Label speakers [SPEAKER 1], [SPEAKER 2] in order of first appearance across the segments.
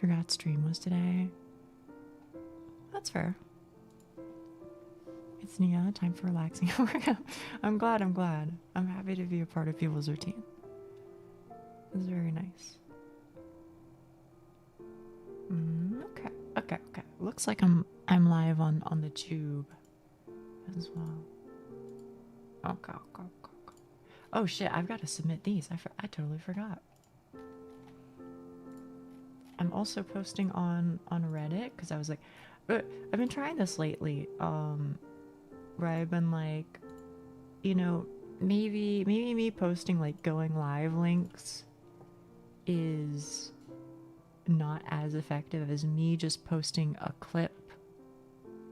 [SPEAKER 1] Forgot stream was today. That's fair. It's Nia, time for relaxing. I'm glad. I'm happy to be a part of people's routine. It's very nice. Okay. Looks like I'm live on the tube as well. Okay. Oh shit, I've got to submit these. I totally forgot. I'm also posting on Reddit because I was like, I've been trying this lately. Where I've been like, you know, maybe me posting like going live links is not as effective as me just posting a clip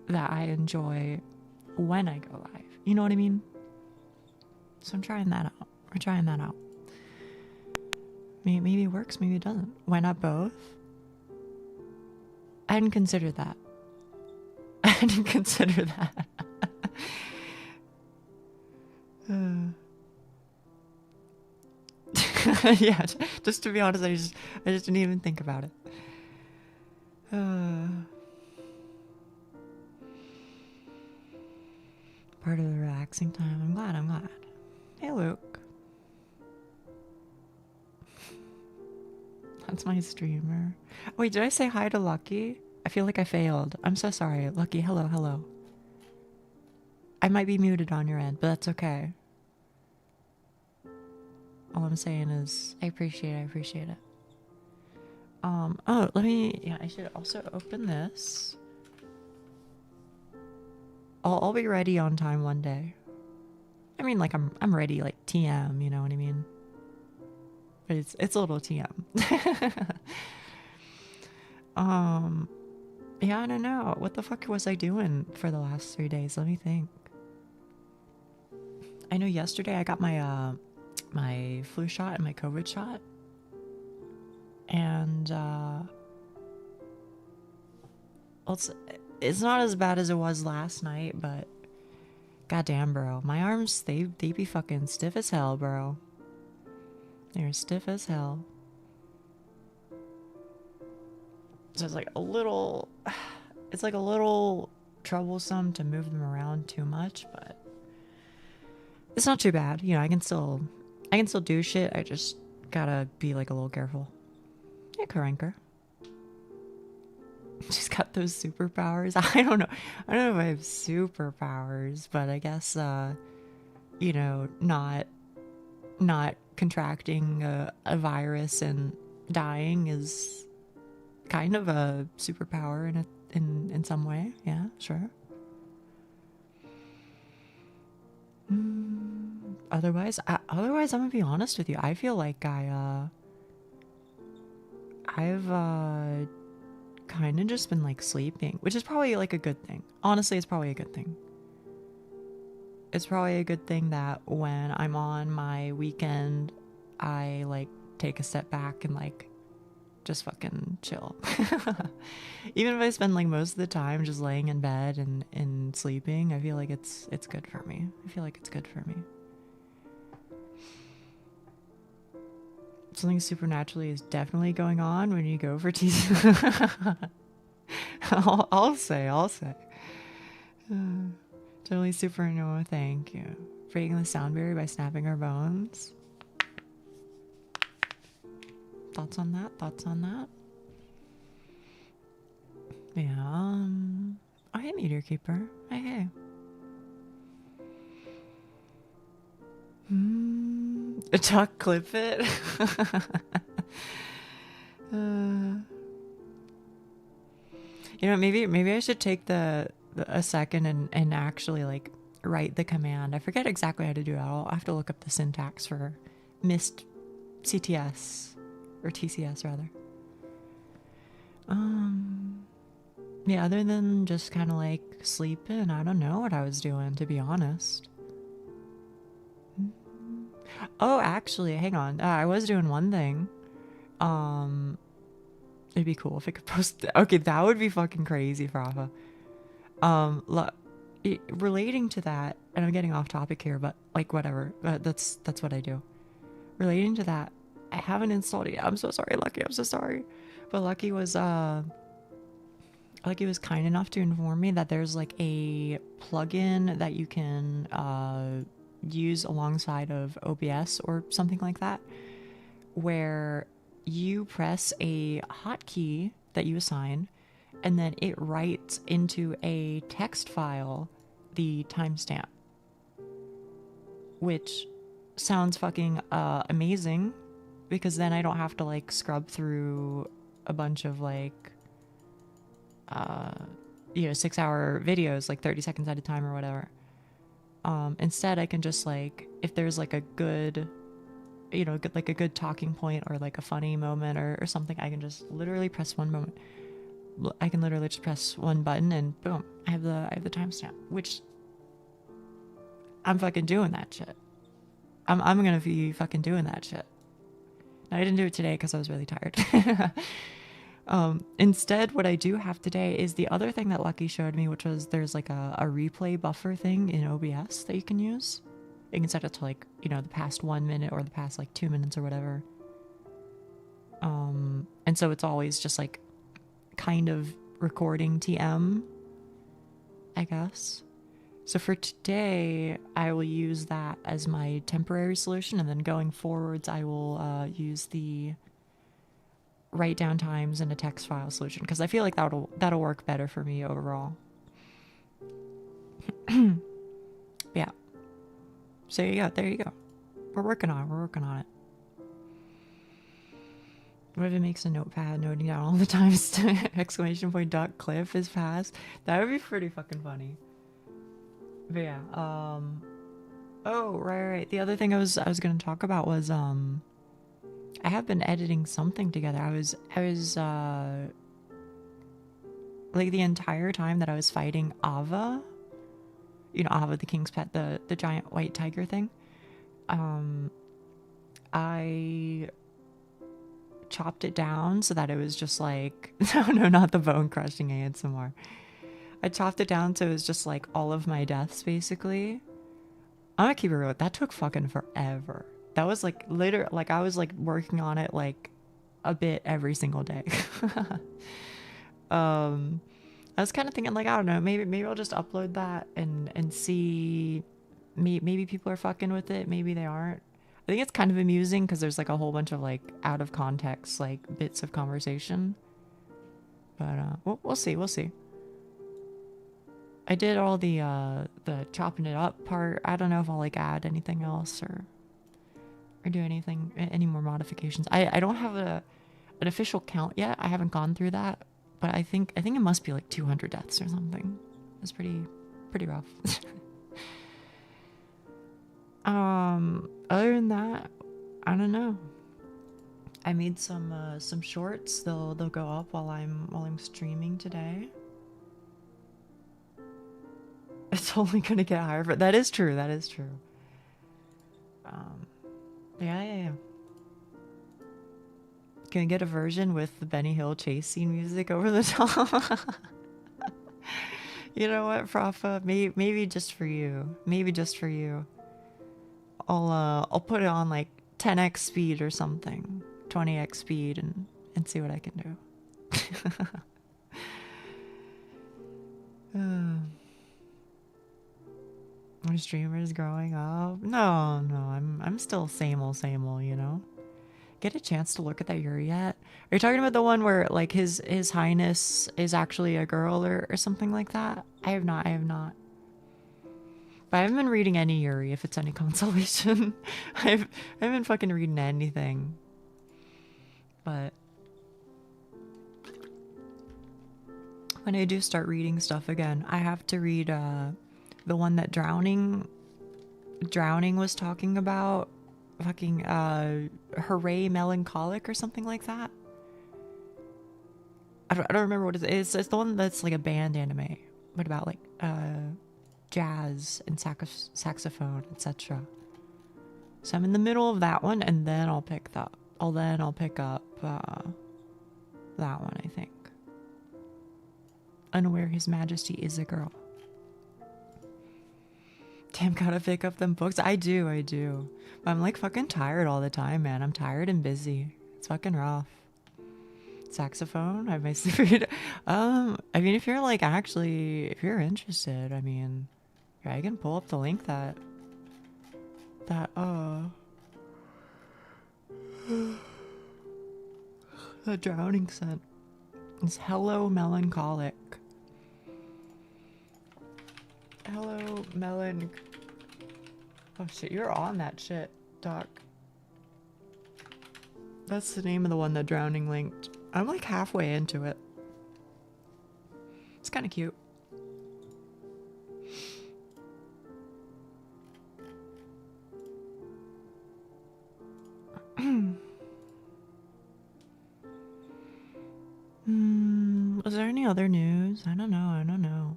[SPEAKER 1] that I enjoy when I go live. You know what I mean? So I'm trying that out. We're trying that out. Maybe it works, maybe it doesn't. Why not both? I hadn't considered that. Yeah, just to be honest, I just didn't even think about it. Part of the relaxing time. I'm glad. Hey, Luke. That's my streamer. Wait, did I say hi to Lucky? I feel like I failed. I'm so sorry. Lucky, hello. I might be muted on your end, but that's okay. All I'm saying is I appreciate it. Oh, I should also open this. I'll be ready on time one day. I mean, like I'm ready, like TM, you know what I mean? But it's a little TM. Yeah, I don't know. What the fuck was I doing for the last 3 days? Let me think. I know yesterday I got my my flu shot and my COVID shot. And it's not as bad as it was last night, but goddamn, bro, my arms they be fucking stiff as hell, bro. They're stiff as hell. So it's like a little troublesome to move them around too much, but it's not too bad. You know, I can still do shit. I just gotta be like a little careful. Yeah, Karanker. She's got those superpowers. I don't know if I have superpowers, but I guess you know, not contracting a virus and dying is kind of a superpower in some way. Yeah, sure. Otherwise, I'm gonna be honest with you. I feel like I've kind of just been like sleeping, which is probably like a good thing. Honestly, it's probably a good thing. It's probably a good thing that when I'm on my weekend, I like take a step back and like just fucking chill. Even if I spend like most of the time just laying in bed and sleeping, I feel like it's good for me. Something supernaturally is definitely going on when you go for TC. I'll say. Totally supernova, thank you. Breaking the sound barrier by snapping our bones. Thoughts on that? Yeah, oh, hey, Meteor Keeper. Hey. Chuck clip it. You know, maybe I should take a second and actually like write the command. I forget exactly how to do it. I'll have to look up the syntax for missed CTS or TCS rather. Yeah, other than just kind of like sleeping, I don't know what I was doing, to be honest. Oh, actually, hang on. I was doing one thing. It'd be cool if I could post. Okay, that would be fucking crazy, Frafa. Relating to that, and I'm getting off topic here, but like whatever. That's what I do. Relating to that, I haven't installed it yet. I'm so sorry, Lucky. I'm so sorry. But Lucky was kind enough to inform me that there's like a plugin that you can use alongside of OBS or something like that, where you press a hotkey that you assign, and then it writes into a text file the timestamp, which sounds fucking amazing, because then I don't have to like scrub through a bunch of like 6-hour videos, like 30 seconds at a time or whatever. Instead I can just like, if there's like a good, a good talking point or like a funny moment or something, I can just literally press one moment. I can literally just press one button and boom, I have the timestamp, which I'm fucking doing that shit. I'm gonna be fucking doing that shit. Now, I didn't do it today because I was really tired. Instead, what I do have today is the other thing that Lucky showed me, which was there's like a replay buffer thing in OBS that you can use. You can set it to like, the past 1 minute or the past like 2 minutes or whatever. And so it's always just like kind of recording TM, I guess. So for today, I will use that as my temporary solution, and then going forwards, I will use the write down times in a text file solution, because I feel like that'll work better for me overall. Yeah. So there you go. We're working on it. What if it makes a notepad noting down all the times exclamation point duck cliff is passed? That would be pretty fucking funny. But yeah, oh, right. The other thing I was going to talk about was, I have been editing something together. I was, like the entire time that I was fighting Ava, Ava the king's pet, the giant white tiger thing. I chopped it down so that it was just like, no, not the bone crushing ASMR. I chopped it down so it was just like all of my deaths, basically. I'm gonna keep it real. That took fucking forever. That was like later, like I was like working on it like a bit every single day. I was kind of thinking like, I don't know, maybe I'll just upload that and see. Maybe people are fucking with it. Maybe they aren't. I think it's kind of amusing because there's like a whole bunch of like out of context like bits of conversation. But we'll see. I did all the chopping it up part. I don't know if I'll like add anything else or do any more modifications. I don't have an official count yet. I haven't gone through that, but I think it must be like 200 deaths or something. It's pretty rough. Other than that, I don't know. I made some shorts. They'll go up while I'm streaming today. It's only gonna get higher, but that is true. Yeah. Can we get a version with the Benny Hill chase scene music over the top? You know what, Frafa? Maybe just for you. I'll put it on like 10x speed or something, 20x speed, and see what I can do. My streamer is growing up. No, I'm still same old, Get a chance to look at that Yuri yet? Are you talking about the one where like his highness is actually a girl or something like that? I have not. But I haven't been reading any Yuri, if it's any consolation. I haven't been fucking reading anything. But when I do start reading stuff again, I have to read the one that Drowning was talking about, fucking Hooray Melancholic or something like that. I don't remember what it is. It's the one that's like a band anime, but about like jazz and saxophone, etc. So I'm in the middle of that one, and then I'll pick up that one, I think. Unaware His Majesty is a girl. Damn, gotta pick up them books. I do. But I'm like fucking tired all the time, man. I'm tired and busy. It's fucking rough. saxophone. I have my sleeper. I mean, if you're like actually, if you're interested, I mean, yeah, I can pull up the link that the drowning scent. It's Hello Melancholic. Hello Melon. Oh shit, you're on that shit, Doc. That's the name of the one that Drowning linked. I'm like halfway into it. It's kind of cute. Was there any other news? I don't know.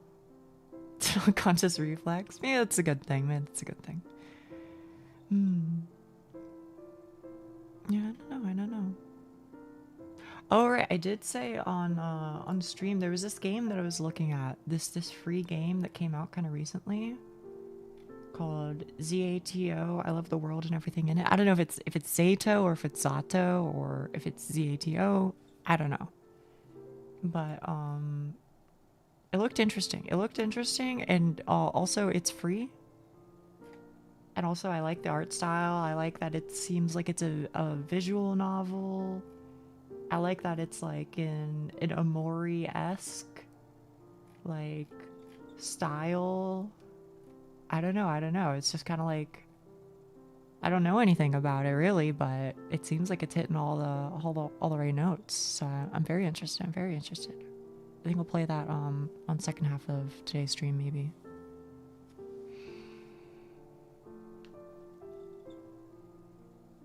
[SPEAKER 1] Conscious reflex? Yeah, that's a good thing, man. That's a good thing. Yeah, I don't know. Oh, right. I did say on stream there was this game that I was looking at. This free game that came out kind of recently called ZATO. I love the world and everything in it. I don't know if it's Zato or if it's Zato or if it's ZATO. I don't know. But it looked interesting. And also it's free. And also I like the art style. I like that it seems like it's a visual novel. I like that it's like in an Amori-esque like style. I don't know. It's just kind of like, I don't know anything about it really, but it seems like it's hitting all the right notes. So I'm very interested. I think we'll play that on second half of today's stream maybe.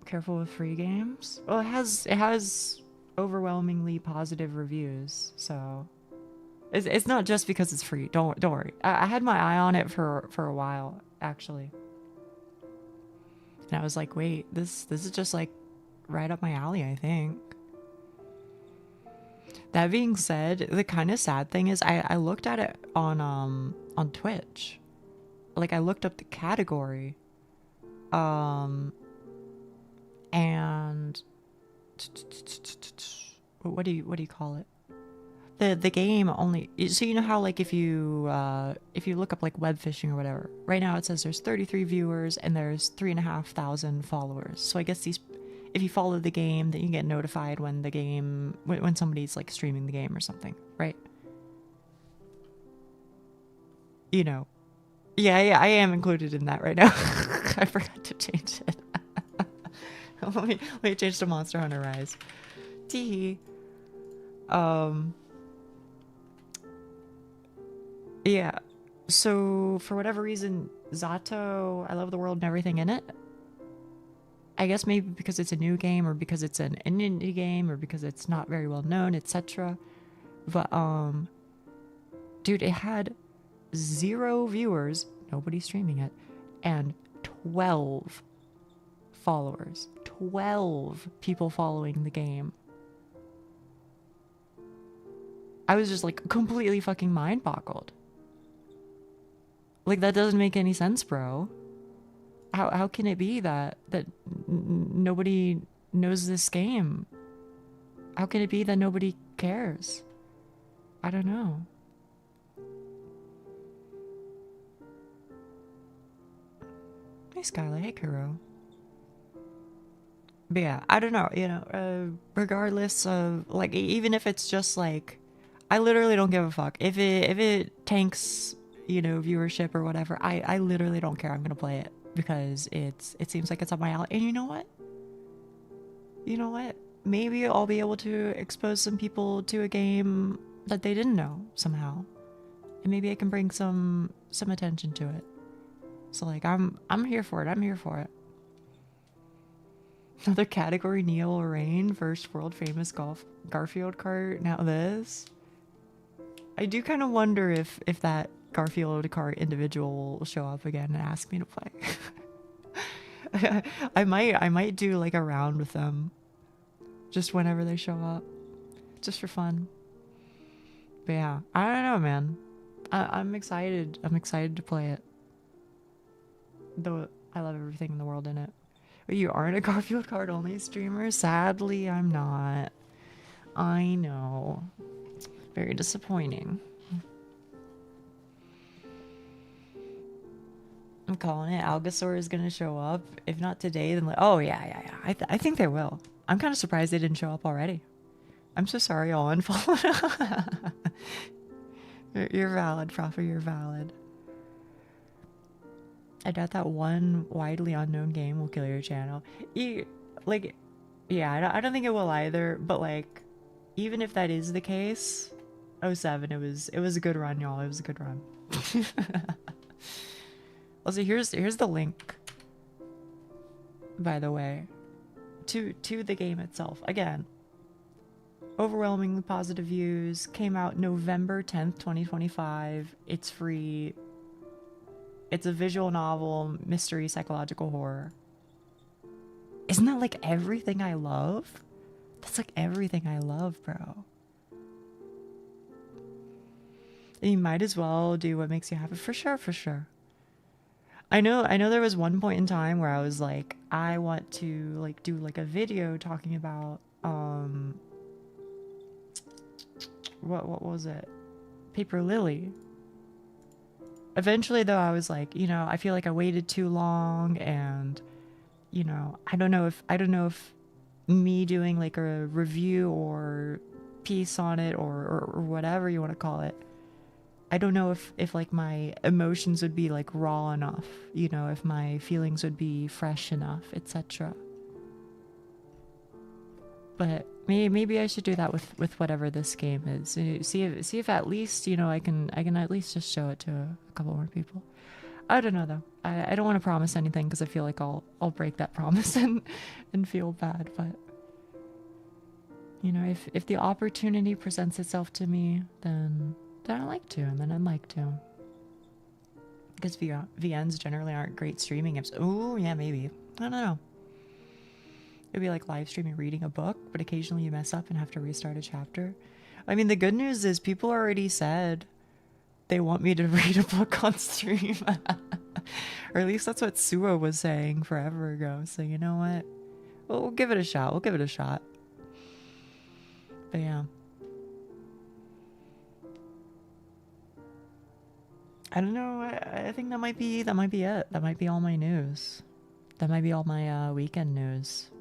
[SPEAKER 1] Careful with free games. Well, it has overwhelmingly positive reviews, so it's not just because it's free. Don't worry. I had my eye on it for a while actually, and I was like, wait, this is just like right up my alley, I think. That being said, the kind of sad thing is I looked at it on Twitch. Like I looked up the category. And what do you call it? The game only, so you know how like if you look up like web phishing or whatever, right now it says there's 33 viewers and there's 3,500 followers. So I guess if you follow the game, then you get notified when when somebody's like streaming the game or something, right? You know. Yeah, I am included in that right now. I forgot to change it. let me change to Monster Hunter Rise. Teehee. Yeah. So for whatever reason, Zato, I love the world and everything in it. I guess maybe because it's a new game or because it's an indie game or because it's not very well known, etc. But dude, it had 0 viewers, nobody streaming it, and 12 followers. 12 people following the game. I was just like completely fucking mind boggled. Like that doesn't make any sense, bro. How can it be that nobody knows this game? How can it be that nobody cares? I don't know. Hey Skylar, hey Kuro. But yeah, I don't know, you know, regardless of like, even if it's just like, I literally don't give a fuck if it tanks, you know, viewership or whatever. I literally don't care. I'm gonna play it because it seems like it's up my alley. And you know what, maybe I'll be able to expose some people to a game that they didn't know somehow, and maybe I can bring some attention to it. So like I'm here for it. Another category, Neil Lorraine, first world famous Garfield cart. Now this. I do kind of wonder if that Garfield cart individual will show up again and ask me to play. I might do like a round with them, just whenever they show up, just for fun. But yeah, I don't know, man. I'm excited. I'm excited to play it. Though I love everything in the world in it. But you aren't a Garfield card only streamer? Sadly, I'm not. I know. Very disappointing. I'm calling it. Algosaur is gonna show up. If not today, then like, oh yeah. I think they will. I'm kind of surprised they didn't show up already. I'm so sorry, y'all unfollowed. You're valid, Prophet. You're valid. I doubt that one widely unknown game will kill your channel. Like, yeah, I don't think it will either. But like, even if that is the case, 07, it was a good run, y'all. It was a good run. Also, here's the link, by the way, to the game itself. Again, overwhelmingly positive views. Came out November 10th, 2025. It's free. It's a visual novel, mystery, psychological horror. Isn't that like everything I love? That's like everything I love, bro. And you might as well do what makes you happy. For sure, for sure. I know there was one point in time where I was like, I want to like do like a video talking about what was it? Paper Lily. Eventually though, I was like, you know, I feel like I waited too long, and you know, I don't know if me doing like a review or piece on it or whatever you want to call it, I don't know if like my emotions would be like raw enough, you know, if my feelings would be fresh enough, etc. But maybe I should do that with whatever this game is. See if at least, you know, I can at least just show it to a couple more people. I don't know though. I don't want to promise anything because I feel like I'll break that promise and feel bad. But you know, if the opportunity presents itself to me, then I'd like to, and then I'd like to. Because VNs generally aren't great streaming apps. Oh yeah, maybe. I don't know. It'd be like live streaming reading a book, but occasionally you mess up and have to restart a chapter. I mean, the good news is people already said they want me to read a book on stream. Or at least that's what Suo was saying forever ago. So you know what? We'll give it a shot. We'll give it a shot. But yeah. I don't know. I think that might be it. That might be all my news. That might be all my weekend news.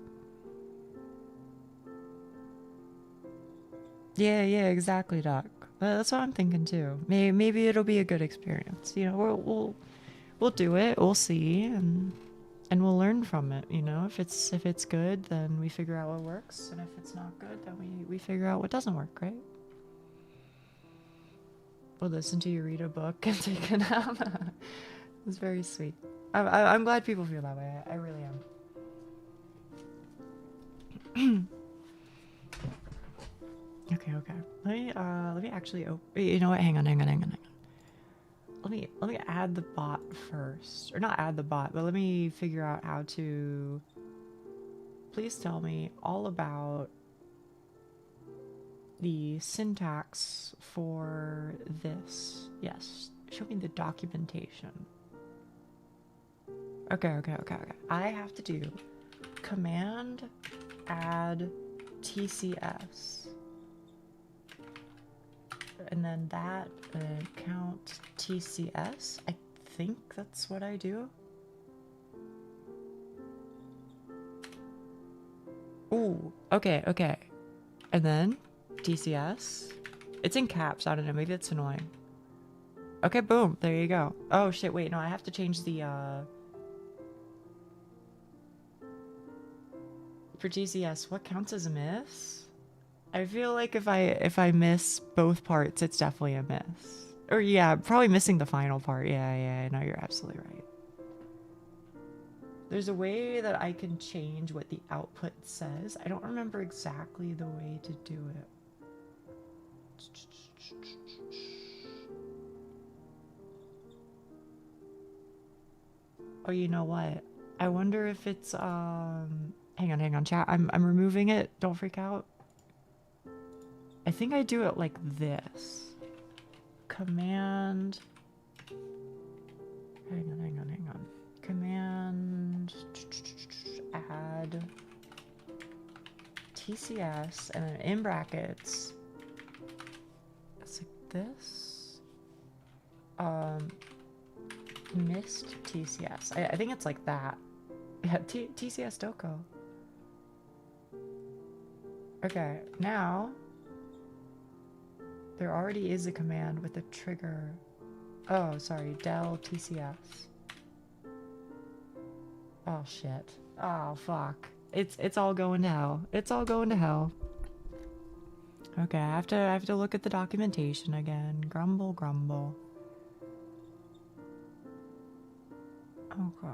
[SPEAKER 1] Yeah, exactly, Doc. That's what I'm thinking too. Maybe it'll be a good experience. You know, we'll do it. We'll see, and we'll learn from it. You know, if it's good, then we figure out what works, and if it's not good, then we figure out what doesn't work, right? We'll listen to you read a book and take a nap. It's very sweet. I'm glad people feel that way. I really am. Okay. Let me actually. Oh, you know what? Hang on. Let me add the bot first, or not add the bot, but let me figure out how to. Please tell me all about the syntax for this. Yes, show me the documentation. Okay. I have to do command add TCS, and then that count TCS. I think that's what I do. Ooh, okay. And then TCS. It's in caps. I don't know. Maybe it's annoying. Okay, boom. There you go. Oh shit. Wait, no. I have to change the for TCS. What counts as a miss? I feel like if I miss both parts, it's definitely a miss. Or yeah, probably missing the final part. Yeah. No, you're absolutely right. There's a way that I can change what the output says. I don't remember exactly the way to do it. Oh, you know what? I wonder if it's hang on, chat. I'm removing it. Don't freak out. I think I do it like this. Command. Hang on. Command add TCS, and then in brackets, it's like this. Mist TCS. I think it's like that. Yeah, TCS Doko. Okay, now there already is a command with a trigger. Oh, sorry, del TCS. Oh shit. Oh fuck. It's all going to hell. It's all going to hell. Okay, I have to look at the documentation again. Grumble, grumble. Okay.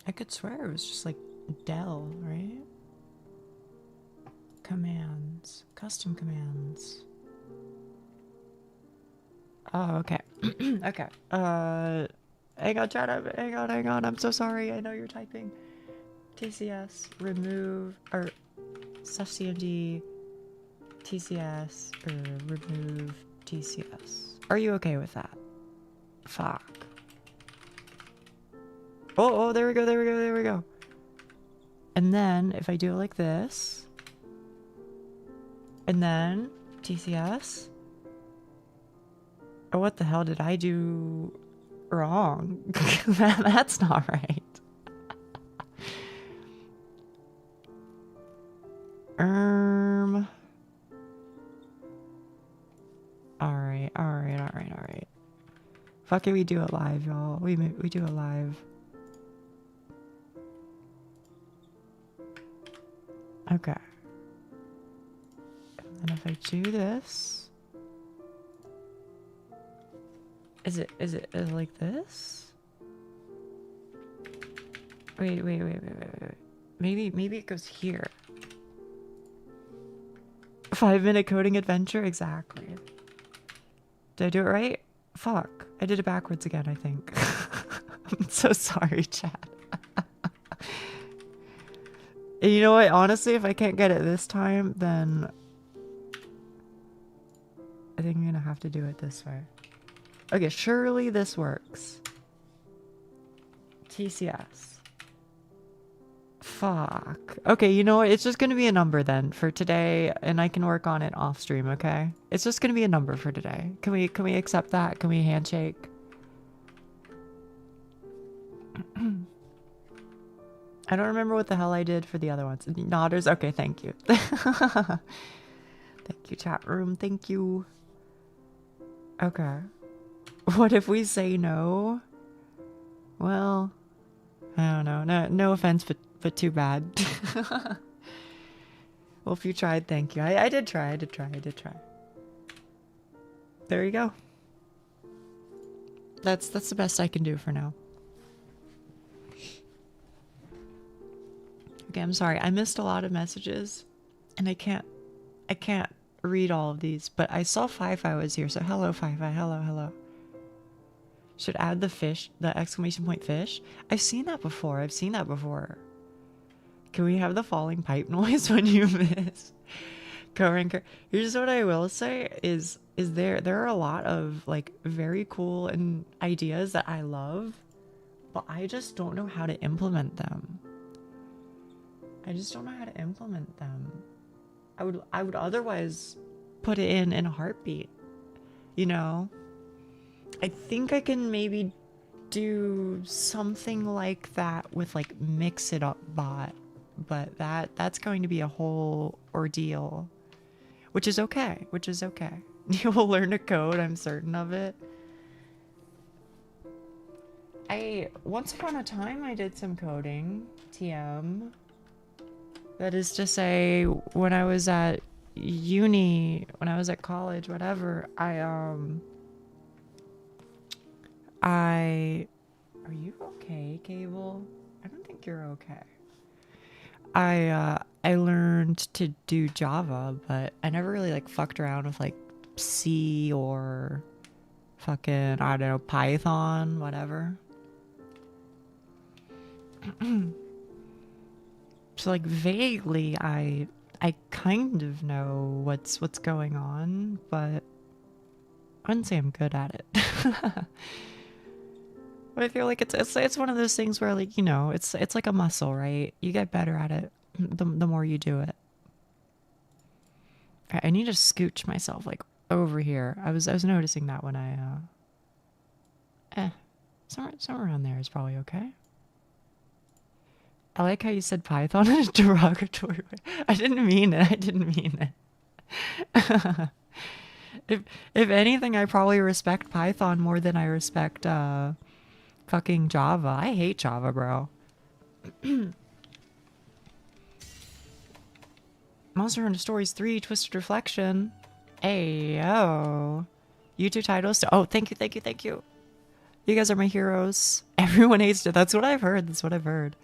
[SPEAKER 1] I could swear it was just like del, right? Commands. Custom commands. Oh, okay. Okay. Hang on, chat. Hang on. I'm so sorry. I know you're typing. TCS, remove, or /cmd, TCS, or remove TCS. Are you okay with that? Fuck. Oh, there we go. And then, if I do it like this, and then, TCS. Oh, what the hell did I do wrong? That's not right. Alright. Fuck it, we do it live, y'all. We do it live. Okay. And if I do this, is it like this? Wait. Maybe it goes here. 5-minute coding adventure? Exactly. Did I do it right? Fuck. I did it backwards again, I think. I'm so sorry, chat. And you know what? Honestly, if I can't get it this time, then I think I'm gonna have to do it this way. Okay, surely this works. TCS. Fuck. Okay, you know what? It's just gonna be a number then for today, and I can work on it off stream, okay? It's just gonna be a number for today. Can we accept that? Can we handshake? I don't remember what the hell I did for the other ones. Nodders? Okay, thank you. Thank you, chat room. Thank you. Okay. What if we say no? Well, I don't know. No offense, but too bad. Well, if you tried, thank you. I did try. There you go. That's the best I can do for now. Okay, I'm sorry. I missed a lot of messages, and I can't read all of these, but I saw Fi-Fi was here, so hello, Fi-Fi. Hello. Should add the fish, the exclamation point fish. I've seen that before. Can we have the falling pipe noise when you miss? Here's what I will say is there are a lot of like very cool and ideas that I love, but I just don't know how to implement them. I would otherwise put it in a heartbeat, you know? I think I can maybe do something like that with like Mix It Up Bot, but that's going to be a whole ordeal, which is okay. You will learn to code, I'm certain of it. Once upon a time I did some coding, TM. That is to say, when I was at uni, when I was at college, whatever, are you okay, Cable? I don't think you're okay. I learned to do Java, but I never really like fucked around with like C or fucking, I don't know, Python, whatever. So like vaguely I kind of know what's going on, but I wouldn't say I'm good at it. I feel like it's one of those things where, like, you know, it's like a muscle, right? You get better at it the more you do it. I need to scooch myself like over here. I was noticing that when somewhere around there is probably okay. I like how you said Python in a derogatory way. I didn't mean it. I didn't mean it. If anything, I probably respect Python more than I respect fucking Java. I hate Java, bro. Monster Hunter Stories 3 Twisted Reflection. Ayo. YouTube titles. Oh, thank you, thank you, thank you. You guys are my heroes. Everyone hates it. That's what I've heard. That's what I've heard.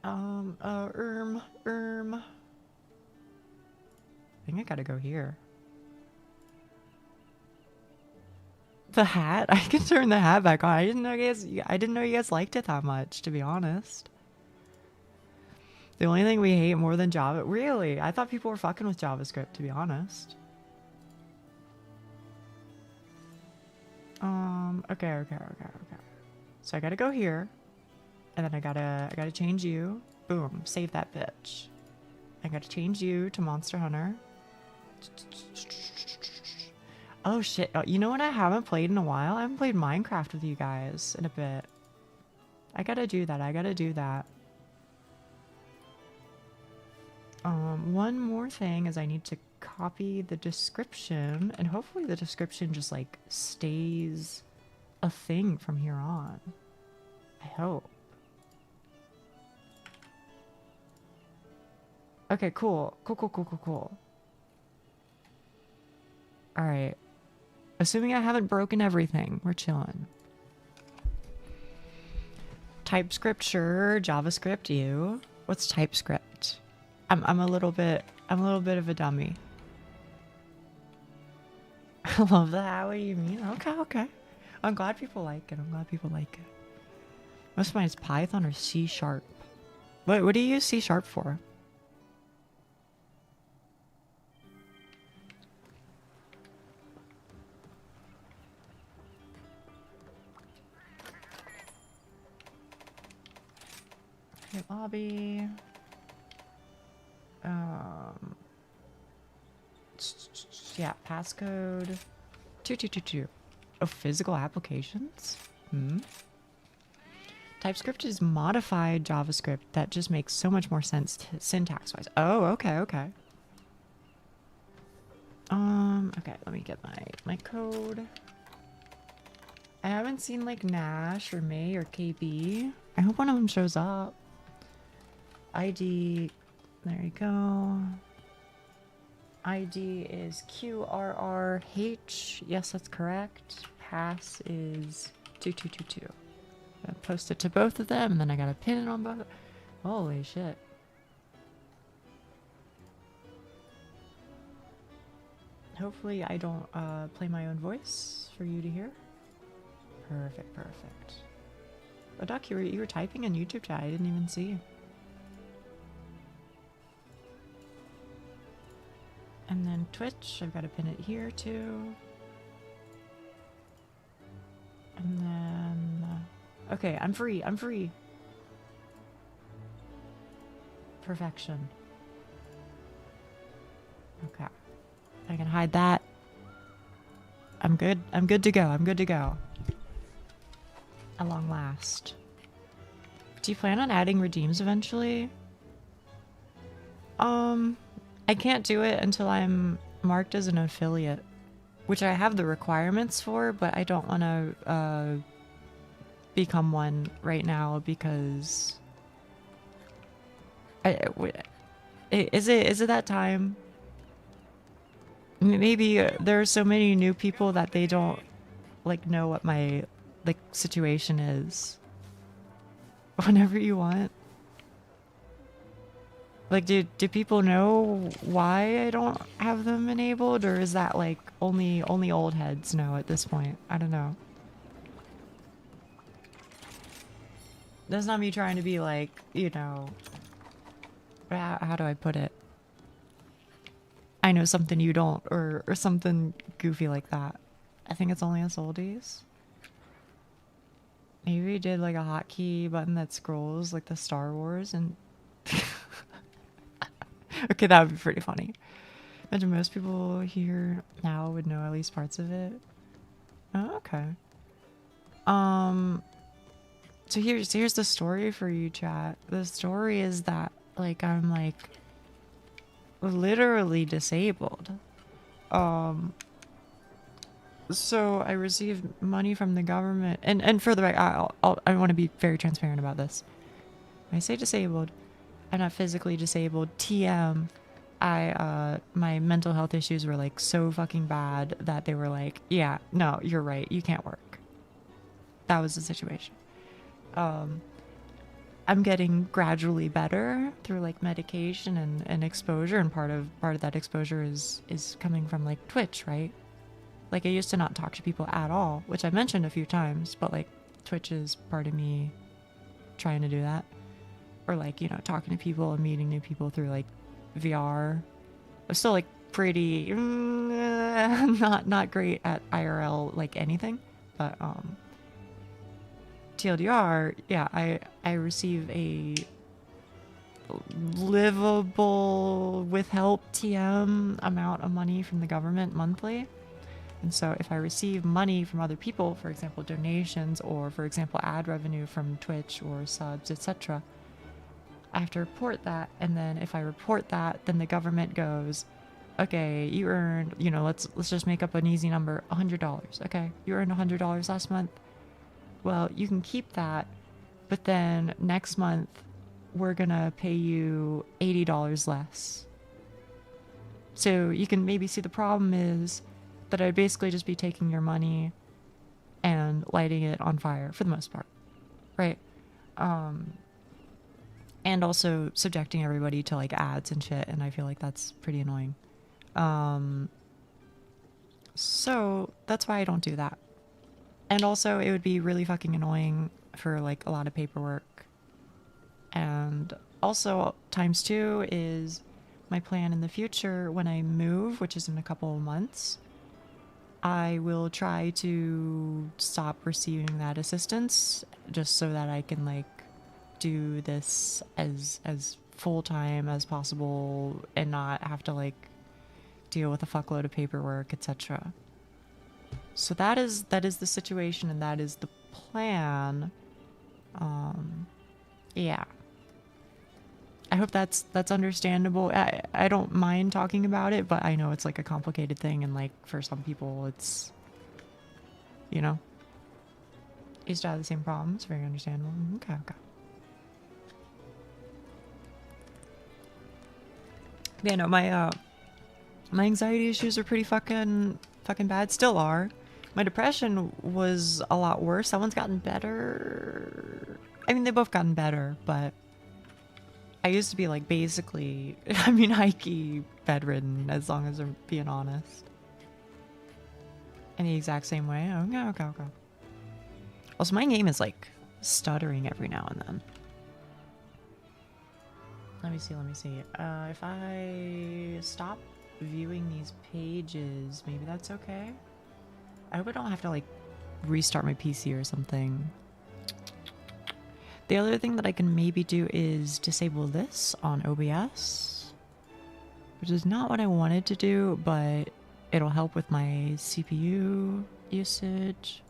[SPEAKER 1] I think I gotta go here. The hat? I can turn the hat back on. I didn't know you guys liked it that much, to be honest. The only thing we hate more than Java. Really? I thought people were fucking with JavaScript, to be honest. Okay. So I gotta go here. And then I gotta change you. Boom. Save that bitch. I gotta change you to Monster Hunter. Oh shit. Oh, you know what I haven't played in a while? I haven't played Minecraft with you guys in a bit. I gotta do that. One more thing is I need to copy the description, and hopefully the description just like stays a thing from here on. I hope. Okay, cool. Alright. Assuming I haven't broken everything, we're chilling. TypeScript, sure. JavaScript, you. What's TypeScript? I'm a little bit of a dummy. I love that. What do you mean? Okay. I'm glad people like it. Most of mine is Python or C#. What do you use C# for? Okay, lobby. Yeah, passcode 2222. Oh, physical applications? TypeScript is modified JavaScript that just makes so much more sense syntax-wise. Oh, okay. Okay, let me get my code. I haven't seen like Nash or May or KB. I hope one of them shows up. ID, there you go. ID is QRRH. Yes, that's correct. Pass is 2222. I post it to both of them, and then I gotta pin it on both. Holy shit. Hopefully I don't play my own voice for you to hear. Perfect. Oh, Doc, you were typing in YouTube chat. I didn't even see. And then Twitch, I've got to pin it here too. And then, okay, I'm free. Perfection. Okay. I can hide that. I'm good to go. At long last. Do you plan on adding redeems eventually? I can't do it until I'm marked as an affiliate, which I have the requirements for, but I don't want to become one right now because is it that time? Maybe there are so many new people that they don't like know what my like situation is. Whenever you want. Like, do people know why I don't have them enabled, or is that like only old heads know at this point? I don't know. That's not me trying to be like, you know, how do I put it? I know something you don't, or something goofy like that. I think it's only us oldies. Maybe we did like a hotkey button that scrolls like the Star Wars and... Okay, that would be pretty funny. Imagine most people here now would know at least parts of it. Oh, okay. So here's the story for you, chat. The story is that like I'm like literally disabled. So I received money from the government, and for the record, I want to be very transparent about this. When I say disabled, I'm not physically disabled. TM, my mental health issues were like so fucking bad that they were like, yeah, no, you're right, you can't work. That was the situation. I'm getting gradually better through like medication and exposure, and part of that exposure is coming from like Twitch, right? Like I used to not talk to people at all, which I mentioned a few times, but like Twitch is part of me trying to do that. Or like, you know, talking to people and meeting new people through like VR. I'm still like pretty not great at IRL like anything, but TLDR, yeah, I receive a livable with help TM amount of money from the government monthly. And so if I receive money from other people, for example, donations, or for example, ad revenue from Twitch or subs, etc., I have to report that. And then if I report that, then the government goes, okay, you earned, you know, let's just make up an easy number, $100. Okay, you earned $100 last month. Well, you can keep that, but then next month we're gonna pay you $80 less. So you can maybe see the problem is that I'd basically just be taking your money and lighting it on fire for the most part, right? And also subjecting everybody to like ads and shit, and I feel like that's pretty annoying. So that's why I don't do that. And also it would be really fucking annoying for like a lot of paperwork. And also times two is my plan in the future when I move, which is in a couple of months. I will try to stop receiving that assistance just so that I can like do this as full-time as possible and not have to like deal with a fuckload of paperwork, etc. So that is the situation, and that is the plan. Yeah. I hope that's understandable. I don't mind talking about it, but I know it's like a complicated thing, and like for some people it's, you know, used to have the same problems. Very understandable. Okay. Yeah, no, my anxiety issues are pretty fucking bad. Still are. My depression was a lot worse. That one's gotten better. I mean, they've both gotten better, but I used to be like basically, I mean, high-key bedridden, as long as I'm being honest. In the exact same way. Okay. Also, my game is like stuttering every now and then. Let me see. If I stop viewing these pages, maybe that's okay. I hope I don't have to like restart my PC or something. The other thing that I can maybe do is disable this on OBS, which is not what I wanted to do, but it'll help with my CPU usage.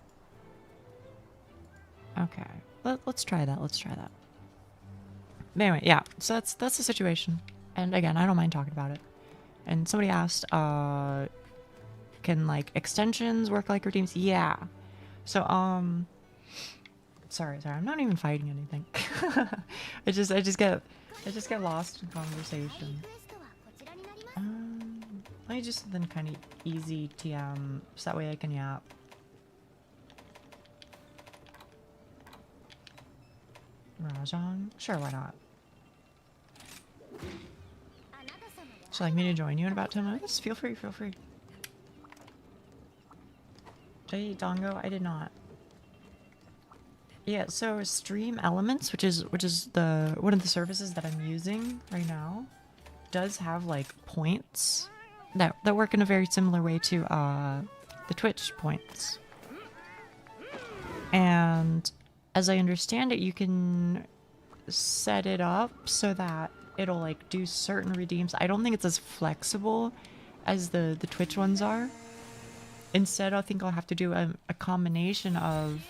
[SPEAKER 1] Okay, let's try that. But anyway, yeah, so that's the situation. And again, I don't mind talking about it. And somebody asked, can like extensions work like redeems? Yeah. So, sorry, I'm not even fighting anything. I just get lost in conversation. Let me just then kind of easy TM, so that way I can yap. Rajang? Sure, why not? Would you like me to join you in about 10 minutes? Feel free. Did I eat Dongo? I did not. Yeah, so Stream Elements, which is the one of the services that I'm using right now, does have like points that work in a very similar way to the Twitch points. And as I understand it, you can set it up so that it'll like do certain redeems. I don't think it's as flexible as the Twitch ones are. Instead, I think I'll have to do a combination of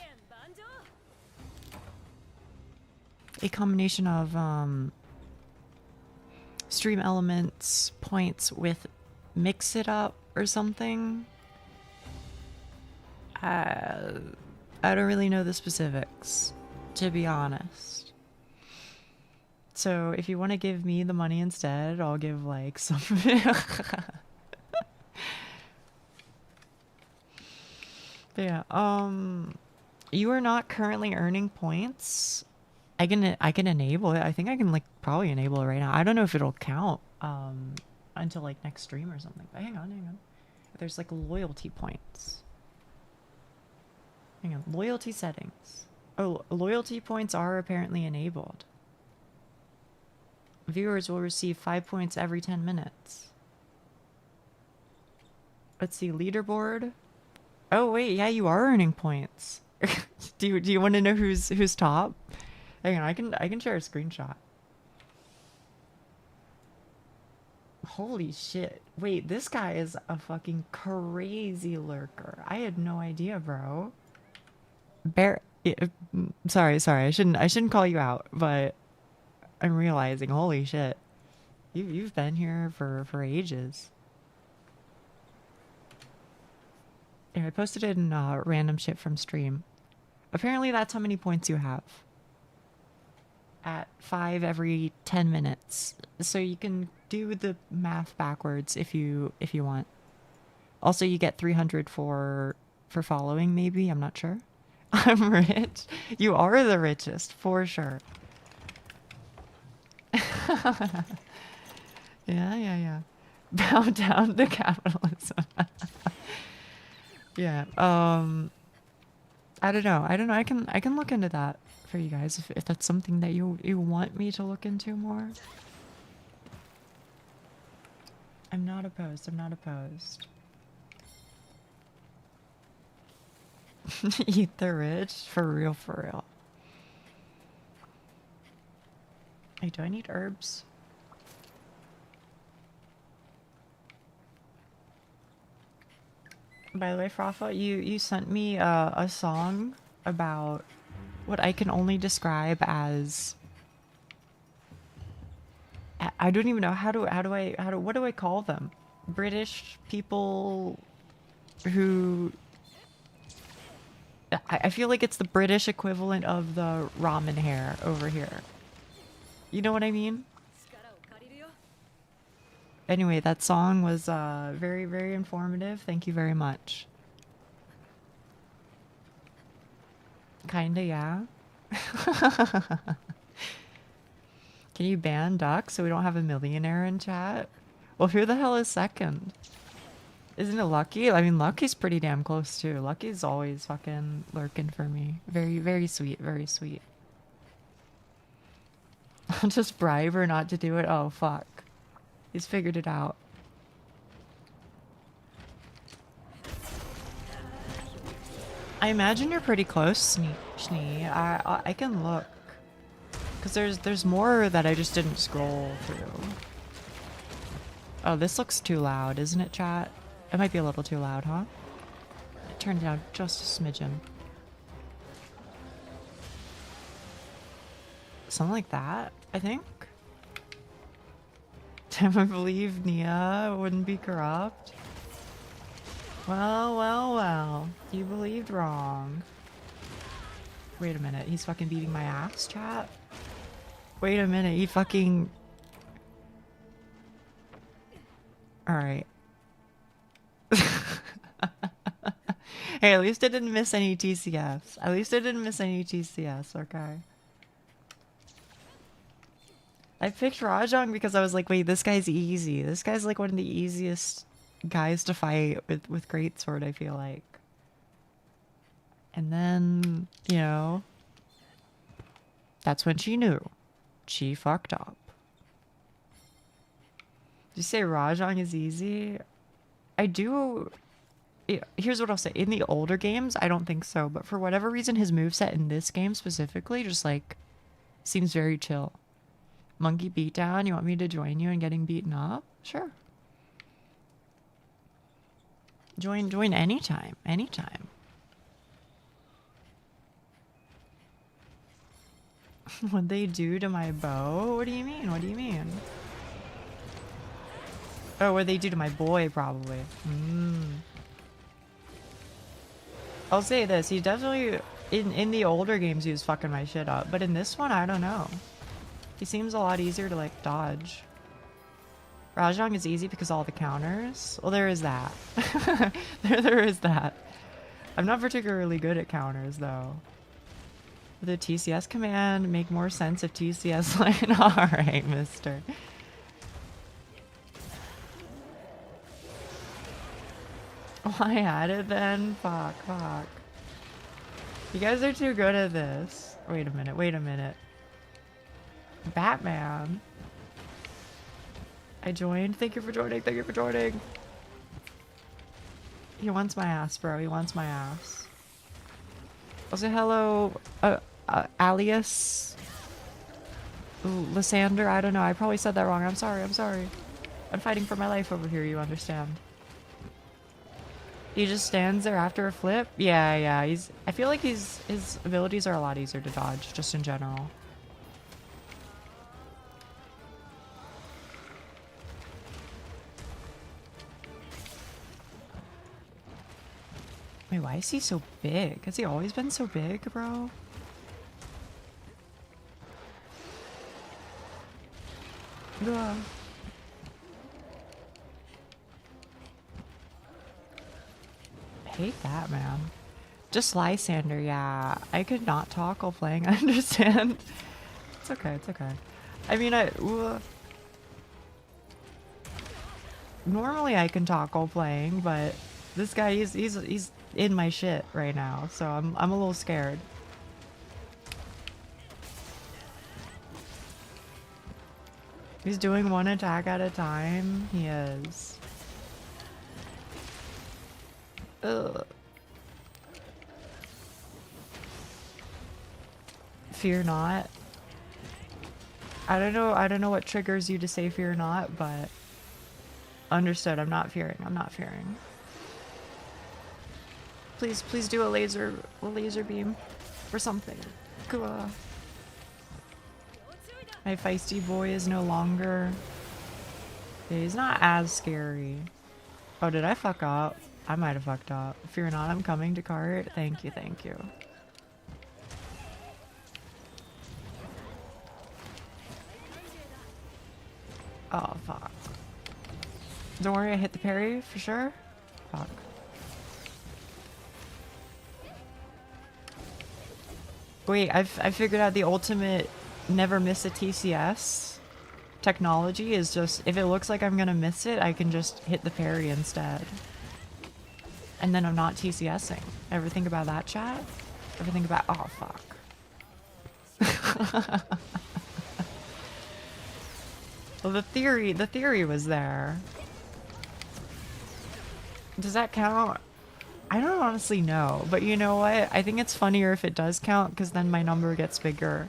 [SPEAKER 1] stream elements points with mix it up or something. I don't really know the specifics, to be honest. So if you want to give me the money instead, I'll give like some. But yeah, you are not currently earning points. I can enable it. I think I can like probably enable it right now. I don't know if it'll count until like next stream or something. But hang on. There's like loyalty points. Hang on, loyalty settings. Oh, loyalty points are apparently enabled. Viewers will receive 5 points every 10 minutes. Let's see, leaderboard. Oh wait, yeah, you are earning points. do you want to know who's top? Hang on, I can share a screenshot. Holy shit. Wait, this guy is a fucking crazy lurker. I had no idea, bro. Sorry, I shouldn't call you out, but I'm realizing, holy shit. You've been here for ages. Yeah, I posted it in random shit from stream. Apparently that's how many points you have. At 5 every 10 minutes. So you can do the math backwards if you want. Also, you get 300 for following, maybe. I'm not sure. I'm rich. You are the richest, for sure. Yeah. Bow down to capitalism. Yeah. I don't know. I can look into that for you guys if that's something that you want me to look into more. I'm not opposed. Eat the rich? For real. Hey, do I need herbs? By the way, Frafa, you sent me a song about what I can only describe as I don't even know what do I call them? British people who I feel like it's the British equivalent of the ramen hair over here. You know what I mean? Anyway, that song was very, very informative. Thank you very much. Kinda, yeah. Can you ban Duck so we don't have a millionaire in chat? Well, who the hell is second? Isn't it Lucky? I mean, Lucky's pretty damn close too. Lucky's always fucking lurking for me. Very, very sweet, very sweet. I'll just bribe her not to do it. Oh, fuck. He's figured it out. I imagine you're pretty close, Schnee. I can look. Because there's more that I just didn't scroll through. Oh, this looks too loud, isn't it, chat? It might be a little too loud, huh? Turn down just a smidgen. Something like that, I think. I believe Nia wouldn't be corrupt. Well. You believed wrong. Wait a minute, he's fucking beating my ass, chat? Wait a minute, he fucking... Alright. Hey, at least I didn't miss any TCS. Okay. I picked Rajang because I was like, wait, this guy's easy. This guy's like one of the easiest guys to fight with Greatsword, I feel like. And then, you know, that's when she knew. She fucked up. Did you say Rajang is easy? I do here's what I'll say. In the older games, I don't think so. But for whatever reason, his moveset in this game specifically just like seems very chill. Monkey beatdown. You want me to join you in getting beaten up? Sure. Join anytime. Anytime. What'd they do to my bow? What do you mean? What do you mean? Oh, what they do to my boy, probably. I'll say this, he definitely, in the older games, he was fucking my shit up. But in this one, I don't know. He seems a lot easier to, like, dodge. Rajang is easy because all the counters. Well, there is that. there is that. I'm not particularly good at counters, though. The TCS command make more sense if TCS line. Alright, mister. Why at it then? Fuck. You guys are too good at this. Wait a minute. Batman. I joined. Thank you for joining. He wants my ass, bro. He wants my ass. Also, hello, alias Lysander. I don't know. I probably said that wrong. I'm sorry. I'm fighting for my life over here, you understand. He just stands there after a flip? Yeah. I feel like his abilities are a lot easier to dodge, just in general. Wait, why is he so big? Has he always been so big, bro? Ugh. Hate that, man. Just Lysander, yeah. I could not talk while playing, I understand. It's okay. I mean, normally I can talk while playing, but this guy, he's in my shit right now, so I'm a little scared. He's doing one attack at a time. He is. Ugh. Fear not. I don't know what triggers you to say fear not, but understood. I'm not fearing. Please do a laser beam or something. Cool. My feisty boy is no longer. Yeah, he's not as scary. Oh, did I fuck up? I might have fucked up. Fear not, I'm coming to cart. Thank you. Oh, fuck. Don't worry, I hit the parry for sure. Fuck. Wait, I figured out the ultimate never miss a TCS technology is just, if it looks like I'm gonna miss it, I can just hit the parry instead. And then I'm not TCSing. Ever think about that, chat? Ever think about, oh, fuck. Well, the theory was there. Does that count? I don't honestly know, but you know what? I think it's funnier if it does count, because then my number gets bigger.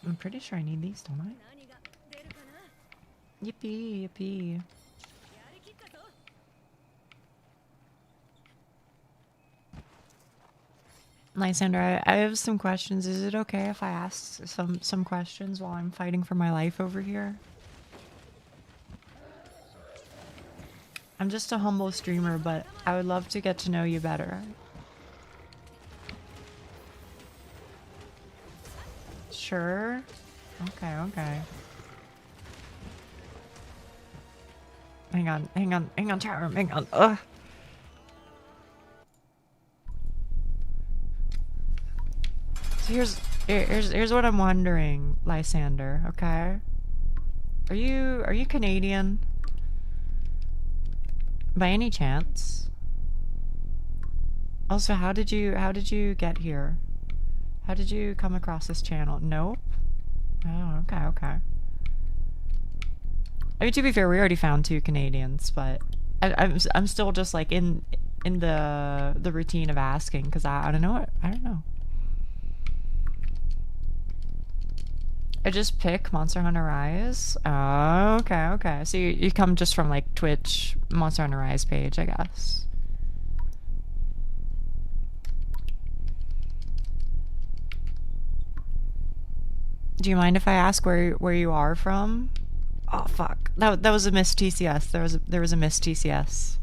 [SPEAKER 1] I'm pretty sure I need these, don't I? Yippee. Lysander, I have some questions. Is it okay if I ask some questions while I'm fighting for my life over here? I'm just a humble streamer, but I would love to get to know you better. Sure? Okay. Hang on, chat room, hang on. Ugh. So here's what I'm wondering, Lysander, okay? Are you Canadian? By any chance? Also, how did you get here? How did you come across this channel? Nope. Oh, okay, okay. I mean, to be fair, we already found 2 Canadians, but I'm still just like in the routine of asking because I don't know. I don't know. I just pick Monster Hunter Rise. Oh, okay, okay. So you come just from like Twitch Monster Hunter Rise page, I guess. Do you mind if I ask where you are from? Oh fuck. That was a missed TCS. There was a missed TCS.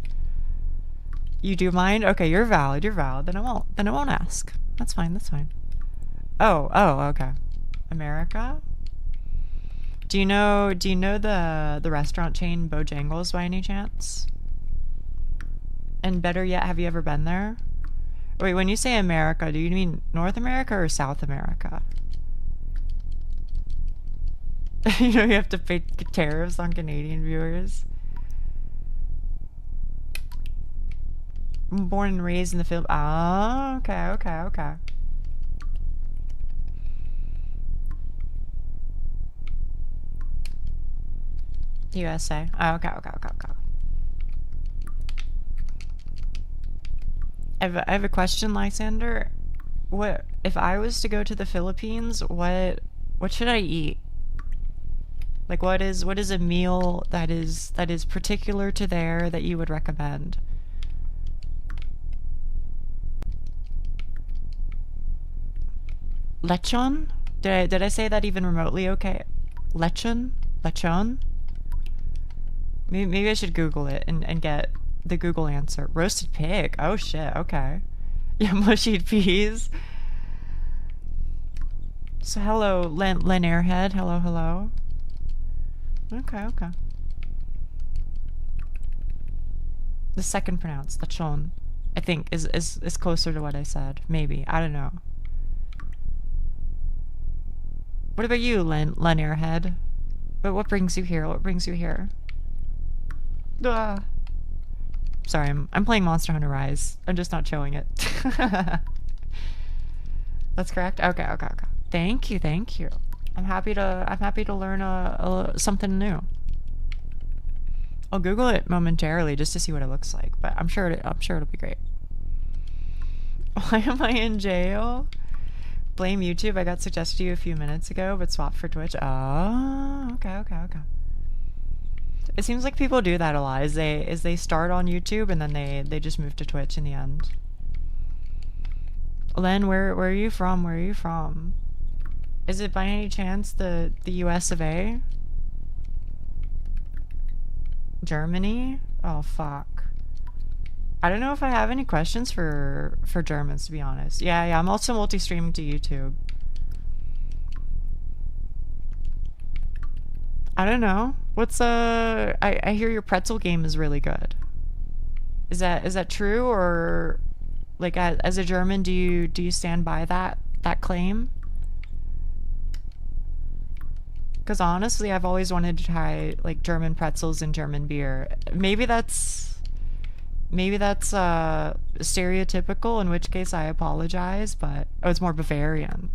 [SPEAKER 1] You do mind? Okay, you're valid. You're valid. Then I won't ask. That's fine. That's fine. Oh, okay. America? Do you know the restaurant chain Bojangles by any chance? And better yet, have you ever been there? Wait, when you say America, do you mean North America or South America? You know, you have to pay tariffs on Canadian viewers. I'm born and raised in the Philippines. Oh, okay, okay, okay. USA. Oh, okay, okay, okay, okay. I have a question, Lysander. What if I was to go to the Philippines? What should I eat? Like, what is a meal that is particular to there that you would recommend? Lechon? Did I say that even remotely okay? Lechon? Lechon? Maybe I should Google it and get the Google answer. Roasted pig. Oh shit, okay. Yeah, mushied peas. So hello, Len Airhead. Hello, hello. Okay, okay. The second pronounced, lechon, I think is closer to what I said. Maybe. I don't know. What about you, Len Airhead? But what brings you here? What brings you here? Sorry, I'm playing Monster Hunter Rise. I'm just not showing it. That's correct? Okay, okay, okay. Thank you, thank you. I'm happy to learn something new. I'll Google it momentarily just to see what it looks like, but I'm sure it'll be great. Why am I in jail? Blame YouTube. I got suggested to you a few minutes ago, but swapped for Twitch. Oh, okay, okay, okay. It seems like people do that a lot. Is they start on YouTube and then they just move to Twitch in the end. Len, where are you from? Where are you from? Is it by any chance the US of A? Germany? Oh fuck. I don't know if I have any questions for Germans, to be honest. Yeah, I'm also multi-streaming to YouTube. I don't know. What's I hear your pretzel game is really good. Is that true, or like as a German do you stand by that claim? Because honestly, I've always wanted to try like German pretzels and German beer. Maybe that's stereotypical, in which case I apologize, but oh, it's more Bavarian.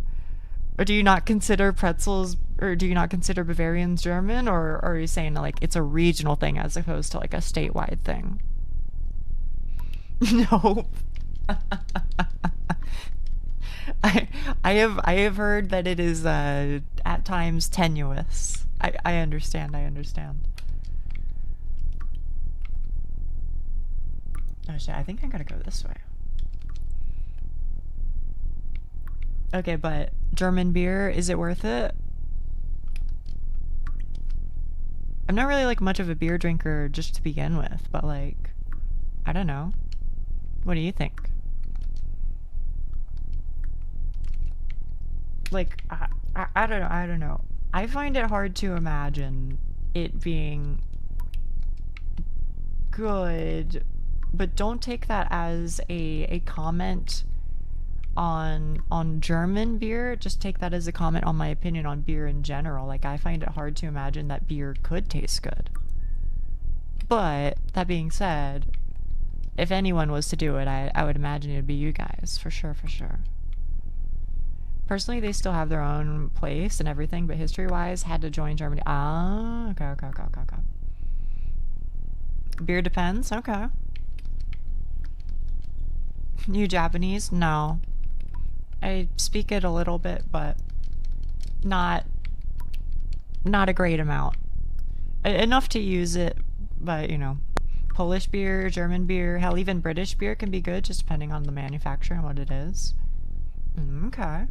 [SPEAKER 1] Or do you not consider pretzels, or do you not consider Bavarians German, or are you saying like it's a regional thing as opposed to like a statewide thing? Nope. I have heard that it is at times tenuous. I understand. Oh shit, I think I gotta go this way. Okay, but German beer, is it worth it? I'm not really like much of a beer drinker just to begin with, but like, I don't know. What do you think? Like, I don't know. I find it hard to imagine it being good, but don't take that as a comment on German beer. Just take that as a comment on my opinion on beer in general. Like, I find it hard to imagine that beer could taste good. But that being said, if anyone was to do it, I would imagine it'd be you guys, for sure, for sure. Personally, they still have their own place and everything, but history-wise, had to join Germany. Ah, okay, okay, okay, okay, okay. Beer depends, okay. You Japanese? No. I speak it a little bit, but not a great amount. Enough to use it, but you know, Polish beer, German beer, hell, even British beer can be good, just depending on the manufacturer and what it is. Okay.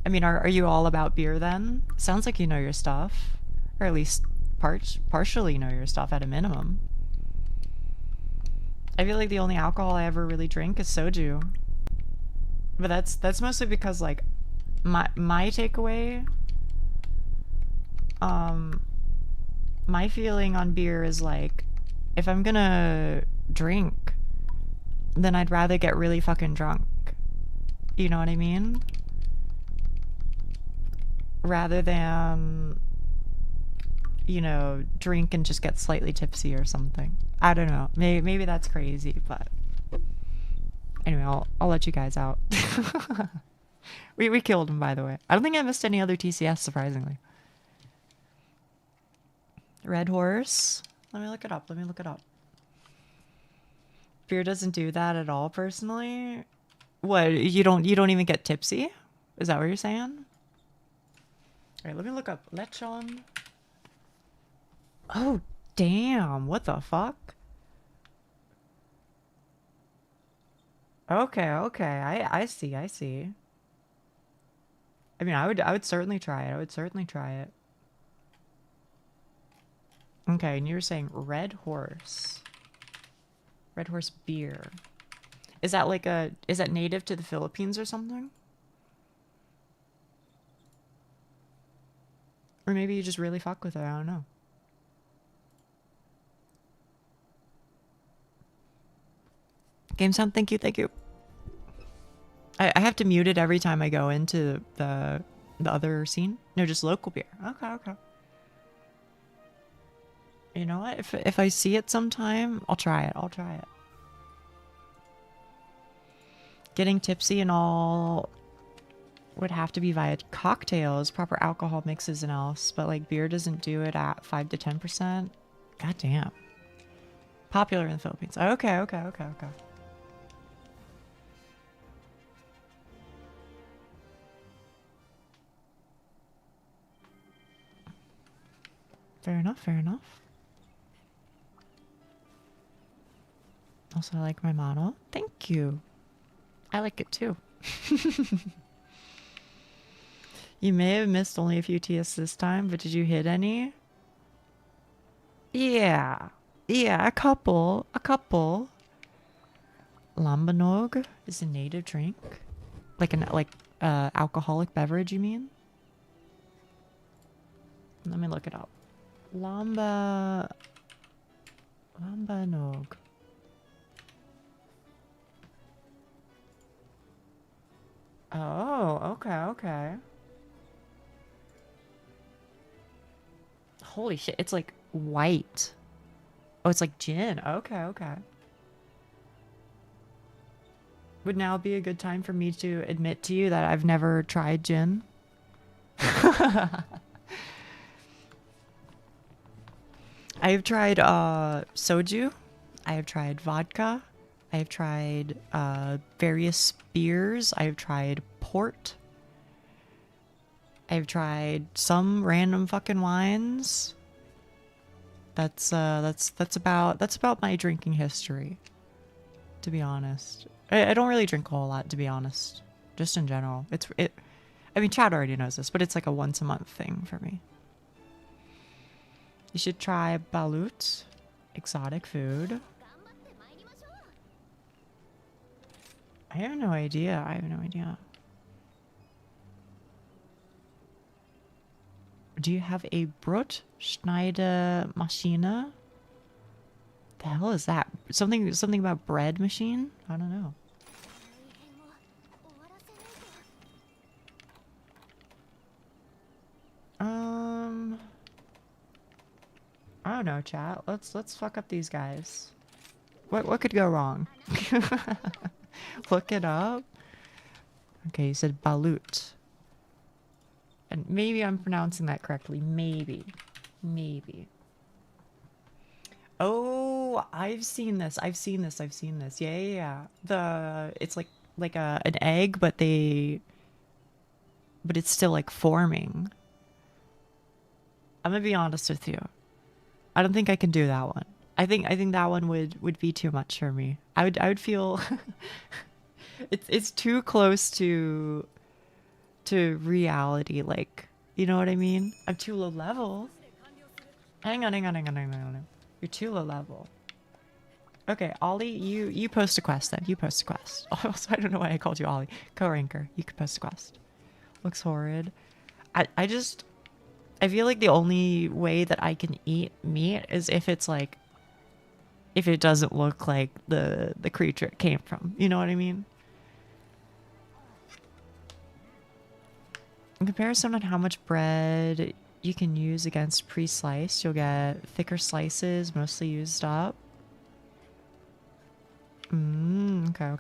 [SPEAKER 1] I mean, are you all about beer then? Sounds like you know your stuff. Or at least partially know your stuff at a minimum. I feel like the only alcohol I ever really drink is soju. But that's mostly because, like, my takeaway, my feeling on beer is like, if I'm gonna drink, then I'd rather get really fucking drunk. You know what I mean? Rather than, you know, drink and just get slightly tipsy or something. I don't know. Maybe that's crazy, but anyway, I'll let you guys out. We killed him, by the way. I don't think I missed any other TCS, surprisingly. Red horse. Let me look it up. Let me look it up. Beer doesn't do that at all, personally. What, you don't even get tipsy? Is that what you're saying? Alright, let me look up Lechon. Oh, damn. What the fuck? Okay, okay. I see, I see. I mean, I would certainly try it. I would certainly try it. Okay, and you were saying Red Horse. Red Horse beer. Is that like is that native to the Philippines or something? Or maybe you just really fuck with it, I don't know. Game sound, thank you, thank you. I have to mute it every time I go into the other scene. No, just local beer. Okay, okay. You know what? If I see it sometime, I'll try it. I'll try it. Getting tipsy and all would have to be via cocktails, proper alcohol mixes and else, but like beer doesn't do it at 5 to 10%. God damn. Popular in the Philippines. Okay, okay, okay, okay. Fair enough, fair enough. Also, I like my model. Thank you. I like it too. You may have missed only a few TS this time, but did you hit any? Yeah. Yeah, a couple. A couple. Lambanog is a native drink. Like an alcoholic beverage, you mean? Let me look it up. Lambanog. Oh, okay, okay. Holy shit, it's like white. Oh, it's like gin. Okay, okay. Would now be a good time for me to admit to you that I've never tried gin? I have tried soju. I have tried vodka. I have tried various beers. I have tried port. I've tried some random fucking wines. That's about my drinking history, to be honest. I don't really drink a whole lot, to be honest. Just in general. I mean, Chad already knows this, but it's like a once a month thing for me. You should try balut, exotic food. I have no idea. I have no idea. Do you have a Brot Schneider Maschine? The hell is that? Something about bread machine? I don't know. I don't know, chat. Let's fuck up these guys. What could go wrong? Look it up. Okay, you said balut. And maybe I'm pronouncing that correctly. Maybe. Oh, I've seen this. Yeah. It's like an egg, but it's still like forming. I'm gonna be honest with you. I don't think I can do that one. I think that one would be too much for me. I would feel it's too close to reality, like, you know what I mean? I'm too low level. Hang on. You're too low level. Okay, Ollie, you post a quest then. You post a quest. Also, I don't know why I called you Ollie. Co-ranker, you could post a quest. Looks horrid. I feel like the only way that I can eat meat is if it's like, if it doesn't look like the creature it came from. You know what I mean? In comparison on how much bread you can use against pre-sliced, you'll get thicker slices, mostly used up. Okay.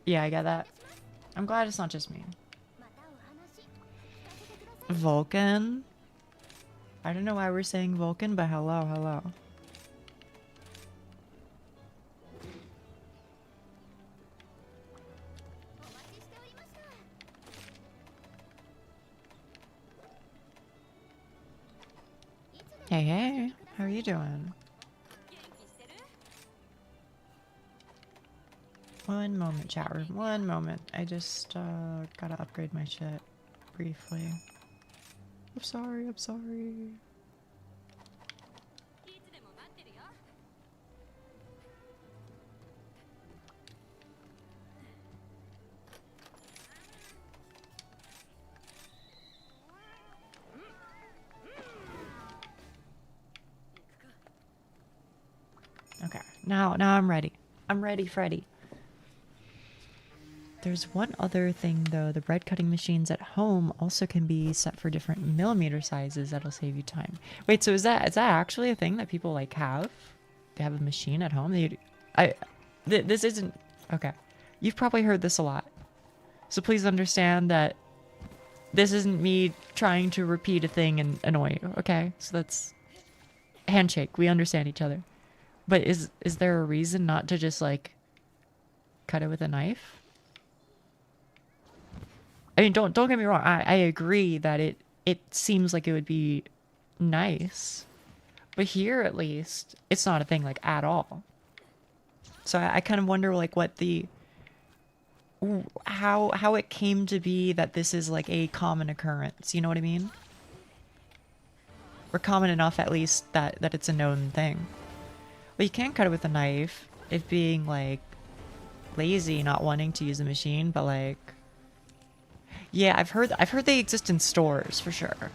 [SPEAKER 1] Yeah, I get that. I'm glad it's not just me. Vulcan? I don't know why we're saying Vulcan, but hello. Hey, how are you doing? One moment, chat room. One moment. I just gotta upgrade my shit briefly. I'm sorry. Okay, now I'm ready. I'm ready, Freddy. There's one other thing though. The bread cutting machines at home also can be set for different millimeter sizes. That'll save you time. Wait, so is that actually a thing that people like have? They have a machine at home? This isn't... Okay. You've probably heard this a lot. So please understand that this isn't me trying to repeat a thing and annoy you, okay? So that's... Handshake. We understand each other. But is there a reason not to just, like, cut it with a knife? I mean, don't get me wrong. I agree that it seems like it would be nice. But here, at least, it's not a thing, like, at all. So I kind of wonder, like, what the... How it came to be that this is, like, a common occurrence. You know what I mean? Or common enough, at least, that it's a known thing. Well, you can cut it with a knife, if being, like, lazy, not wanting to use a machine, but, like... Yeah, I've heard they exist in stores, for sure.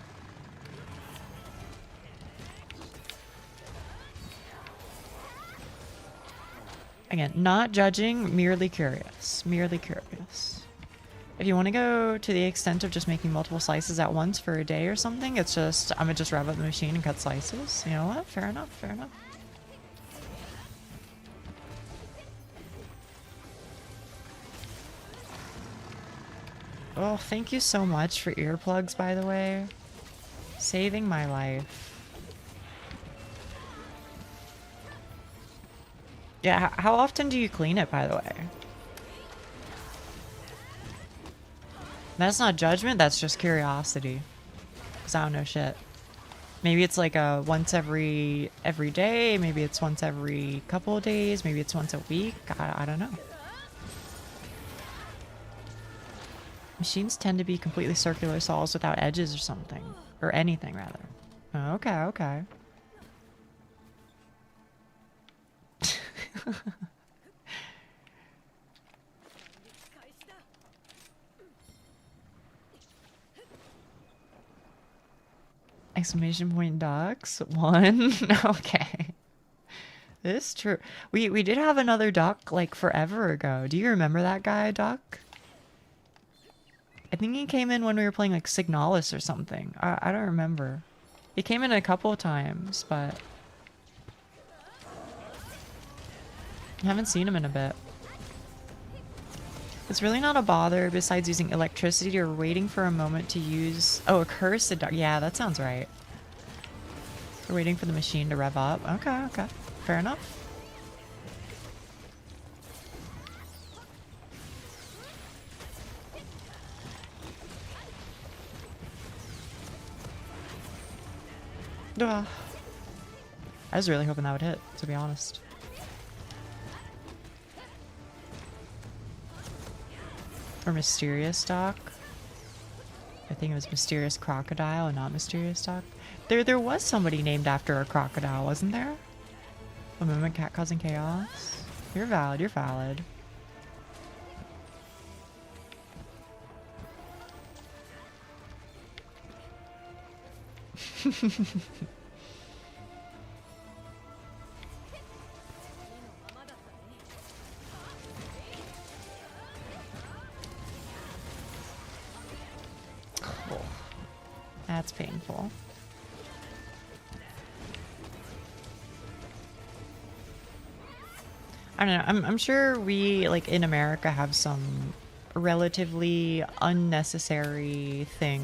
[SPEAKER 1] Again, not judging, merely curious. Merely curious. If you want to go to the extent of just making multiple slices at once for a day or something, it's just, I'm gonna just rev up the machine and cut slices. You know what? Fair enough, fair enough. Oh, thank you so much for earplugs, by the way. Saving my life. Yeah, how often do you clean it, by the way? That's not judgment, that's just curiosity. Because I don't know shit. Maybe it's like a once every day, maybe it's once every couple of days, maybe it's once a week, I don't know. Machines tend to be completely circular saws without edges or something. Or anything, rather. Okay. Exclamation point ducks. One. Okay. This is true. We did have another duck like forever ago. Do you remember that guy, Duck? I think he came in when we were playing like Signalis or something. I don't remember. He came in a couple of times, but... I haven't seen him in a bit. It's really not a bother besides using electricity or waiting for a moment to use... Oh, a cursed dog. Yeah, that sounds right. We're waiting for the machine to rev up. Okay, okay. Fair enough. Ugh. I was really hoping that would hit, to be honest. Or Mysterious Dock. I think it was Mysterious Crocodile and not Mysterious Dock. There was somebody named after a crocodile, wasn't there? A movement cat causing chaos. You're valid, you're valid. Cool. That's painful. I don't know. I'm sure we, like, in America have some relatively unnecessary thing.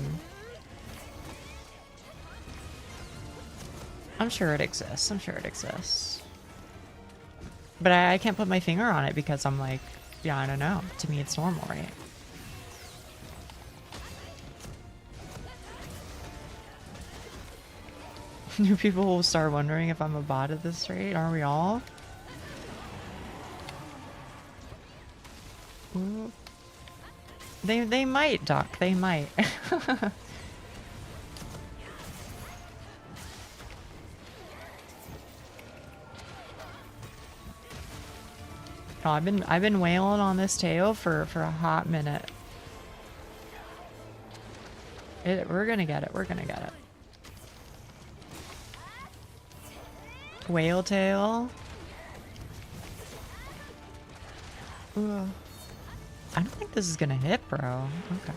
[SPEAKER 1] I'm sure it exists. I'm sure it exists. But I can't put my finger on it because I'm like, yeah, I don't know. To me, it's normal, right? New people will start wondering if I'm a bot at this rate. Aren't we all? Ooh. They might, Doc. They might. Oh, I've been wailing on this tail for a hot minute. We're gonna get it. We're gonna get it. Whale tail. Ooh. I don't think this is gonna hit, bro. Okay.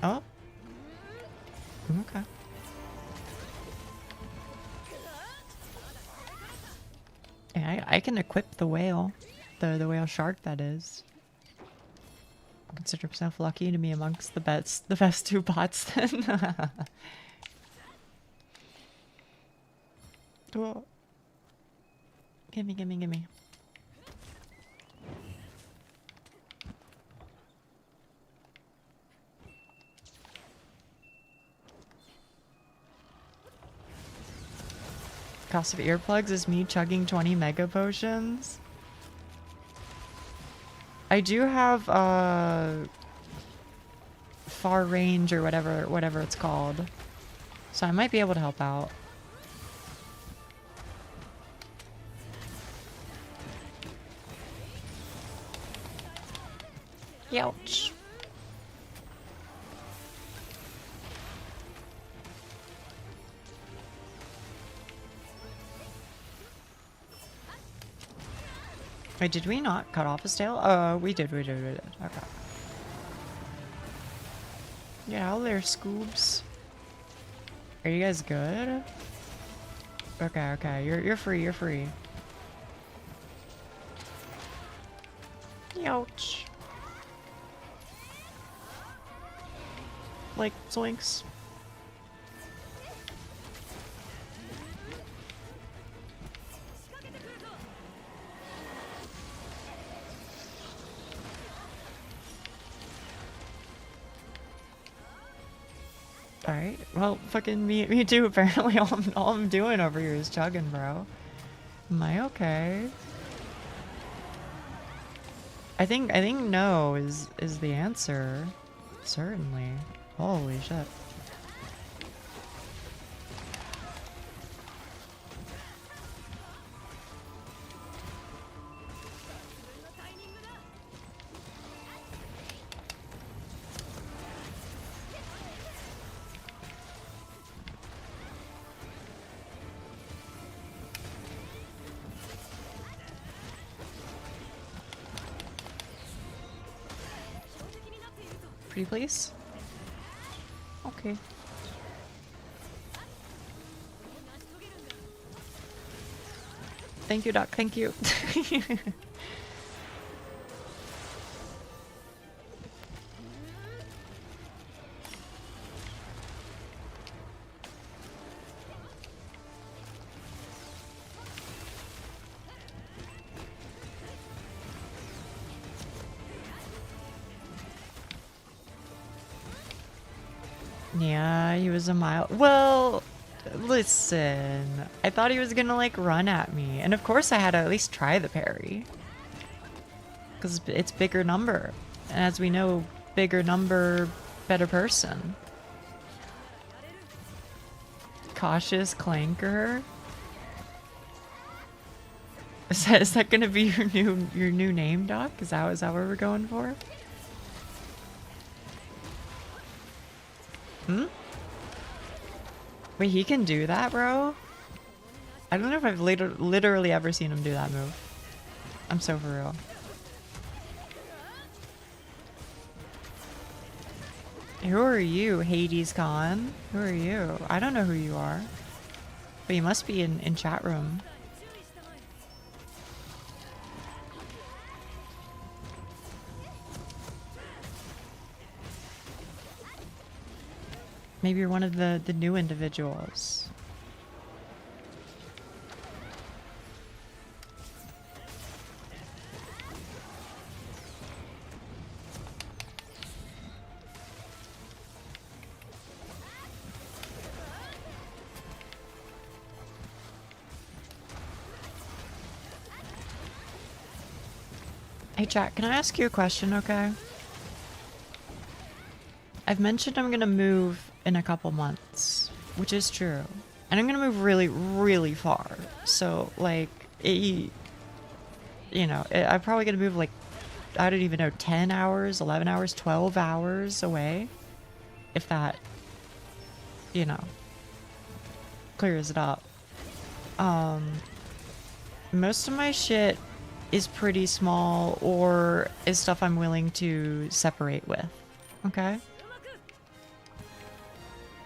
[SPEAKER 1] Oh. Okay. Yeah, I can equip the whale. The whale shark, that is. Consider myself lucky to be amongst the best two bots then. Whoa. Gimme, gimme, gimme. Cost of earplugs is me chugging 20 mega potions. I do have far range or whatever it's called. So I might be able to help out. Ouch. Wait, did we not cut off his tail? We did. Okay. Yeah, hello there, Scoobs. Are you guys good? Okay. You're free. Ouch. Like, zoinks. Alright, well, fucking me too, apparently. All I'm doing over here is chugging, bro. Am I okay? I think no is the answer. Certainly. Holy shit. Pretty please? Okay. Thank you, Doc. Thank you. Yeah, he was a mile. Well, listen. I thought he was gonna like run at me. And of course I had to at least try the parry. Because it's bigger number. And as we know, bigger number, better person. Cautious clanker. Is that gonna be your new name, Doc? Is that what we're going for? Hmm? Wait, he can do that, bro? I don't know if I've literally ever seen him do that move. I'm so for real. Who are you, Hades Khan? Who are you? I don't know who you are. But you must be in chat room. Maybe you're one of the new individuals. Hey chat, can I ask you a question, okay? I've mentioned I'm gonna move in a couple months, which is true. And I'm gonna move really, really far. So, like, I'm probably gonna move like, I don't even know, 10 hours, 11 hours, 12 hours away. If that, clears it up. Most of my shit is pretty small or is stuff I'm willing to separate with. Okay?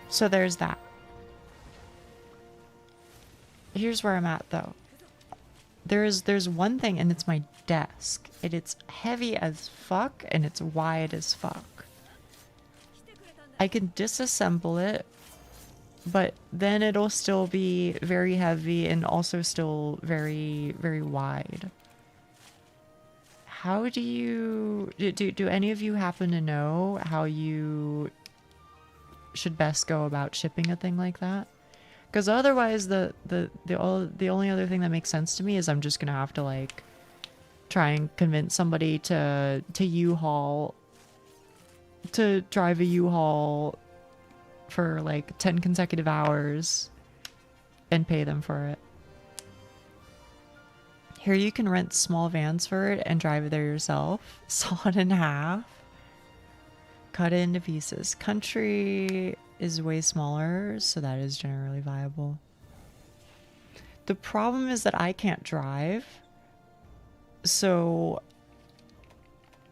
[SPEAKER 1] So there's that. Here's where I'm at though. There's one thing and it's my desk. It's heavy as fuck and it's wide as fuck. I can disassemble it, but then it'll still be very heavy and also still very, very wide. How do you... Do any of you happen to know how you should best go about shipping a thing like that? Because otherwise, the only other thing that makes sense to me is I'm just gonna have to like try and convince somebody to drive a U-Haul for like 10 consecutive hours and pay them for it. Here you can rent small vans for it and drive it there yourself. Saw it in half. Cut it into pieces. Country is way smaller, so that is generally viable. The problem is that I can't drive. So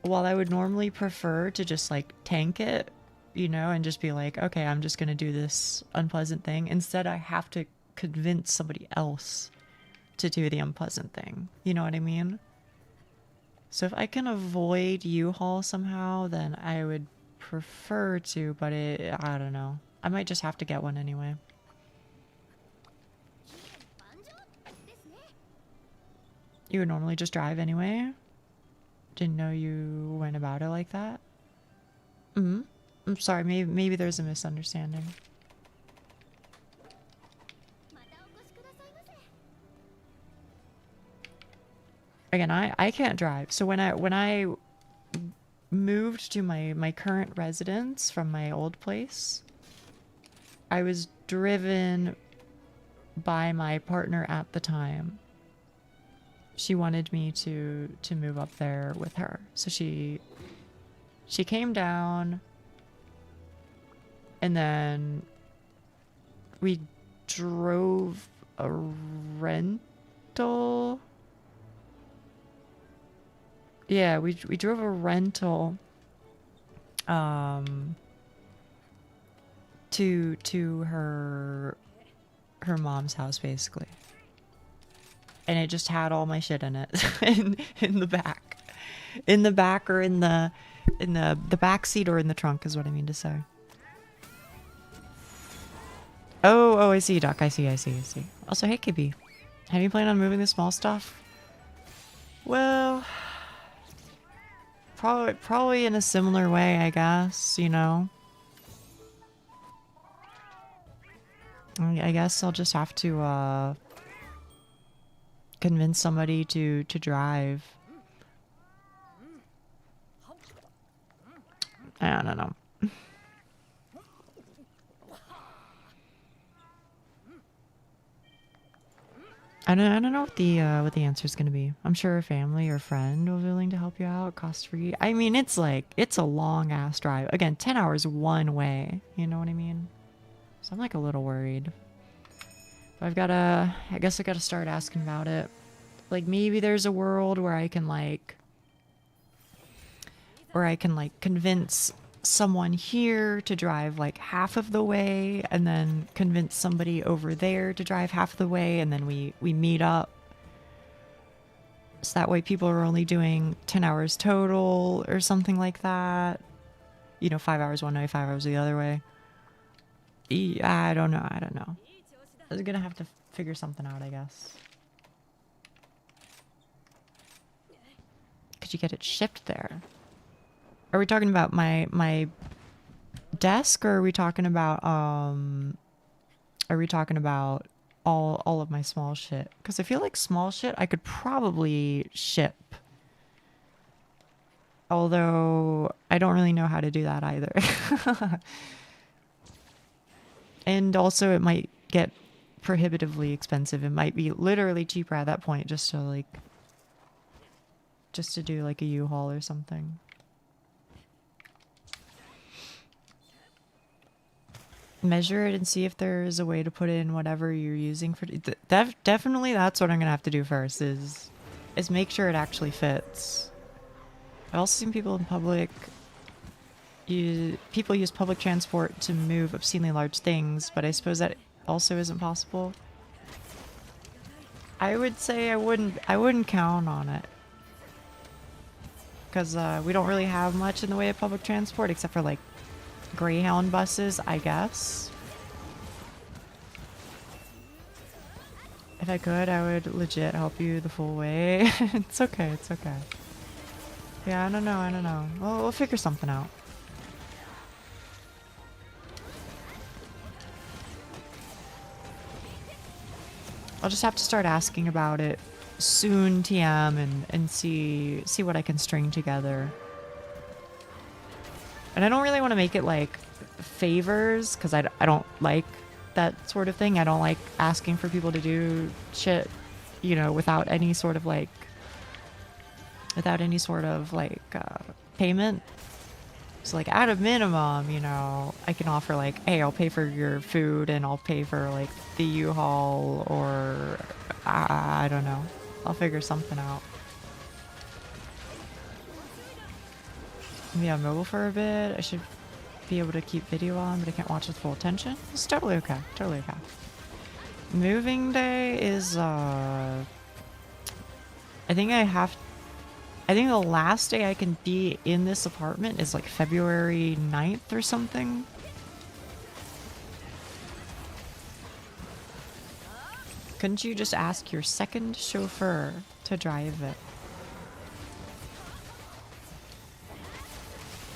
[SPEAKER 1] while I would normally prefer to just like tank it, and just be like, okay, I'm just gonna do this unpleasant thing. Instead, I have to convince somebody else to do the unpleasant thing. You know what I mean? So if I can avoid U-Haul somehow, then I would prefer to, but I don't know. I might just have to get one anyway. You would normally just drive anyway? Didn't know you went about it like that? I'm sorry, maybe there's a misunderstanding. Again, I can't drive. So when I moved to my current residence from my old place, I was driven by my partner at the time. She wanted me to move up there with her. So she came down and then we drove a rental. Yeah, we drove a rental to her mom's house basically, and it just had all my shit in it in the back, or in the back seat, or in the trunk is what I mean to say. Oh, I see, Duck. I see. Also, hey, KB, have you planned on moving the small stuff? Well, probably in a similar way, I guess, you know. I guess I'll just have to convince somebody to drive. I don't know. I don't know what the answer is gonna be. I'm sure a family or friend will be willing to help you out, cost free. I mean, it's a long ass drive. Again, 10 hours one way. You know what I mean? So I'm like a little worried. But I guess I gotta start asking about it. Like maybe there's a world where I can convince someone here to drive like half of the way, and then convince somebody over there to drive half the way, and then we meet up. So that way people are only doing 10 hours total or something like that. You know, 5 hours one way, 5 hours the other way. I don't know. I was gonna have to figure something out, I guess. Could you get it shipped there? Are we talking about my desk, or are we talking about all of my small shit? Because I feel like small shit I could probably ship. Although I don't really know how to do that either. And also it might get prohibitively expensive. It might be literally cheaper at that point just to do like a U-Haul or something. Measure it and see if there's a way to put in whatever you're using for definitely that's what I'm gonna have to do first is make sure it actually fits. I've also seen people in public people use public transport to move obscenely large things, but I suppose that also isn't possible. I would say I wouldn't count on it, because we don't really have much in the way of public transport except for like Greyhound buses, I guess. If I could, I would legit help you the full way. It's okay. Yeah, I don't know. We'll figure something out. I'll just have to start asking about it soon, TM, and see what I can string together. And I don't really want to make it like favors, because I don't like that sort of thing. I don't like asking for people to do shit, you know, without any sort of payment. So like at a minimum, you know, I can offer like, hey, I'll pay for your food and I'll pay for like the U-Haul, or I don't know. I'll figure something out. Maybe I'm mobile for a bit. I should be able to keep video on, but I can't watch with full attention. It's totally okay. Moving day is I think the last day I can be in this apartment is like February 9th or something. Couldn't you just ask your second chauffeur to drive it?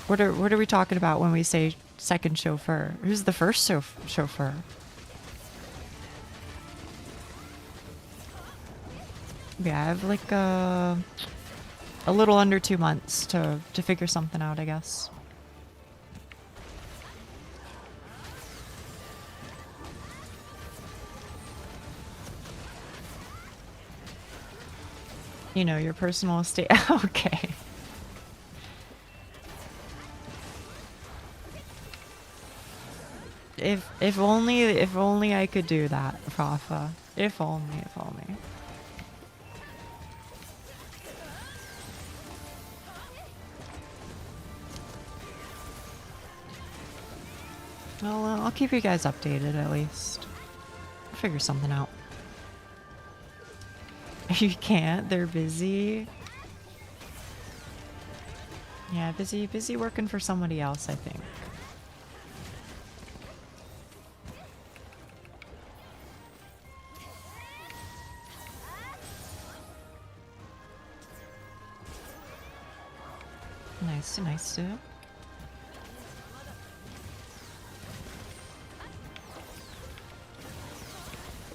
[SPEAKER 1] What are we talking about when we say second chauffeur? Who's the first chauffeur? Yeah, I have like a little under 2 months to figure something out, I guess. You know, your personal estate. Okay. If only I could do that, Rafa. If only. Well, I'll keep you guys updated at least. I'll figure something out. You can't? They're busy? Yeah, busy working for somebody else, I think. Nice too.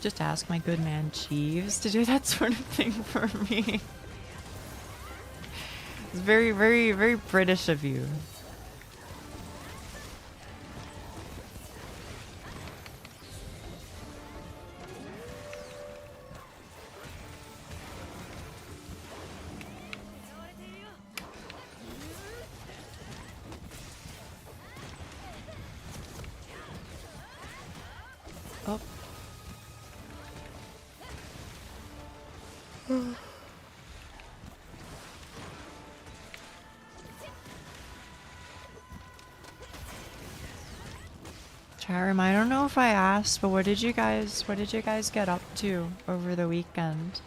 [SPEAKER 1] Just ask my good man Jeeves to do that sort of thing for me. It's very British of you. Oh. Charum, I don't know if I asked, but what did you guys get up to over the weekend?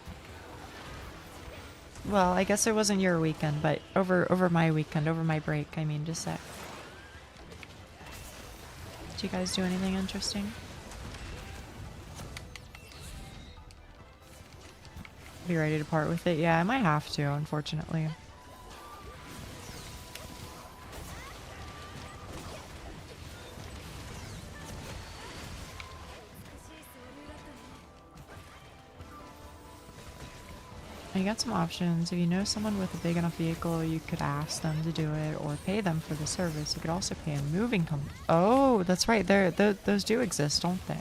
[SPEAKER 1] Well, I guess it wasn't your weekend, but over my weekend, over my break, I mean to say. Did you guys do anything interesting? Be ready to part with it? Yeah, I might have to, unfortunately. You got some options. If you know someone with a big enough vehicle, you could ask them to do it or pay them for the service. You could also pay a moving company. Oh, that's right. Those do exist, don't they?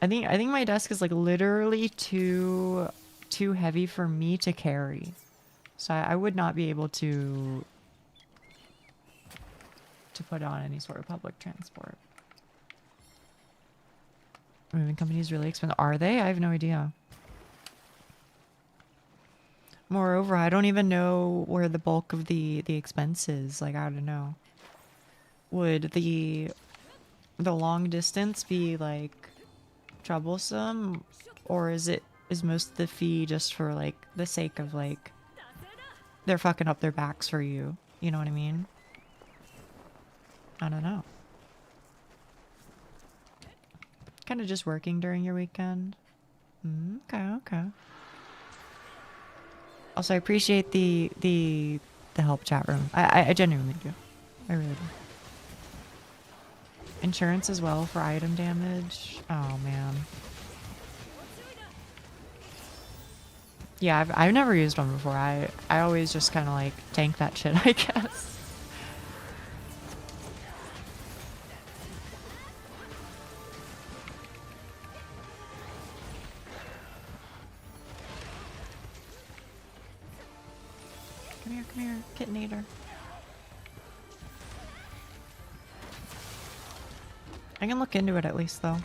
[SPEAKER 1] I think my desk is like literally too heavy for me to carry. So I would not be able to put on any sort of public transport. Moving companies really expensive. Are they? I have no idea. Moreover, I don't even know where the bulk of the expense is. Like, I don't know. Would the long distance be like troublesome, or is most of the fee just for like the sake of like they're fucking up their backs for you? You know what I mean? I don't know. Kind of just working during your weekend. Okay. Also, I appreciate the help, chat room. I genuinely do. I really do. Insurance as well for item damage. Oh man. Yeah, I've never used one before. I always just kind of like tank that shit, I guess. Come here, kittenator. I can look into it at least, though.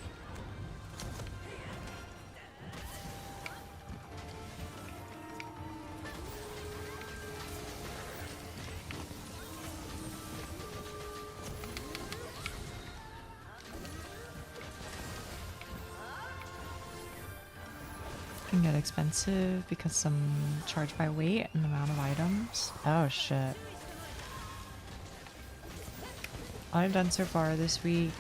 [SPEAKER 1] Can get expensive because some charge by weight and amount of items. Oh shit. All I've done so far this week,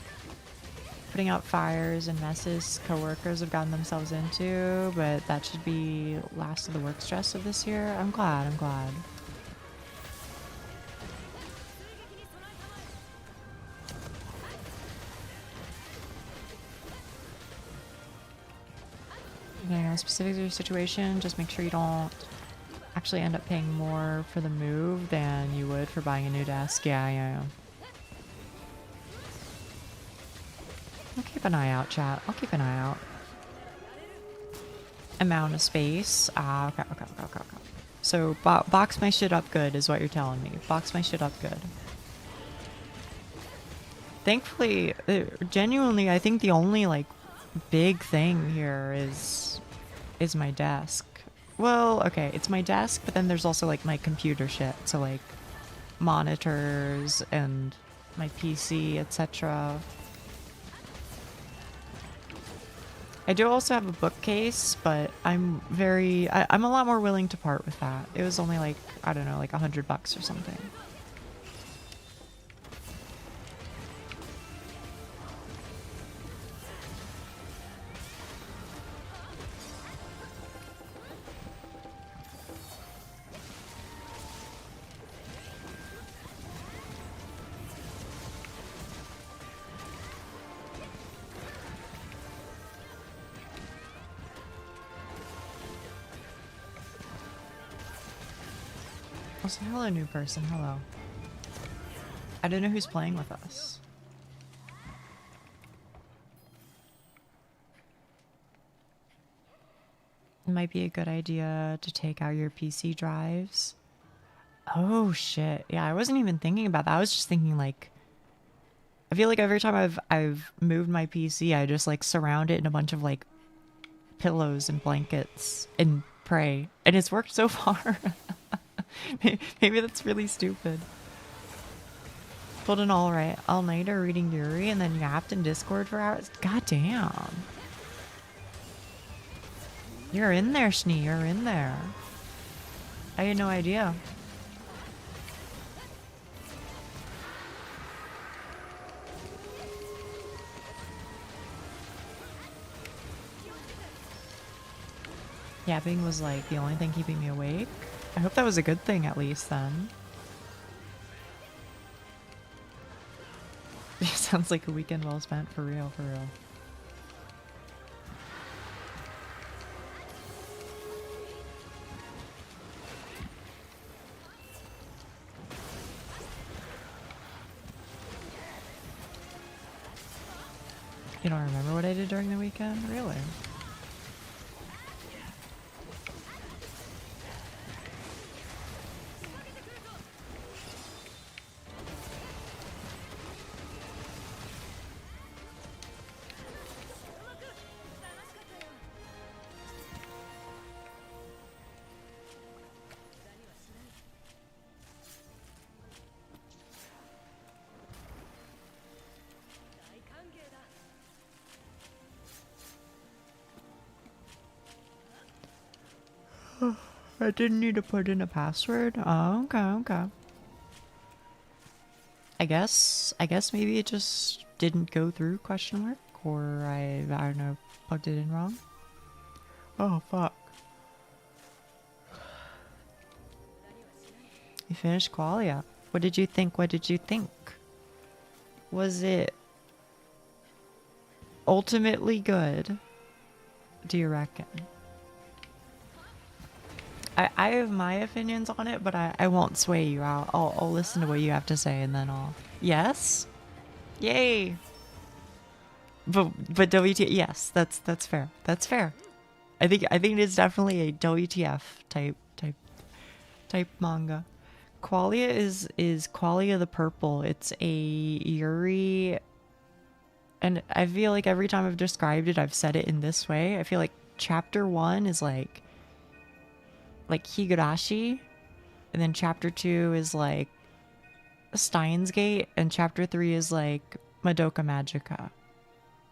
[SPEAKER 1] putting out fires and messes coworkers have gotten themselves into, but that should be last of the work stress of this year. I'm glad. Depending on the specifics of your situation, just make sure you don't actually end up paying more for the move than you would for buying a new desk. Yeah. I'll keep an eye out, chat. I'll keep an eye out. Amount of space. Okay. So box my shit up good is what you're telling me. Box my shit up good. Thankfully, genuinely, I think the only like big thing here is my desk. Well, okay, it's my desk, but then there's also like my computer shit. So like monitors and my PC, etc. I do also have a bookcase, but I'm a lot more willing to part with that. It was only like, I don't know, like $100 or something. Also, hello, new person. Hello. I don't know who's playing with us. It might be a good idea to take out your PC drives. Oh shit. Yeah, I wasn't even thinking about that. I was just thinking like I feel like every time I've moved my PC, I just like surround it in a bunch of like pillows and blankets and pray. And it's worked so far. Maybe that's really stupid. Pulled an all-nighter reading Yuri and then yapped in Discord for hours. God damn. You're in there, Schnee. You're in there. I had no idea. Yapping was like the only thing keeping me awake. I hope that was a good thing at least then. It sounds like a weekend well spent, for real, for real. You don't remember what I did during the weekend? Really? I didn't need to put in a password? Oh, okay, okay. I guess maybe it just didn't go through, question mark? Or I don't know, plugged it in wrong? Oh, fuck. You finished Qualia. What did you think? What did you think? Was it ultimately good, do you reckon? I have my opinions on it, but I won't sway you. I'll listen to what you have to say and then I'll... Yes? Yay! But WTF, yes, that's fair. That's fair. I think it is definitely a WTF type manga. Qualia is Qualia the Purple. It's a Yuri, and I feel like every time I've described it, I've said it in this way. I feel like chapter 1 is like Higurashi, and then chapter 2 is like Steins Gate, and chapter 3 is like Madoka Magica.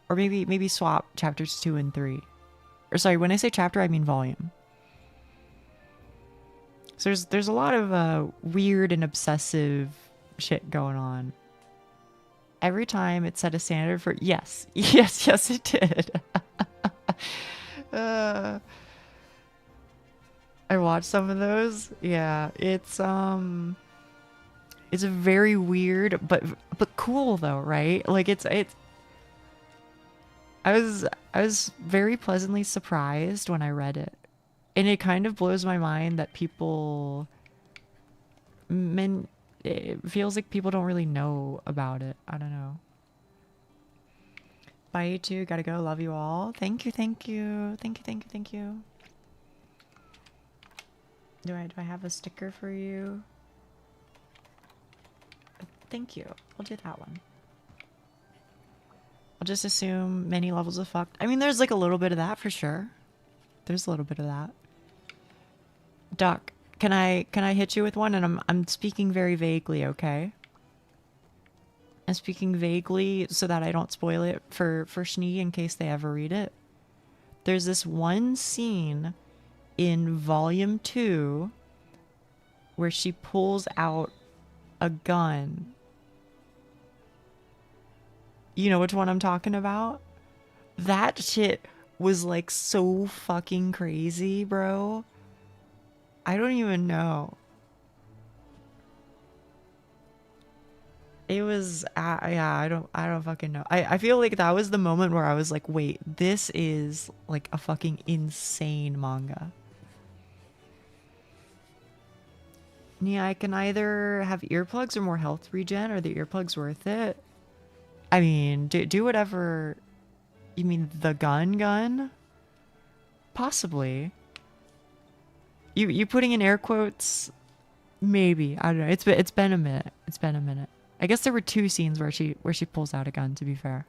[SPEAKER 1] Or maybe swap chapters 2 and 3. Or sorry, when I say chapter, I mean volume. So there's a lot of weird and obsessive shit going on. Every time it set a standard for... Yes, it did. I watched some of those. Yeah, it's a very weird but cool though, right? Like it's I was very pleasantly surprised when I read it. And it kind of blows my mind that it feels like people don't really know about it. I don't know. Bye, you two. Gotta go. Love you all. Thank you. Do I have a sticker for you? Thank you. I'll do that one. I'll just assume many levels of fucked. I mean, there's like a little bit of that for sure. There's a little bit of that. Duck, can I hit you with one? And I'm speaking very vaguely, okay? I'm speaking vaguely so that I don't spoil it for Schnee in case they ever read it. There's this one scene in volume 2 where she pulls out a gun. You know which one I'm talking about? That shit was like so fucking crazy, bro. I don't even know. It was yeah, I don't fucking know. I feel like that was the moment where I was like, wait, this is like a fucking insane manga. Yeah, I can either have earplugs or more health regen. Are the earplugs worth it? I mean, do whatever. You mean the gun? Possibly. You putting in air quotes? Maybe. I don't know. It's been a minute. It's been a minute. I guess there were 2 scenes where she pulls out a gun, to be fair.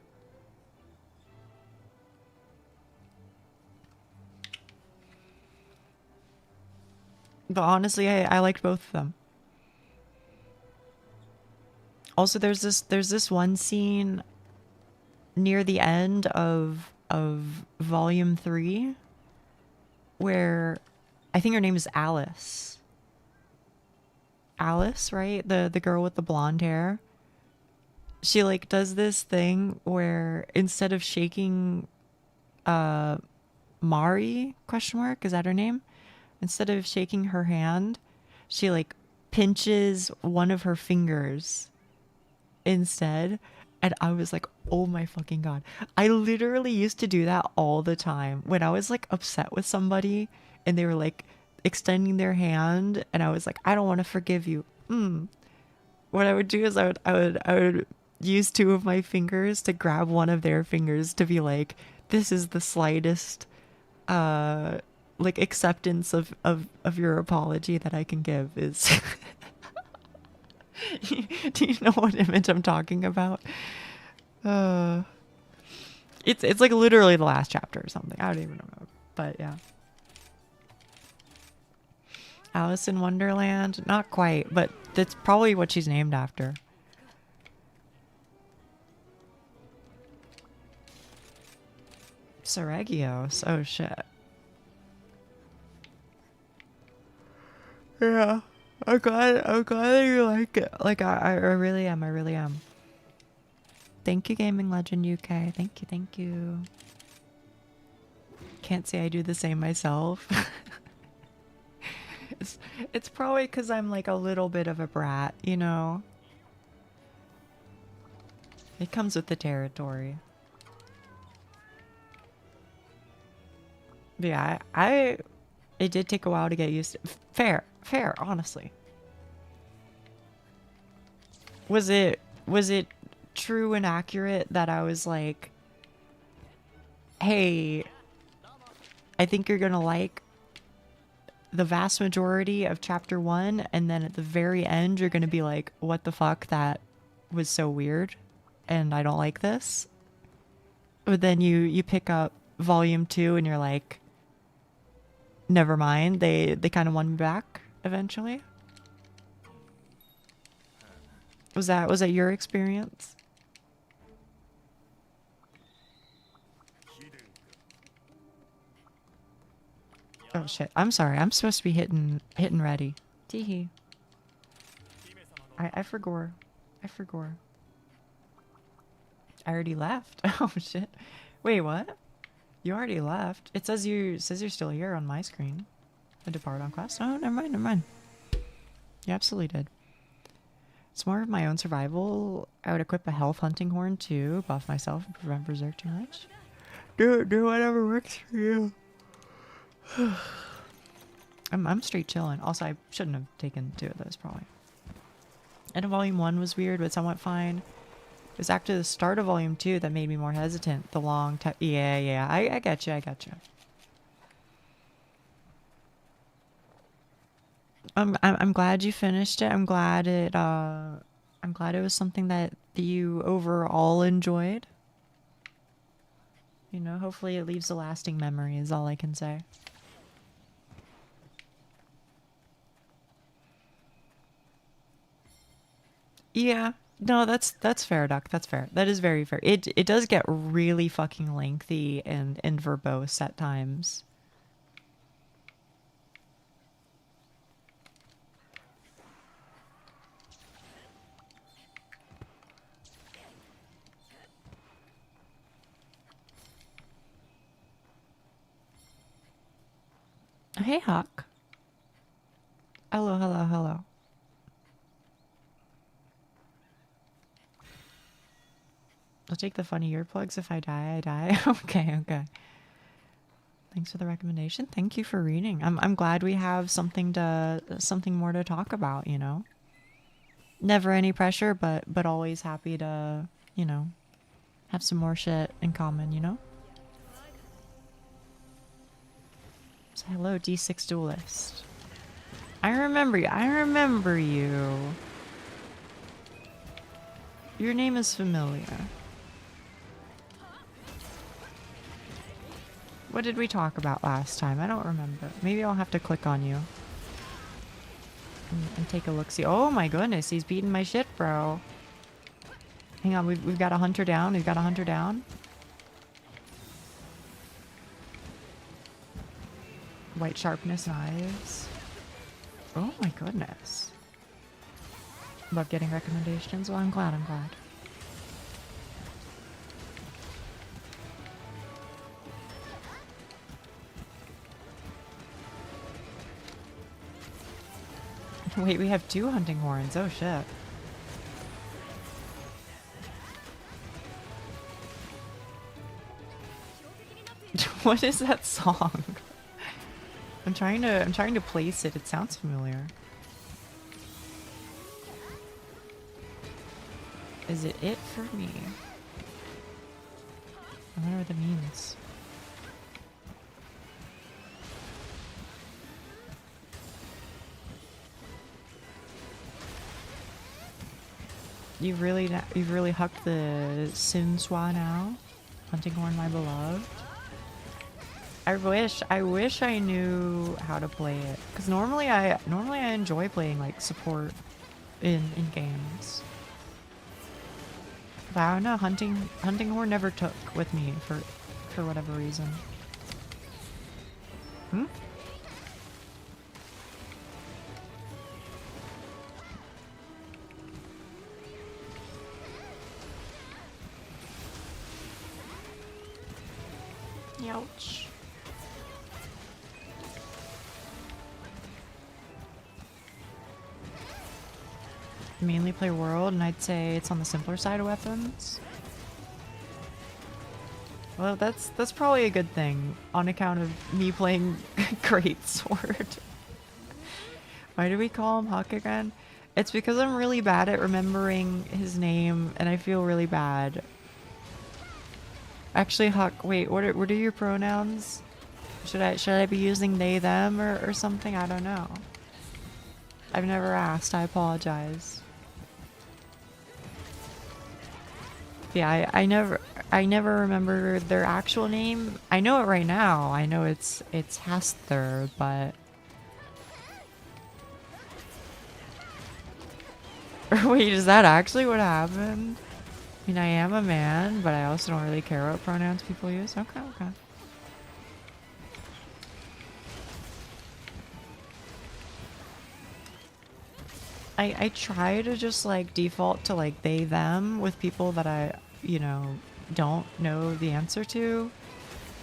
[SPEAKER 1] But honestly, I liked both of them. Also, there's this one scene near the end of volume 3 where I think her name is Alice. Alice, right? The girl with the blonde hair. She like does this thing where instead of shaking Mari question mark, is that her name? Instead of shaking her hand, she like pinches one of her fingers instead. And I was like, oh my fucking god. I literally used to do that all the time when I was like upset with somebody and they were like extending their hand and I was like, I don't want to forgive you. What I would do is I would use 2 of my fingers to grab one of their fingers to be like, this is the slightest like acceptance of your apology that I can give is do you know what image I'm talking about? It's like literally the last chapter or something. I don't even know. But yeah. Alice in Wonderland? Not quite, but that's probably what she's named after. Seregios. Oh shit. Yeah. I'm glad that you like it. Like I really am. I really am. Thank you, Gaming Legend UK. Thank you. Can't say I do the same myself. It's probably because I'm like a little bit of a brat, you know? It comes with the territory. But yeah, it did take a while to get used to. Fair, honestly. Was it true and accurate that I was like, hey, I think you're gonna like the vast majority of chapter 1, and then at the very end you're gonna be like, what the fuck, that was so weird and I don't like this. But then you pick up volume 2 and you're like, never mind, they kind of won me back eventually. Was that your experience? Oh shit, I'm sorry, I'm supposed to be hitting ready. Teehee. I forgot. I already left. Oh shit. Wait, what? You already left? It says you're still here on my screen. I depart on quest. Oh, never mind. You absolutely did. It's more of my own survival. I would equip a health hunting horn to buff myself and prevent berserk too much. Do whatever works for you. I'm straight chilling. Also, I shouldn't have taken 2 of those probably. And volume 1 was weird, but somewhat fine. It was after the start of volume 2 that made me more hesitant. The long time. Yeah. I get you. I'm glad you finished it. I'm glad it was something that you overall enjoyed. You know, hopefully it leaves a lasting memory is all I can say. Yeah. No, that's fair, Duck. That's fair. That is very fair. It does get really fucking lengthy and verbose at times. Hey, Hawk. Hello, hello, hello. I'll take the funny earplugs. If I die, I die. Okay, okay. Thanks for the recommendation. Thank you for reading. I'm glad we have something more to talk about, you know. Never any pressure, but always happy to, you know, have some more shit in common, you know? So hello, D6 Duelist. I remember you. I remember you. Your name is familiar. What did we talk about last time? I don't remember. Maybe I'll have to click on you. And take a look-see. Oh my goodness, he's beating my shit, bro. Hang on, we've got a hunter down. We've got a hunter down. White sharpness knives. Oh my goodness. Love getting recommendations. Well, I'm glad, I'm glad. Wait, we have 2 hunting horns. Oh shit. What is that song? I'm trying to place it. It sounds familiar. Is it for me? I wonder what that means. You've really hucked the Sinswa now? Hunting horn, my beloved. I wish I knew how to play it. Cause normally I enjoy playing like support in games. But I don't know, hunting horn never took with me for whatever reason. Hmm? Ouch. Mainly play world, and I'd say it's on the simpler side of weapons. Well, that's probably a good thing on account of me playing great sword. Why do we call him Huck again? It's because I'm really bad at remembering his name, and I feel really bad. Actually, Huck, wait, what are your pronouns? Should I be using they them or something? I don't know. I've never asked. I apologize. Yeah, I never remember their actual name. I know it right now. I know it's Hester, but wait, is that actually what happened? I mean, I am a man, but I also don't really care what pronouns people use. Okay, okay. I try to just like default to like they them with people that I, you know, don't know the answer to.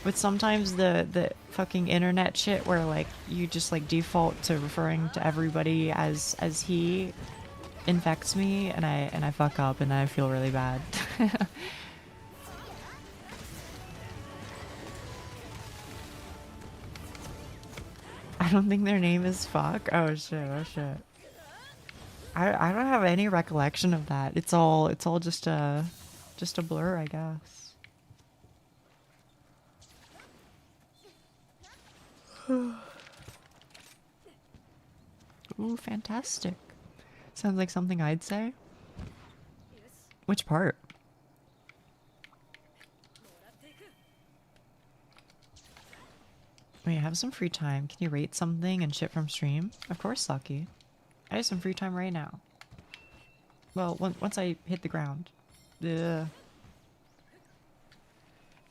[SPEAKER 1] But sometimes the fucking internet shit where like you just like default to referring to everybody as he infects me, and I fuck up, and I feel really bad. I don't think their name is fuck. Oh shit, oh shit. I don't have any recollection of that. It's all just a blur, I guess. Ooh, fantastic. Sounds like something I'd say. Which part? Wait, have some free time. Can you rate something and shit from stream? Of course, Saki. I have some free time right now. Well, once I hit the ground. Ugh.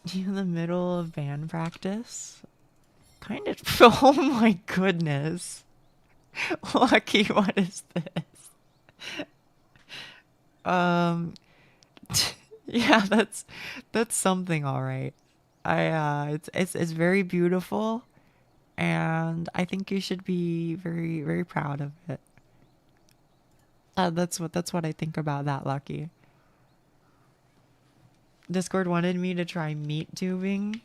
[SPEAKER 1] You in the middle of band practice? Kind of. Oh my goodness. Lucky, what is this? Um, yeah, that's something, all right. It's very beautiful, and I think you should be very very proud of it. That's what I think about that, Lucky. Discord wanted me to try meat tubing.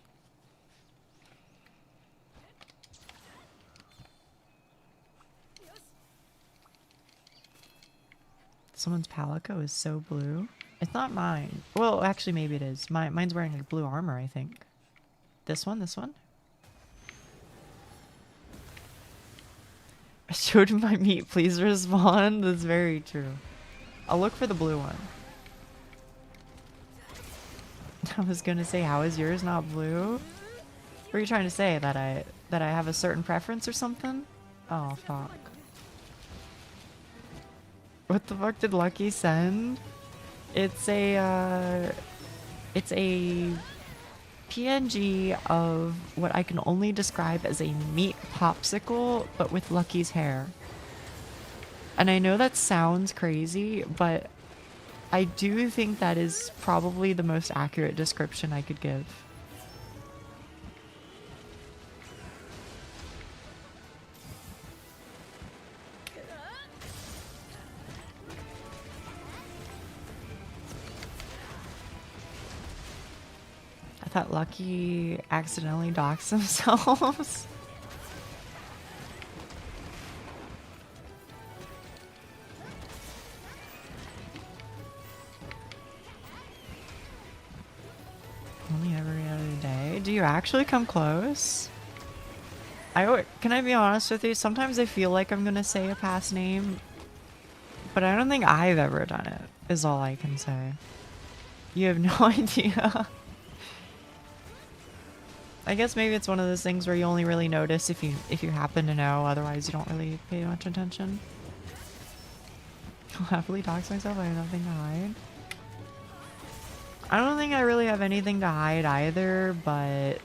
[SPEAKER 1] Someone's palico is so blue. It's not mine. Well, actually, maybe it is. Mine's wearing like blue armor, I think. This one, this one. I showed my meat. Please respond. That's very true. I'll look for the blue one. I was gonna say, how is yours not blue? What are you trying to say? That I have a certain preference or something? Oh fuck. What the fuck did Lucky send? It's a PNG of what I can only describe as a meat popsicle, but with Lucky's hair. And I know that sounds crazy, but I do think that is probably the most accurate description I could give. I thought Lucky accidentally doxed themselves. Only every other day. Do you actually come close? Can I be honest with you? Sometimes I feel like I'm gonna say a past name, but I don't think I've ever done it, is all I can say. You have no idea. I guess maybe it's one of those things where you only really notice if you happen to know, otherwise you don't really pay much attention. I'll happily dox myself, I have nothing to hide. I don't think I really have anything to hide either, but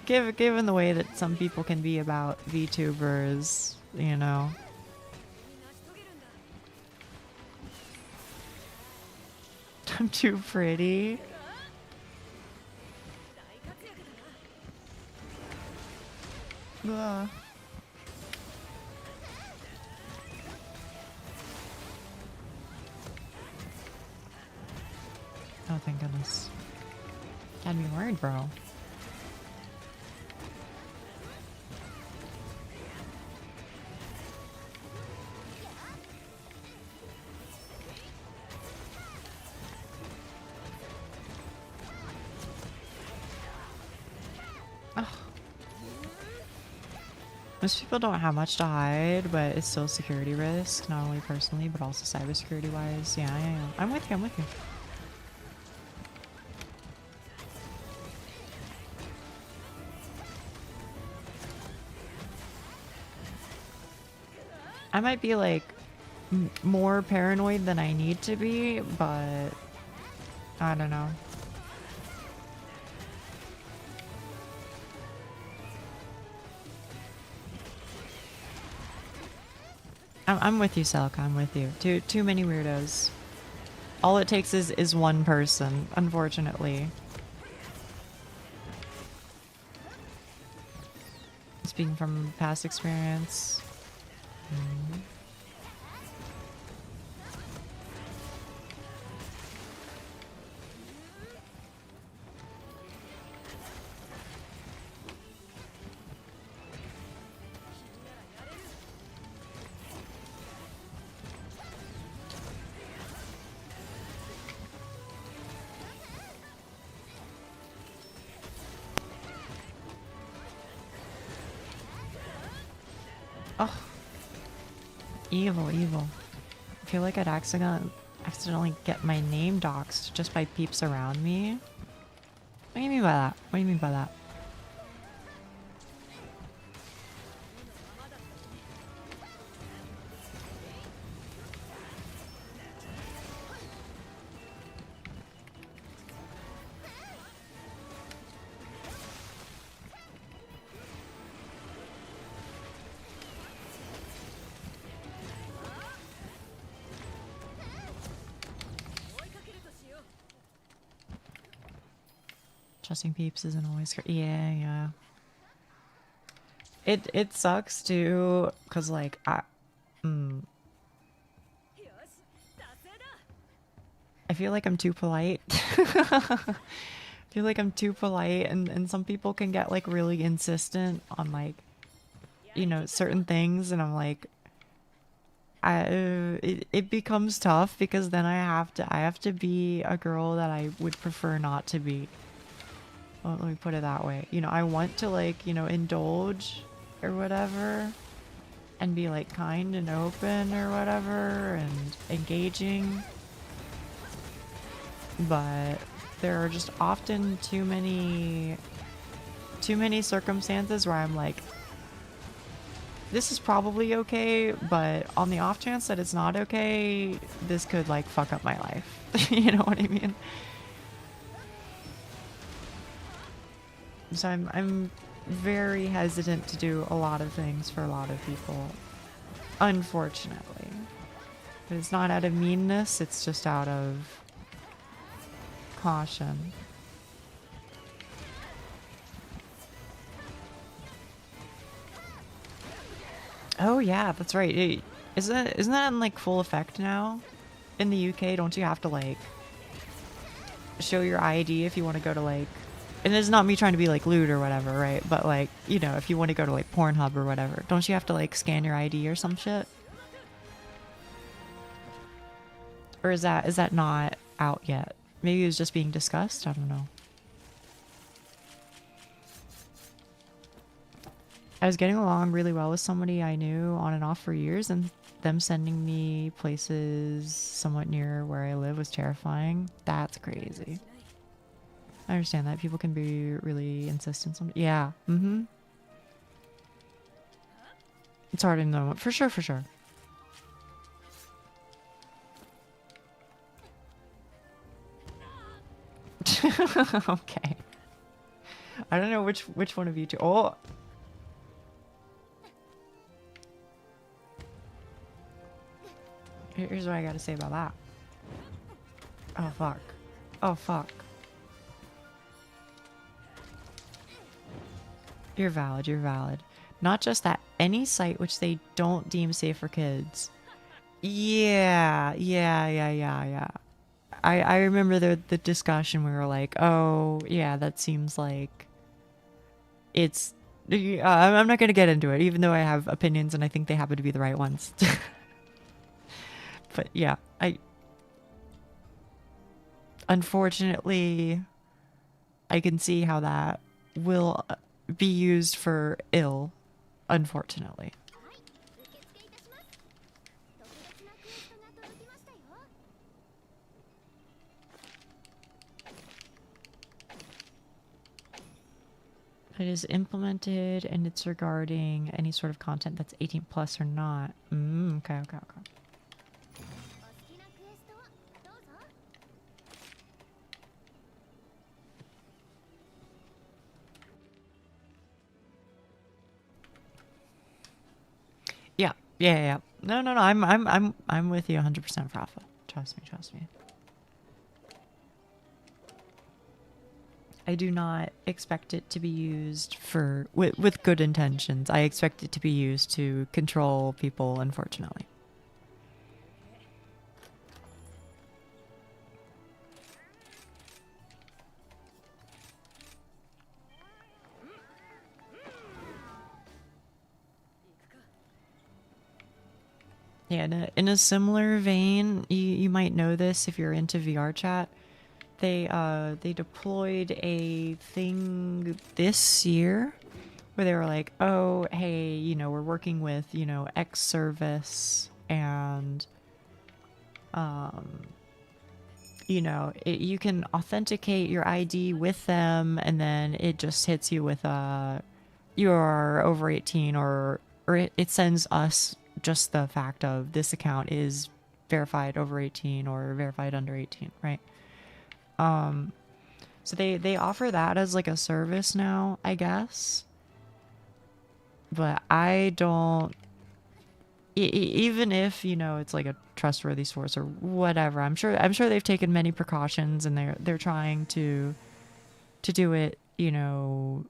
[SPEAKER 1] given the way that some people can be about VTubers, you know. I'm too pretty. Ugh. Oh, thank goodness. Had me worried, bro. Most people don't have much to hide, but it's still a security risk, not only personally, but also cybersecurity wise. Yeah, I'm with you, I'm with you. I might be like more paranoid than I need to be, but I don't know. I'm with you, Selka. I'm with you. Too many weirdos. All it takes is one person, unfortunately. Speaking from past experience. Oh. Evil, evil. I feel like I'd accidentally get my name doxed just by peeps around me. What do you mean by that? What do you mean by that? Trusting peeps isn't always great. Yeah, yeah. It sucks too, cause like I feel like I'm too polite. I feel like I'm too polite, and some people can get like really insistent on like, you know, certain things, and I'm like, it becomes tough because then I have to be a girl that I would prefer not to be. Well, let me put it that way. You know, I want to like, you know, indulge or whatever and be like kind and open or whatever and engaging. But there are just often too many circumstances where I'm like, this is probably okay, but on the off chance that it's not okay, this could like fuck up my life. You know what I mean? So I'm very hesitant to do a lot of things for a lot of people, unfortunately. But it's not out of meanness, it's just out of caution. Oh yeah, that's right. Isn't that in like full effect now? In the UK, don't you have to like show your ID if you want to go to like, and it's not me trying to be like lewd or whatever, right? But like, you know, if you want to go to like Pornhub or whatever, don't you have to like scan your ID or some shit? Or is that not out yet? Maybe it was just being discussed? I don't know. I was getting along really well with somebody I knew on and off for years, and them sending me places somewhat near where I live was terrifying. That's crazy. I understand that. People can be really insistent. Yeah. Mm-hmm. It's hard in the moment. For sure, for sure. Okay. I don't know which one of you two. Oh! Here's what I gotta say about that. Oh, fuck. Oh, fuck. You're valid, you're valid. Not just that, any site which they don't deem safe for kids. Yeah. I remember the discussion. We were like, oh, yeah, that seems like it's... I'm not going to get into it, even though I have opinions and I think they happen to be the right ones. But yeah, unfortunately, I can see how that will be used for ill, unfortunately. It is implemented and it's regarding any sort of content that's 18 plus or not. Okay. Yeah. No. I'm with you 100%, Rafa. Trust me. I do not expect it to be used for with good intentions. I expect it to be used to control people, unfortunately. Yeah, in a similar vein, you might know this if you're into VR chat. They deployed a thing this year where they were like, oh, hey, you know, we're working with, you know, X service and, you know, you can authenticate your ID with them and then it just hits you with you're over 18 or it sends us just the fact of this account is verified over 18 or verified under 18, right? So they offer that as like a service now, I guess. But I don't even if, you know, it's like a trustworthy source or whatever. I'm sure they've taken many precautions and they're trying to to do it, you know,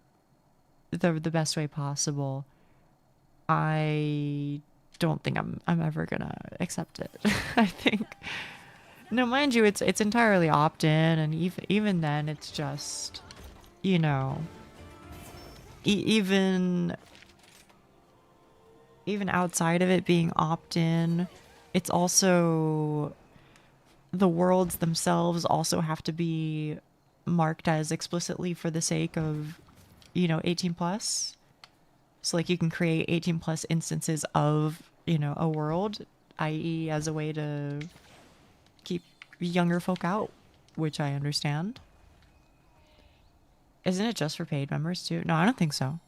[SPEAKER 1] the best way possible, I don't think I'm ever gonna accept it. I think, no, mind you, it's entirely opt-in, and even then, it's just, you know, even outside of it being opt-in, it's also, the worlds themselves also have to be marked as explicitly for the sake of, you know, 18 plus. So like you can create 18 plus instances of, you know, a world, i.e. as a way to keep younger folk out, which I understand. Isn't it just for paid members too? No, I don't think so.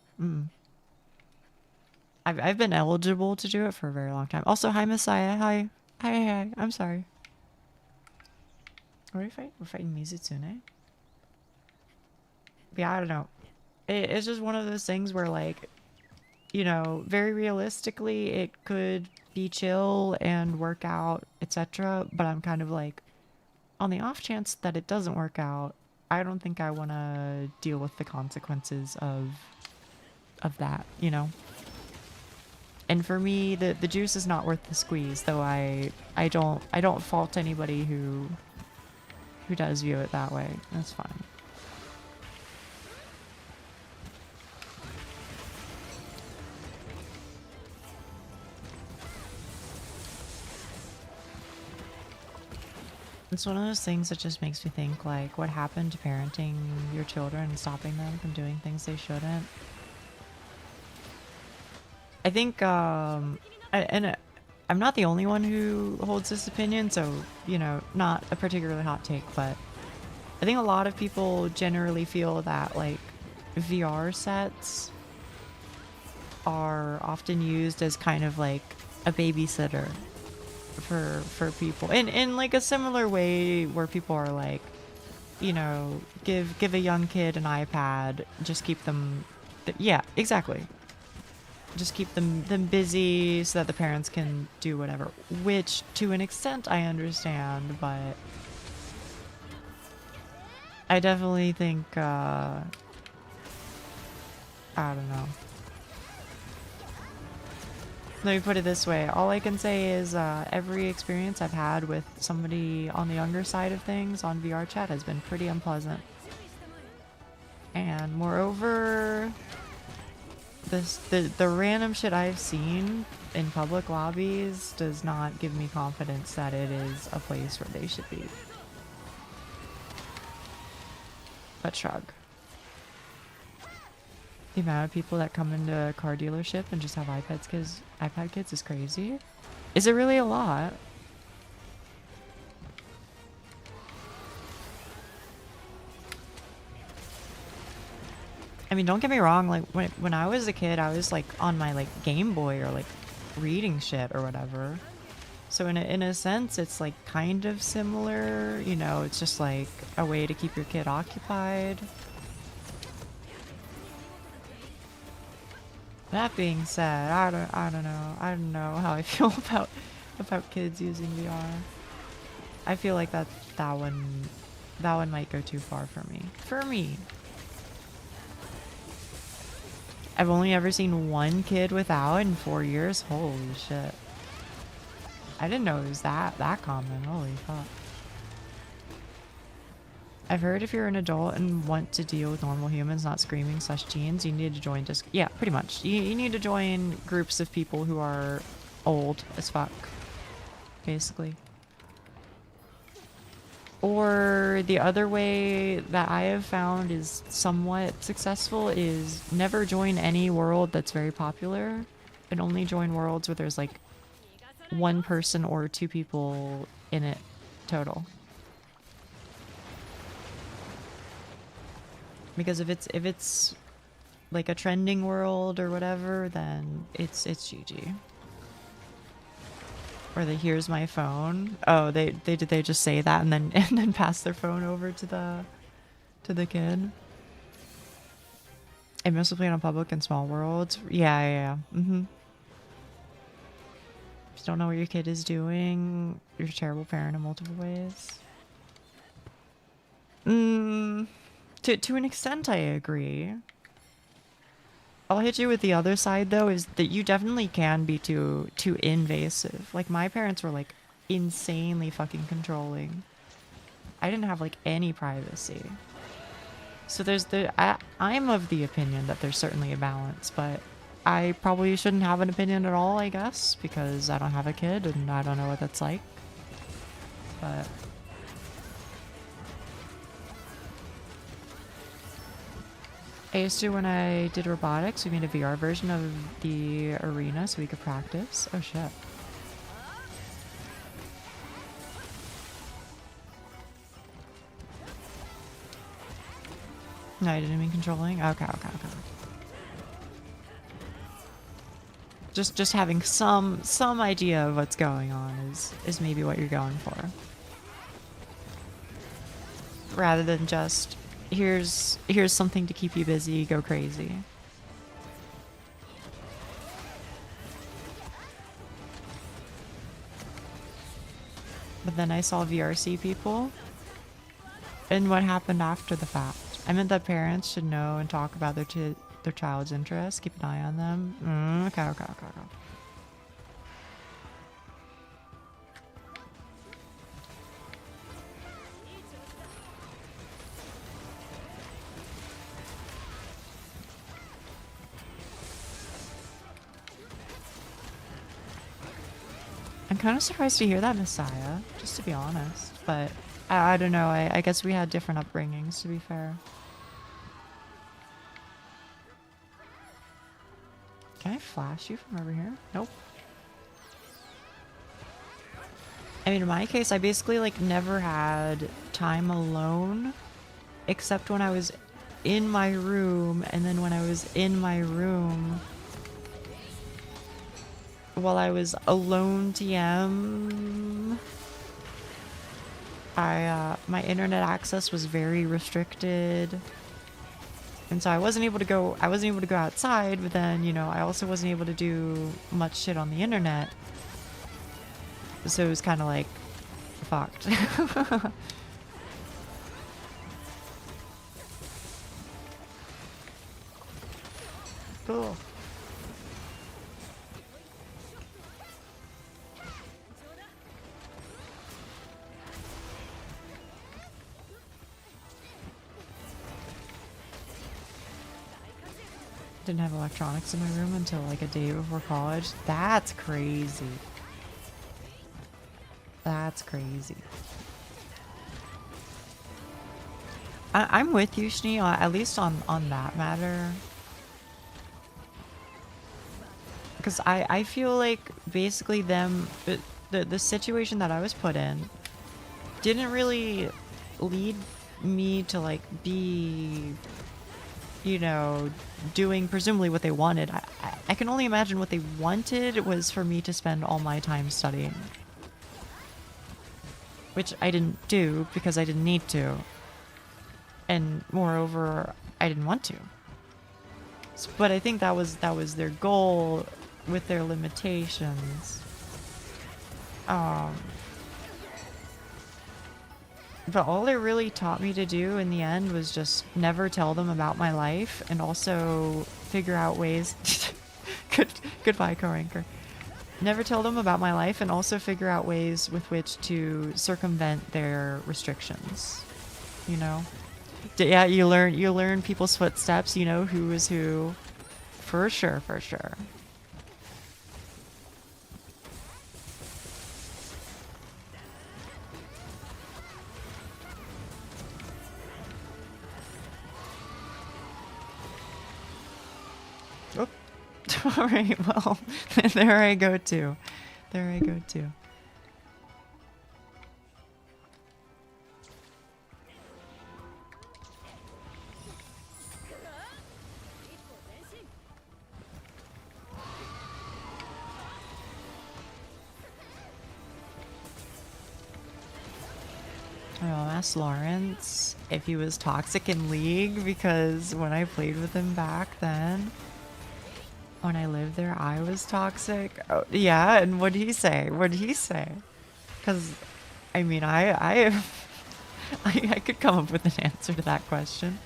[SPEAKER 1] I've been eligible to do it for a very long time. Also, hi Messiah. Hi. Hi. I'm sorry. What are we fighting? We're fighting Mizitsune? But yeah, I don't know. It's just one of those things where, like, you know, very realistically, it could be chill and work out, etc. But I'm kind of like, on the off chance that it doesn't work out, I don't think I want to deal with the consequences of that, you know. And for me, the juice is not worth the squeeze, though I don't fault anybody who does view it that way. That's fine. It's one of those things that just makes me think, like, what happened to parenting your children and stopping them from doing things they shouldn't? I think, I'm not the only one who holds this opinion, so, you know, not a particularly hot take, but I think a lot of people generally feel that, like, VR sets are often used as kind of like a babysitter for people, in like a similar way where people are like, you know, give a young kid an iPad, just keep them, yeah, exactly, just keep them busy so that the parents can do whatever, which to an extent I understand, but I definitely think I don't know. Let me put it this way. All I can say is every experience I've had with somebody on the younger side of things on VR chat has been pretty unpleasant. And moreover, the random shit I've seen in public lobbies does not give me confidence that it is a place where they should be. But shrug. The amount of people that come into a car dealership and just have iPad kids is crazy. Is it really a lot? I mean, don't get me wrong, like when I was a kid, I was like on my like Game Boy or like reading shit or whatever. So in a sense, it's like kind of similar, you know, it's just like a way to keep your kid occupied. That being said, I don't know how I feel about kids using VR. I feel like that one might go too far for me. I've only ever seen one kid without in 4 years. Holy shit. I didn't know it was that common. Holy fuck. I've heard if you're an adult and want to deal with normal humans, not screaming / teens, you need to join yeah, pretty much. You need to join groups of people who are old as fuck, basically. Or the other way that I have found is somewhat successful is never join any world that's very popular, and only join worlds where there's like one person or 2 people in it total. Because if it's like a trending world or whatever, then it's GG. Or the here's my phone. Oh, they just say that and then pass their phone over to the kid. I mostly play on public and small worlds. Yeah. If you don't know what your kid is doing, you're a terrible parent in multiple ways. To To an extent, I agree. I'll hit you with the other side, though, is that you definitely can be too invasive. Like, my parents were, like, insanely fucking controlling. I didn't have, like, any privacy. So I'm of the opinion that there's certainly a balance, but I probably shouldn't have an opinion at all, I guess, because I don't have a kid and I don't know what that's like. But I used to, when I did robotics, we made a VR version of the arena so we could practice. Oh shit. No, I didn't mean controlling. Okay. Just having some idea of what's going on is maybe what you're going for. Rather than just here's something to keep you busy, go crazy. But then I saw VRC people and what happened after the fact. I meant that parents should know and talk about their child's interests, keep an eye on them. Okay. I'm kind of surprised to hear that, Messiah, just to be honest. But I don't know, I guess we had different upbringings, to be fair. Can I flash you from over here? Nope. I mean, in my case, I basically, like, never had time alone, except when I was in my room, and then when I was in my room, while I was alone TM, my internet access was very restricted. And so I wasn't able to go outside, but then, you know, I also wasn't able to do much shit on the internet. So it was kind of like fucked. Cool. Didn't have electronics in my room until like a day before college. That's crazy. That's crazy. I'm with you, Schnee, at least on that matter. Because I feel like basically the situation that I was put in didn't really lead me to like be, you know, doing presumably what they wanted. I can only imagine what they wanted was for me to spend all my time studying. Which I didn't do because I didn't need to. And moreover, I didn't want to. But I think that was their goal with their limitations. But all it really taught me to do in the end was just never tell them about my life and also figure out ways... Goodbye, co-anchor. Never tell them about my life and also figure out ways with which to circumvent their restrictions. You know? Yeah, you learn people's footsteps, you know who is who. For sure, for sure. Oh. Alright, well, there I go too. There I go too. I'll ask Lawrence if he was toxic in League, because when I played with him back then, when I lived there, I was toxic. Oh, yeah, and what'd he say? What'd he say? Because, I mean, I I could come up with an answer to that question.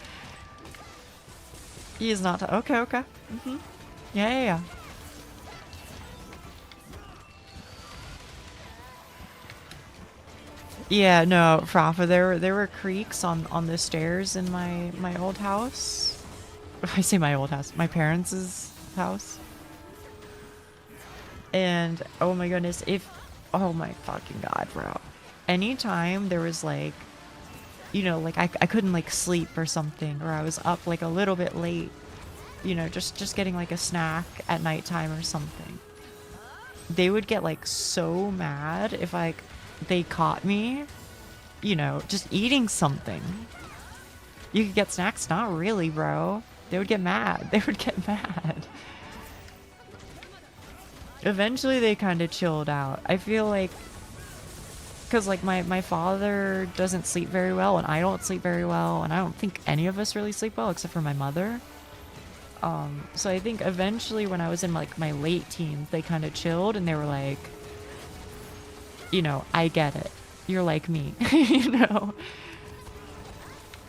[SPEAKER 1] He is not. Okay, okay. Yeah, yeah, yeah. Yeah, no, Frafa, there were creaks on the stairs in my old house. I say my old house, my parents' house. And oh my goodness, oh my fucking god, bro. Anytime there was like, you know, like I couldn't like sleep or something, or I was up like a little bit late, you know, just getting like a snack at nighttime or something. They would get like so mad if like they caught me, you know, just eating something. You could get snacks? Not really, bro. They would get mad. They would get mad. Eventually they kind of chilled out. I feel like, because like my father doesn't sleep very well and I don't sleep very well, and I don't think any of us really sleep well except for my mother. So I think eventually when I was in like my late teens, they kind of chilled and they were like, you know, I get it. You're like me, you know?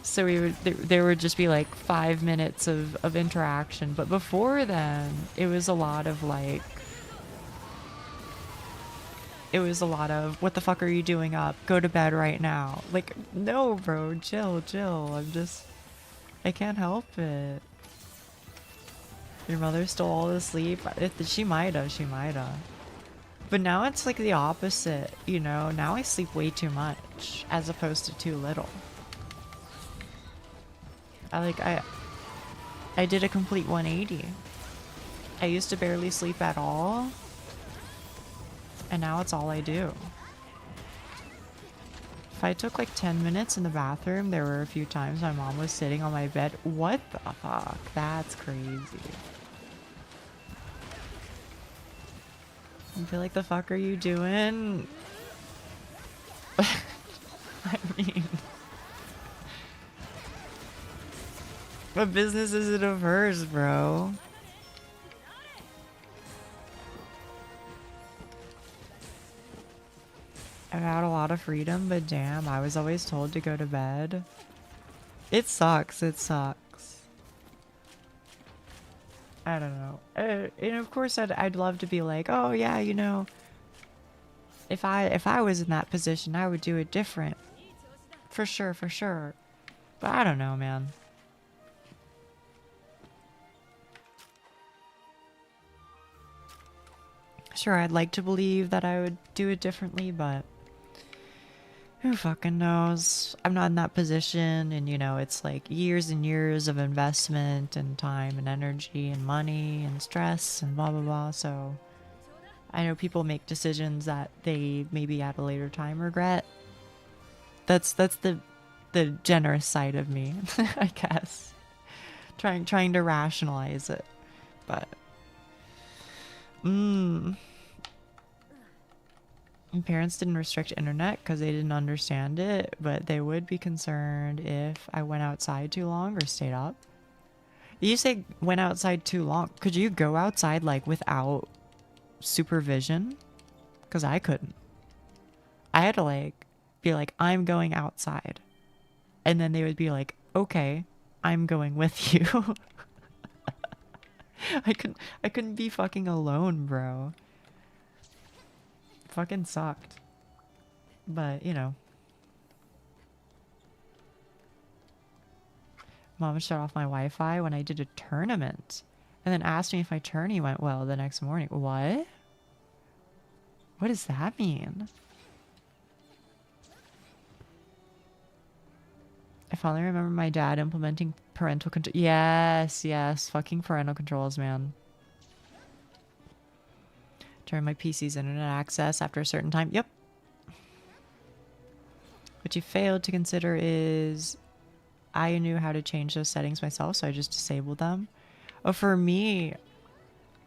[SPEAKER 1] So there would just be like 5 minutes of interaction. But before then, it was a lot of like, what the fuck are you doing up? Go to bed right now. Like, no, bro, chill. I can't help it. Your mother stole all the sleep? She might have. But now it's like the opposite, you know? Now I sleep way too much as opposed to too little. I did a complete 180. I used to barely sleep at all, and now it's all I do. If I took like 10 minutes in the bathroom, there were a few times my mom was sitting on my bed. What the fuck? That's crazy. I feel like, the fuck are you doing? I mean, what business is it of hers, bro? I've had a lot of freedom, but damn, I was always told to go to bed. It sucks. I don't know. And of course, I'd love to be like, oh yeah, you know, if I was in that position, I would do it different. For sure. But I don't know, man. Sure, I'd like to believe that I would do it differently, but who fucking knows? I'm not in that position, and you know, it's like years and years of investment and time and energy and money and stress and blah blah blah. So I know people make decisions that they maybe at a later time regret. That's the generous side of me, I guess. Trying to rationalize it. But my parents didn't restrict internet because they didn't understand it, but they would be concerned if I went outside too long or stayed up. You say went outside too long. Could you go outside like without supervision? Because I couldn't. I had to like be like, I'm going outside. And then they would be like, okay, I'm going with you. I couldn't be fucking alone, bro. Fucking sucked. But, you know. Mom shut off my Wi-Fi when I did a tournament. And then asked me if my tourney went well the next morning. What? What does that mean? I finally remember my dad implementing parental control. Yes. Fucking parental controls, man. Turn my PC's internet access after a certain time. Yep. What you failed to consider is I knew how to change those settings myself, so I just disabled them. Oh, for me,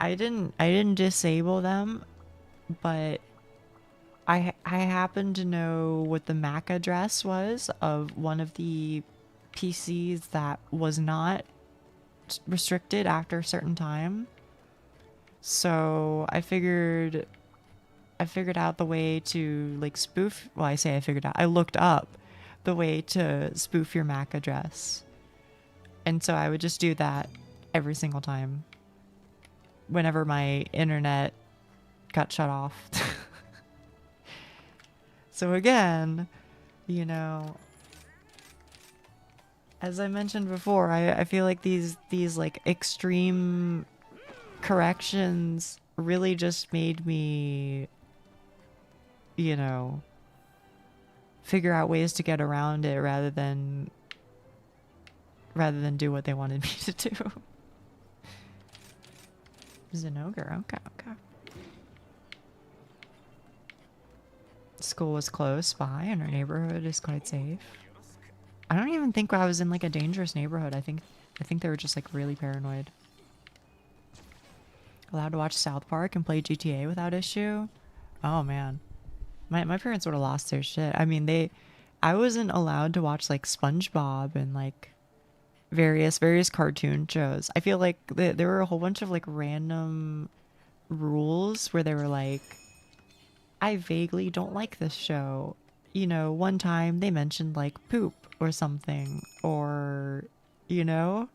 [SPEAKER 1] I didn't disable them, but I happen to know what the MAC address was of one of the PCs that was not restricted after a certain time. So I figured out the way to like spoof. Well, I say I figured out. I looked up the way to spoof your MAC address. And so I would just do that every single time whenever my internet got shut off. So again, you know, as I mentioned before, I feel like these like extreme corrections really just made me, you know, figure out ways to get around it rather than do what they wanted me to do. Zinogre, okay. School was close by and our neighborhood is quite safe. I don't even think I was in like a dangerous neighborhood. I think they were just like really paranoid. Allowed to watch South Park and play GTA without issue? Oh man. My parents would have lost their shit. I mean, I wasn't allowed to watch like SpongeBob and like various cartoon shows. I feel like there were a whole bunch of like random rules where they were like, I vaguely don't like this show. You know, one time they mentioned like poop or something, or, you know?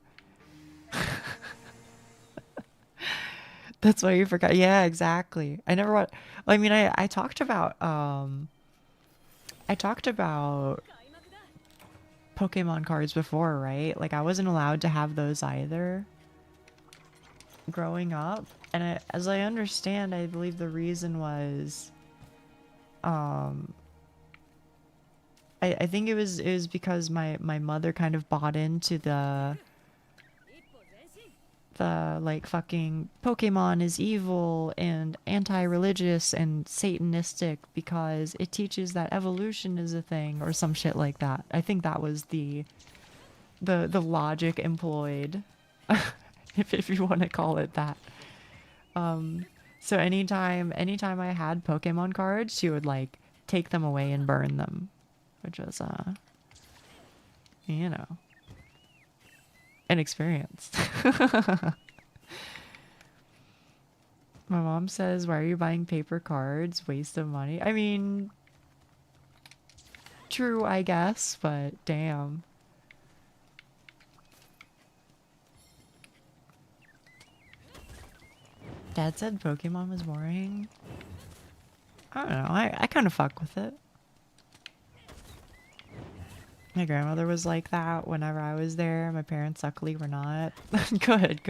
[SPEAKER 1] That's why you forgot. Yeah, exactly. I never want. I mean, I talked about Pokemon cards before, right? Like I wasn't allowed to have those either growing up, and as I understand, I believe the reason was, I think it was because my mother kind of bought into the like fucking Pokemon is evil and anti-religious and satanistic because it teaches that evolution is a thing or some shit like that. I think that was the logic employed, if you want to call it that. So anytime I had Pokemon cards, she would like take them away and burn them, which was you know, an experience. My mom says, why are you buying paper cards? Waste of money. I mean, true, I guess, but damn. Dad said Pokemon was boring. I don't know. I kind of fuck with it. My grandmother was like that whenever I was there. My parents luckily were not. Good.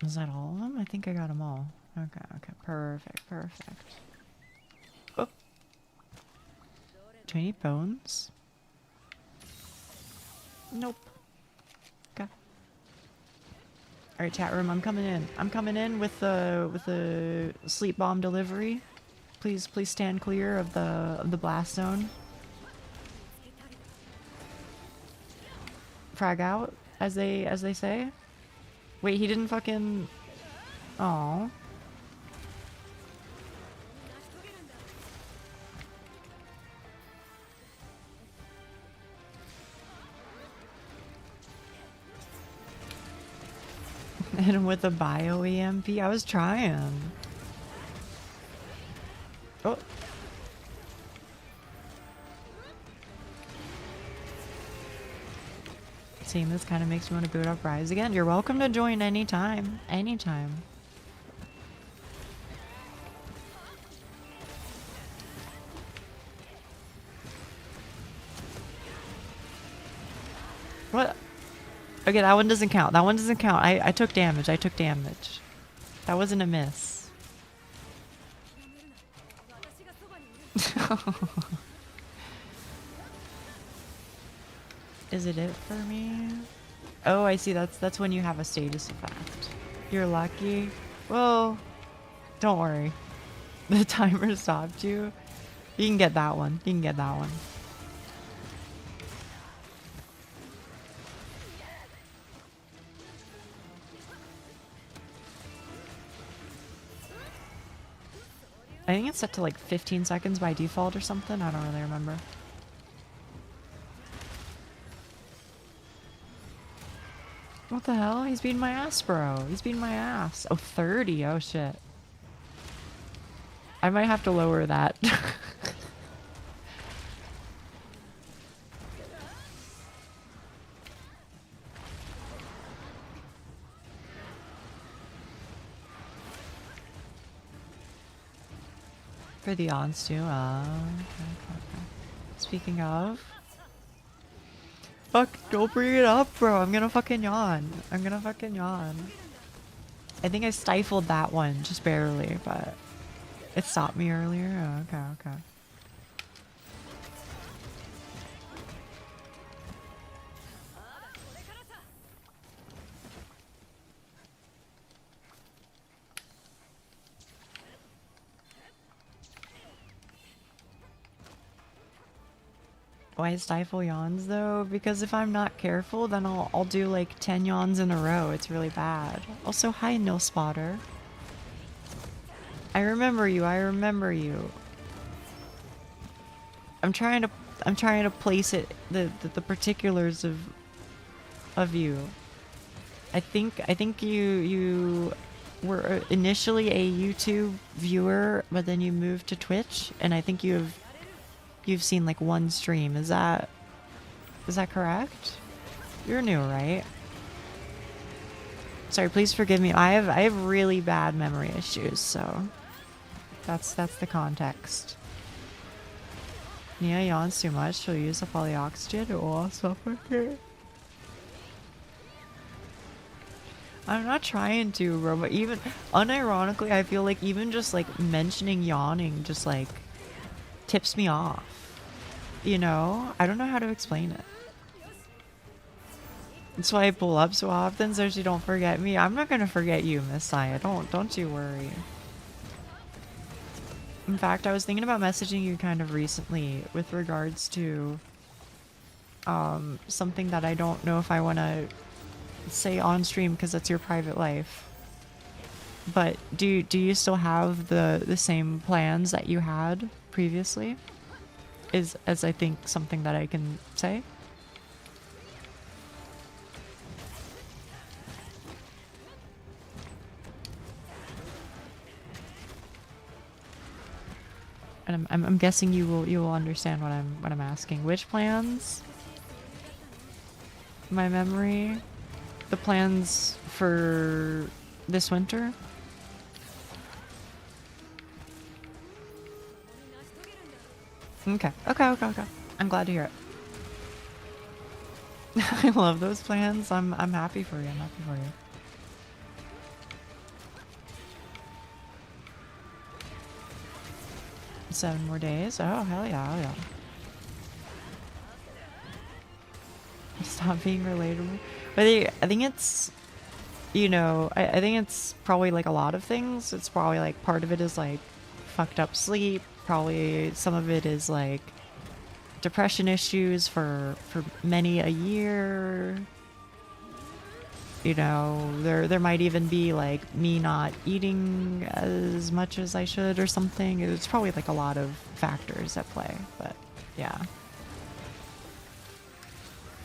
[SPEAKER 1] Is that all of them? I think I got them all. Okay. Perfect. Oh. Do I need bones? Nope. Okay. Alright, chat room, I'm coming in. I'm coming in with the sleep bomb delivery. Please stand clear of the blast zone. Frag out, as they say. Wait, he didn't fucking... Aww. And with a bio EMP, I was trying. Oh. Seeing this kind of makes me want to boot up Rise again. You're welcome to join anytime. Anytime. What? Okay, that one doesn't count. That one doesn't count. I took damage. That wasn't a miss. Is it for me? Oh, I see. That's when you have a status effect. You're lucky. Well, don't worry. The timer stopped you. You can get that one. I think it's set to like 15 seconds by default or something. I don't really remember. What the hell? He's beating my ass, bro. He's beating my ass. Oh, 30. Oh, shit. I might have to lower that. For the ons too. Okay. Speaking of. Fuck, don't bring it up, bro. I'm gonna fucking yawn. I think I stifled that one just barely, but it stopped me earlier. Oh, okay. Why stifle yawns though? Because if I'm not careful, then I'll do like 10 yawns in a row. It's really bad. Also, hi Nil Spotter. I remember you. I'm trying to place it the particulars of you. I think you were initially a YouTube viewer, but then you moved to Twitch, and I think you've seen like one stream. Is that correct? You're new, right? Sorry, please forgive me. I have really bad memory issues, so that's the context. Nia yawns too much. She'll use up all the oxygen. It will all suffocate. I'm not trying to, bro, but even unironically, I feel like even just like mentioning yawning just like tips me off. You know? I don't know how to explain it. That's why I pull up so often so she don't forget me. I'm not gonna forget you, Miss Saya. Don't you worry. In fact, I was thinking about messaging you kind of recently with regards to something that I don't know if I want to say on stream because that's your private life. But do you still have the same plans that you had previously? As I think something that I can say? And I'm guessing you will understand what I'm asking. Which plans? My memory? The plans for this winter? Okay. I'm glad to hear it. I love those plans. I'm happy for you. 7 more days. Oh, hell yeah. Stop being relatable. But I think it's, you know, I think it's probably like a lot of things. It's probably like part of it is like fucked up sleep. Probably some of it is like depression issues for many a year. You know, there might even be like me not eating as much as I should or something. It's probably like a lot of factors at play, but yeah.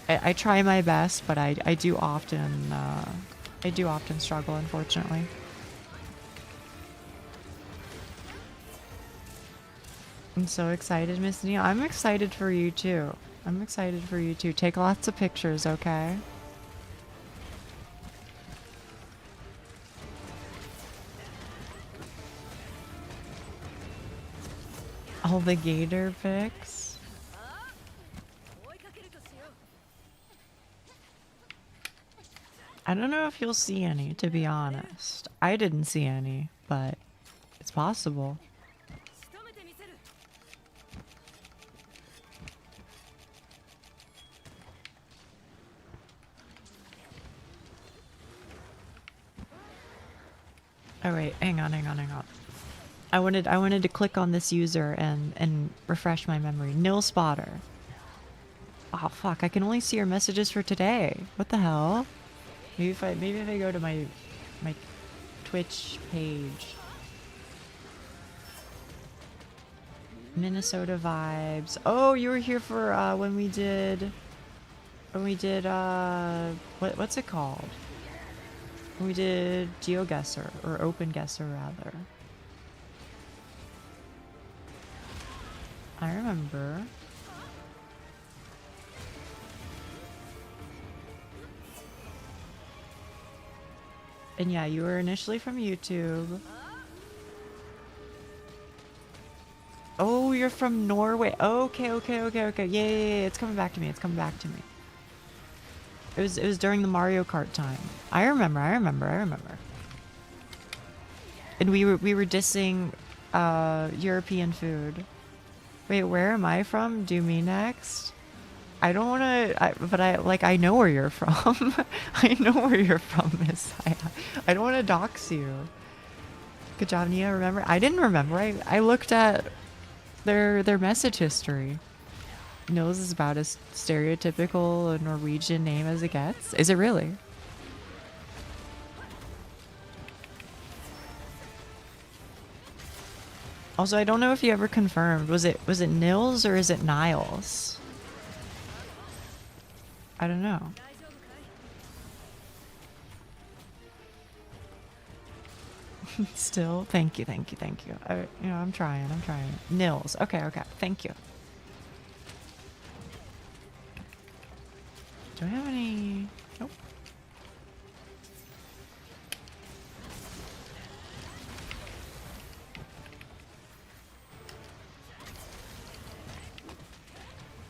[SPEAKER 1] I try my best, but I do often struggle, unfortunately. I'm so excited, Miss Nia. I'm excited for you too. Take lots of pictures, okay? All the gator pics. I don't know if you'll see any, to be honest. I didn't see any, but it's possible. Oh wait, hang on. I wanted to click on this user and refresh my memory. Nil Spotter. Oh fuck, I can only see your messages for today. What the hell? Maybe if I go to my Twitch page. Minnesota vibes. Oh, you were here for when we did When we did what's it called? When we did GeoGuessr, or OpenGuessr rather. I remember. And yeah, you were initially from YouTube. Oh, you're from Norway. Okay. Yeah, it's coming back to me. It's coming back to me. It was during the Mario Kart time. I remember. And we were dissing European food. Wait, where am I from? Do me next. I don't want to, but I know where you're from. I know where you're from, Messiah. I don't want to dox you. Good job, Nia. Remember? I didn't remember. I looked at their message history. Nils is about as stereotypical a Norwegian name as it gets. Is it really? Also, I don't know if you ever confirmed. Was it Nils or is it Niles? I don't know. Still, thank you. I'm trying. Nils. Okay. Thank you. Do I have any? Nope.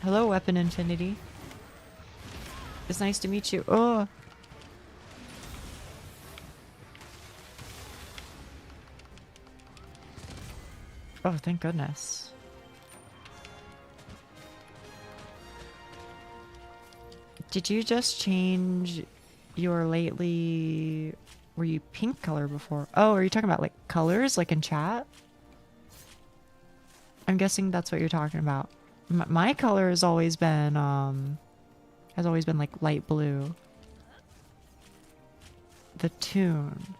[SPEAKER 1] Hello, Weapon Infinity. It's nice to meet you. Oh. Oh, thank goodness. Did you just change your lately... Were you pink color before? Oh, are you talking about like colors, like in chat? I'm guessing that's what you're talking about. My color has always been like light blue. The tune.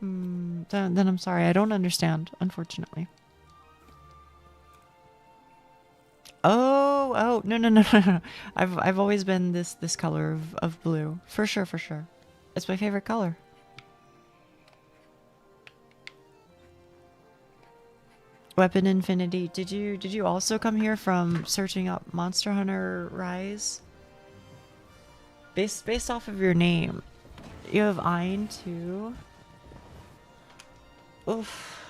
[SPEAKER 1] Then I'm sorry, I don't understand, unfortunately. Oh, no. I've always been this color of blue. For sure. It's my favorite color. Weapon Infinity, did you also come here from searching up Monster Hunter Rise? Based off of your name. You have Ein too. Oof.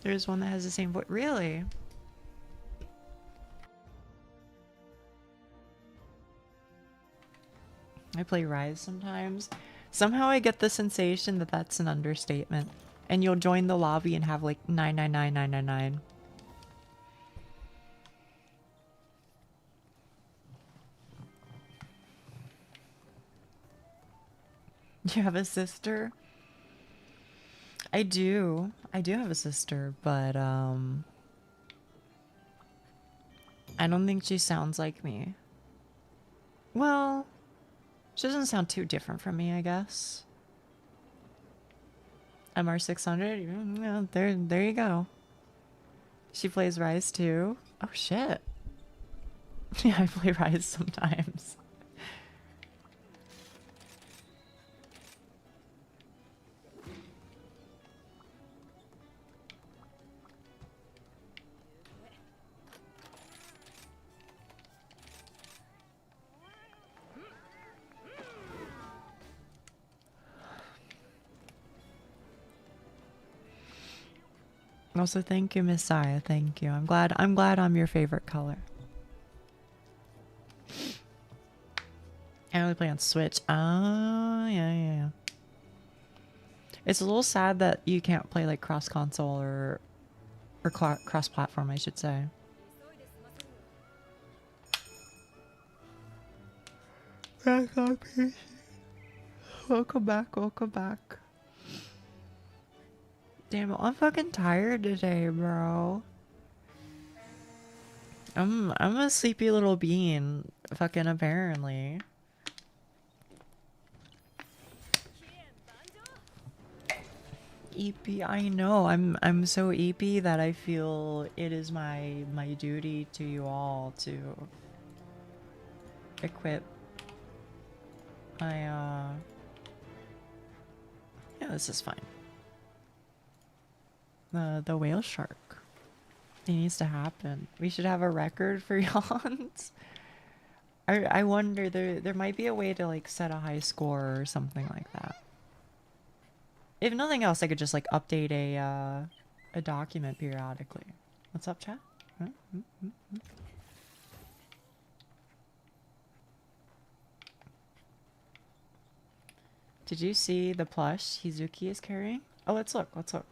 [SPEAKER 1] There's one that has the same voice. Really? I play Rise sometimes. Somehow I get the sensation that that's an understatement. And you'll join the lobby and have like 999,999. You have a sister? I do. I do have a sister, but I don't think she sounds like me. Well, she doesn't sound too different from me, I guess. MR600? Yeah, there you go. She plays Rise too. Oh shit. Yeah, I play Rise sometimes. Also, thank you, Messiah. Thank you. I'm glad I'm your favorite color. I only play on Switch. Oh, yeah. It's a little sad that you can't play like cross console or cross platform, I should say. Welcome back. Damn, I'm fucking tired today, bro. I'm a sleepy little bean, fucking apparently. EP. I know. I'm so EP that I feel it is my duty to you all to equip my yeah, this is fine. The whale shark. It needs to happen. We should have a record for yawns. I wonder there might be a way to like set a high score or something like that. If nothing else, I could just like update a document periodically. What's up, chat? Did you see the plush Hizuki is carrying? Oh, let's look. Let's look.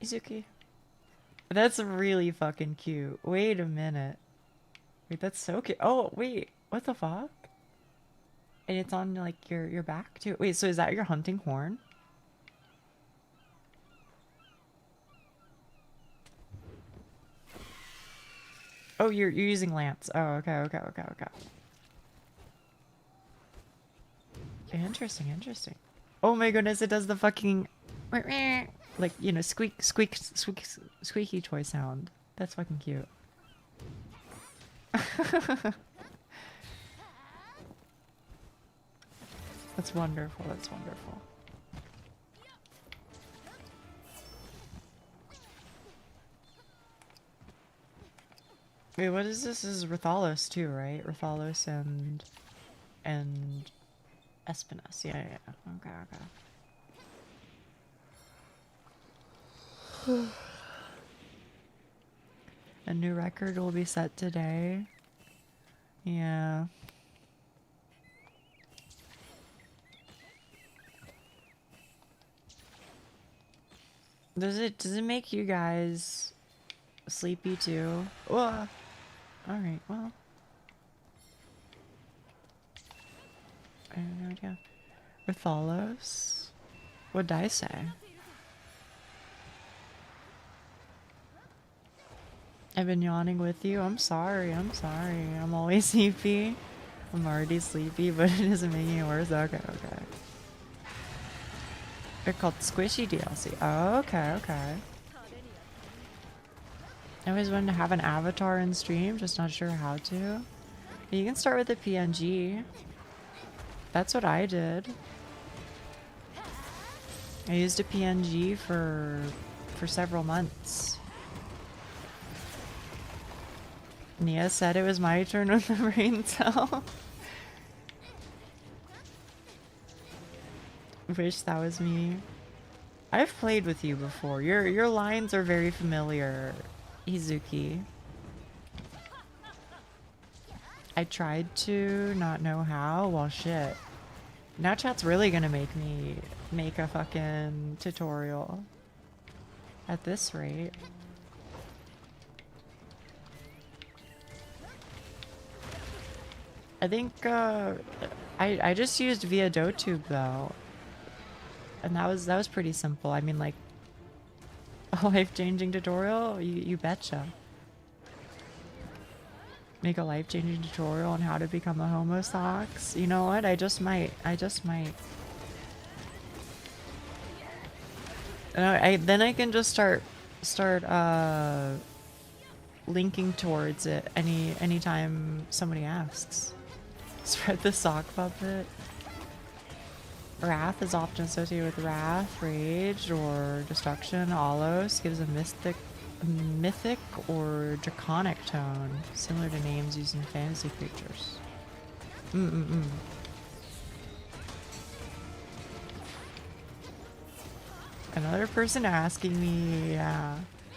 [SPEAKER 1] Hizuki. That's really fucking cute. Wait a minute. Wait, that's so cute. Oh, wait. What the fuck? And it's on like your back too. Wait, so is that your hunting horn? Oh, you're using lance. Oh, okay. Interesting, interesting. Oh my goodness, it does the fucking like, you know, squeaky toy sound. That's fucking cute. That's wonderful. That's wonderful. Wait, what is this? This is Rathalos too, right? Rathalos and Espinus. Yeah. Okay. A new record will be set today. Yeah. Does it make you guys sleepy too? Well, all right. Well, I have no idea. Rathalos. What'd I say? I've been yawning with you. I'm sorry. I'm always sleepy. I'm already sleepy, but it isn't making it worse. Okay. They're called Squishy DLC. Oh, okay. I always wanted to have an avatar in stream, just not sure how to. You can start with a PNG. That's what I did. I used a PNG for several months. Nia said it was my turn with the brain cell. Wish that was me. I've played with you before. Your lines are very familiar, Izuki. I tried to not know how. Well, shit. Now chat's really gonna make me make a fucking tutorial. At this rate. I think I just used via DoTube though. And that was pretty simple. I mean, like, a life-changing tutorial? You betcha. Make a life-changing tutorial on how to become a homo socks. You know what? I just might. Then I can just start linking towards it anytime somebody asks. Spread the sock puppet. Wrath is often associated with wrath, rage, or destruction. Alos gives a mythic or draconic tone, similar to names used in fantasy creatures. Another person asking me, yeah.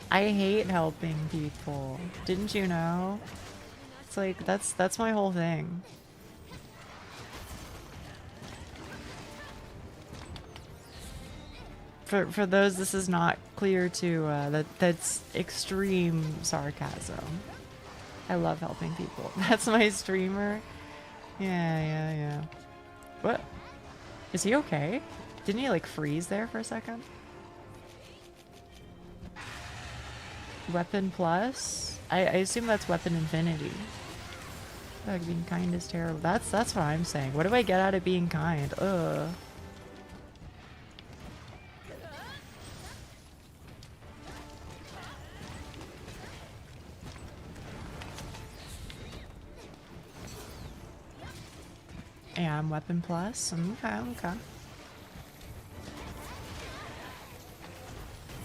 [SPEAKER 1] I hate helping people. Didn't you know? It's like, that's my whole thing. For those this is not clear to, that's extreme sarcasm. I love helping people. That's my streamer. Yeah. What? Is he okay? Didn't he like freeze there for a second? Weapon plus? I assume that's weapon infinity. Like being kind is terrible. That's what I'm saying. What do I get out of being kind? Ugh. Yeah, I'm weapon plus. Okay.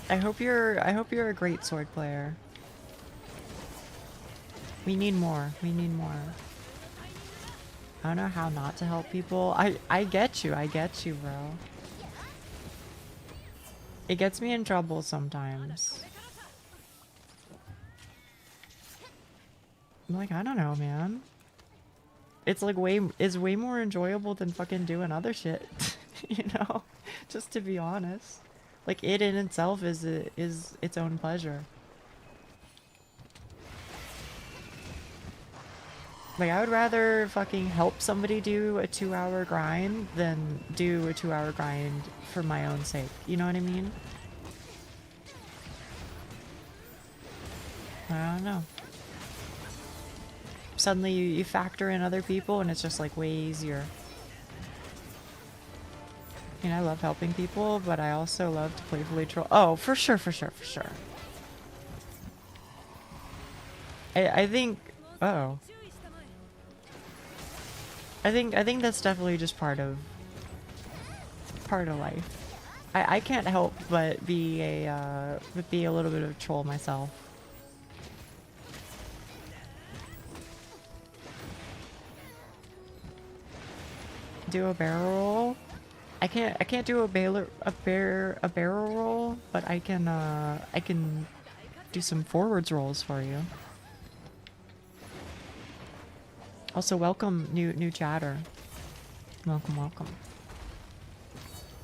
[SPEAKER 1] I hope you're a great sword player. We need more. We need more. I don't know how not to help people. I get you. I get you, bro. It gets me in trouble sometimes. I'm like, I don't know, man. It's like way more enjoyable than fucking doing other shit. You know? Just to be honest. Like, it in itself is its own pleasure. Like, I would rather fucking help somebody do a 2-hour grind than do a 2-hour grind for my own sake. You know what I mean? I don't know. Suddenly you factor in other people and it's just like way easier. I mean, I love helping people, but I also love to playfully troll. Oh, for sure. I think... Uh-oh. I think that's definitely just part of life. I can't help but be a little bit of a troll myself. Do a barrel roll? I can't do a barrel roll, but I can do some forwards rolls for you. Also, welcome new chatter. Welcome.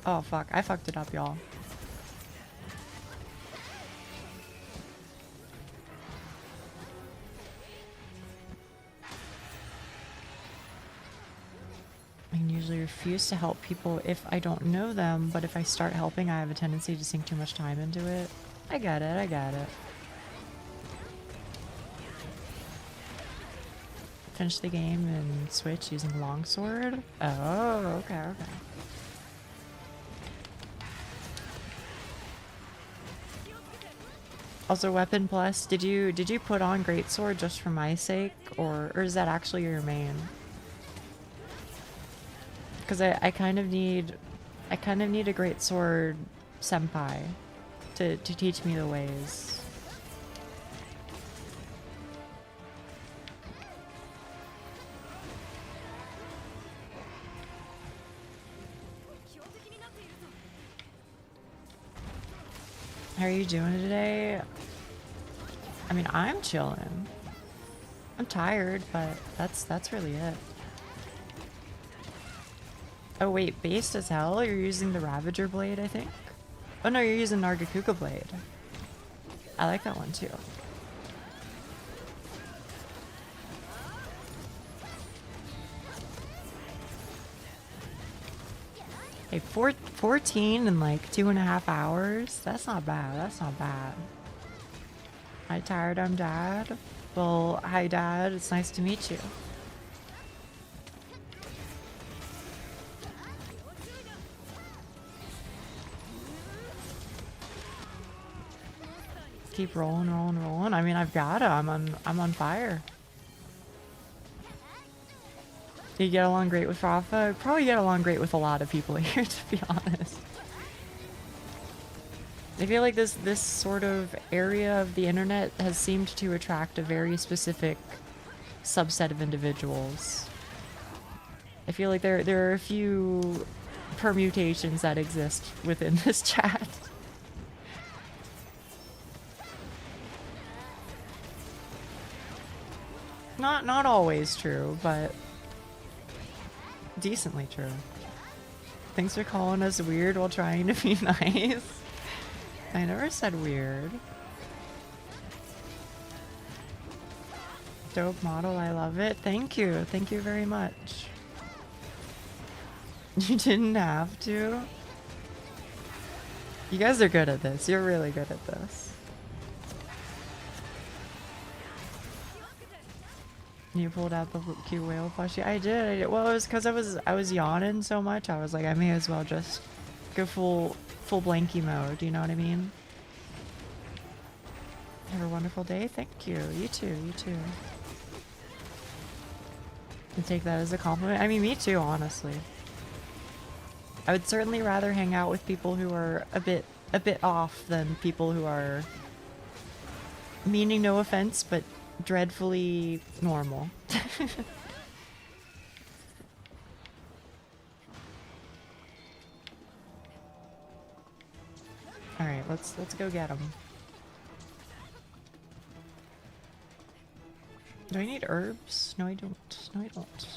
[SPEAKER 1] Oh fuck, I fucked it up, y'all. I can usually refuse to help people if I don't know them, but if I start helping, I have a tendency to sink too much time into it. I get it. Finish the game and switch using longsword? Oh, okay. Also, weapon plus, did you put on greatsword just for my sake, or is that actually your main? Because I kind of need a greatsword senpai to teach me the ways. How are you doing today? I mean, I'm chilling. I'm tired, but that's really it. Oh wait, based as hell? You're using the Ravager blade, I think? Oh no, you're using Nargacuga blade. I like that one too. Hey, 14 in like 2.5 hours? That's not bad. Hi, tired, I'm Dad. Well, hi Dad, it's nice to meet you. Keep rolling. I mean, I've got it. I'm on fire. Do you get along great with Rafa? Probably get along great with a lot of people here, to be honest. I feel like this sort of area of the internet has seemed to attract a very specific subset of individuals. I feel like there are a few permutations that exist within this chat. Not always true, but decently true. Thanks for calling us weird while trying to be nice. I never said weird. Dope model, I love it. Thank you very much. You didn't have to. You guys are good at this. You're really good at this. You pulled out the cute whale plushie. I did. Well, it was because I was yawning so much. I was like, I may as well just go full blankie mode. You know what I mean? Have a wonderful day. Thank you. You too. I take that as a compliment. I mean, me too, honestly. I would certainly rather hang out with people who are a bit off than people who are, meaning no offense, but dreadfully normal. All right, let's go get him. Do I need herbs? No, I don't. No, I don't.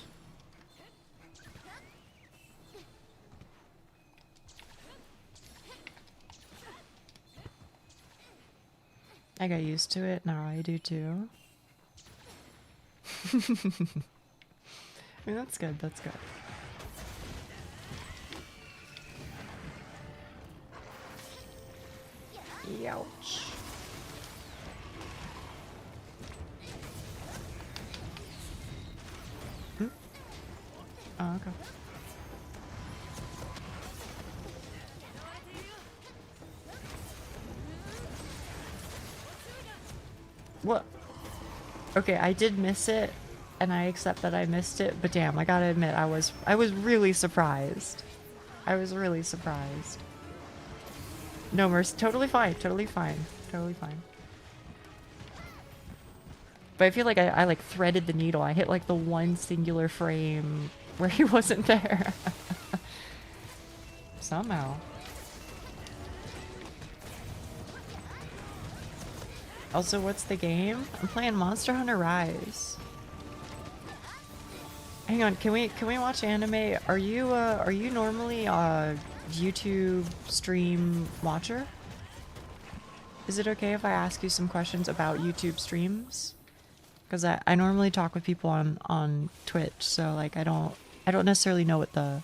[SPEAKER 1] I got used to it. Now I do too. I mean, that's good. That's good. Ouch. Hmm? Oh, okay. What? Okay, I did miss it, and I accept that I missed it, but damn, I gotta admit, I was really surprised. I was really surprised. No mercy, totally fine, totally fine, totally fine. But I feel like I like threaded the needle. I hit like the one singular frame where he wasn't there. Somehow. Also, what's the game? I'm playing Monster Hunter Rise. Hang on, can we watch anime? Are you normally a YouTube stream watcher? Is it okay if I ask you some questions about YouTube streams? Because I normally talk with people on Twitch, so like I don't necessarily know what the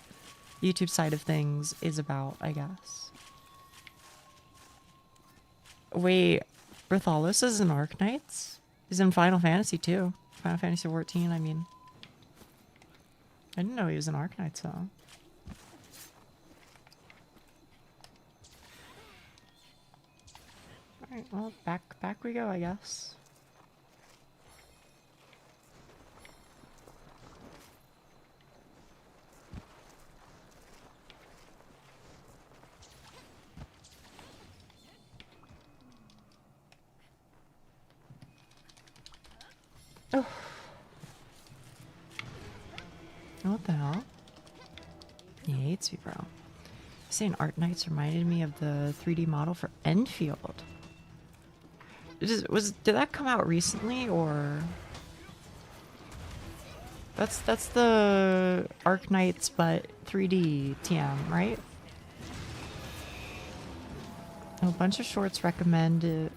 [SPEAKER 1] YouTube side of things is about, I guess. Wait, Rathalos is in Arknights? He's in Final Fantasy too. Final Fantasy 14, I mean. I didn't know he was in Arknights though. Alright, well, back we go, I guess. Oh. What the hell? He hates me, bro. Saying Arknights reminded me of the 3D model for Enfield. Did that come out recently, or that's the Arknights but 3D TM, right? A bunch of shorts recommend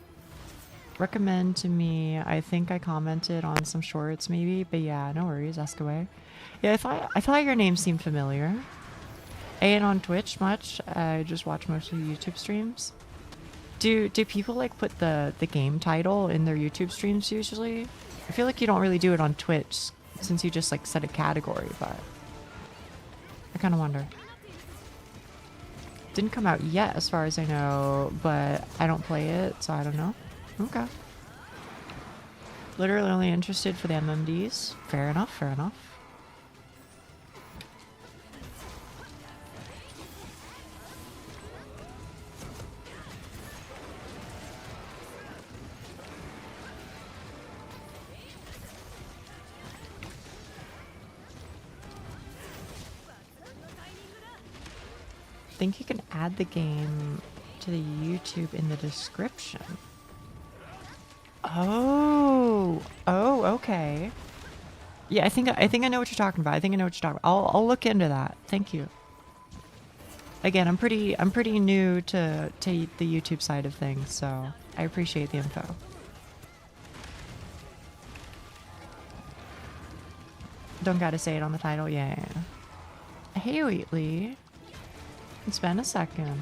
[SPEAKER 1] to me. I think I commented on some shorts maybe, but yeah, no worries, ask away. Yeah, I thought your name seemed familiar. Ain't on Twitch much. I just watch mostly YouTube streams. Do people like put the game title in their YouTube streams usually? I feel like you don't really do it on Twitch since you just like set a category, but I kind of wonder. Didn't come out yet as far as I know, but I don't play it, so I don't know. Okay. Literally only interested for the MMDs. Fair enough, fair enough. I think you can add the game to the YouTube in the description. Oh, okay. Yeah, I think I know what you're talking about. I'll look into that. Thank you. Again, I'm pretty new to the YouTube side of things, so I appreciate the info. Don't gotta say it on the title, yeah. Hey, Yuli. It's been a second.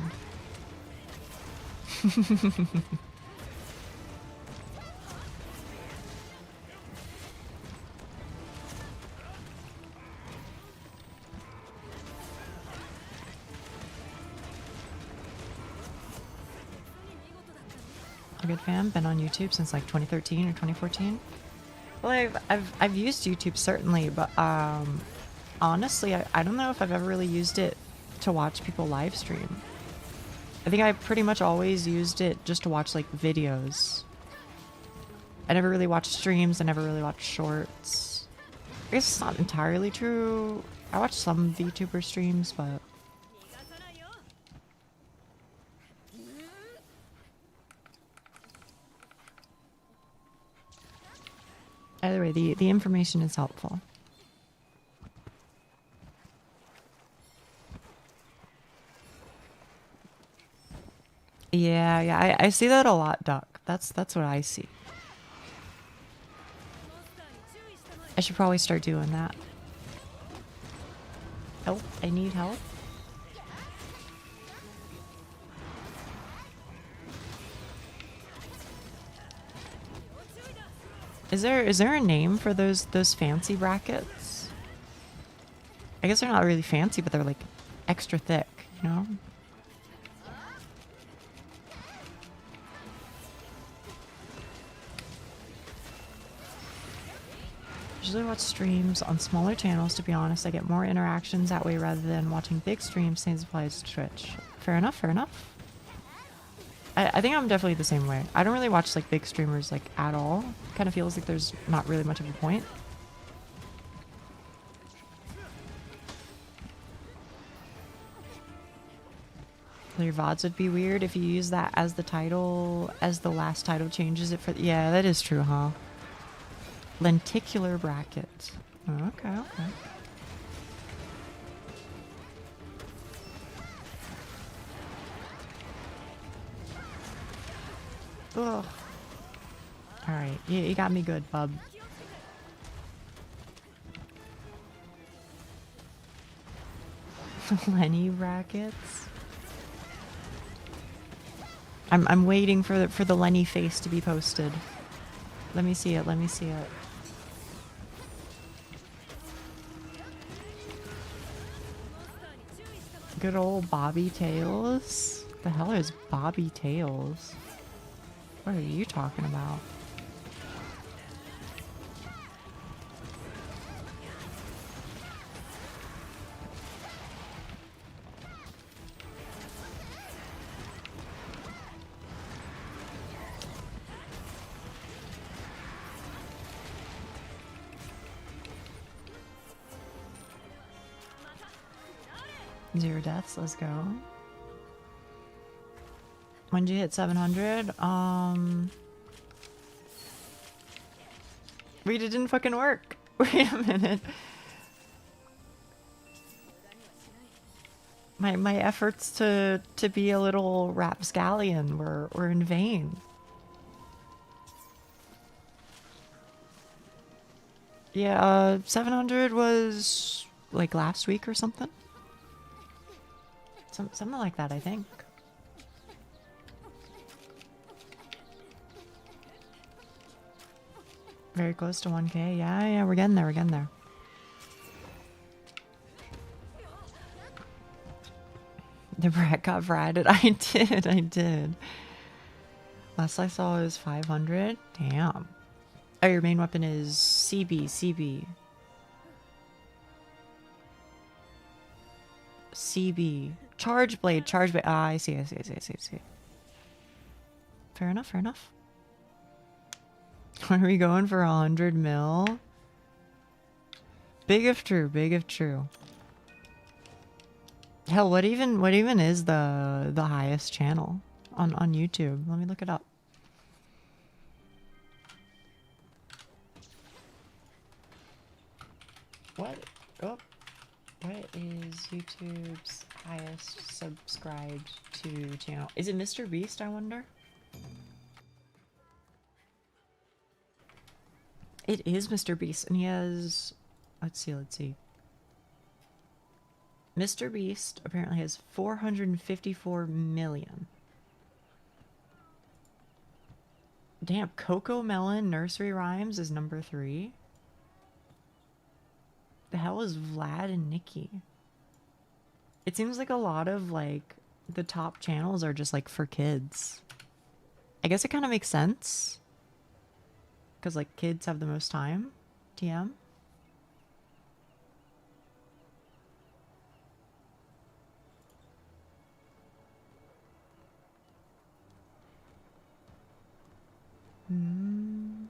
[SPEAKER 1] A good fan, been on YouTube since like 2013 or 2014. Well, I've used YouTube certainly, but honestly, I don't know if I've ever really used it to watch people live stream. I think I pretty much always used it just to watch like videos. I never really watched streams. I never really watched shorts. I guess it's not entirely true. I watch some VTuber streams, but either way, the information is helpful. Yeah, I see that a lot, Duck. That's what I see. I should probably start doing that. Help, I need help. Is there a name for those fancy brackets? I guess they're not really fancy, but they're like extra thick, you know? Usually watch streams on smaller channels, to be honest. I get more interactions that way rather than watching big streams. Same applies to Twitch. Fair enough, fair enough. I think I'm definitely the same way. I don't really watch like big streamers like at all. Kind of feels like there's not really much of a point. Your VODs would be weird if you use that as the title, as the last title changes it for... Yeah, that is true, huh? Lenticular brackets. Oh, okay. Ugh. Alright, you got me good, bub. Lenny brackets? I'm waiting for the Lenny face to be posted. Let me see it, let me see it. Good old Bobby Tails? The hell is Bobby Tails? What are you talking about? Zero deaths, let's go. When did you hit 700? Wait, it didn't fucking work. Wait a minute. My efforts to be a little rapscallion were in vain. Yeah, 700 was like last week or something. Something like that, I think. Very close to 1K. Yeah, we're getting there, we're getting there. The brat got bratted. I did. Last I saw was 500. Damn. Oh, your main weapon is CB. Charge blade. Ah, I see. Fair enough. Are we going for 100 mil? Big if true. Hell, what even is the highest channel on YouTube? Let me look it up. What is YouTube's highest subscribed to channel? Is it Mr. Beast, I wonder? It is Mr. Beast, and he has... Let's see. Mr. Beast apparently has 454 million. Damn, Coco Melon Nursery Rhymes is number 3. The hell is Vlad and Nikki? It seems like a lot of like the top channels are just like for kids. I guess it kind of makes sense. Because like kids have the most time. TM. I'm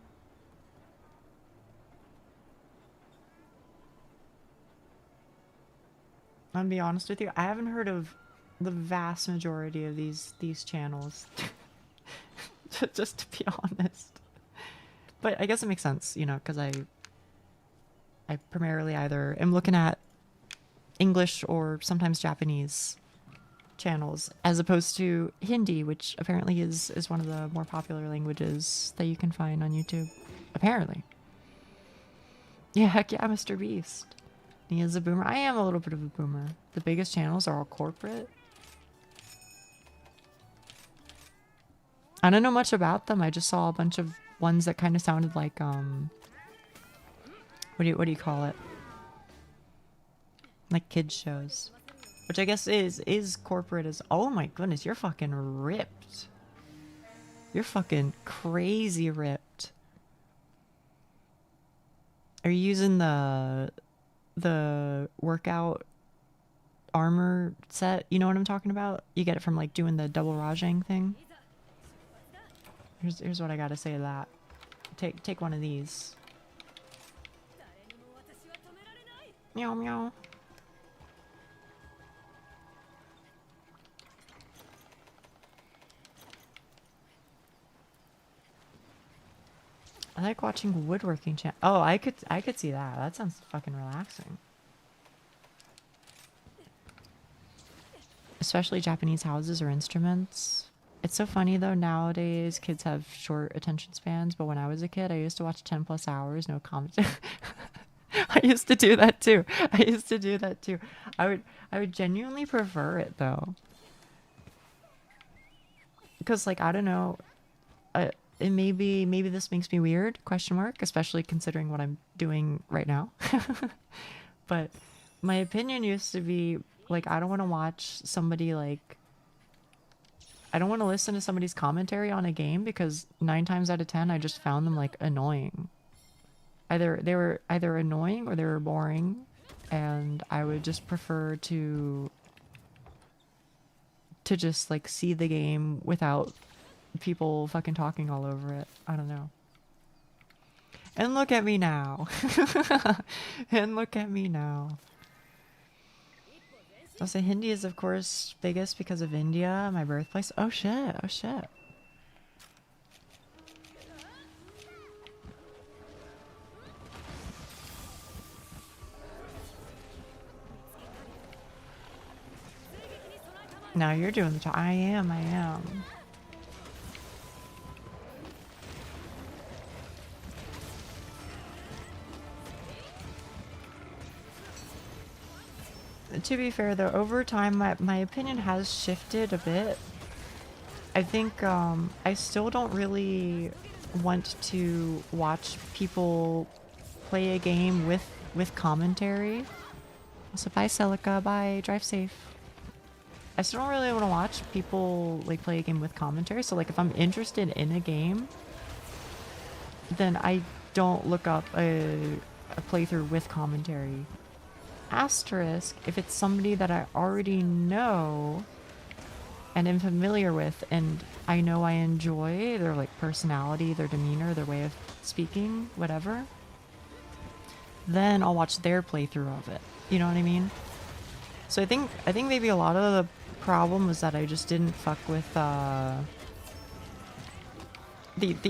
[SPEAKER 1] gonna be honest with you, I haven't heard of the vast majority of these channels. Just to be honest. But I guess it makes sense, you know, because I primarily either am looking at English or sometimes Japanese channels as opposed to Hindi, which apparently is one of the more popular languages that you can find on YouTube. Apparently. Yeah, heck yeah, Mr. Beast. He is a boomer. I am a little bit of a boomer. The biggest channels are all corporate. I don't know much about them. I just saw a bunch of ones that kind of sounded like what do you call it? Like kids shows. Which I guess is corporate as... Oh my goodness, you're fucking ripped. You're fucking crazy ripped. Are you using the workout armor set? You know what I'm talking about? You get it from like doing the double rajang thing. Here's what I gotta say to that. Take one of these. Meow meow. I like watching woodworking channel. Oh, I could see that. That sounds fucking relaxing. Especially Japanese houses or instruments. It's so funny though, nowadays kids have short attention spans, but when I was a kid, I used to watch 10 plus hours, no comment. I used to do that too. I would genuinely prefer it though. Because like, I don't know, it maybe this makes me weird, question mark, especially considering what I'm doing right now. But my opinion used to be like, I don't want to watch somebody like, I don't want to listen to somebody's commentary on a game because 9 times out of 10 I just found them like annoying. Either they were either annoying or they were boring, and I would just prefer to just like see the game without people fucking talking all over it. I don't know. And look at me now. And look at me now. Also, Hindi is of course biggest because of India, my birthplace. Oh shit, oh shit. Now you're doing the job. I am. To be fair though, over time my opinion has shifted a bit. I think I still don't really want to watch people play a game with commentary. So bye Celica, bye, drive safe. I still don't really want to watch people like play a game with commentary. So like if I'm interested in a game, then I don't look up a playthrough with commentary. Asterisk, if it's somebody that I already know and am familiar with, and I know I enjoy their like personality, their demeanor, their way of speaking, whatever, then I'll watch their playthrough of it. You know what I mean? So I think maybe a lot of the problem was that I just didn't fuck with the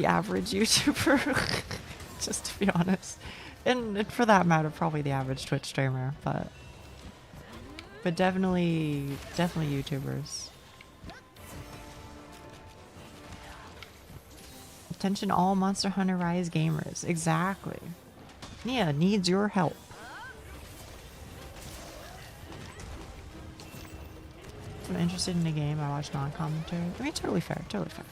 [SPEAKER 1] average YouTuber. Just to be honest. And for that matter, probably the average Twitch streamer, but definitely YouTubers. Attention all Monster Hunter Rise gamers. Exactly. Nia needs your help. If I'm interested in a game, I watch non-commentary. I mean, totally fair, totally fair.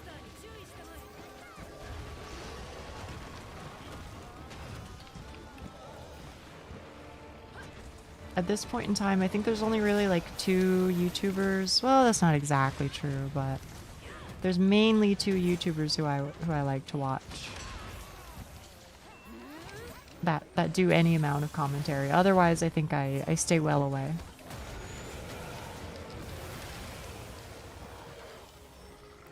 [SPEAKER 1] At this point in time, I think there's only really like 2 YouTubers. Well, that's not exactly true, but there's mainly 2 YouTubers who I like to watch. that do any amount of commentary. Otherwise, I think I stay well away.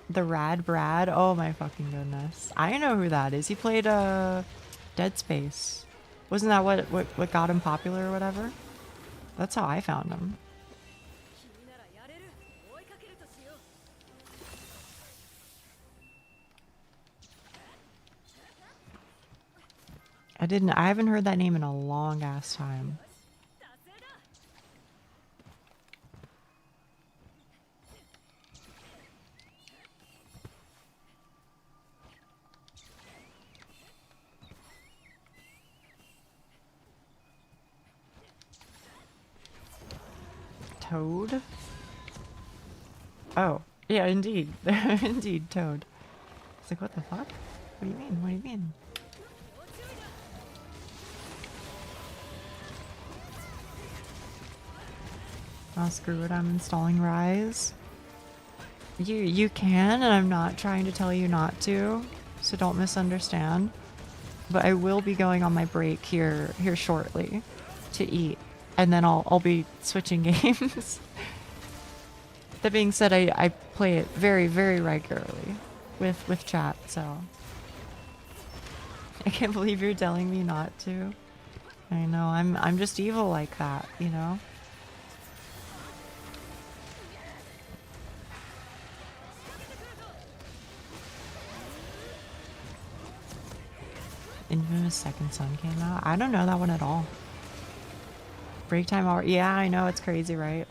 [SPEAKER 1] The Rad Brad? Oh my fucking goodness. I know who that is. He played Dead Space. Wasn't that what got him popular or whatever? That's how I found him. I haven't heard that name in a long ass time. Toad? Oh, yeah, indeed. Indeed, Toad. It's like, what the fuck? What do you mean? What do you mean? Oh, screw it, I'm installing Rise. You can, and I'm not trying to tell you not to, so don't misunderstand. But I will be going on my break here shortly to eat, and then I'll be switching games. That being said, I play it very, very regularly with chat, so I can't believe you're telling me not to. I know, I'm just evil like that, you know? Infamous Second Son came out. I don't know that one at all. Break time hour. Yeah, I know, it's crazy, right?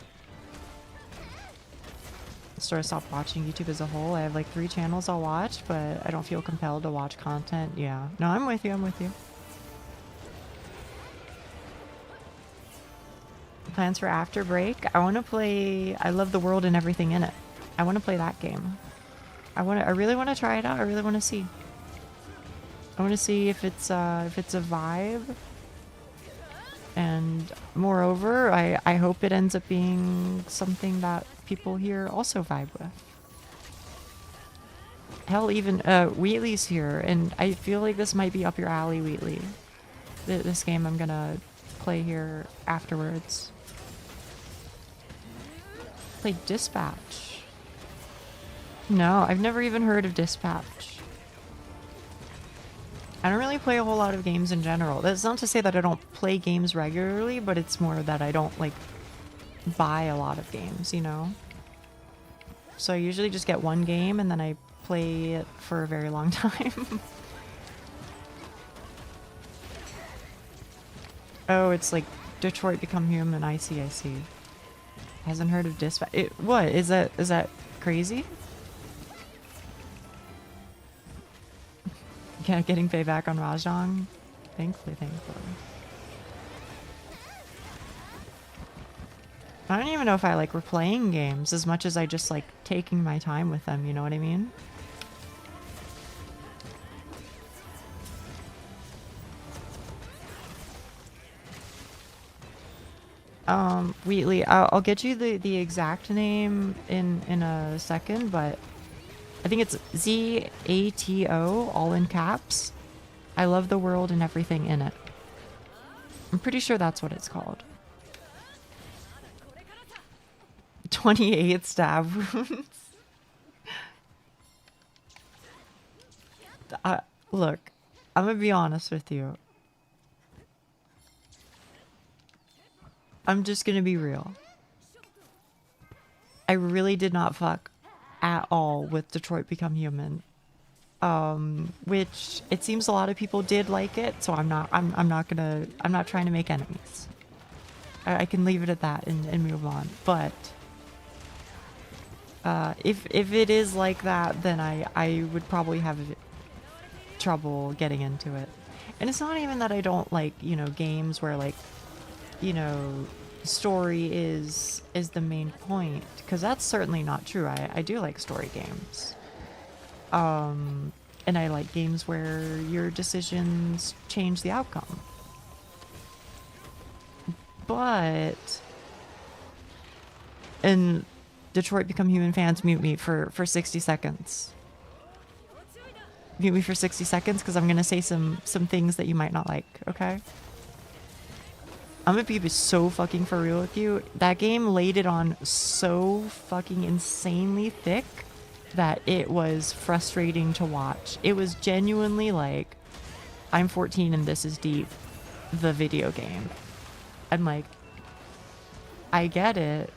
[SPEAKER 1] Sort of stopped watching YouTube as a whole. I have like 3 channels I'll watch, but I don't feel compelled to watch content. Yeah. No, I'm with you. I'm with you. Plans for after break? I want to play I Love the World and Everything in It. I want to play that game. I really want to try it out. I really want to see. I want to see if it's a vibe, and moreover, I hope it ends up being something that people here also vibe with. Hell, even Wheatley's here, and I feel like this might be up your alley, Wheatley. This game I'm gonna play here afterwards. Play Dispatch. No, I've never even heard of Dispatch. I don't really play a whole lot of games in general. That's not to say that I don't play games regularly, but it's more that I don't, like, buy a lot of games, you know? So I usually just get one game and then I play it for a very long time. Oh, it's like Detroit Become Human. I see. Hasn't heard of Dispatch. What? Is that crazy? Yeah, getting payback on Rajang. Thankfully. I don't even know if I like replaying games as much as I just like taking my time with them, you know what I mean? Wheatley, I'll get you the exact name in a second, but I think it's ZATO, all in caps. I Love the World and Everything in It. I'm pretty sure that's what it's called. 28 stab wounds. Look, I'm gonna be honest with you. I'm just gonna be real. I really did not fuck at all with Detroit Become Human. Which it seems a lot of people did like it, so I'm not trying to make enemies. I can leave it at that and move on. But if it is like that, then I would probably have trouble getting into it. And it's not even that I don't like, you know, games where like, you know, story is the main point, because that's certainly not true. I do like story games. And I like games where your decisions change the outcome. But, and Detroit Become Human fans mute me for 60 seconds. mute me for 60 seconds because I'm gonna say some things that you might not like, okay? I'm gonna be so fucking for real with you. That game laid it on so fucking insanely thick that it was frustrating to watch. It was genuinely like, I'm 14 and this is deep, the video game. And like, I get it.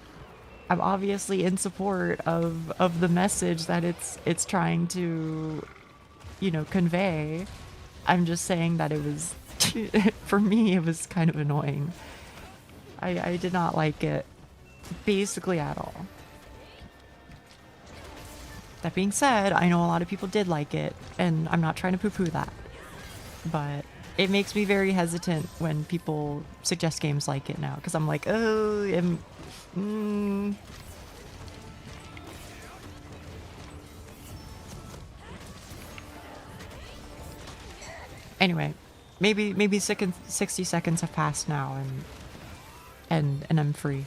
[SPEAKER 1] I'm obviously in support of the message that it's trying to, you know, convey. I'm just saying that it was, for me, it was kind of annoying. I did not like it basically at all. That being said, I know a lot of people did like it, and I'm not trying to poo-poo that. But it makes me very hesitant when people suggest games like it now, because I'm like, oh, Anyway, maybe 60 seconds have passed now, and I'm free.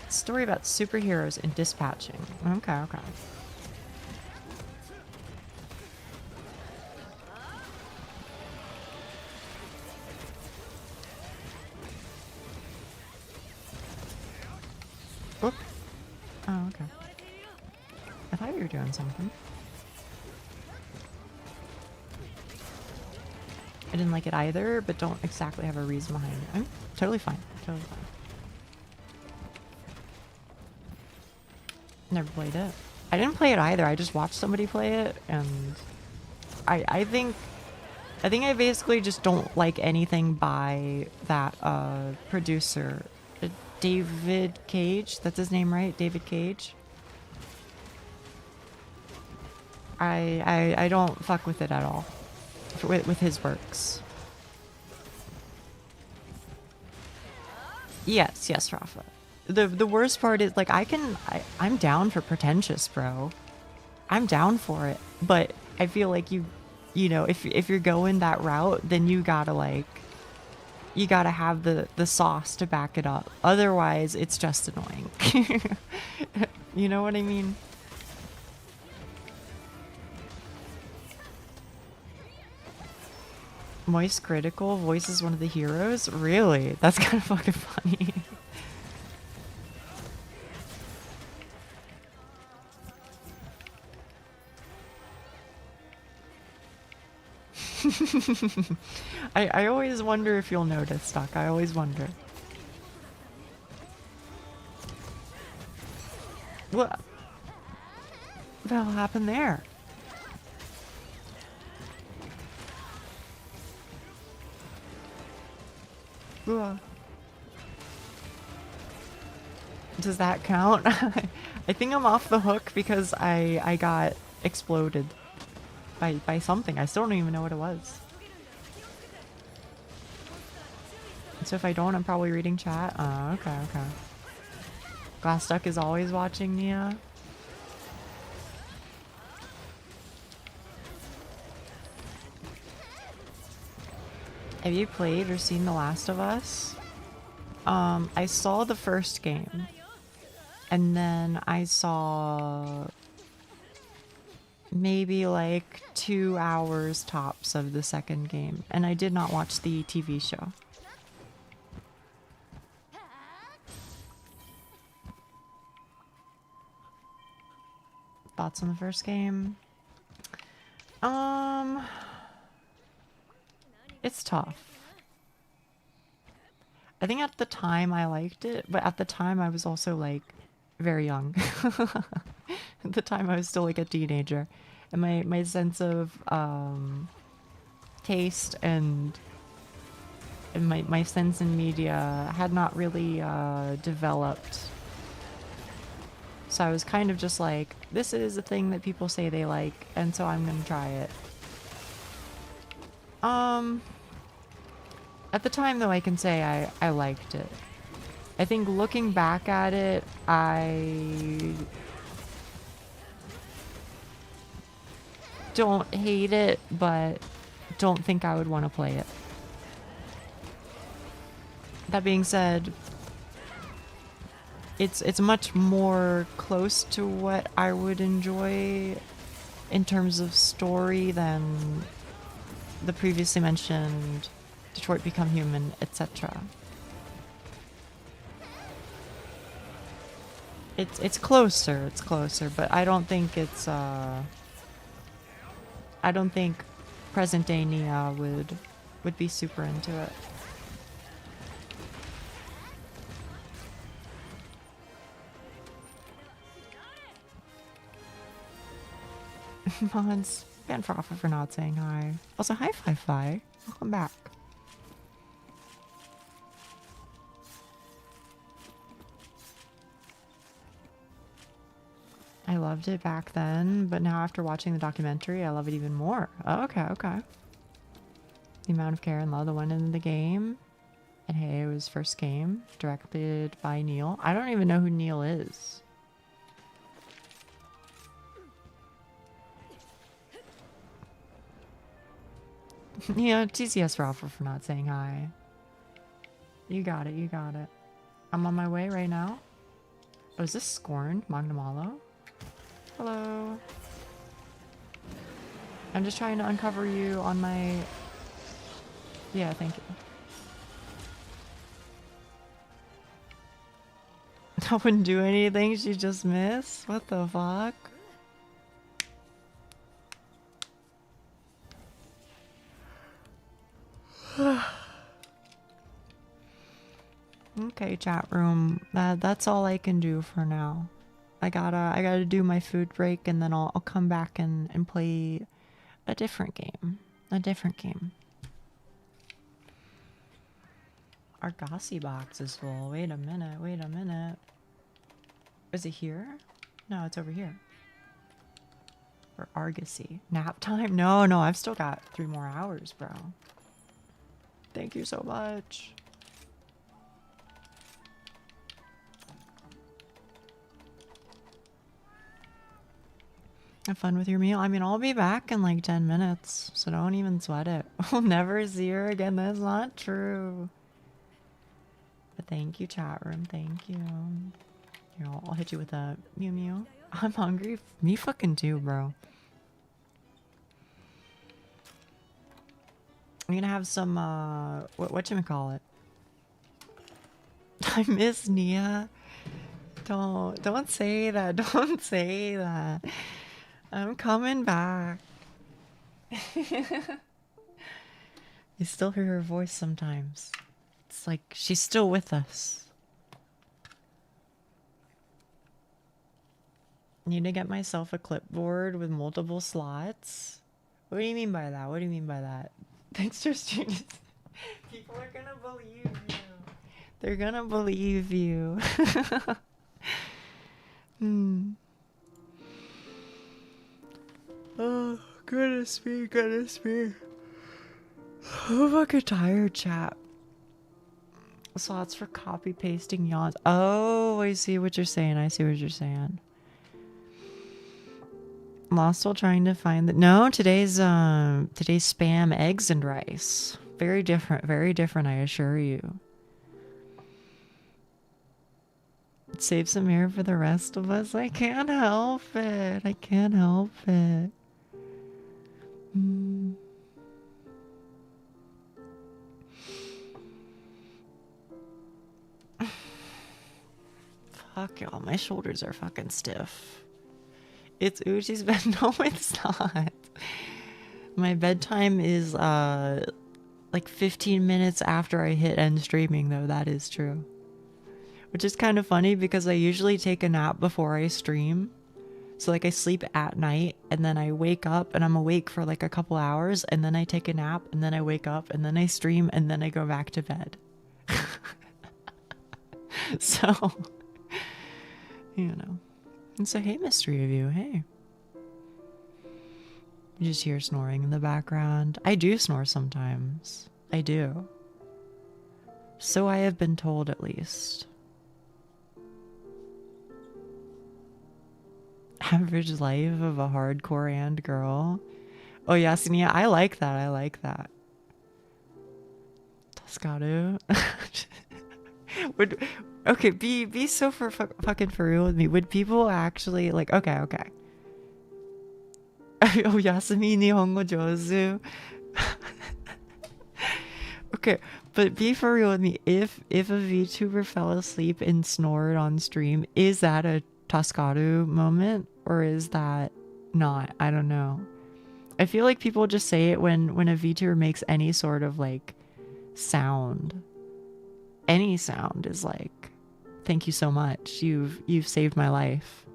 [SPEAKER 1] Story about superheroes and dispatching. Okay. Oop. Oh, okay. I thought you were doing something. I didn't like it either, but don't exactly have a reason behind it. I'm totally fine. Totally fine. Never played it. I didn't play it either. I just watched somebody play it, and I think I basically just don't like anything by that producer, David Cage. That's his name, right? David Cage. I don't fuck with it at all. With his works. Yes, Rafa. The worst part is, like, I'm down for pretentious, bro. I'm down for it. But I feel like you know, if you're going that route, then you gotta have the sauce to back it up. Otherwise, it's just annoying. You know what I mean? Moist Critical voices one of the heroes? Really? That's kind of fucking funny. I always wonder if you'll notice, Doc. I always wonder. What the hell happened there? Does that count? I think I'm off the hook because I got exploded by something. I still don't even know what it was. So if I don't, I'm probably reading chat. Oh, okay. Glassduck is always watching Nia. Have you played or seen The Last of Us? I saw the first game. And then I saw maybe like 2 hours tops of the second game. And I did not watch the TV show. Thoughts on the first game? It's tough. I think at the time I liked it, but at the time I was also like very young. At the time I was still like a teenager, and my sense of taste and my sense in media had not really developed. So I was kind of just like, this is a thing that people say they like, and so I'm gonna try it. At the time, though, I can say I liked it. I think looking back at it, I don't hate it, but don't think I would want to play it. That being said, it's much more close to what I would enjoy in terms of story than the previously mentioned Detroit Become Human, etc. It's closer, but I don't think it's I don't think present day Nia would be super into it. Mods, ban Froffa for not saying hi. Also, hi Fi. Welcome back. I loved it back then, but now after watching the documentary, I love it even more. Oh, okay. The amount of care and love that went into the game. And hey, it was first game, directed by Neil. I don't even know who Neil is. Yeah, TCS for Alpha for not saying hi. You got it. I'm on my way right now. Oh, is this Scorned? Magnamalo? Hello. I'm just trying to uncover you on my... Yeah, thank you. I wouldn't do anything, she just missed? What the fuck? Okay, chat room. That's all I can do for now. I gotta do my food break and then I'll come back and play a different game. Our Gossi box is full. Wait a minute. Is it here? No, it's over here. Or Argosy. Nap time? No, I've still got 3 more hours, bro. Thank you so much. Have fun with your meal. I mean, I'll be back in like 10 minutes, so don't even sweat it. We'll never see her again. That's not true. But thank you, chat room. Thank you. Here, I'll hit you with a Mew Mew. I'm hungry. Me fucking too, bro. I'm gonna have some, whatchamacallit? I miss Nia. Don't say that. Don't say that. I'm coming back. You still hear her voice sometimes. It's like she's still with us. Need to get myself a clipboard with multiple slots. What do you mean by that? Thanks for streaming. People are gonna believe you. They're gonna believe you. Oh, goodness me. I'm fucking tired, chat. Slots for copy pasting yawns. Oh, I see what you're saying. Lost while trying to find the... No, today's spam eggs and rice. Very different, I assure you. Save some air for the rest of us. I can't help it. Fuck y'all, my shoulders are fucking stiff. It's Uchi's bed. No, it's not. My bedtime is like 15 minutes after I hit end streaming, though. That is true. Which is kind of funny because I usually take a nap before I stream. So like I sleep at night and then I wake up and I'm awake for like a couple hours and then I take a nap and then I wake up and then I stream and then I go back to bed. So, you know. And so, hey, mystery of you, hey. You just hear snoring in the background. I do snore sometimes. I do. So I have been told, at least. Average life of a hardcore and girl. Oh, Yasinia, I like that. Toscado. Okay, be so fucking for real with me. Would people actually like? Okay. Oh, Yasumi Nihongo Jozu. Okay, but be for real with me. If a VTuber fell asleep and snored on stream, is that a Taskaru moment or is that not? I don't know. I feel like people just say it when a VTuber makes any sort of like sound. Any sound is like, thank you so much. You've saved my life.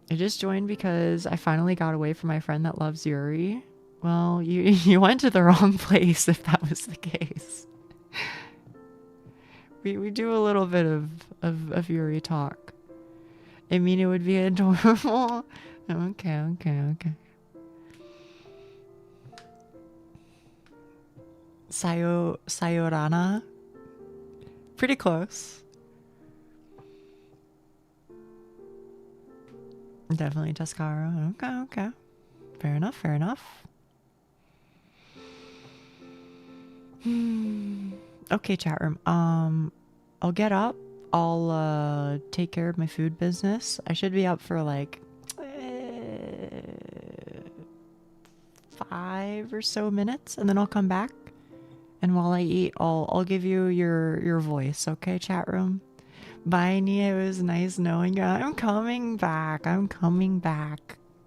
[SPEAKER 1] I just joined because I finally got away from my friend that loves Yuri. Well, you went to the wrong place if that was the case. We do a little bit of Yuri talk. I mean, it would be adorable. Okay. Sayorana. Pretty close. Definitely Tascara. Okay. Fair enough. Okay, chat room. I'll get up. I'll take care of my food business. I should be up for like 5 or so minutes, and then I'll come back. And while I eat, I'll give you your voice, okay, chat room? Bye, Nia. It was nice knowing you. I'm coming back.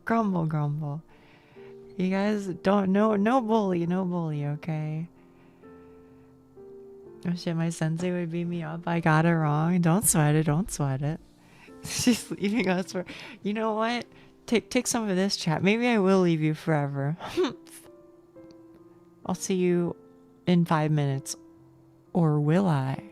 [SPEAKER 1] Grumble. You guys don't no bully, okay? Oh shit, my sensei would beat me up. I got it wrong. Don't sweat it. She's leaving us for. You know what? Take some of this, chat. Maybe I will leave you forever. I'll see you in 5 minutes. Or will I?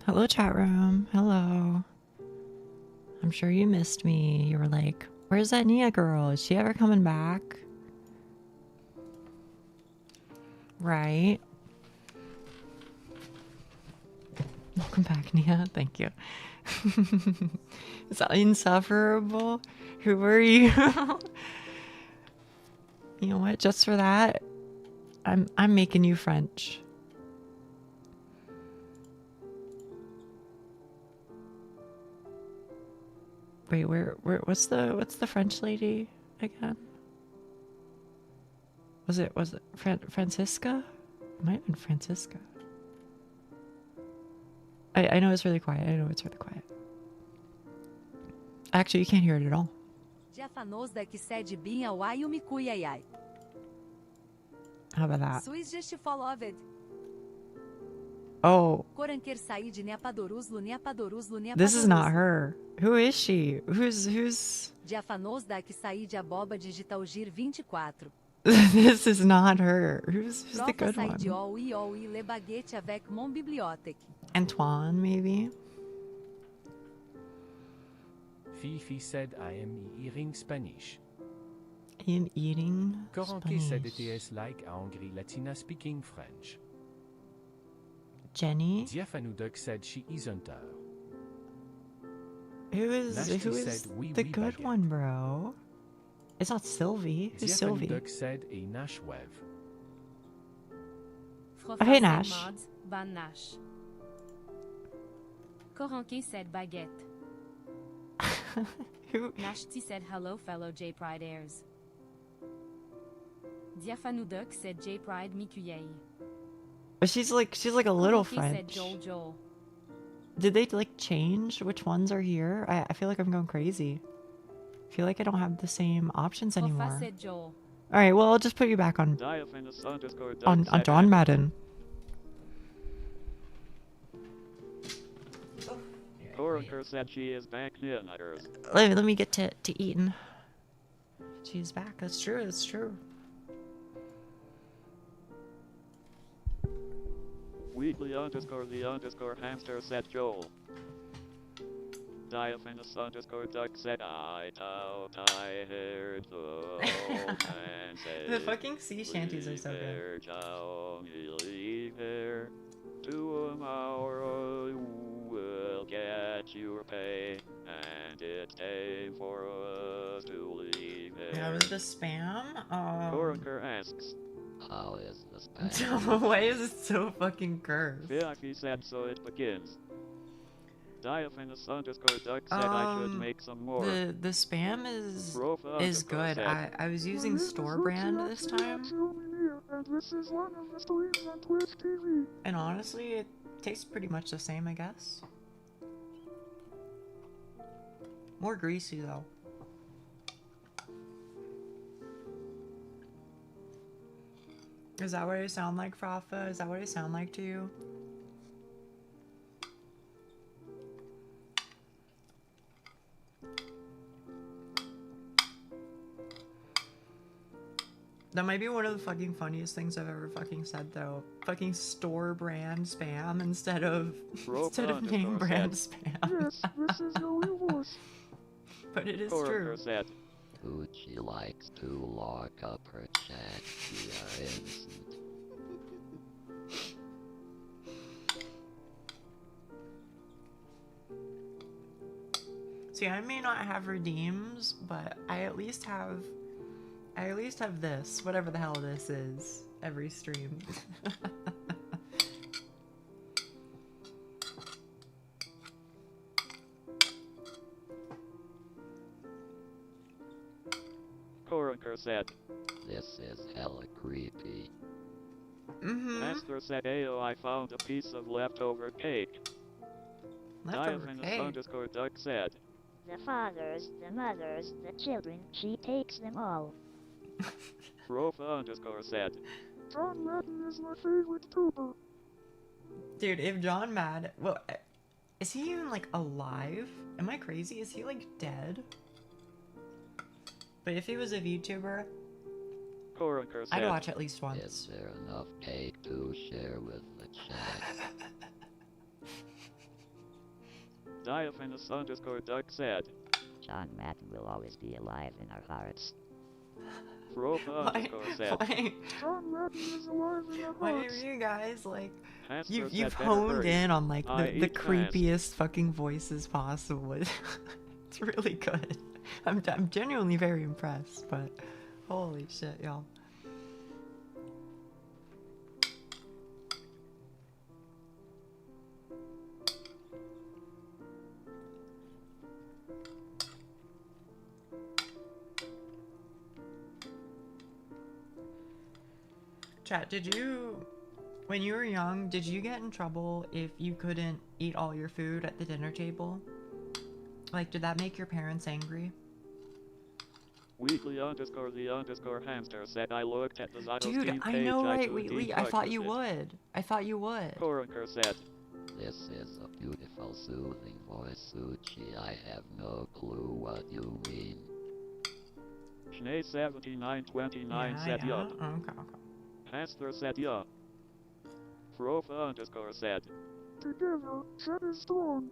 [SPEAKER 1] Hello, chat room. Hello. I'm sure you missed me. You were like, where's that Nia girl? Is she ever coming back? Right. Welcome back, Nia. Thank you. It's insufferable. Who are you? You know what? Just for that, I'm making you French. Wait, where what's the French lady again? Was it Francisca? It might have been Francisca. I know it's really quiet. I know it's really quiet. Actually, you can't hear it at all. How about that? Oh. This is not her. Who is she? Who's... This is not her. Who's the good one? Antoine, maybe?
[SPEAKER 2] Fifi said I am eating Spanish.
[SPEAKER 1] In eating
[SPEAKER 2] Coranque said
[SPEAKER 1] Spanish.
[SPEAKER 2] it is like Angry Latina speaking French.
[SPEAKER 1] Jenny?
[SPEAKER 2] Diafanuduk said she isn't her.
[SPEAKER 1] Who is
[SPEAKER 2] said, oui,
[SPEAKER 1] the
[SPEAKER 2] oui,
[SPEAKER 1] good
[SPEAKER 2] baguette.
[SPEAKER 1] one, bro? It's not Sylvie. Who's Sylvie?
[SPEAKER 2] Diafanuduk said a Nashwev.
[SPEAKER 1] Oh, hey, Nash.
[SPEAKER 3] Ban Nash. Coranque said baguette.
[SPEAKER 1] Who?
[SPEAKER 3] Nashti said hello, fellow J Pride heirs. Diafanuduk said J Pride Mikuyei.
[SPEAKER 1] Oh, she's like a little
[SPEAKER 3] Coranque
[SPEAKER 1] French.
[SPEAKER 3] said Joel.
[SPEAKER 1] Did they like change which ones are here? I feel like I'm going crazy. I feel like I don't have the same options anymore.
[SPEAKER 3] Profa said Joel.
[SPEAKER 1] All right, well, I'll just put you back on John Madden.
[SPEAKER 4] Coraker said she is back near Nutters.
[SPEAKER 1] Let me get to eating. She's back. That's true. That's true.
[SPEAKER 4] Weekly_the_hamster said Joel. Diaphanous_duck said I heard
[SPEAKER 1] The fucking sea shanties are so good.
[SPEAKER 4] Tomorrow we'll get your pay, and it's time for us to leave here.
[SPEAKER 1] That was the spam?
[SPEAKER 4] Coraker asks, how is the spam?
[SPEAKER 1] Why is it so fucking cursed?
[SPEAKER 4] Fiaki said so it begins. Diaphanous_duck said I should make some more.
[SPEAKER 1] The spam is good. I was using store brand this time. And honestly, it tastes pretty much the same, I guess. More greasy though. Is that what I sound like, Frafa? Is that what I sound like to you? That might be one of the fucking funniest things I've ever fucking said, though. Fucking store brand spam instead of name brand spam.
[SPEAKER 5] Yes, this is how it was.
[SPEAKER 1] But it is true.
[SPEAKER 4] Said, Gucci likes to lock up her chat via instant.
[SPEAKER 1] See, I may not have redeems, but I at least have this, whatever the hell this is, every stream.
[SPEAKER 4] Coraker said, this is hella creepy. Master said, ayo, I found a piece of leftover cake. Diaphanous_duck said,
[SPEAKER 5] The fathers, the mothers, the children, she takes them all.
[SPEAKER 4] Rofa_said,
[SPEAKER 5] John Madden is my favorite tuber.
[SPEAKER 1] Dude, if John Mad... Well, is he even, like, alive? Am I crazy? Is he, like, dead? But if he was a VTuber, I'd watch at least once.
[SPEAKER 4] Is there enough cake to share with the chat? Diaphanous underscore duck said.
[SPEAKER 5] John Madden will always be alive in our hearts.
[SPEAKER 4] Frofa underscore said.
[SPEAKER 6] John Madden is alive in our
[SPEAKER 1] Why
[SPEAKER 6] hearts.
[SPEAKER 1] are you guys like
[SPEAKER 4] Pastor
[SPEAKER 1] you've
[SPEAKER 4] said better
[SPEAKER 1] honed
[SPEAKER 4] hurry.
[SPEAKER 1] in on like
[SPEAKER 4] I
[SPEAKER 1] the
[SPEAKER 4] eat fast.
[SPEAKER 1] creepiest fucking voices possible. It's really good. I'm genuinely very impressed, but holy shit, y'all. Chat, when you were young, did you get in trouble if you couldn't eat all your food at the dinner table? Like, did that make your parents angry?
[SPEAKER 4] Weekly underscore the underscore hamster said I looked at the Zyto
[SPEAKER 1] Dude,
[SPEAKER 4] Steve
[SPEAKER 1] I
[SPEAKER 4] page.
[SPEAKER 1] know, right?
[SPEAKER 4] could
[SPEAKER 1] Wheatley, I thought you
[SPEAKER 4] deduct
[SPEAKER 1] would. I thought you would.
[SPEAKER 4] it. Koronker said.
[SPEAKER 7] This is a beautiful soothing voice, Suchi. I have no clue what you mean.
[SPEAKER 4] Schnee7929 said
[SPEAKER 1] yeah.
[SPEAKER 4] yup.
[SPEAKER 1] Okay.
[SPEAKER 4] Pastor said yup. Frofa underscore said.
[SPEAKER 6] Together, Chet is strong.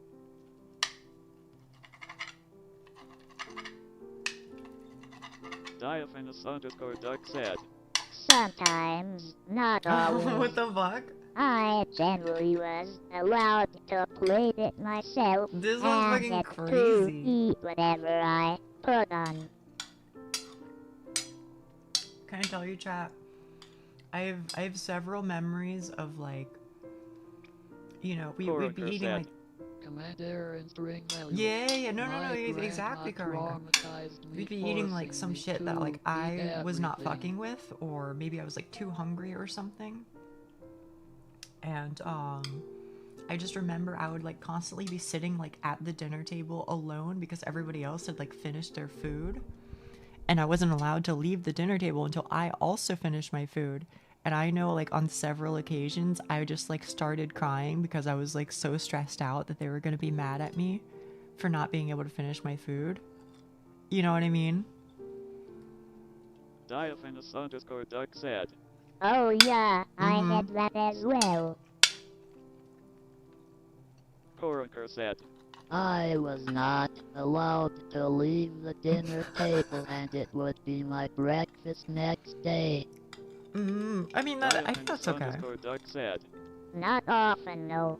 [SPEAKER 4] Diaphanous underscore duck said.
[SPEAKER 5] Sometimes, not always.
[SPEAKER 1] What the fuck?
[SPEAKER 5] I generally was allowed to play it myself
[SPEAKER 1] This
[SPEAKER 5] and
[SPEAKER 1] one's fucking
[SPEAKER 5] get
[SPEAKER 1] crazy.
[SPEAKER 5] to eat whatever I put on.
[SPEAKER 1] Can I tell you, chat? I have several memories of like, you know, we'd be
[SPEAKER 4] Koronker
[SPEAKER 1] eating
[SPEAKER 4] said.
[SPEAKER 1] like,
[SPEAKER 7] Commander and string value.
[SPEAKER 1] yeah, no,
[SPEAKER 7] My
[SPEAKER 1] exactly,
[SPEAKER 7] grandma
[SPEAKER 1] Corinne.
[SPEAKER 7] traumatized me,
[SPEAKER 1] We'd be eating like some
[SPEAKER 7] forcing me
[SPEAKER 1] shit that
[SPEAKER 7] to
[SPEAKER 1] like
[SPEAKER 7] eat
[SPEAKER 1] I was not
[SPEAKER 7] everything.
[SPEAKER 1] fucking with, or maybe I was like too hungry or something. And I just remember I would like constantly be sitting like at the dinner table alone because everybody else had like finished their food, and I wasn't allowed to leave the dinner table until I also finished my food. And I know like on several occasions I just like started crying because I was like so stressed out that they were going to be mad at me for not being able to finish my food. You know what I mean?
[SPEAKER 4] Diaphanous underscore duck said.
[SPEAKER 5] Oh yeah, I
[SPEAKER 1] Mhm.
[SPEAKER 5] had that as well.
[SPEAKER 4] Koronker said.
[SPEAKER 7] I was not allowed to leave the dinner table, and it would be my breakfast next day.
[SPEAKER 1] I mean, that, I think that's okay.
[SPEAKER 4] Underscore duck said.
[SPEAKER 5] Not often, no.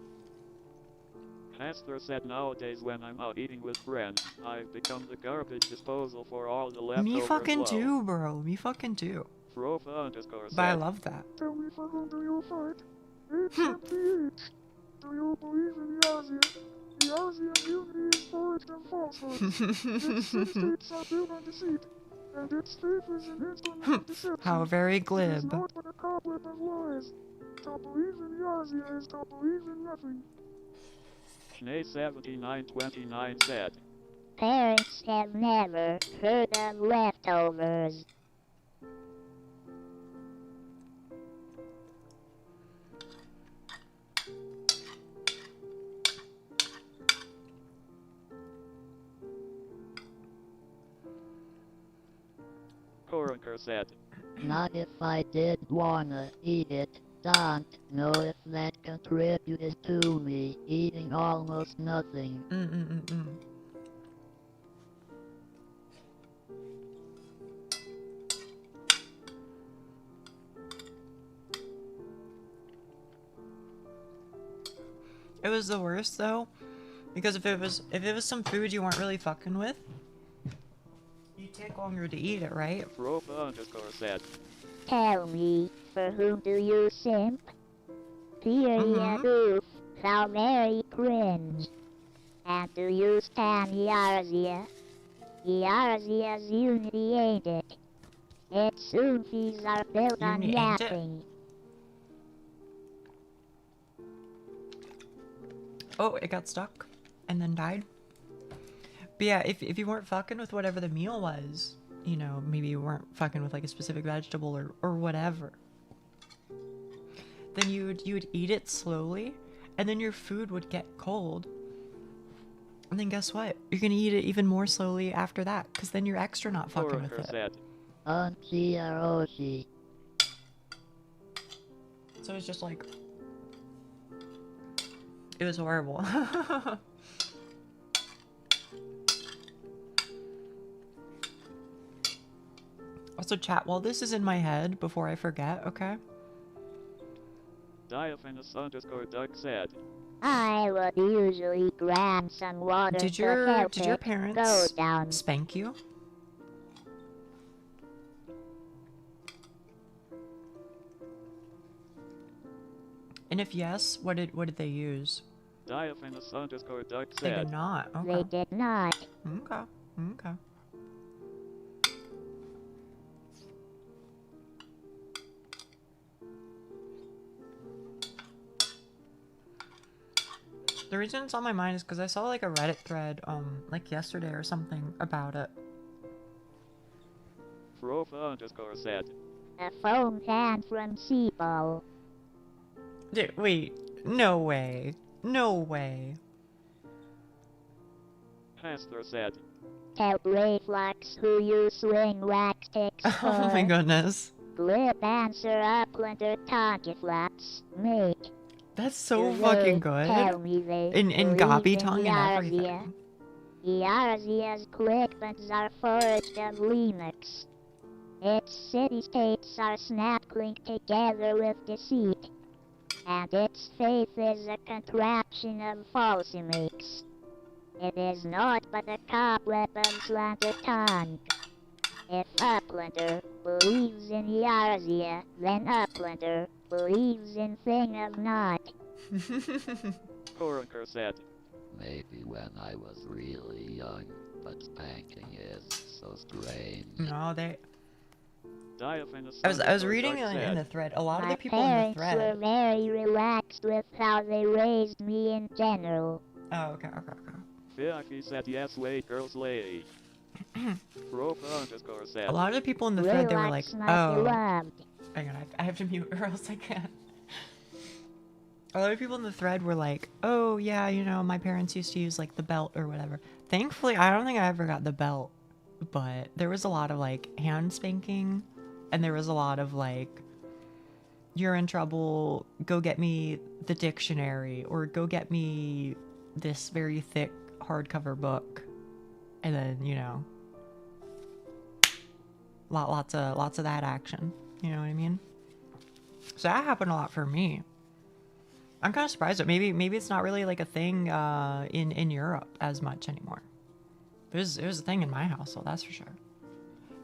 [SPEAKER 4] Pastor said nowadays when I'm out eating with friends, I've become the garbage disposal for all the leftovers.
[SPEAKER 1] Me fucking
[SPEAKER 4] low.
[SPEAKER 1] too, bro. Me fucking too.
[SPEAKER 4] Frofa underscore said.
[SPEAKER 1] But I love that.
[SPEAKER 6] Tell me for whom do you fight? H-M-P-H. Do you believe in the Aussie? The Aussie unity is forged in falsehood. Its states are built on deceit, and its faith is an instrument of deception.
[SPEAKER 1] How very
[SPEAKER 6] It is
[SPEAKER 1] glib.
[SPEAKER 6] naught but a cobweb of lies. To believe in the Aussie is to believe in nothing.
[SPEAKER 4] Schnee7929 said.
[SPEAKER 5] Parents have never heard of leftovers.
[SPEAKER 4] Koronker said.
[SPEAKER 7] Not if I did wanna eat it. Don't know if that contributed to me eating almost nothing.
[SPEAKER 1] It was the worst though, because if it was some food you weren't really fucking with, you'd take longer to eat it, right?
[SPEAKER 4] Frofa underscore said.
[SPEAKER 5] Tell me, for whom do you simp? Period oof, how very cringe. And do you stand Yarzia? Yarzia's unity ain't it? Its Soonfies are built on
[SPEAKER 1] Unity ain't it?
[SPEAKER 5] yapping.
[SPEAKER 1] Oh, it got stuck and then died. But yeah, if you weren't fucking with whatever the meal was, you know, maybe you weren't fucking with like a specific vegetable or whatever, then you would eat it slowly, and then your food would get cold. And then guess what? You're gonna eat it even more slowly after that, because then you're extra not fucking with
[SPEAKER 4] Koronker
[SPEAKER 1] it.
[SPEAKER 4] said.
[SPEAKER 7] Anchi-aroshi.
[SPEAKER 1] So it's just like, it was horrible. Also, chat, while this is in my head, before I forget, okay?
[SPEAKER 4] Diaphanous_Doug said.
[SPEAKER 5] I would usually grab some water
[SPEAKER 1] Did
[SPEAKER 5] to
[SPEAKER 1] your
[SPEAKER 5] help it go
[SPEAKER 1] parents
[SPEAKER 5] down.
[SPEAKER 1] spank you? And if yes, what did they use?
[SPEAKER 4] Diaphanous_Doug
[SPEAKER 1] They
[SPEAKER 4] said.
[SPEAKER 1] did not.
[SPEAKER 5] They
[SPEAKER 1] Okay.
[SPEAKER 5] did not.
[SPEAKER 1] Okay. Okay. The reason it's on my mind is because I saw like a Reddit thread, like yesterday or something about it.
[SPEAKER 4] Frofa_said.
[SPEAKER 5] A foam can from Seaball.
[SPEAKER 1] Dude, wait. No way. No way.
[SPEAKER 4] Pastor said.
[SPEAKER 5] Tell Reflux who you swing wax sticks for.
[SPEAKER 1] Oh my goodness.
[SPEAKER 5] Glib answer Uplander Tongue Flaps. Make.
[SPEAKER 1] That's so
[SPEAKER 5] Do
[SPEAKER 1] fucking
[SPEAKER 5] they
[SPEAKER 1] good.
[SPEAKER 5] Tell me they
[SPEAKER 1] In
[SPEAKER 5] believe
[SPEAKER 1] Gabi
[SPEAKER 5] in
[SPEAKER 1] tongue and everything.
[SPEAKER 5] Yarzia's clickbands are forged of Linux. Its city-states are snap-linked together with deceit. And its faith is a contraption of falsy makes. It is naught but a cobweb of slander tongue. If Uplander believes in Yarzia, then Uplander believes in thing of not.
[SPEAKER 4] Koraker said.
[SPEAKER 7] Maybe when I was really young, but spanking is so strange.
[SPEAKER 1] No, they.
[SPEAKER 4] Diaphanous_Doug
[SPEAKER 1] I was reading
[SPEAKER 4] said.
[SPEAKER 1] in the thread. A lot of
[SPEAKER 5] My
[SPEAKER 1] the people in the
[SPEAKER 5] parents were
[SPEAKER 1] thread.
[SPEAKER 5] very relaxed with how they raised me in general.
[SPEAKER 1] Oh, okay, okay, okay.
[SPEAKER 4] Fiaki said yes, wait, girls lay. Frofa_said.
[SPEAKER 1] A lot of the people in the thread, they were like,
[SPEAKER 5] Relax, my
[SPEAKER 1] oh.
[SPEAKER 5] beloved.
[SPEAKER 1] Hang on, I have to mute or else I can't. A lot of people in the thread were like, oh yeah, you know, my parents used to use like the belt or whatever. Thankfully, I don't think I ever got the belt, but there was a lot of like hand spanking, and there was a lot of like, you're in trouble, go get me the dictionary, or go get me this very thick hardcover book. And then, you know, lots of that action. You know what I mean? So that happened a lot for me. I'm kind of surprised that maybe it's not really like a thing in Europe as much anymore. It was a thing in my household, that's for sure.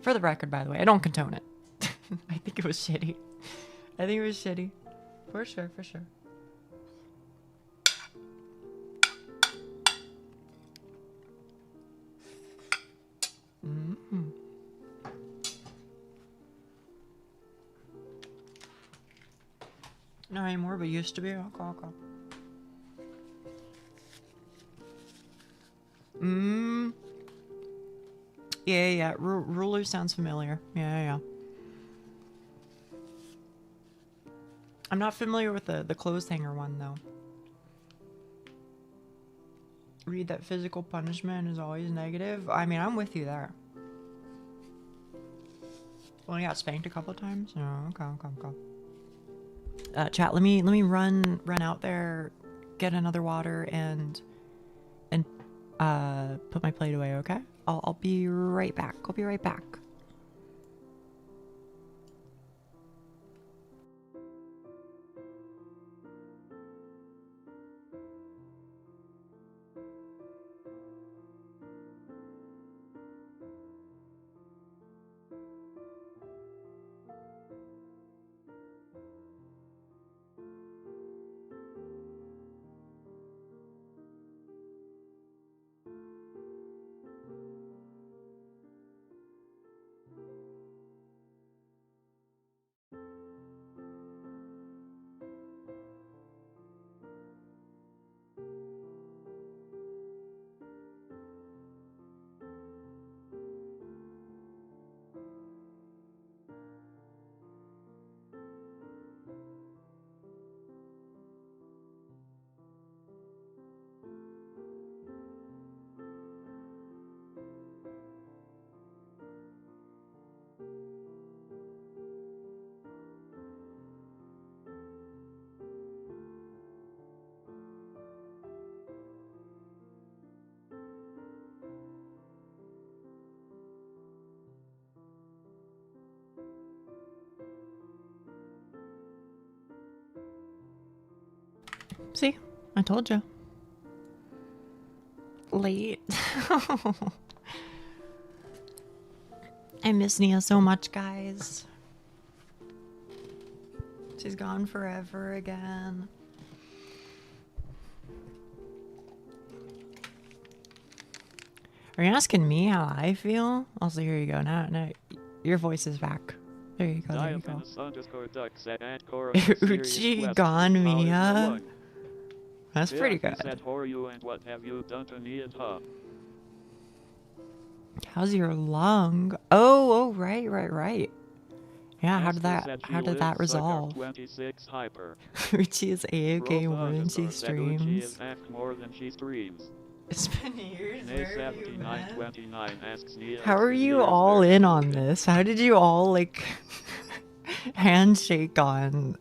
[SPEAKER 1] For the record, by the way, I don't condone it. I think it was shitty. I think it was shitty. For sure, for sure. Mm-hmm. Not anymore, but used to be. Okay, okay. Yeah. Ruler sounds familiar. Yeah. I'm not familiar with the clothes hanger one, though. Read that physical punishment is always negative. I mean, I'm with you there. Only got spanked a couple times? No, okay. Chat, let me run out there, get another water, and put my plate away, okay? I'll be right back. I'll be right back. See? I told you. Late. I miss Nia so much, guys. She's gone forever again. Are you asking me how I feel? Also, here you go. Now, your voice is back. There you go. There you go. Uchi gone, Mia. That's pretty good. How's your lung? Oh, right. Yeah, how did that resolve? Uchi is AFK more than she streams. It's been years. Where have you been? How are you all in on this? How did you all like handshake on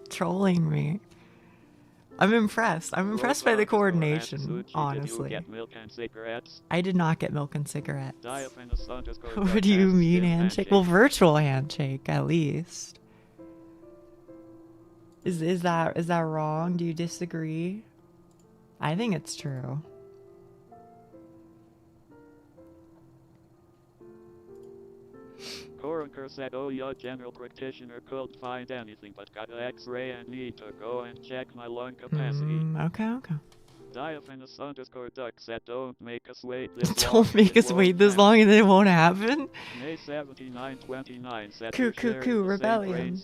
[SPEAKER 1] trolling me? I'm impressed. I'm impressed by the coordination, honestly. I did not get milk and cigarettes. What do you mean handshake? Well, virtual handshake, at least. Is that wrong? Do you disagree? I think it's true.
[SPEAKER 4] Coroner said, oh, your general practitioner couldn't find anything but got an x-ray and need to go and check my lung capacity.
[SPEAKER 1] Okay.
[SPEAKER 4] Diaphanous _ duck said, don't make us wait this long.
[SPEAKER 1] Don't make us wait this long and it won't happen?
[SPEAKER 4] May 7929 said,
[SPEAKER 1] Coo, rebellion.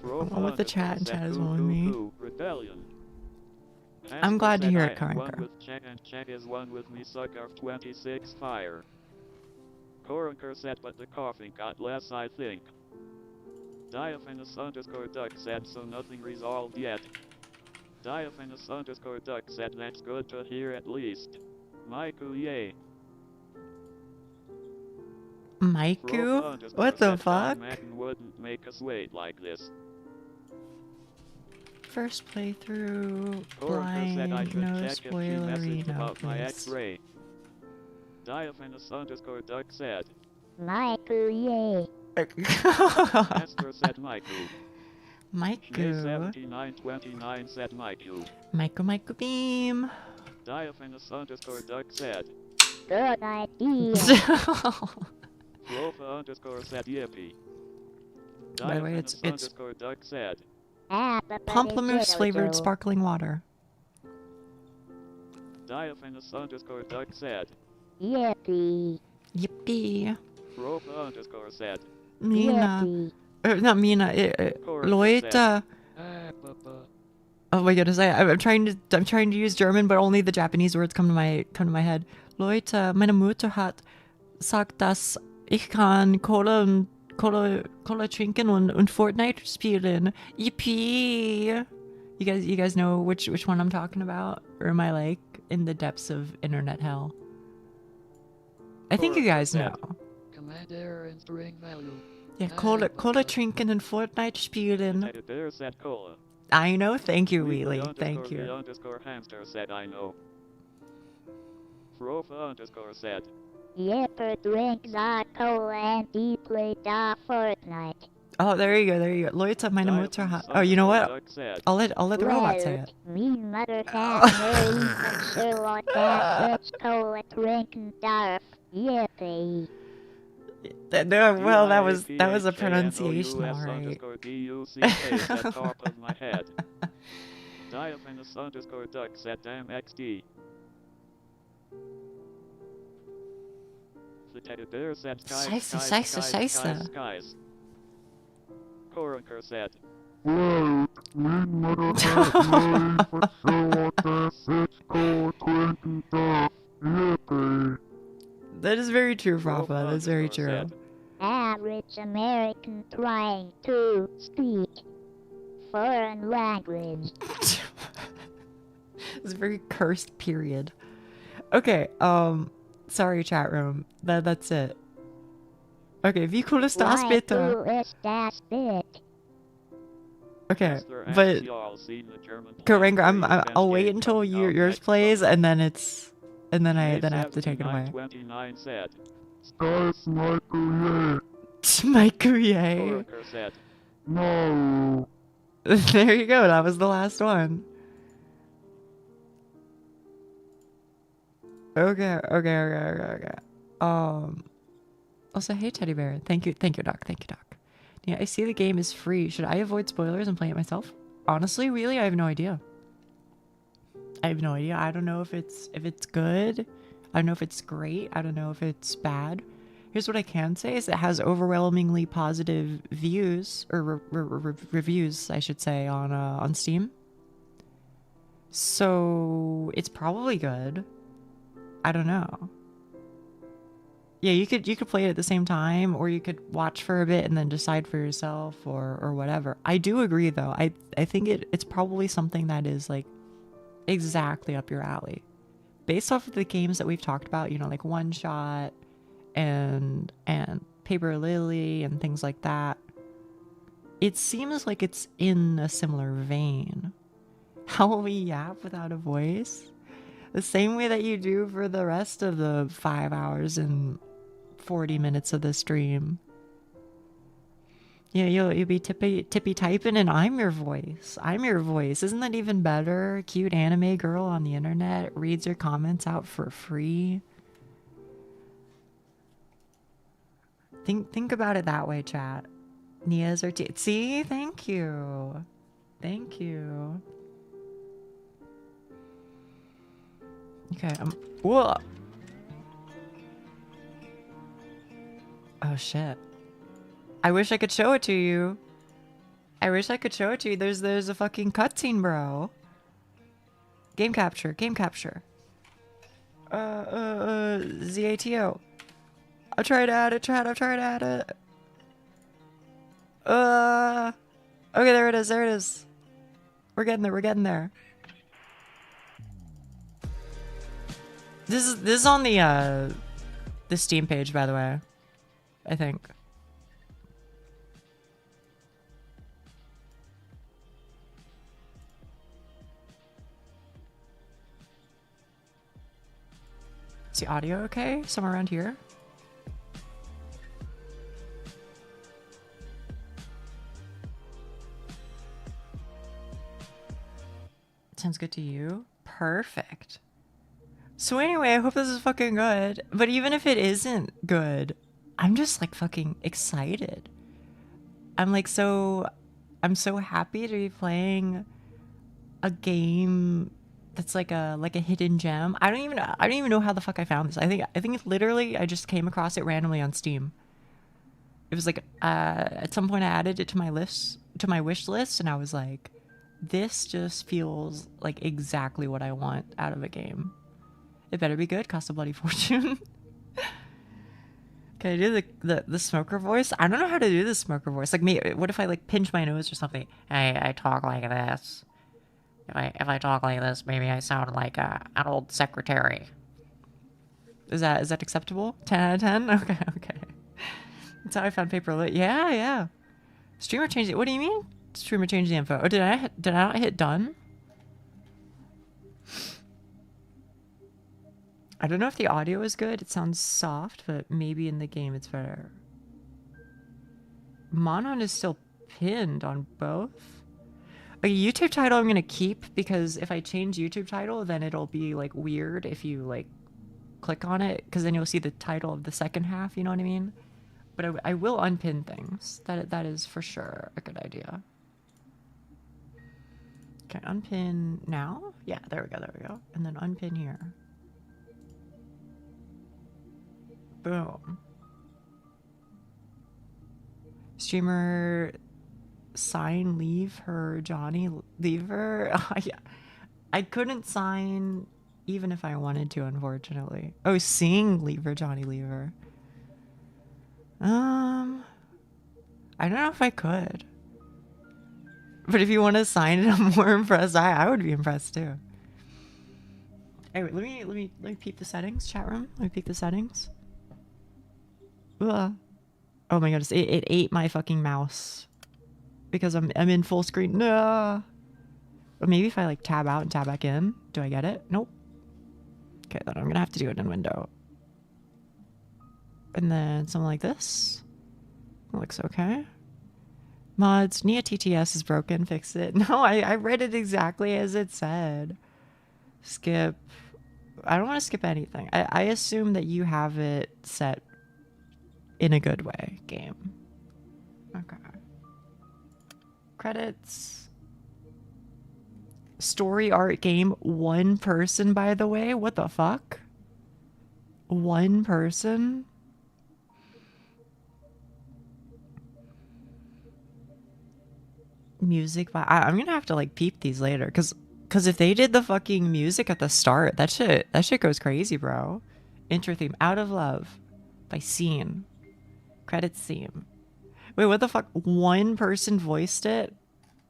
[SPEAKER 4] I'll
[SPEAKER 1] let the chat is on me.
[SPEAKER 4] Rebellion.
[SPEAKER 1] I'm glad to hear it, Karanka.
[SPEAKER 4] Check is one with me, sucker of 26 fire. Coroner said, but the coughing got less, I think. Diaphanous _ duck said, so nothing resolved yet. Diaphanous _ duck said, that's good to hear at least. Maiku, yay.
[SPEAKER 1] Maiku? What the fuck?
[SPEAKER 4] Wouldn't make us wait like this.
[SPEAKER 1] First playthrough, blind, no spoilery, no please.
[SPEAKER 4] Diaphanous _ duck said.
[SPEAKER 5] Maiku, yay.
[SPEAKER 4] Esther said Maiku.
[SPEAKER 1] Maiku.
[SPEAKER 4] 7929 said Maiku.
[SPEAKER 1] Maiku beam.
[SPEAKER 4] Diaphanous _ duck said.
[SPEAKER 5] Good idea.
[SPEAKER 4] Rofa _ said yippee.
[SPEAKER 1] By the way, it's
[SPEAKER 4] duck said.
[SPEAKER 1] Pamplemousse flavored sparkling water.
[SPEAKER 4] Diaphanous _ duck said.
[SPEAKER 5] Yippee.
[SPEAKER 4] Rofa _ said.
[SPEAKER 1] Mina. Not Mina. Leute. Oh my goodness! I'm trying to use German, but only the Japanese words come to my head. Leute, meine Mutter hat sagt, dass ich kann Cola trinken und Fortnite spielen. Yippee! You guys know which one I'm talking about, or am I like in the depths of internet hell? I think you guys know.
[SPEAKER 7] Commander and string value.
[SPEAKER 1] Yeah, Cola trinken and Fortnite spielen.
[SPEAKER 4] There said cola.
[SPEAKER 1] I know. Thank you, Yuli. Thank you.
[SPEAKER 4] Hamster said I know. Rofa _ said.
[SPEAKER 5] Yipper drinks our cola and he played our Fortnite.
[SPEAKER 1] Oh, there you go. Leute, meine Mutter hat. Oh, you know what? I'll let the robot say it.
[SPEAKER 5] Me mother has no even sure what that such cola drinking darf. Yippee.
[SPEAKER 1] Well, that was a pronunciation, alright.
[SPEAKER 4] Diaphanous _ duck said damn XD. The teddy bear said skies. Coroner said.
[SPEAKER 6] Wait, me mother has no even sure what that such cola drinking darf. Yippee.
[SPEAKER 1] That is very true, Rafa. That's very true.
[SPEAKER 5] Average American trying to speak foreign language.
[SPEAKER 1] It's a very cursed period. Okay, sorry chat room. That's it. Okay, wie cool ist das bitte? Okay, but Karenga, I'll wait until yours plays and then I have to take it away. Maiku, yay.
[SPEAKER 6] No.
[SPEAKER 1] There you go. That was the last one. Okay. Also, hey, Teddy Bear. Thank you, Doc. Thank you, Doc. Yeah, I see the game is free. Should I avoid spoilers and play it myself? Honestly, really, I have no idea. I don't know if it's good. I don't know if it's great. I don't know if it's bad. Here's what I can say is it has overwhelmingly positive views or reviews, I should say, on Steam. So it's probably good. I don't know. Yeah, you could play it at the same time, or you could watch for a bit and then decide for yourself, or whatever. I do agree though. I think it's probably something that is like exactly up your alley, based off of the games that we've talked about. You know, like One Shot and Paper Lily and things like that. It seems like it's in a similar vein. How will we yap without a voice? The same way that you do for the rest of the 5 hours and 40 minutes of the stream. Yeah, you'll be tippy typing and I'm your voice. Isn't that even better? Cute anime girl on the internet reads your comments out for free. Think about it that way, chat. Nia's or see, thank you. Okay, whoa. Oh shit. I wish I could show it to you. There's a fucking cutscene, bro. Game capture. ZATO. I'll try to add it, chat. Okay, there it is. We're getting there. This is on the Steam page, by the way. I think. Is the audio okay? Somewhere around here? Sounds good to you? Perfect. So anyway, I hope this is fucking good. But even if it isn't good, I'm just like fucking excited. I'm so happy to be playing a game that's like a hidden gem. I don't even know how the fuck I found this. I think it's literally I just came across it randomly on Steam. It was like at some point I added it to my wish list, and I was like, this just feels like exactly what I want out of a game. It better be good. Cost a bloody fortune. Can I do the smoker voice? I don't know how to do the smoker voice. Like, me, what if I like pinch my nose or something? I talk like this. If I talk like this, maybe I sound like an old secretary. Is that acceptable? 10 out of 10? Okay. That's how I found Paper Lit. Yeah. Streamer changed it. What do you mean? Streamer changed the info. Oh, did I not hit done? I don't know if the audio is good. It sounds soft, but maybe in the game it's better. Monon is still pinned on both. A YouTube title I'm gonna keep, because if I change YouTube title, then it'll be like weird if you like click on it, because then you'll see the title of the second half, you know what I mean? But I will unpin things. That is for sure a good idea. Okay, unpin now? Yeah, there we go. And then unpin here. Boom. Streamer sign leave her Johnny Lever. I couldn't sign even if I wanted to, unfortunately. Oh, sing Lever Johnny Lever. I don't know if I could. But if you want to sign it, I'm more impressed. I would be impressed too. Anyway, let me peep the settings, chat room. Let me peep the settings. Ugh. Oh my goodness, it ate my fucking mouse because I'm in full screen. No. Or maybe if I like tab out and tab back in, do I get it? Nope. Okay, then I'm gonna have to do it in window. And then something like this. It looks okay. Mods, Nia TTS is broken, fix it. No, I read it exactly as it said. Skip. I don't want to skip anything. I assume that you have it set in a good way, game. Okay. Credits. Story art game, 1 person, by the way. What the fuck? 1 person? Music by I'm gonna have to like peep these later because if they did the fucking music at the start, that shit goes crazy, bro. Intro theme, Out of Love by Scene. Credits theme. Wait, what the fuck? 1 person voiced it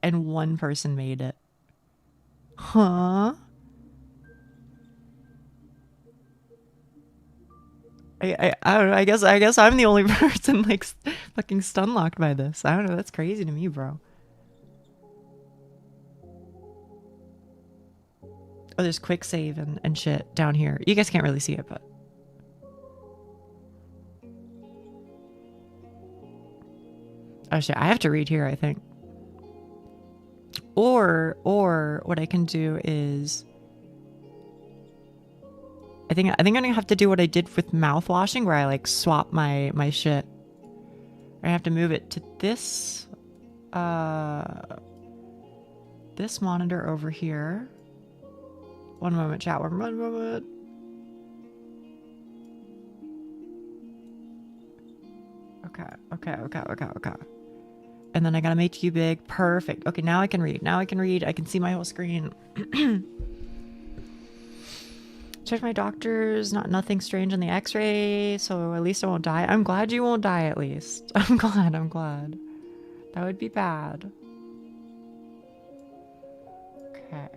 [SPEAKER 1] and 1 person made it. Huh? I don't know. I guess I'm the only person like fucking stun locked by this. I don't know. That's crazy to me, bro. Oh, there's quick save and shit down here. You guys can't really see it, but oh shit, I have to read here, I think. Or what I can do is I think I'm gonna have to do what I did with mouth washing, where I like swap my shit. I have to move it to this this monitor over here. One moment, chat. One moment. Okay. And then I gotta make you big. Perfect. Okay, now I can read. I can see my whole screen. Check my doctors. Nothing strange on the x-ray, so at least I won't die. I'm glad you won't die, at least. I'm glad. That would be bad. Okay.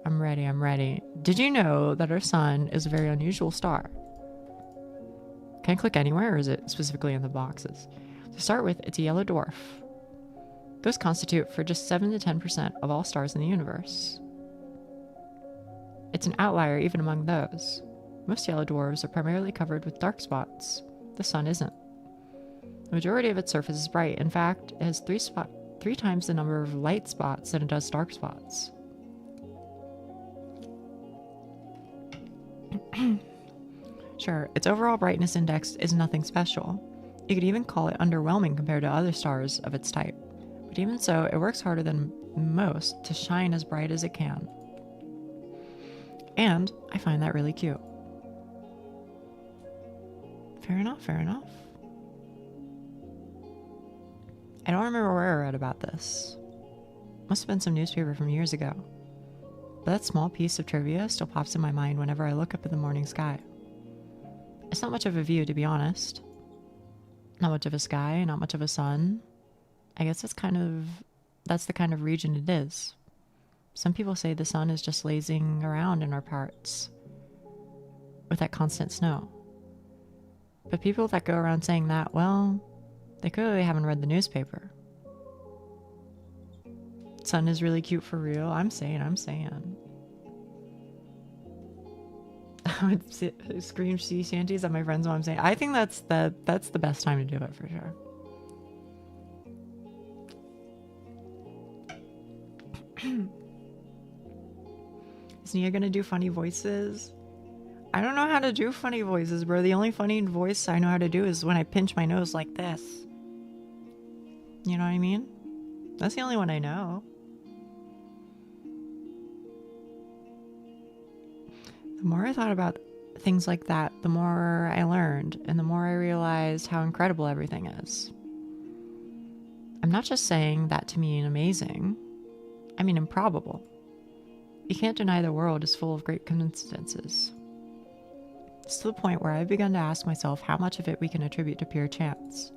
[SPEAKER 1] I'm ready. Did you know that our sun is a very unusual star? Can I click anywhere, or is it specifically in the boxes? To start with, it's a yellow dwarf. Those constitute for just 7 to 10% of all stars in the universe. It's an outlier even among those. Most yellow dwarfs are primarily covered with dark spots. The sun isn't. The majority of its surface is bright. In fact, it has 3 times the number of light spots than it does dark spots. Sure, its overall brightness index is nothing special. You could even call it underwhelming compared to other stars of its type. But even so, it works harder than most to shine as bright as it can. And I find that really cute. Fair enough. I don't remember where I read about this. Must have been some newspaper from years ago. But that small piece of trivia still pops in my mind whenever I look up at the morning sky. It's not much of a view, to be honest. Not much of a sky, not much of a sun. I guess that's the kind of region it is. Some people say the sun is just lazing around in our parts with that constant snow. But people that go around saying that, well, they clearly haven't read the newspaper. Sun is really cute for real. I'm saying. I would scream sea shanties at my friends while I'm saying. I think that's the best time to do it for sure. Is Nia gonna do funny voices? I don't know how to do funny voices, bro. The only funny voice I know how to do is when I pinch my nose like this. You know what I mean? That's the only one I know. The more I thought about things like that, the more I learned, and the more I realized how incredible everything is. I'm not just saying that to mean amazing. I mean improbable. You can't deny the world is full of great coincidences. It's to the point where I've begun to ask myself how much of it we can attribute to pure chance.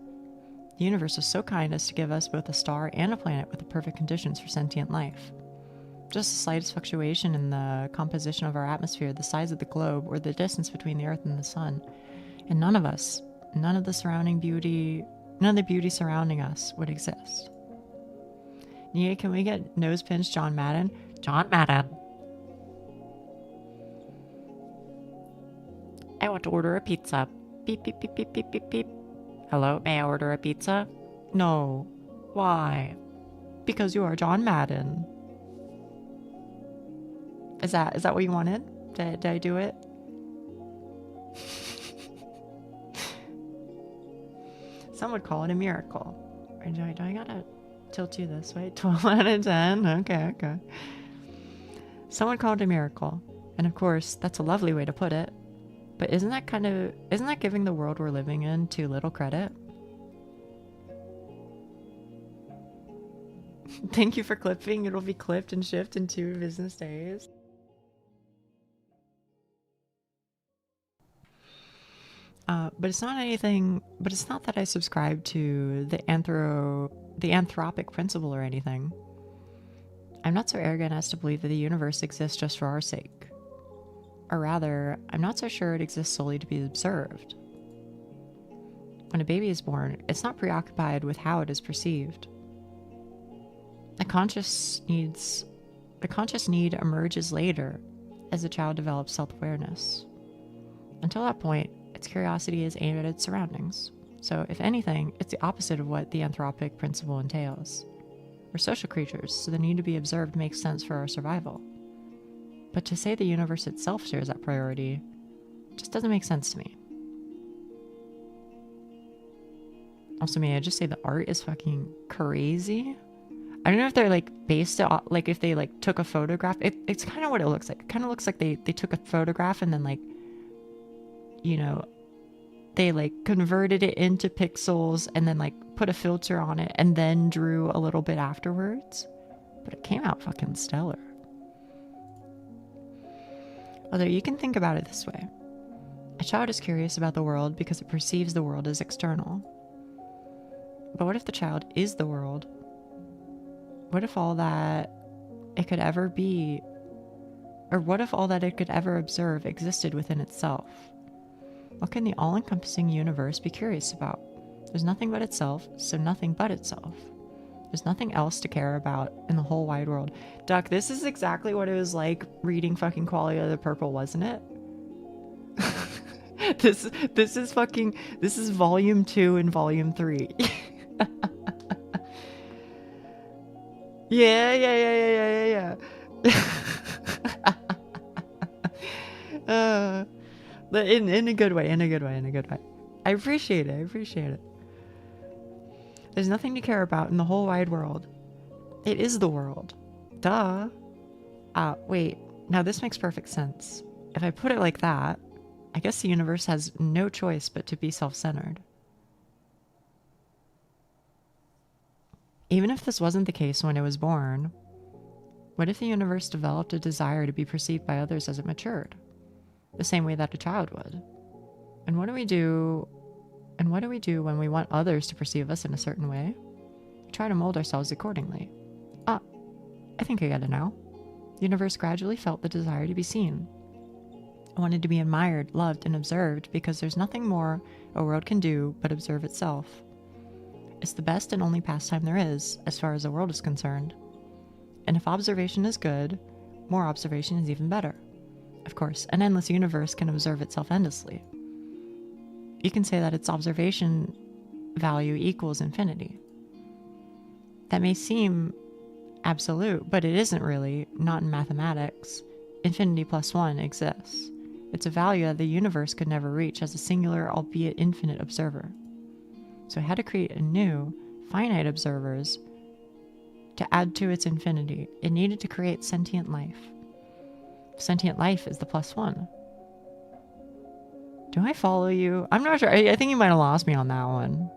[SPEAKER 1] The universe was so kind as to give us both a star and a planet with the perfect conditions for sentient life. Just the slightest fluctuation in the composition of our atmosphere, the size of the globe, or the distance between the Earth and the Sun, and none of the beauty surrounding us would exist. Nia, can we get nose pinch John Madden? John Madden! I want to order a pizza. Beep, beep, beep, beep, beep, beep, beep. Hello, may I order a pizza? No. Why? Because you are John Madden. Is that what you wanted? Did I do it? Some would call it a miracle. Or do I gotta tilt you this way? 12 out of 10. Okay. Some would call it a miracle. And of course, that's a lovely way to put it. But isn't that giving the world we're living in too little credit? Thank you for clipping. It'll be clipped and shipped in 2 business days. But it's not that I subscribe to the anthropic principle or anything. I'm not so arrogant as to believe that the universe exists just for our sake. Or rather, I'm not so sure it exists solely to be observed. When a baby is born, it's not preoccupied with how it is perceived. A conscious need emerges later as the child develops self-awareness. Until that point, its curiosity is aimed at its surroundings. So, if anything, it's the opposite of what the anthropic principle entails. We're social creatures, so the need to be observed makes sense for our survival. But to say the universe itself shares that priority just doesn't make sense to me. Also, may I just say the art is fucking crazy? I don't know if they're like based it off, like if they like took a photograph. It's kind of what it looks like. It kind of looks like they took a photograph and then like, you know, they like converted it into pixels and then like put a filter on it and then drew a little bit afterwards. But it came out fucking stellar. Although you can think about it this way. A child is curious about the world because it perceives the world as external. But what if the child is the world? What if all that it could ever be, or what if all that it could ever observe existed within itself? What can the all-encompassing universe be curious about? There's nothing but itself, so nothing but itself. There's nothing else to care about in the whole wide world. Duck, this is exactly what it was like reading fucking Quality of the Purple, wasn't it? This is volume 2 and volume 3. Yeah. In a good way. I appreciate it. There's nothing to care about in the whole wide world. It is the world. Duh. Wait. Now this makes perfect sense. If I put it like that, I guess the universe has no choice but to be self-centered. Even if this wasn't the case when it was born, what if the universe developed a desire to be perceived by others as it matured? The same way that a child would. And what do we do when we want others to perceive us in a certain way? We try to mold ourselves accordingly. I think I get it now. The universe gradually felt the desire to be seen. It wanted to be admired, loved, and observed because there's nothing more a world can do but observe itself. It's the best and only pastime there is, as far as the world is concerned. And if observation is good, more observation is even better. Of course, an endless universe can observe itself endlessly. You can say that its observation value equals infinity. That may seem absolute, but it isn't really, not in mathematics. Infinity plus 1 exists. It's a value that the universe could never reach as a singular, albeit infinite observer. So it had to create a new, finite observers to add to its infinity. It needed to create sentient life. Sentient life is the plus 1. Do I follow you? I'm not sure. I think you might have lost me on that one.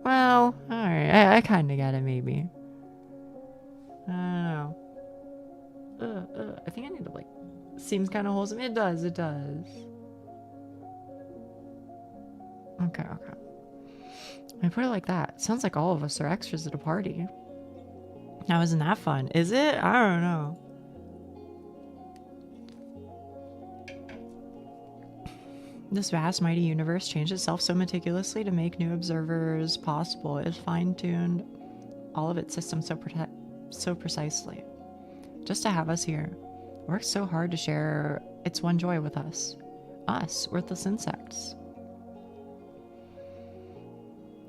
[SPEAKER 1] Well, alright. I kind of get it, maybe. I don't know. I think I need to, like... Seems kind of wholesome. It does. Okay. I put it like that. Sounds like all of us are extras at a party. Now, isn't that fun? Is it? I don't know. This vast, mighty universe changed itself so meticulously to make new observers possible. It fine-tuned all of its systems so precisely. Just to have us here. It works so hard to share its one joy with us. Us, worthless insects.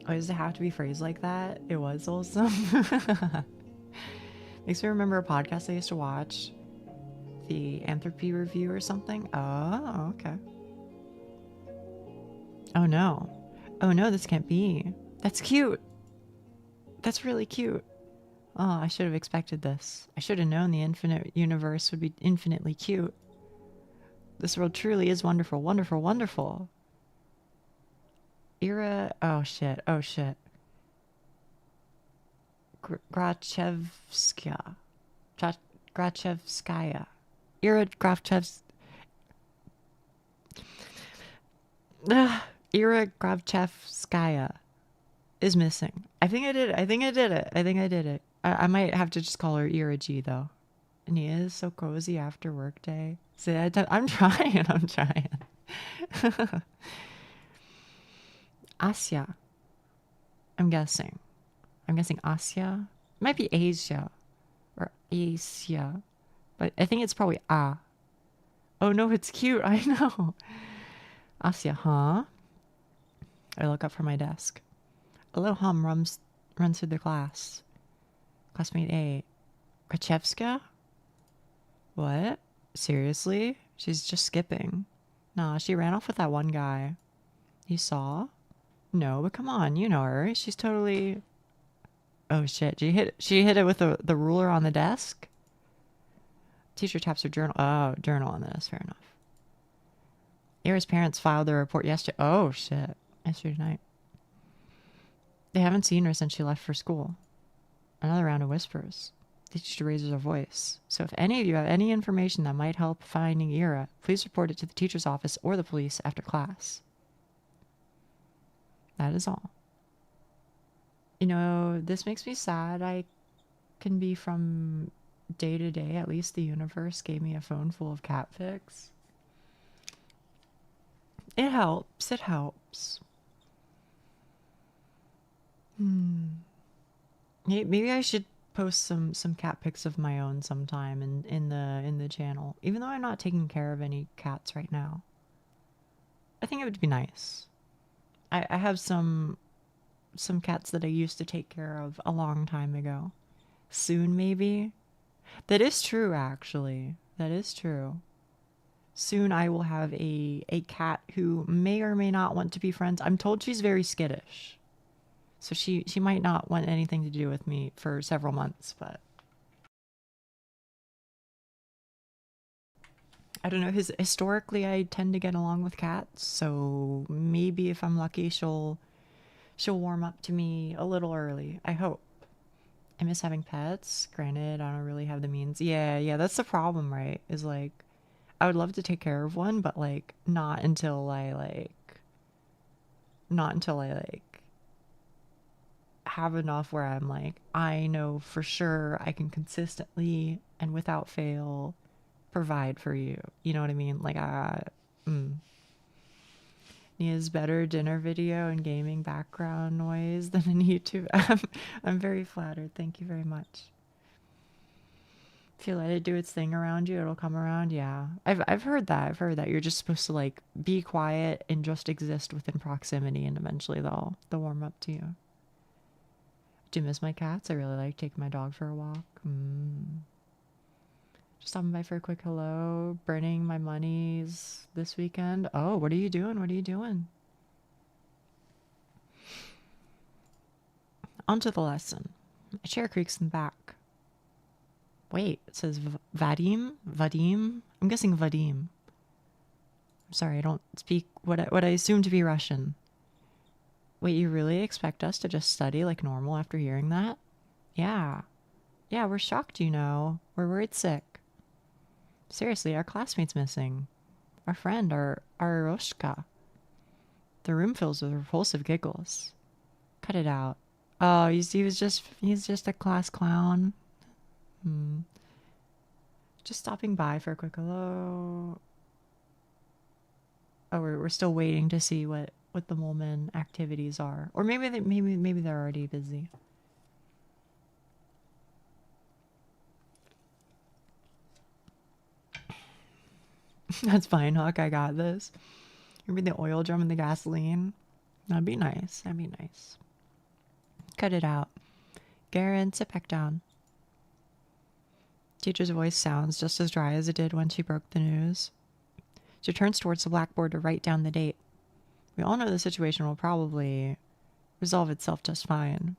[SPEAKER 1] Oh, does it have to be phrased like that? It was wholesome. Makes me remember a podcast I used to watch. The Anthropy Review or something. Oh, okay. Oh no. Oh no, this can't be. That's cute. That's really cute. Oh, I should have expected this. I should have known the infinite universe would be infinitely cute. This world truly is wonderful, wonderful, wonderful. Ira... Oh shit, oh shit. Grachevskaya. Grachevskaya. Ira Grachevskaya. Ira Grachevskaya is missing. I think I did it. I think I did it. I think I did it. I might have to just call her Ira G though. And he is so cozy after work day. See, I'm trying. I'm trying. Asya. I'm guessing. I'm guessing Asya. It might be Asia or Asia, but I think it's probably Ah. Oh no, it's cute. I know. Asya, huh? I look up from my desk. A little hum runs through the class. Classmate A. Krachevska? What? Seriously? She's just skipping. Nah, she ran off with that one guy. You saw? No, but come on, you know her. She's totally... Oh shit, she hit it with the ruler on the desk? Teacher taps her journal. Oh, journal on this, fair enough. Ira's parents filed their report yesterday. Oh shit, yesterday night. They haven't seen her since she left for school. Another round of whispers. The teacher raises her voice. So if any of you have any information that might help finding Ira, please report it to the teacher's office or the police after class. That is all. You know, this makes me sad. I can be from day to day. At least the universe gave me a phone full of cat pics. It helps. It helps. Maybe I should post some cat pics of my own sometime in the channel. Even though I'm not taking care of any cats right now. I think it would be nice. I have some cats that I used to take care of a long time ago. Soon, maybe. That is true, actually. That is true. Soon I will have a cat who may or may not want to be friends. I'm told she's very skittish. So she might not want anything to do with me for several months, but... I don't know. Historically, I tend to get along with cats, so maybe if I'm lucky, she'll warm up to me a little early. I hope. I miss having pets. Granted, I don't really have the means. Yeah, that's the problem, right? Is like, I would love to take care of one, but like, not until I have enough where I'm like, I know for sure I can consistently and without fail provide for you. You know what I mean? Like, Nia's better dinner video and gaming background noise than in YouTube. I'm very flattered. Thank you very much. If you let it do its thing around you, it'll come around. Yeah, I've heard that. I've heard that you're just supposed to like be quiet and just exist within proximity, and eventually they'll warm up to you. Do you miss my cats? I really like taking my dog for a walk. Just stopping by for a quick hello. Burning my monies this weekend. Oh, what are you doing? What are you doing? On to the lesson. A chair creaks in the back. Wait, it says Vadim? Vadim? I'm guessing Vadim. I'm sorry, I don't speak what I assume to be Russian. Wait, you really expect us to just study like normal after hearing that? Yeah. Yeah, we're shocked, you know. We're worried sick. Seriously, our classmate's missing. Our friend, our Roshka. The room fills with repulsive giggles. Cut it out. Oh, he's just a class clown. Just stopping by for a quick hello. Oh, we're still waiting to see what the Molman activities are, or maybe they're already busy. That's fine, Huck. I got this. Maybe the oil drum and the gasoline. That'd be nice. That'd be nice. Cut it out. Garen, sit back down. Teacher's voice sounds just as dry as it did when she broke the news. She turns towards the blackboard to write down the date. We all know the situation will probably resolve itself just fine.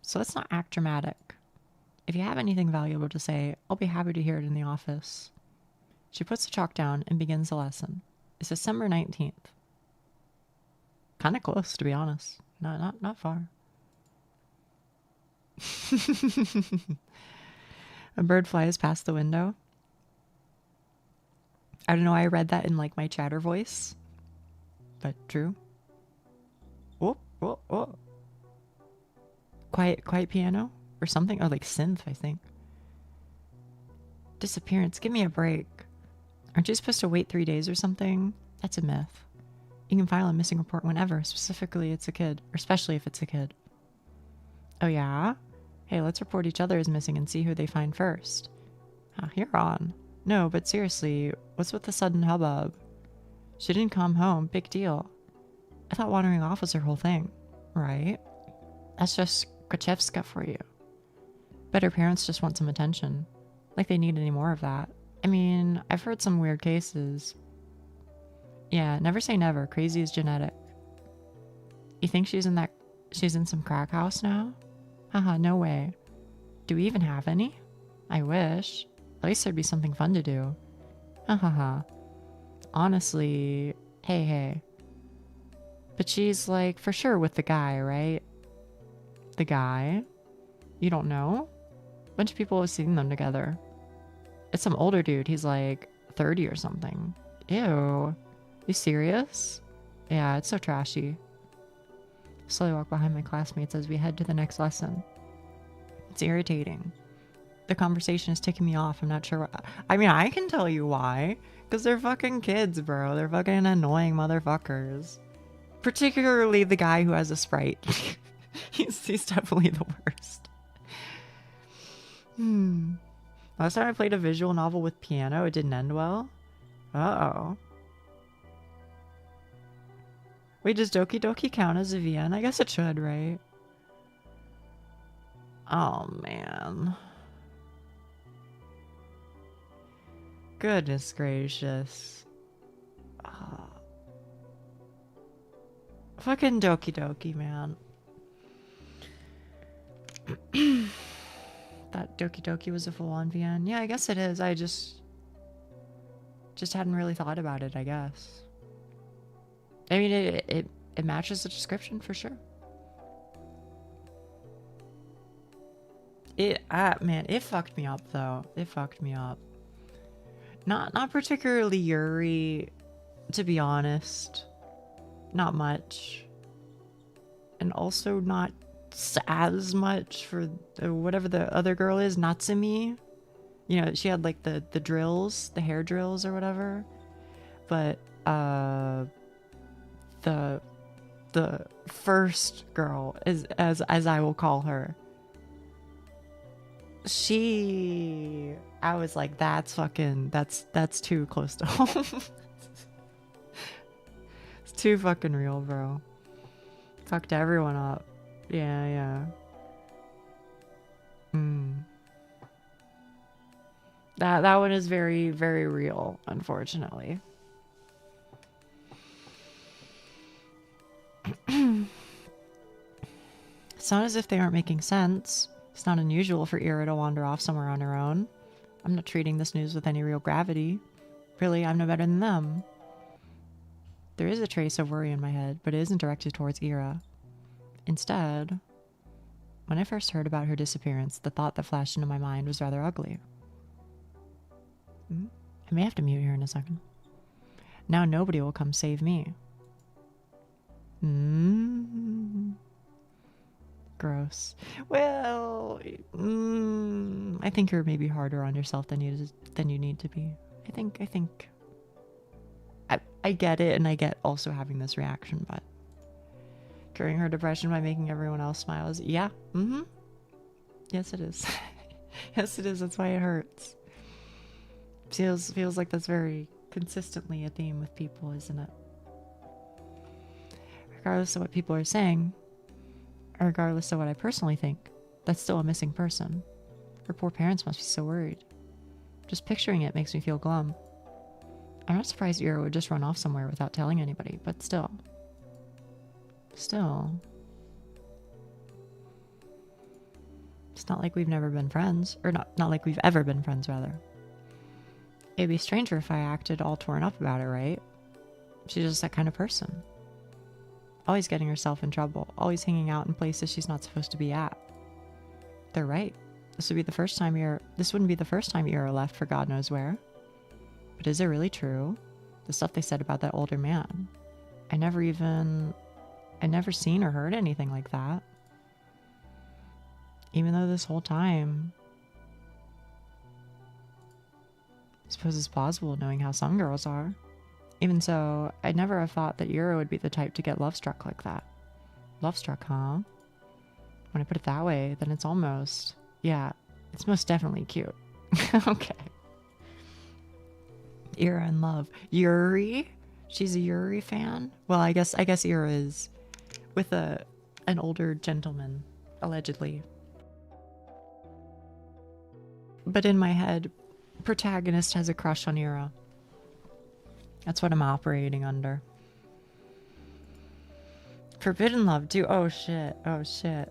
[SPEAKER 1] So let's not act dramatic. If you have anything valuable to say, I'll be happy to hear it in the office. She puts the chalk down and begins the lesson. It's December 19th. Kind of close, to be honest. Not far. A bird flies past the window. I don't know why I read that in like my chatter voice. But true. Oh. Quiet piano or something? Or like synth, I think. Disappearance. Give me a break. Aren't you supposed to wait 3 days or something? That's a myth. You can file a missing report whenever, specifically it's a kid, or especially if it's a kid. Oh yeah? Hey, let's report each other as missing and see who they find first. You're on. No, but seriously, what's with the sudden hubbub? She didn't come home, big deal. I thought wandering off was her whole thing, right? That's just Krachevska for you. But her parents just want some attention. Like they need any more of that. I mean, I've heard some weird cases. Yeah, never say never. Crazy is genetic. You think she's in some crack house now? Haha, no way. Do we even have any? I wish. At least there'd be something fun to do. Haha. Honestly, hey. But she's like for sure with the guy, right? The guy? You don't know? A bunch of people have seen them together. It's some older dude. He's like 30 or something. Ew. You serious? Yeah, it's so trashy. Slowly walk behind my classmates as we head to the next lesson. It's irritating. The conversation is ticking me off. I'm not sure what... I mean, I can tell you why. Because they're fucking kids, bro. They're fucking annoying motherfuckers. Particularly the guy who has a Sprite. He's definitely the worst. Last time I played a visual novel with piano, it didn't end well. Uh-oh. Wait, does Doki Doki count as a VN? I guess it should, right? Oh, man. Goodness gracious. Fucking Doki Doki, man. That Doki Doki was a full-on VN. Yeah, I guess it is. I just hadn't really thought about it, I guess. I mean, it matches the description for sure. Man, it fucked me up though. It fucked me up. Not particularly Yuri, to be honest. Not much. And also not as much for whatever the other girl is, Natsumi. You know, she had like the drills, the hair drills or whatever. But the first girl, is as I will call her, I was like, that's too close to home. It's too fucking real, bro. Fucked everyone up. Yeah. That one is very, very real, unfortunately. It's not as if they aren't making sense. It's not unusual for Ira to wander off somewhere on her own. I'm not treating this news with any real gravity. Really, I'm no better than them. There is a trace of worry in my head, but it isn't directed towards Ira. Instead, when I first heard about her disappearance, the thought that flashed into my mind was rather ugly. I may have to mute here in a second. Now nobody will come save me. Gross. Well, I think you're maybe harder on yourself than you need to be. I think I get it, and I get also having this reaction, but curing her depression by making everyone else smile is, yeah. Yes, it is. Yes, it is. That's why it hurts. Feels like that's very consistently a theme with people, isn't it? Regardless of what people are saying, regardless of what I personally think, that's still a missing person. Her poor parents must be so worried. Just picturing it makes me feel glum. I'm not surprised Ira would just run off somewhere without telling anybody, but still. Still. It's not like we've never been friends. Or not like we've ever been friends, rather. It'd be stranger if I acted all torn up about it, right? She's just that kind of person. Always getting herself in trouble. Always hanging out in places she's not supposed to be at. They're right. This wouldn't be the first time Ira left for God knows where. But is it really true? The stuff they said about that older man. I never seen or heard anything like that. Even though this whole time, I suppose it's plausible knowing how some girls are. Even so, I'd never have thought that Ira would be the type to get love-struck like that. Love-struck, huh? When I put it that way, then it's almost... Yeah, it's most definitely cute. Okay. Ira in love. Yuri? She's a Yuri fan? Well, I guess Ira is with an older gentleman, allegedly. But in my head, protagonist has a crush on Ira. That's what I'm operating under. Forbidden love, too. Oh shit. Oh shit.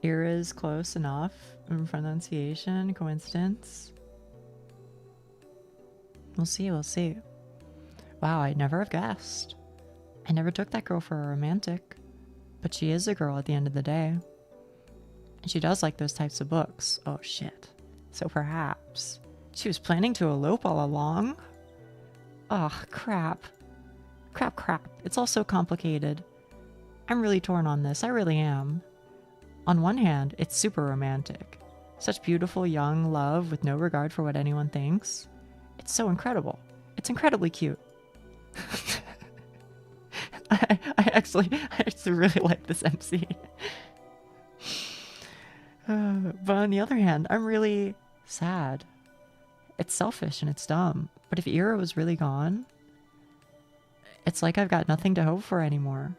[SPEAKER 1] Ira's close enough in pronunciation. Coincidence? We'll see, we'll see. Wow, I'd never have guessed. I never took that girl for a romantic. But she is a girl at the end of the day. And she does like those types of books. Oh shit. So perhaps she was planning to elope all along? Oh, crap. Crap. It's all so complicated. I'm really torn on this. I really am. On one hand, it's super romantic. Such beautiful young love with no regard for what anyone thinks. It's so incredible. It's incredibly cute. I actually really like this MC. But on the other hand, I'm really sad. It's selfish and it's dumb. But if Ira was really gone, it's like I've got nothing to hope for anymore.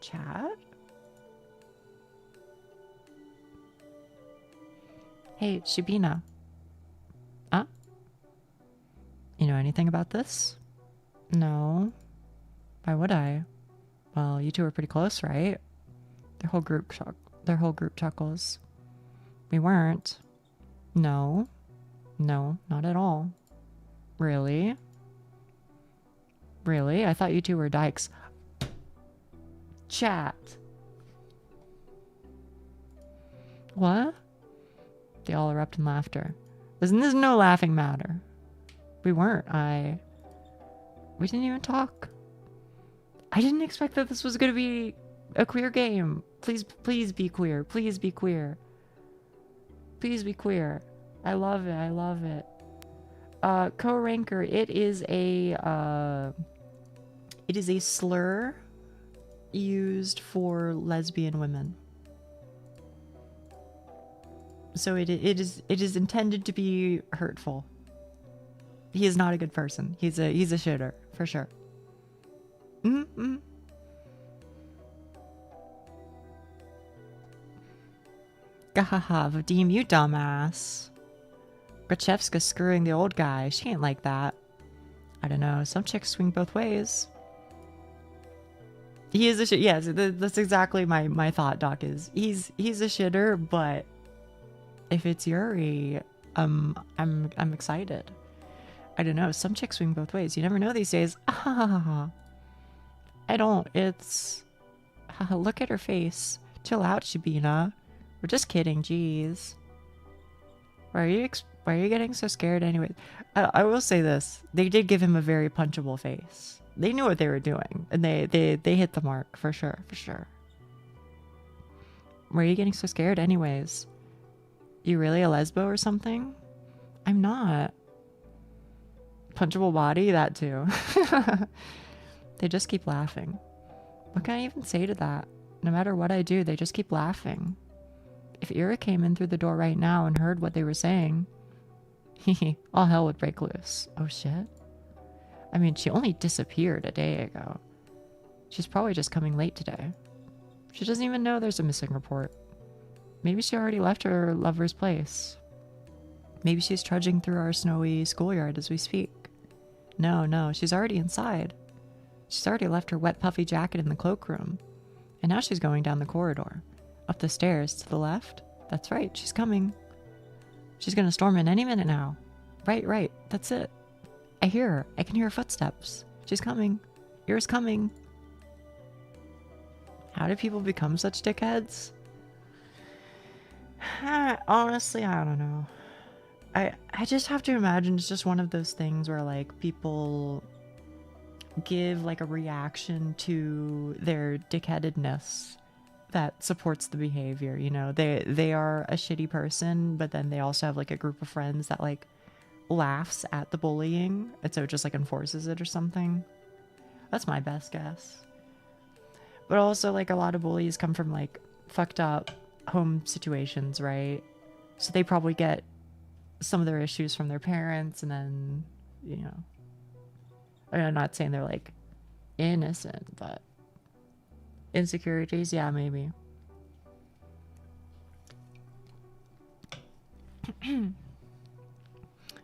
[SPEAKER 1] Chat? Hey, Shibina. Huh? You know anything about this? No. Why would I? Well, you two are pretty close, right? Their whole group chuckles. We weren't. No. No, not at all. Really? Really? I thought you two were dykes. Chat. What? They all erupt in laughter. There's no laughing matter. We weren't. We didn't even talk. I didn't expect that this was going to be a queer game. Please be queer. Please be queer. Please be queer. I love it. I love it. Co-ranker, it is a slur used for lesbian women. So it is intended to be hurtful. He is not a good person. He's a shitter for sure. Mm-hmm. Gahaha, Vadim, you dumbass. Grachevska screwing the old guy. She ain't like that. I don't know. Some chicks swing both ways. He is a shit. Yes, that's exactly my thought, Doc. He's a shitter, but if it's Yuri, I'm excited. I don't know. Some chicks swing both ways. You never know these days. I don't. It's look at her face. Chill out, Shibina. We're just kidding. Jeez. Why are you getting so scared anyway? I will say this. They did give him a very punchable face. They knew what they were doing. And they hit the mark. For sure. For sure. Why are you getting so scared anyways? You really a lesbo or something? I'm not. Punchable body? That too. They just keep laughing. What can I even say to that? No matter what I do, they just keep laughing. If Ira came in through the door right now and heard what they were saying, all hell would break loose. Oh shit. I mean, she only disappeared a day ago. She's probably just coming late today. She doesn't even know there's a missing report. Maybe she already left her lover's place. Maybe she's trudging through our snowy schoolyard as we speak. No, she's already inside. She's already left her wet puffy jacket in the cloakroom. And now she's going down the corridor. Up the stairs to the left. That's right, she's coming. She's gonna storm in any minute now. Right, that's it. I hear her. I can hear her footsteps. She's coming. Ira's coming. How do people become such dickheads? Honestly, I don't know. I just have to imagine it's just one of those things where like people give like a reaction to their dickheadedness that supports the behavior, you know. They are a shitty person, but then they also have like a group of friends that like laughs at the bullying, and so it just like enforces it or something. That's my best guess. But also like a lot of bullies come from like fucked up home situations, right? So they probably get some of their issues from their parents, and then, you know, I mean, I'm not saying they're like innocent, but insecurities, yeah, maybe.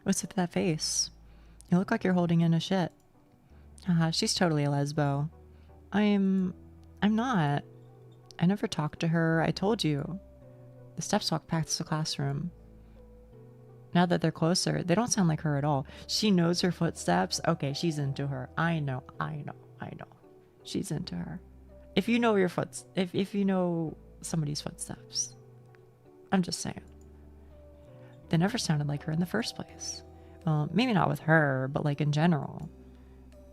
[SPEAKER 1] What's with that face? You look like you're holding in a shit. Haha, she's totally a lesbo. I'm not. I never talked to her. I told you. The steps walk past the classroom. Now that they're closer, they don't sound like her at all. She knows her footsteps. Okay, she's into her. I know. She's into her. If you know your if you know somebody's footsteps, I'm just saying. They never sounded like her in the first place. Well, maybe not with her, but like in general.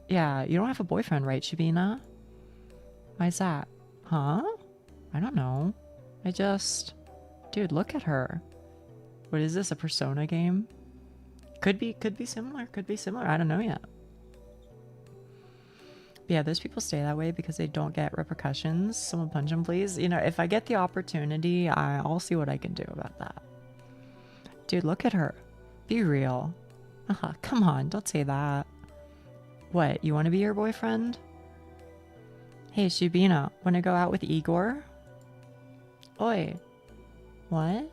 [SPEAKER 1] Yeah, you don't have a boyfriend, right, Shabina? Why is that? Huh? I don't know. Dude, look at her. What is this, a Persona game? Could be similar. I don't know yet. But yeah, those people stay that way because they don't get repercussions. Someone punch them, please. You know, if I get the opportunity, I'll see what I can do about that. Dude, look at her. Be real. Come on, don't say that. What, you want to be your boyfriend? Hey, Shubina, want to go out with Igor? Oi. What?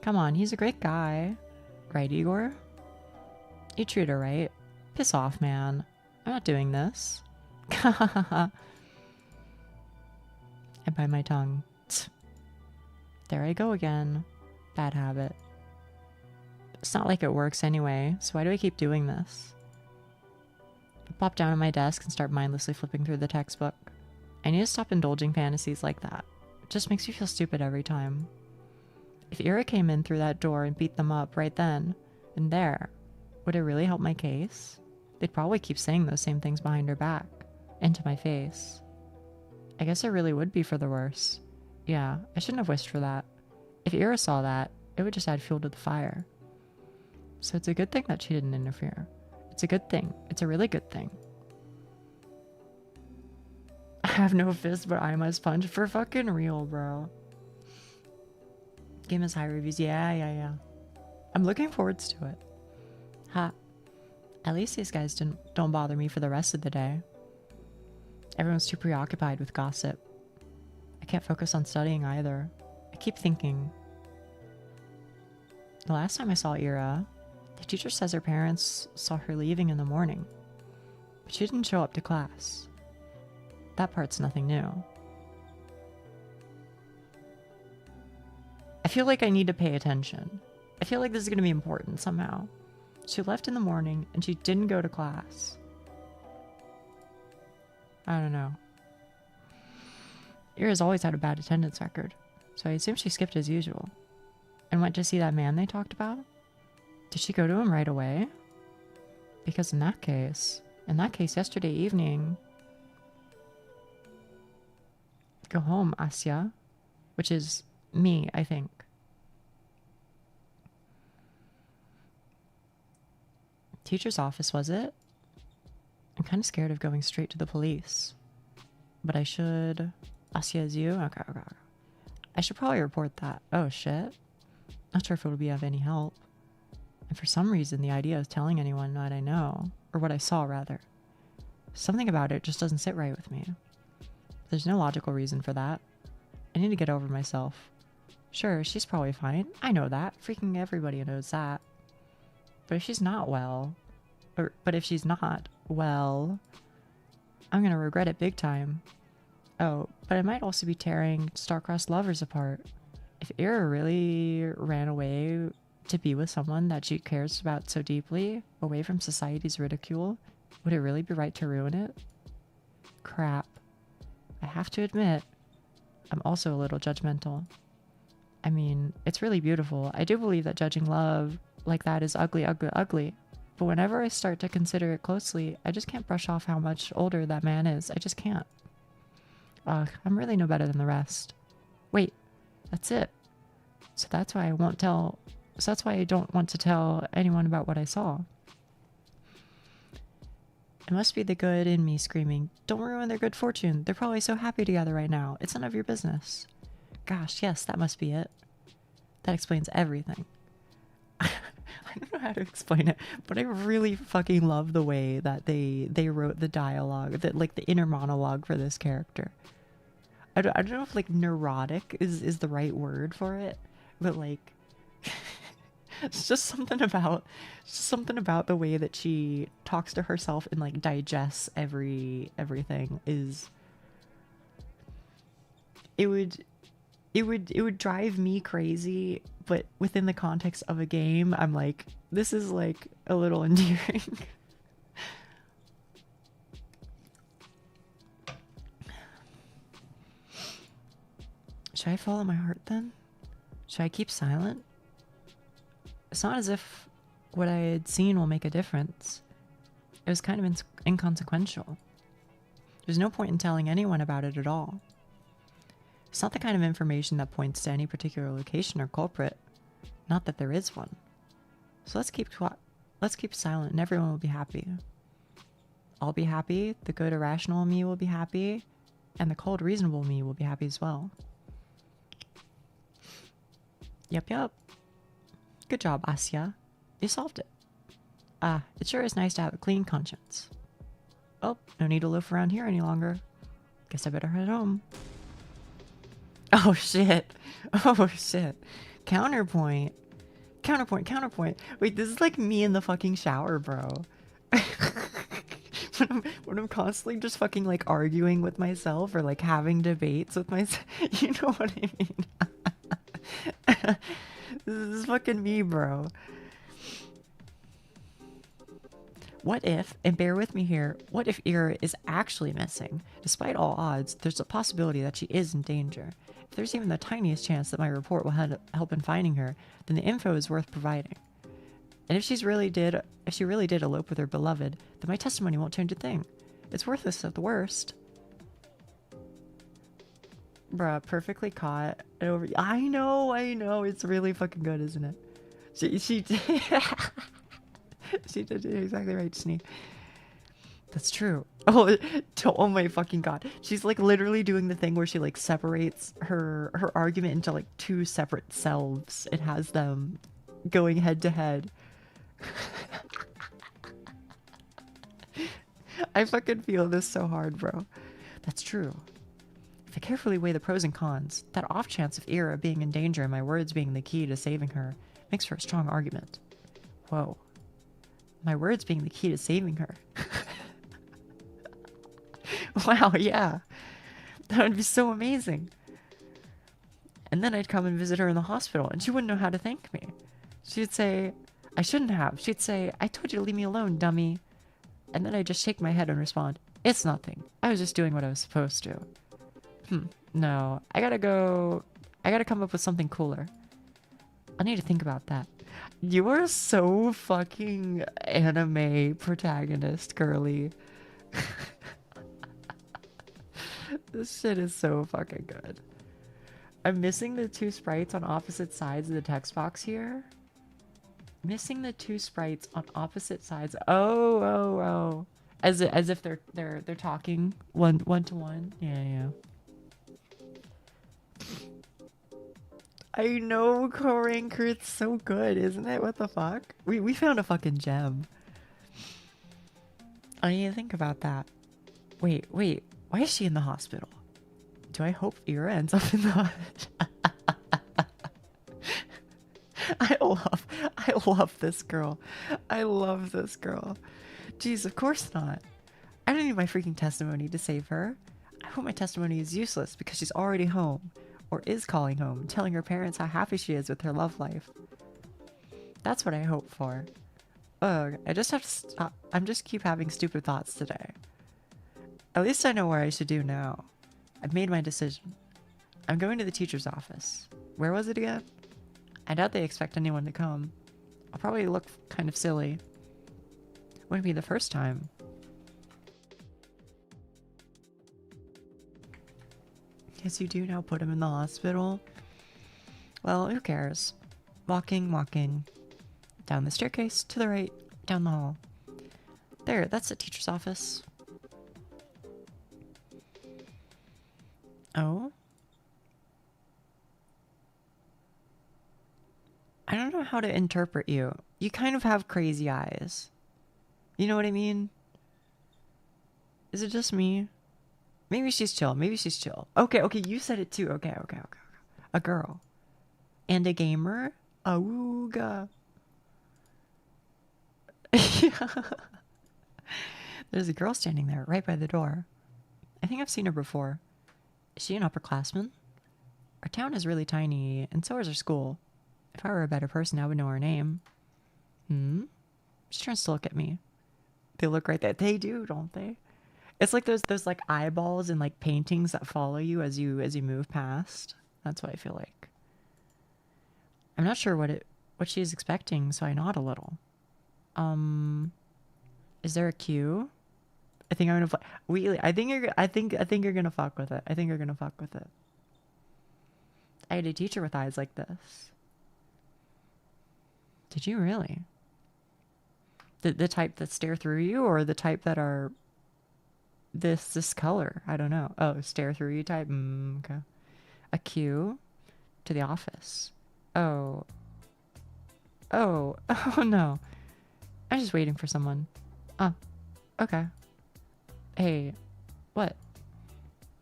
[SPEAKER 1] Come on, he's a great guy. Right, Igor? You treat her right. Piss off, man. I'm not doing this. I bite my tongue. There I go again. Bad habit. It's not like it works anyway, so why do I keep doing this? I pop down at my desk and start mindlessly flipping through the textbook. I need to stop indulging fantasies like that. It just makes me feel stupid every time. If Ira came in through that door and beat them up right then and there, would it really help my case? They'd probably keep saying those same things behind her back, and to my face. I guess it really would be for the worse. Yeah, I shouldn't have wished for that. If Ira saw that, it would just add fuel to the fire. So it's a good thing that she didn't interfere. It's a good thing. It's a really good thing. I have no fist, but I must punch. For fucking real, bro. Game has high reviews. Yeah. I'm looking forward to it. Ha. At least these guys don't bother me for the rest of the day. Everyone's too preoccupied with gossip. I can't focus on studying either. I keep thinking. The last time I saw Ira, the teacher says her parents saw her leaving in the morning, but she didn't show up to class. That part's nothing new. I feel like I need to pay attention. I feel like this is going to be important somehow. She left in the morning and she didn't go to class. I don't know. Ira's always had a bad attendance record, so I assume she skipped as usual. And went to see that man they talked about? Did she go to him right away? Because in that case yesterday evening... Go home, Asya. Which is me, I think. Teacher's office, was it? I'm kind of scared of going straight to the police. But I should... Asya, is you? Okay. I should probably report that. Oh, shit. Not sure if it would be of any help. And for some reason, the idea of telling anyone what I know, or what I saw rather. Something about it just doesn't sit right with me. There's no logical reason for that. I need to get over myself. Sure, she's probably fine. I know that. Freaking everybody knows that. But if she's not well, but if she's not well, I'm gonna regret it big time. Oh, but I might also be tearing star-crossed lovers apart. If Ira really ran away to be with someone that she cares about so deeply, away from society's ridicule, would it really be right to ruin it? Crap. I have to admit, I'm also a little judgmental. I mean, it's really beautiful. I do believe that judging love like that is ugly, ugly, ugly. But whenever I start to consider it closely, I just can't brush off how much older that man is. I just can't. Ugh, I'm really no better than the rest. Wait, that's it. So that's why I don't want to tell anyone about what I saw. It must be the good in me screaming, don't ruin their good fortune. They're probably so happy together right now. It's none of your business. Gosh, yes, that must be it. That explains everything. I don't know how to explain it, but I really fucking love the way that they wrote the dialogue, that like the inner monologue for this character. I don't know if like neurotic is the right word for it, but like it's just something about the way that she talks to herself and like digests everything is it would drive me crazy, but within the context of a game, I'm like, this is like a little endearing. Should I follow my heart then? Should I keep silent? It's not as if what I had seen will make a difference. It was kind of inconsequential. There's no point in telling anyone about it at all. It's not the kind of information that points to any particular location or culprit. Not that there is one. So let's keep silent and everyone will be happy. I'll be happy, the good irrational me will be happy, and the cold reasonable me will be happy as well. Yup. Good job, Asya. You solved it. It sure is nice to have a clean conscience. Oh, no need to loaf around here any longer. Guess I better head home. Oh shit. Counterpoint. Wait, this is like me in the fucking shower, bro. when I'm constantly just fucking like arguing with myself or like having debates with myself. You know what I mean? This is fucking me, bro. What if, and bear with me here, what if Ira is actually missing? Despite all odds, there's a possibility that she is in danger. If there's even the tiniest chance that my report will help in finding her, then the info is worth providing. And if she really did elope with her beloved, then my testimony won't change a thing. It's worthless at the worst. Bruh, perfectly caught. I know, it's really fucking good, isn't it? She did. She did it exactly right, Sneak. That's true. Oh my fucking god. She's like literally doing the thing where she like separates her argument into like two separate selves. It has them going head to head. I fucking feel this so hard, bro. That's true. If I carefully weigh the pros and cons, that off chance of Ira being in danger and my words being the key to saving her makes for a strong argument. Whoa. My words being the key to saving her. Wow, yeah. That would be so amazing. And then I'd come and visit her in the hospital and she wouldn't know how to thank me. She'd say, I shouldn't have. She'd say, I told you to leave me alone, dummy. And then I'd just shake my head and respond, it's nothing. I was just doing what I was supposed to. No, I gotta come up with something cooler. I need to think about that. You are so fucking anime protagonist, girly. This shit is so fucking good. I'm missing the two sprites on opposite sides of the text box here. Missing the two sprites on opposite sides. Oh. As if they're talking one to one. Yeah. I know, Koranker, it's so good, isn't it? What the fuck? We found a fucking gem. I need to think about that. Wait. Why is she in the hospital? Do I hope Ira ends up in the I love this girl. I love this girl. Jeez, of course not. I don't need my freaking testimony to save her. I hope my testimony is useless because she's already home, or is calling home, telling her parents how happy she is with her love life. That's what I hope for. Ugh, I just have to stop. I'm just keep having stupid thoughts today. At least I know what I should do now. I've made my decision. I'm going to the teacher's office. Where was it again? I doubt they expect anyone to come. I'll probably look kind of silly. Wouldn't be the first time. Yes, you do now put him in the hospital. Well, who cares? Walking. Down the staircase, to the right, down the hall. There, that's the teacher's office. Oh? I don't know how to interpret you. You kind of have crazy eyes. You know what I mean? Is it just me? Maybe she's chill. Okay, you said it too. Okay. A girl. And a gamer? Awooga. There's a girl standing there, right by the door. I think I've seen her before. Is she an upperclassman? Our town is really tiny, and so is our school. If I were a better person, I would know her name. She turns to look at me. They look right there. They do, don't they? It's like those like eyeballs and like paintings that follow you as you move past. That's what I feel like. I'm not sure what she is expecting, so I nod a little. Is there a cue? I think I'm gonna Wheatley. I think you're gonna fuck with it. I had a teacher with eyes like this. Did you really? The type that stare through you, or the type that are this color? I don't know. Oh, stare through you type. Okay. A cue to the office. Oh no. I'm just waiting for someone. Oh, okay. Hey, what?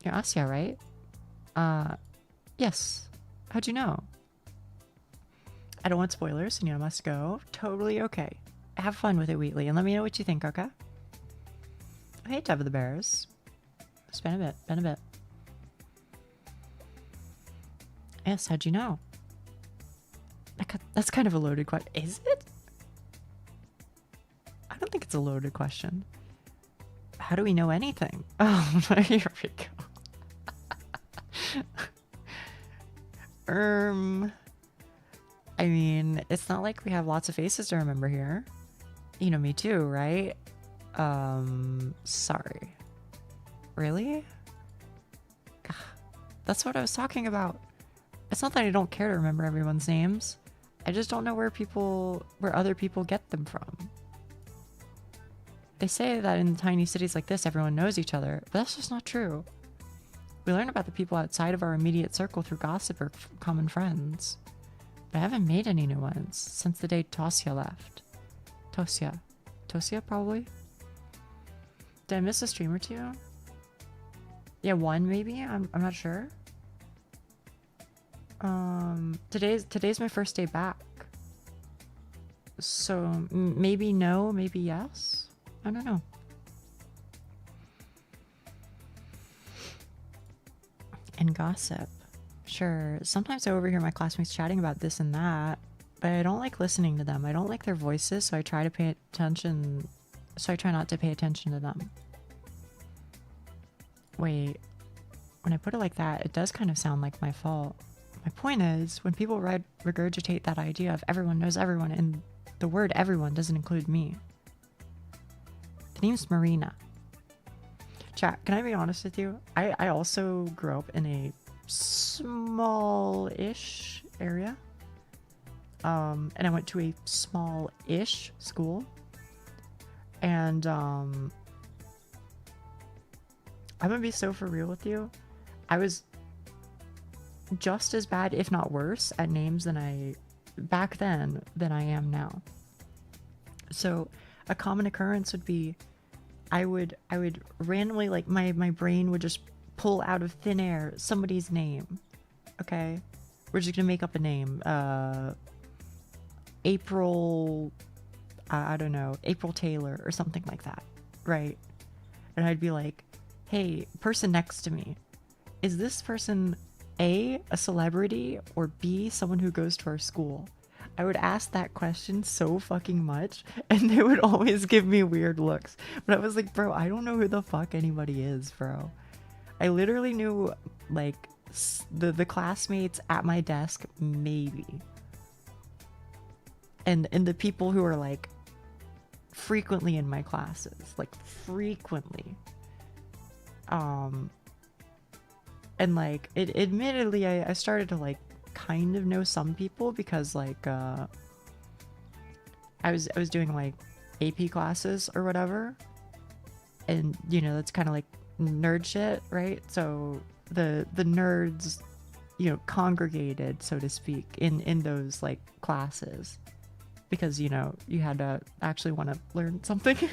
[SPEAKER 1] You're Asya, right? Yes. How'd you know? I don't want spoilers, and you must go. Totally okay. Have fun with it, Wheatley, and let me know what you think, okay? Hey, Tub of the Bears. It's been a bit. Yes, how'd you know? That's kind of a loaded question. Is it? I don't think it's a loaded question. How do we know anything? Oh, here we go. I mean, it's not like we have lots of faces to remember here. You know me too, right? Sorry. Really? Gah, that's what I was talking about. It's not that I don't care to remember everyone's names. I just don't know where other people get them from. They say that in tiny cities like this, everyone knows each other, but that's just not true. We learn about the people outside of our immediate circle through gossip or common friends. But I haven't made any new ones since the day Tosia left. Tosia, probably? Did I miss a stream or two? Yeah, one maybe? I'm not sure. Today's my first day back. So maybe no, maybe yes? I don't know. And gossip. Sure, sometimes I overhear my classmates chatting about this and that, but I don't like listening to them. I don't like their voices, so I try not to pay attention to them. Wait, when I put it like that, it does kind of sound like my fault. My point is, when people regurgitate that idea of everyone knows everyone, and the word everyone doesn't include me. The name's Marina. Chat, can I be honest with you? I also grew up in a small-ish area. And I went to a small-ish school. And I'm gonna be so for real with you. I was just as bad, if not worse, at names back then than I am now. So a common occurrence would be I would randomly, like, my brain would just pull out of thin air somebody's name. Okay, we're just gonna make up a name. April, I don't know, April Taylor or something like that, right? And I'd be like, hey, person next to me, is this person A, a celebrity, or B, someone who goes to our school? I would ask that question so fucking much, and they would always give me weird looks. But I was like, bro, I don't know who the fuck anybody is, bro. I literally knew, like, the classmates at my desk, maybe. And the people who are, like, frequently in my classes. Like, frequently. And, like, admittedly, I started to, like, kind of know some people because, like, I was doing, like, AP classes or whatever. And, you know, that's kind of, like, nerd shit, right? So the nerds, you know, congregated, so to speak, in those, like, classes. Because, you know, you had to actually want to learn something. You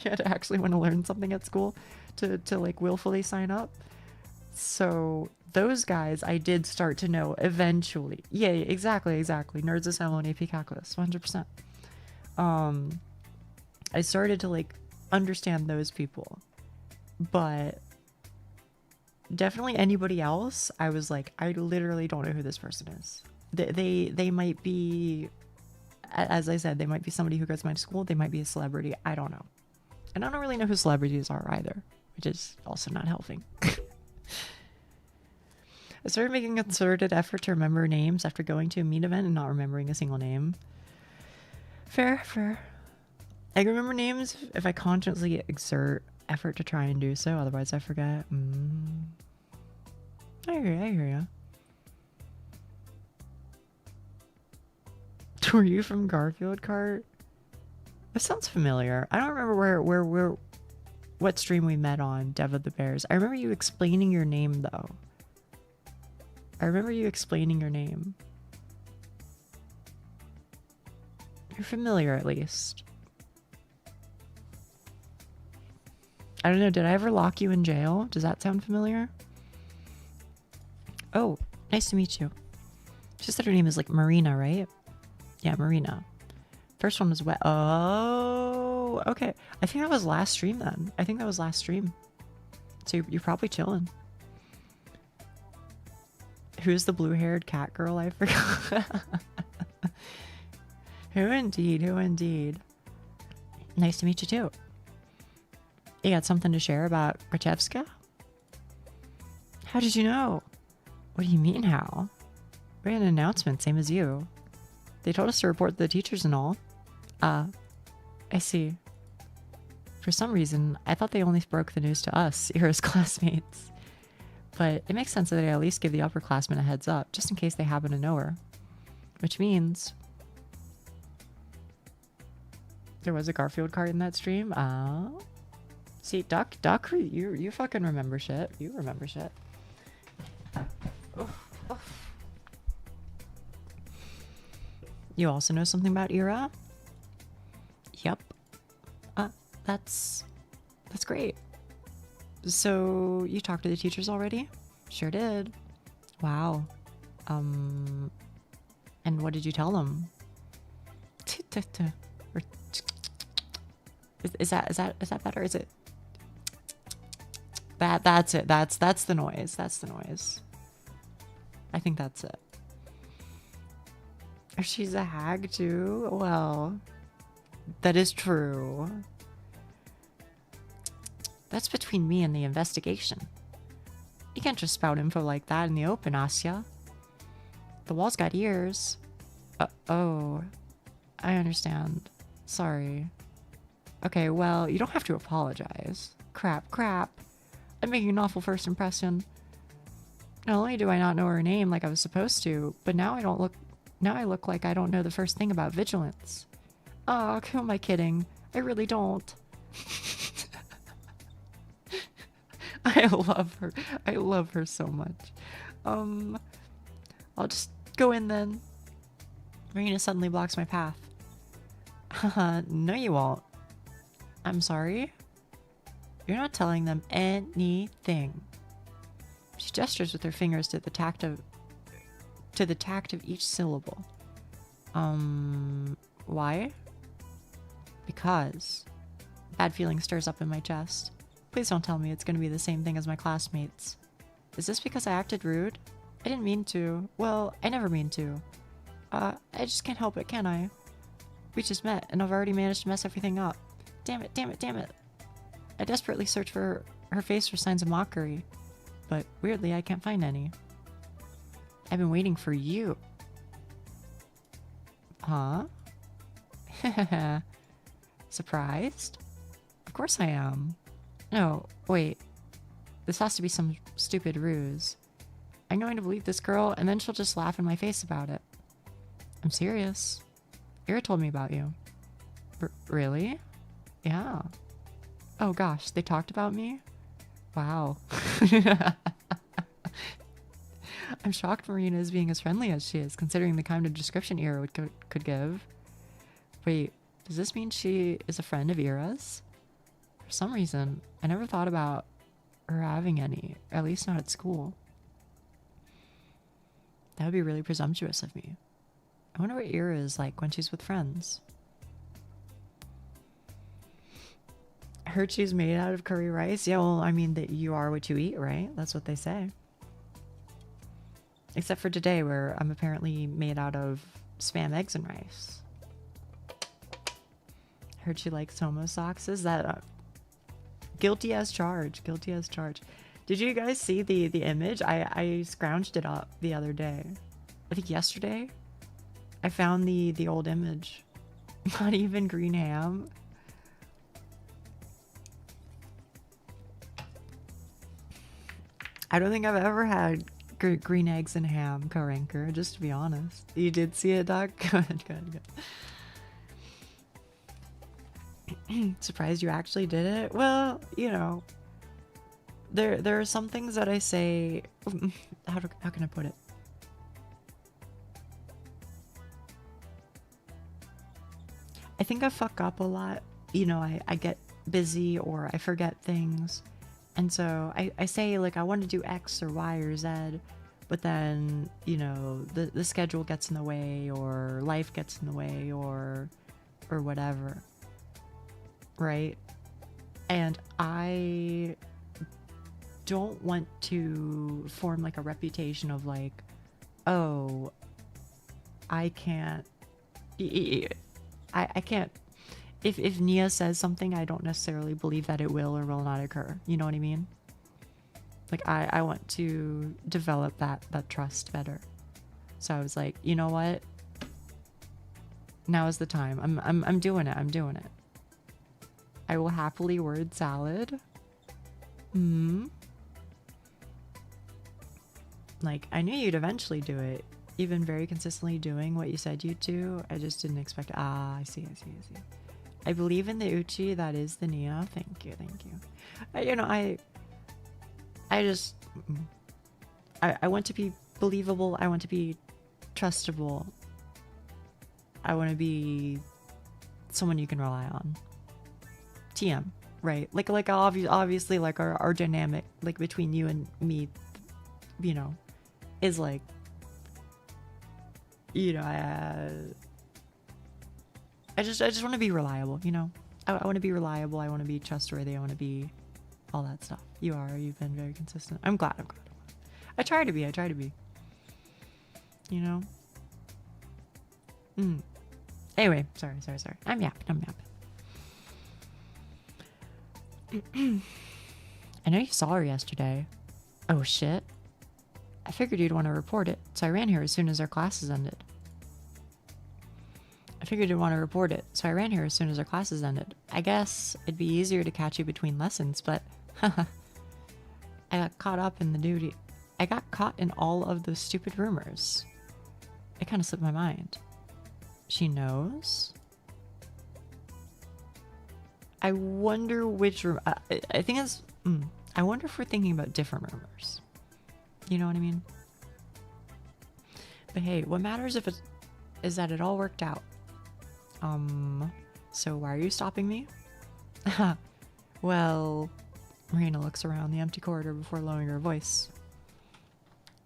[SPEAKER 1] had to actually want to learn something at school to like, willfully sign up. So those guys I did start to know eventually. Yeah, exactly. Nerds assemble in AP Calculus, 100%. I started to, like, understand those people. But definitely anybody else, I was like, I literally don't know who this person is. They might be, as I said, they might be somebody who goes to my school. They might be a celebrity. I don't know. And I don't really know who celebrities are either, which is also not helping. I started making a concerted effort to remember names after going to a meet event and not remembering a single name. Fair. I can remember names if I consciously exert effort to try and do so. Otherwise, I forget. I hear ya. Were you from Garfield Kart? This sounds familiar. I don't remember what stream we met on, Dev of the Bears. I remember you explaining your name, though. You're familiar, at least. I don't know, did I ever lock you in jail? Does that sound familiar? Oh, nice to meet you. She said her name is, like, Marina, right? Yeah, Marina. First one was wet. Oh, okay. I think that was last stream then. So you're probably chilling. Who's the blue-haired cat girl? I forgot. Who indeed. Nice to meet you too. You got something to share about Grachevska? How did you know? What do you mean how? We had an announcement, same as you. They told us to report to the teachers and all. I see. For some reason, I thought they only broke the news to us, Ira's classmates. But it makes sense that they at least give the upperclassmen a heads up, just in case they happen to know her. Which means there was a Garfield card in that stream. Oh. See, Duck, you fucking remember shit. You remember shit. You also know something about Ira? Yep. That's great. So, you talked to the teachers already? Sure did. Wow. And what did you tell them? Is that better? Is it? That's it. That's the noise. I think that's it. She's a hag too? Well, that is true. That's between me and the investigation. You can't just spout info like that in the open, Asya. The wall's got ears. Oh, I understand. Sorry. Okay, well, you don't have to apologize. Crap. I'm making an awful first impression. Not only do I not know her name like I was supposed to, but now I look like I don't know the first thing about vigilance. Oh, who am I kidding? I really don't. I love her so much. I'll just go in then. Marina suddenly blocks my path. No, you won't. I'm sorry? You're not telling them anything. She gestures with her fingers to the tact of each syllable. Why? Because bad feeling stirs up in my chest. Please don't tell me it's going to be the same thing as my classmates. Is this because I acted rude? I didn't mean to. Well, I never mean to. I just can't help it, can I? We just met, and I've already managed to mess everything up. Damn it, damn it, damn it. I desperately search for her face for signs of mockery, but weirdly I can't find any. I've been waiting for you. Huh? Surprised? Of course I am. No, wait. This has to be some stupid ruse. I'm going to believe this girl, and then she'll just laugh in my face about it. I'm serious. Ira told me about you. Really? Yeah. Oh gosh, they talked about me? Wow. I'm shocked Marina is being as friendly as she is, considering the kind of description Ira could give. Wait, does this mean she is a friend of Ira's? For some reason, I never thought about her having any, at least not at school. That would be really presumptuous of me. I wonder what Ira is like when she's with friends. I heard she's made out of curry rice. Yeah, well, I mean, that you are what you eat, right? That's what they say. Except for today, where I'm apparently made out of Spam, eggs, and rice. I heard she likes homo socks. Is that guilty as charged? Guilty as charged. Did you guys see the image? I scrounged it up the other day. I think yesterday. I found the old image. Not even green ham. I don't think I've ever had green eggs and ham, co-ranker, just to be honest. You did see it, Doc? Good, good, good. Surprised you actually did it? Well, you know, there are some things that I say. How can I put it? I think I fuck up a lot. You know, I get busy or I forget things. And so I say, like, I want to do X or Y or Z, but then, you know, the schedule gets in the way, or life gets in the way, or whatever. Right? And I don't want to form, like, a reputation of, like, oh, I can't... I can't... If Nia says something, I don't necessarily believe that it will or will not occur. You know what I mean? Like, I want to develop that trust better. So I was like, you know what? Now is the time. I'm doing it. I'm doing it. I will happily word salad. Like, I knew you'd eventually do it. You've been very consistently doing what you said you'd do. I just didn't expect... I see. I believe in the Uchi. That is the Nia. Thank you. You know, I just... I want to be believable. I want to be trustable. I want to be someone you can rely on. TM, right? Like obviously, like, our dynamic, like, between you and me, you know, is like... You know, I just want to be reliable, you know? I want to be reliable. I want to be trustworthy. I want to be all that stuff. You've been very consistent. I'm glad. I try to be. You know? Anyway, sorry. I'm yapping. I know you saw her yesterday. Oh, shit. I figured you'd want to report it, so I ran here as soon as our classes ended. I guess it'd be easier to catch you between lessons, but I got caught up in the duty. I got caught in all of those stupid rumors. It kind of slipped my mind. She knows? I wonder which room... I think it's... I wonder if we're thinking about different rumors. You know what I mean? But hey, what matters is that it all worked out. So why are you stopping me? Well, Marina looks around the empty corridor before lowering her voice.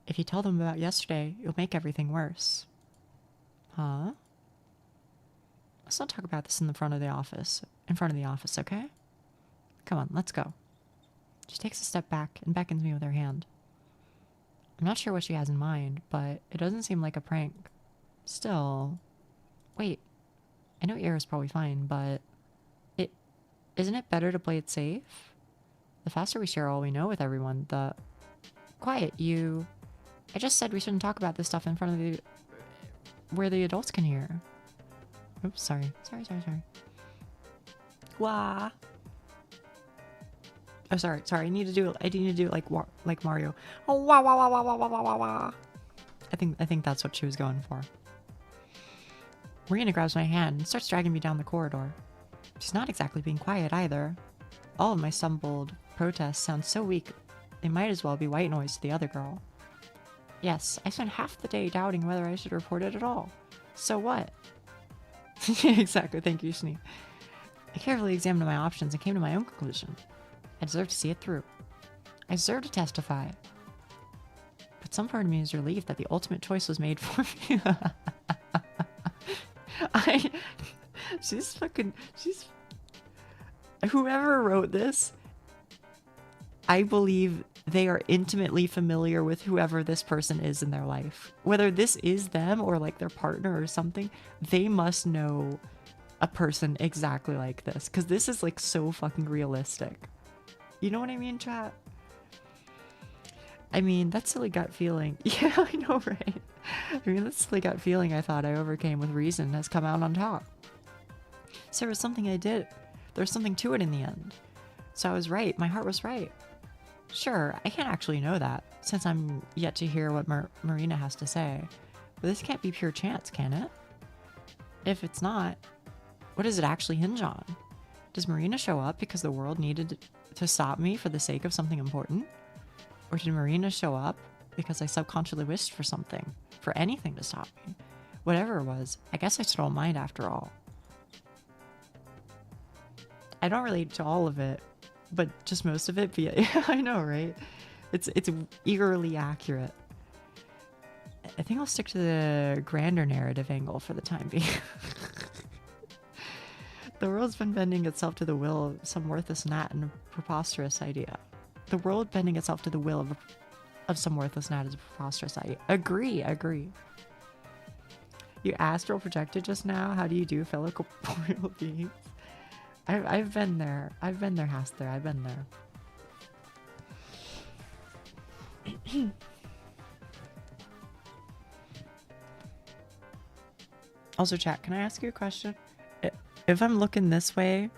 [SPEAKER 1] If you tell them about yesterday, you'll make everything worse. Huh? Let's not talk about this in front of the office, okay? Come on, let's go. She takes a step back and beckons me with her hand. I'm not sure what she has in mind, but it doesn't seem like a prank. Still... Wait. I know Ira's probably fine, but... Isn't it better to play it safe? The faster we share all we know with everyone, the... Quiet, you... I just said we shouldn't talk about this stuff in front of the... where the adults can hear. Oops, sorry. Sorry. Wah! Oh, sorry. I need to do it like Mario. Oh, wah, wah, wah, wah, wah, wah, wah, wah, wah. I think that's what she was going for. Marina grabs my hand and starts dragging me down the corridor. She's not exactly being quiet either. All of my stumbled protests sound so weak, they might as well be white noise to the other girl. Yes, I spent half the day doubting whether I should report it at all. So what? Exactly, thank you, Schnee. I carefully examined my options and came to my own conclusion. I deserve to see it through. I deserve to testify. But some part of me is relieved that the ultimate choice was made for me. Whoever wrote this, I believe they are intimately familiar with whoever this person is in their life. Whether this is them or like their partner or something, they must know a person exactly like this. Because this is like so fucking realistic. You know what I mean, chat? I mean, that silly gut feeling. Yeah, I know, right? I mean, that silly gut feeling I thought I overcame with reason has come out on top. So there was something I did. There was something to it in the end. So I was right. My heart was right. Sure, I can't actually know that, since I'm yet to hear what Marina has to say. But this can't be pure chance, can it? If it's not, what does it actually hinge on? Does Marina show up because the world needed to stop me for the sake of something important? Or did Marina show up because I subconsciously wished for something, for anything to stop me? Whatever it was, I guess I still don't mind after all. I don't relate to all of it, but just most of it, yeah, I know, right? It's eerily accurate. I think I'll stick to the grander narrative angle for the time being. The world's been bending itself to the will of some worthless gnat and a preposterous idea. The world bending itself to the will of some worthless gnat is a preposterous idea. Agree. You astral projected just now? How do you do, fellow corporeal beings? I've been there. I've been there, Haster. I've been there. Also, chat, can I ask you a question? If I'm looking this way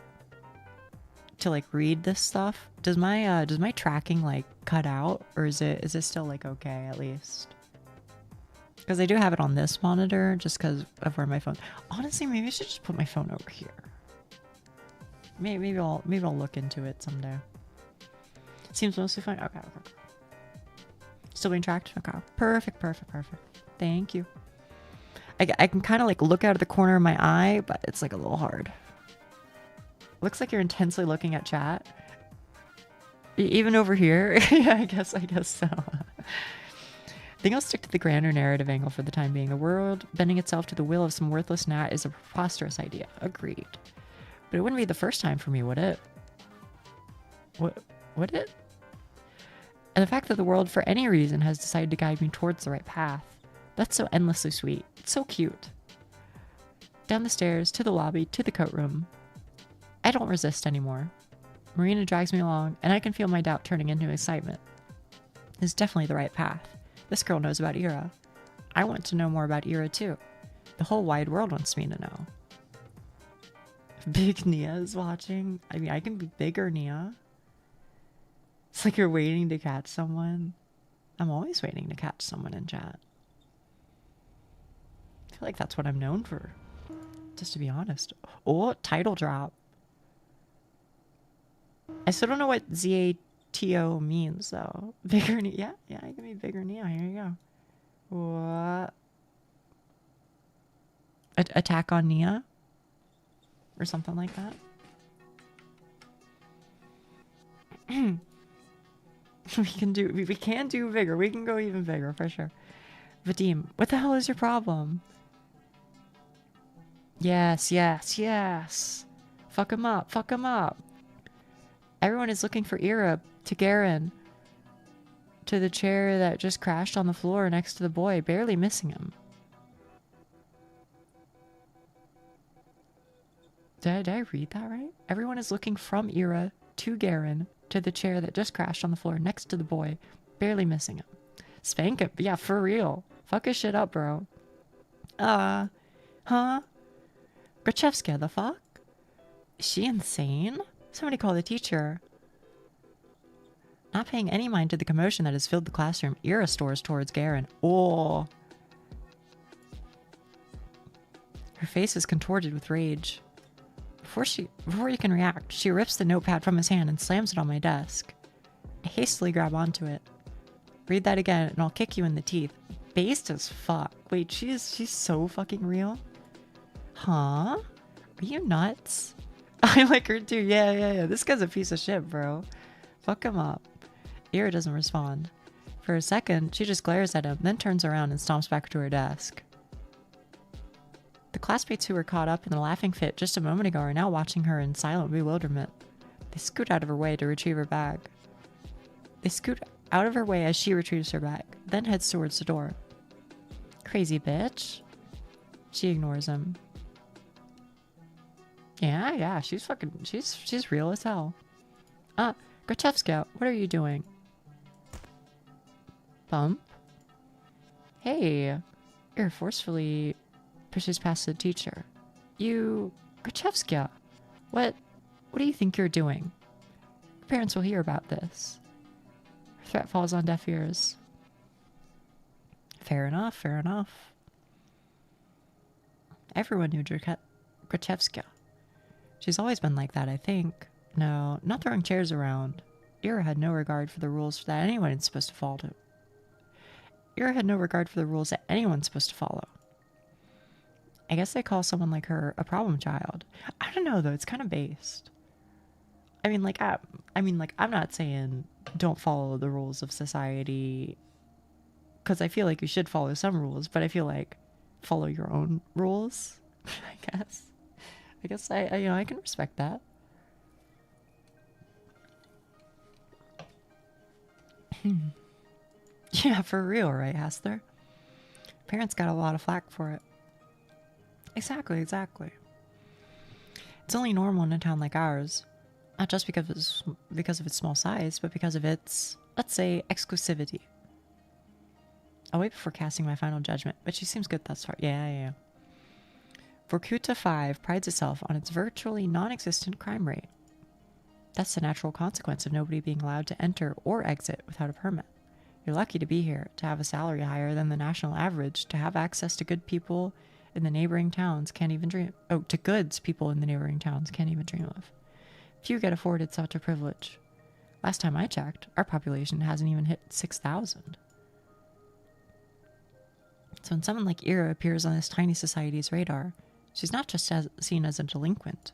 [SPEAKER 1] to like read this stuff, does my tracking like cut out, or is it still like okay at least? Because I do have it on this monitor just because of where my phone. Honestly, maybe I should just put my phone over here. Maybe I'll look into it someday. Seems mostly fine. Okay. Still being tracked? Okay. Perfect. Thank you. I can kind of like look out of the corner of my eye, but it's like a little hard. Looks like you're intensely looking at chat. Even over here? Yeah, I guess so. I think I'll stick to the grander narrative angle for the time being. The world bending itself to the will of some worthless gnat is a preposterous idea. Agreed. But it wouldn't be the first time for me, would it? Would it? And the fact that the world, for any reason, has decided to guide me towards the right path. That's so endlessly sweet. It's so cute. Down the stairs, to the lobby, to the coat room. I don't resist anymore. Marina drags me along, and I can feel my doubt turning into excitement. It's definitely the right path. This girl knows about Ira. I want to know more about Ira too. The whole wide world wants me to know. Big Nia is watching. I mean, I can be bigger, Nia. It's like you're waiting to catch someone. I'm always waiting to catch someone in chat. I feel like that's what I'm known for. Just to be honest. Oh, title drop. I still don't know what ZATO means, though. Bigger Nia? Yeah, I can be bigger Nia. Here you go. What? Attack on Nia? Or something like that. We can do bigger. We can go even bigger for sure. Vadim, what the hell is your problem? Yes, yes, yes. Fuck him up, fuck him up. Everyone is looking for Ira to Garen. To the chair that just crashed on the floor next to the boy, barely missing him. Did I read that right? Everyone is looking from Ira to Garen to the chair that just crashed on the floor next to the boy, barely missing him. Spank him. Yeah, for real. Fuck his shit up, bro. Huh? Grachevska, the fuck? Is she insane? Somebody call the teacher. Not paying any mind to the commotion that has filled the classroom, Ira stores towards Garen. Oh. Her face is contorted with rage. Before you can react, she rips the notepad from his hand and slams it on my desk. I hastily grab onto it. Read that again and I'll kick you in the teeth. Based as fuck. Wait, she's so fucking real? Huh? Are you nuts? I like her too. Yeah. This guy's a piece of shit, bro. Fuck him up. Ira doesn't respond. For a second, she just glares at him, then turns around and stomps back to her desk. The classmates who were caught up in the laughing fit just a moment ago are now watching her in silent bewilderment. They scoot out of her way to retrieve her bag. They scoot out of her way as she retrieves her bag, then heads towards the door. Crazy bitch. She ignores him. Yeah, she's real as hell. Grachevska, what are you doing? Bump. Hey, Ira forcefully pushes past the teacher. You, Grachevska, what do you think you're doing? Your parents will hear about this. Her threat falls on deaf ears. Fair enough. Everyone knew Grachevska. She's always been like that, I think. No, not throwing chairs around. Ira had no regard for the rules that anyone is supposed to follow. I guess they call someone like her a problem child. I don't know though, it's kind of based. I'm not saying don't follow the rules of society, because I feel like you should follow some rules, but I feel like follow your own rules. I guess I can respect that. Yeah, for real, right, Hester? Parents got a lot of flack for it. Exactly. It's only normal in a town like ours. Not just because of its small size, but because of its, let's say, exclusivity. I'll wait before casting my final judgment, but she seems good thus far. Yeah. Vorkuta 5 prides itself on its virtually non-existent crime rate. That's the natural consequence of nobody being allowed to enter or exit without a permit. You're lucky to be here, to have a salary higher than the national average, to have access to good people in the neighboring towns can't even dream. Oh, to goods people in the neighboring towns can't even dream of. Few get afforded such a privilege. Last time I checked, our population hasn't even hit 6,000. So when someone like Ira appears on this tiny society's radar, she's not just seen as a delinquent.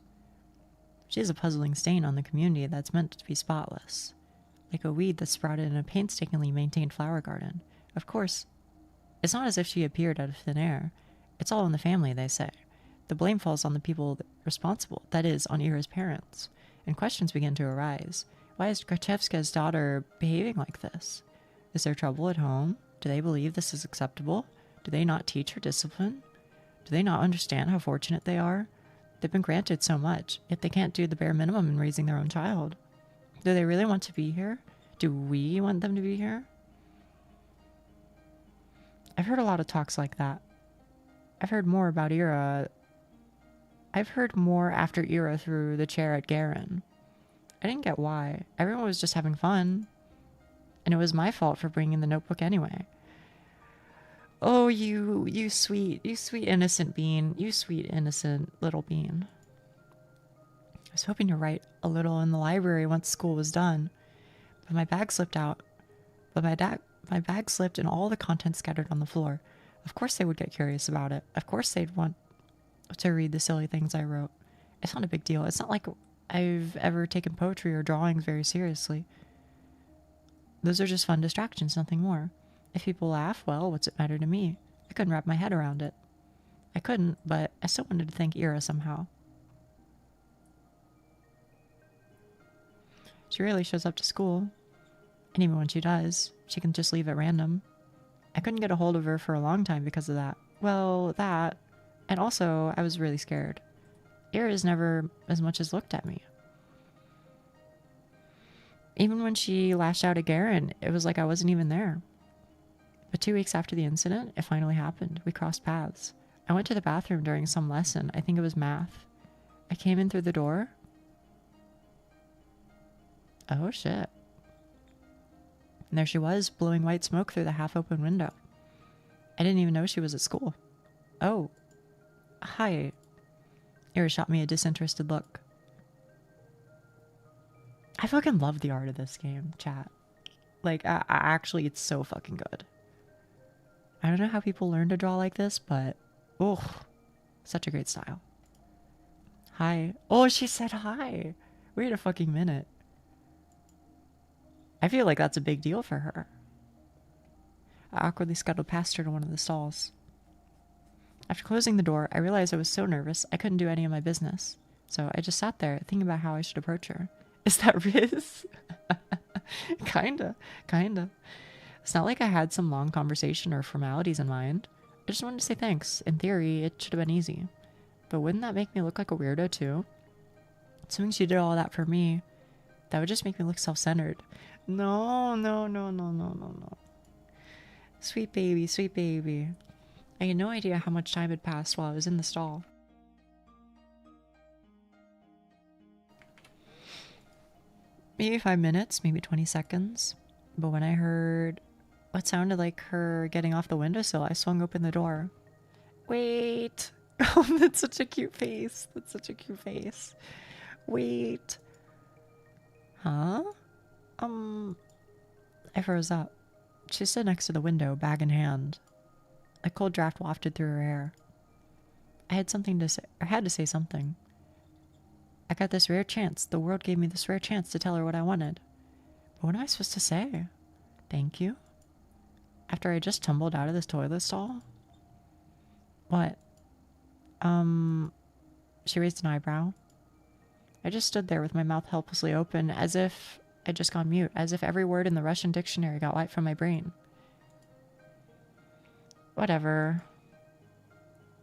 [SPEAKER 1] She is a puzzling stain on the community that's meant to be spotless. Like a weed that's sprouted in a painstakingly maintained flower garden. Of course, it's not as if she appeared out of thin air. It's all in the family, they say. The blame falls on the people responsible, that is, on Ira's parents. And questions begin to arise. Why is Grachevska's daughter behaving like this? Is there trouble at home? Do they believe this is acceptable? Do they not teach her discipline? Do they not understand how fortunate they are? They've been granted so much, yet they can't do the bare minimum in raising their own child. Do they really want to be here? Do we want them to be here? I've heard a lot of talks like that. I've heard more about Ira. I've heard more after Ira threw the chair at Garen. I didn't get why. Everyone was just having fun. And it was my fault for bringing the notebook anyway. Oh, you sweet innocent bean. You sweet innocent little bean. I was hoping to write a little in the library once school was done. But my bag slipped out. My bag slipped and all the contents scattered on the floor. Of course they would get curious about it. Of course they'd want to read the silly things I wrote. It's not a big deal. It's not like I've ever taken poetry or drawings very seriously. Those are just fun distractions, nothing more. If people laugh, well, what's it matter to me? I couldn't wrap my head around it. I couldn't, but I still wanted to thank Ira somehow. She rarely shows up to school. And even when she does, she can just leave at random. I couldn't get a hold of her for a long time because of that. Well, that. And also, I was really scared. Ira's never as much as looked at me. Even when she lashed out at Garen, it was like I wasn't even there. But 2 weeks after the incident, it finally happened. We crossed paths. I went to the bathroom during some lesson. I think it was math. I came in through the door. Oh, shit. And there she was, blowing white smoke through the half-open window. I didn't even know she was at school. Oh. Hi. Ira shot me a disinterested look. I fucking love the art of this game, chat. Like, actually, it's so fucking good. I don't know how people learn to draw like this, but... oh, such a great style. Hi. Oh, she said hi. Wait a fucking minute. I feel like that's a big deal for her. I awkwardly scuttled past her to one of the stalls. After closing the door, I realized I was so nervous I couldn't do any of my business. So I just sat there, thinking about how I should approach her. Is that Riz? Kinda. It's not like I had some long conversation or formalities in mind. I just wanted to say thanks. In theory, it should have been easy. But wouldn't that make me look like a weirdo too? Assuming she did all that for me, that would just make me look self-centered. No. Sweet baby. I had no idea how much time had passed while I was in the stall. Maybe 5 minutes, maybe 20 seconds. But when I heard what sounded like her getting off the windowsill, I swung open the door. Wait. Oh, that's such a cute face. Wait. Huh? I froze up. She stood next to the window, bag in hand. A cold draft wafted through her hair. I had something to say, or had to say something. I got this rare chance. The world gave me this rare chance to tell her what I wanted. But what am I supposed to say? Thank you? After I just tumbled out of this toilet stall? What? She raised an eyebrow. I just stood there with my mouth helplessly open, as if I'd just gone mute, as if every word in the Russian dictionary got wiped from my brain. Whatever.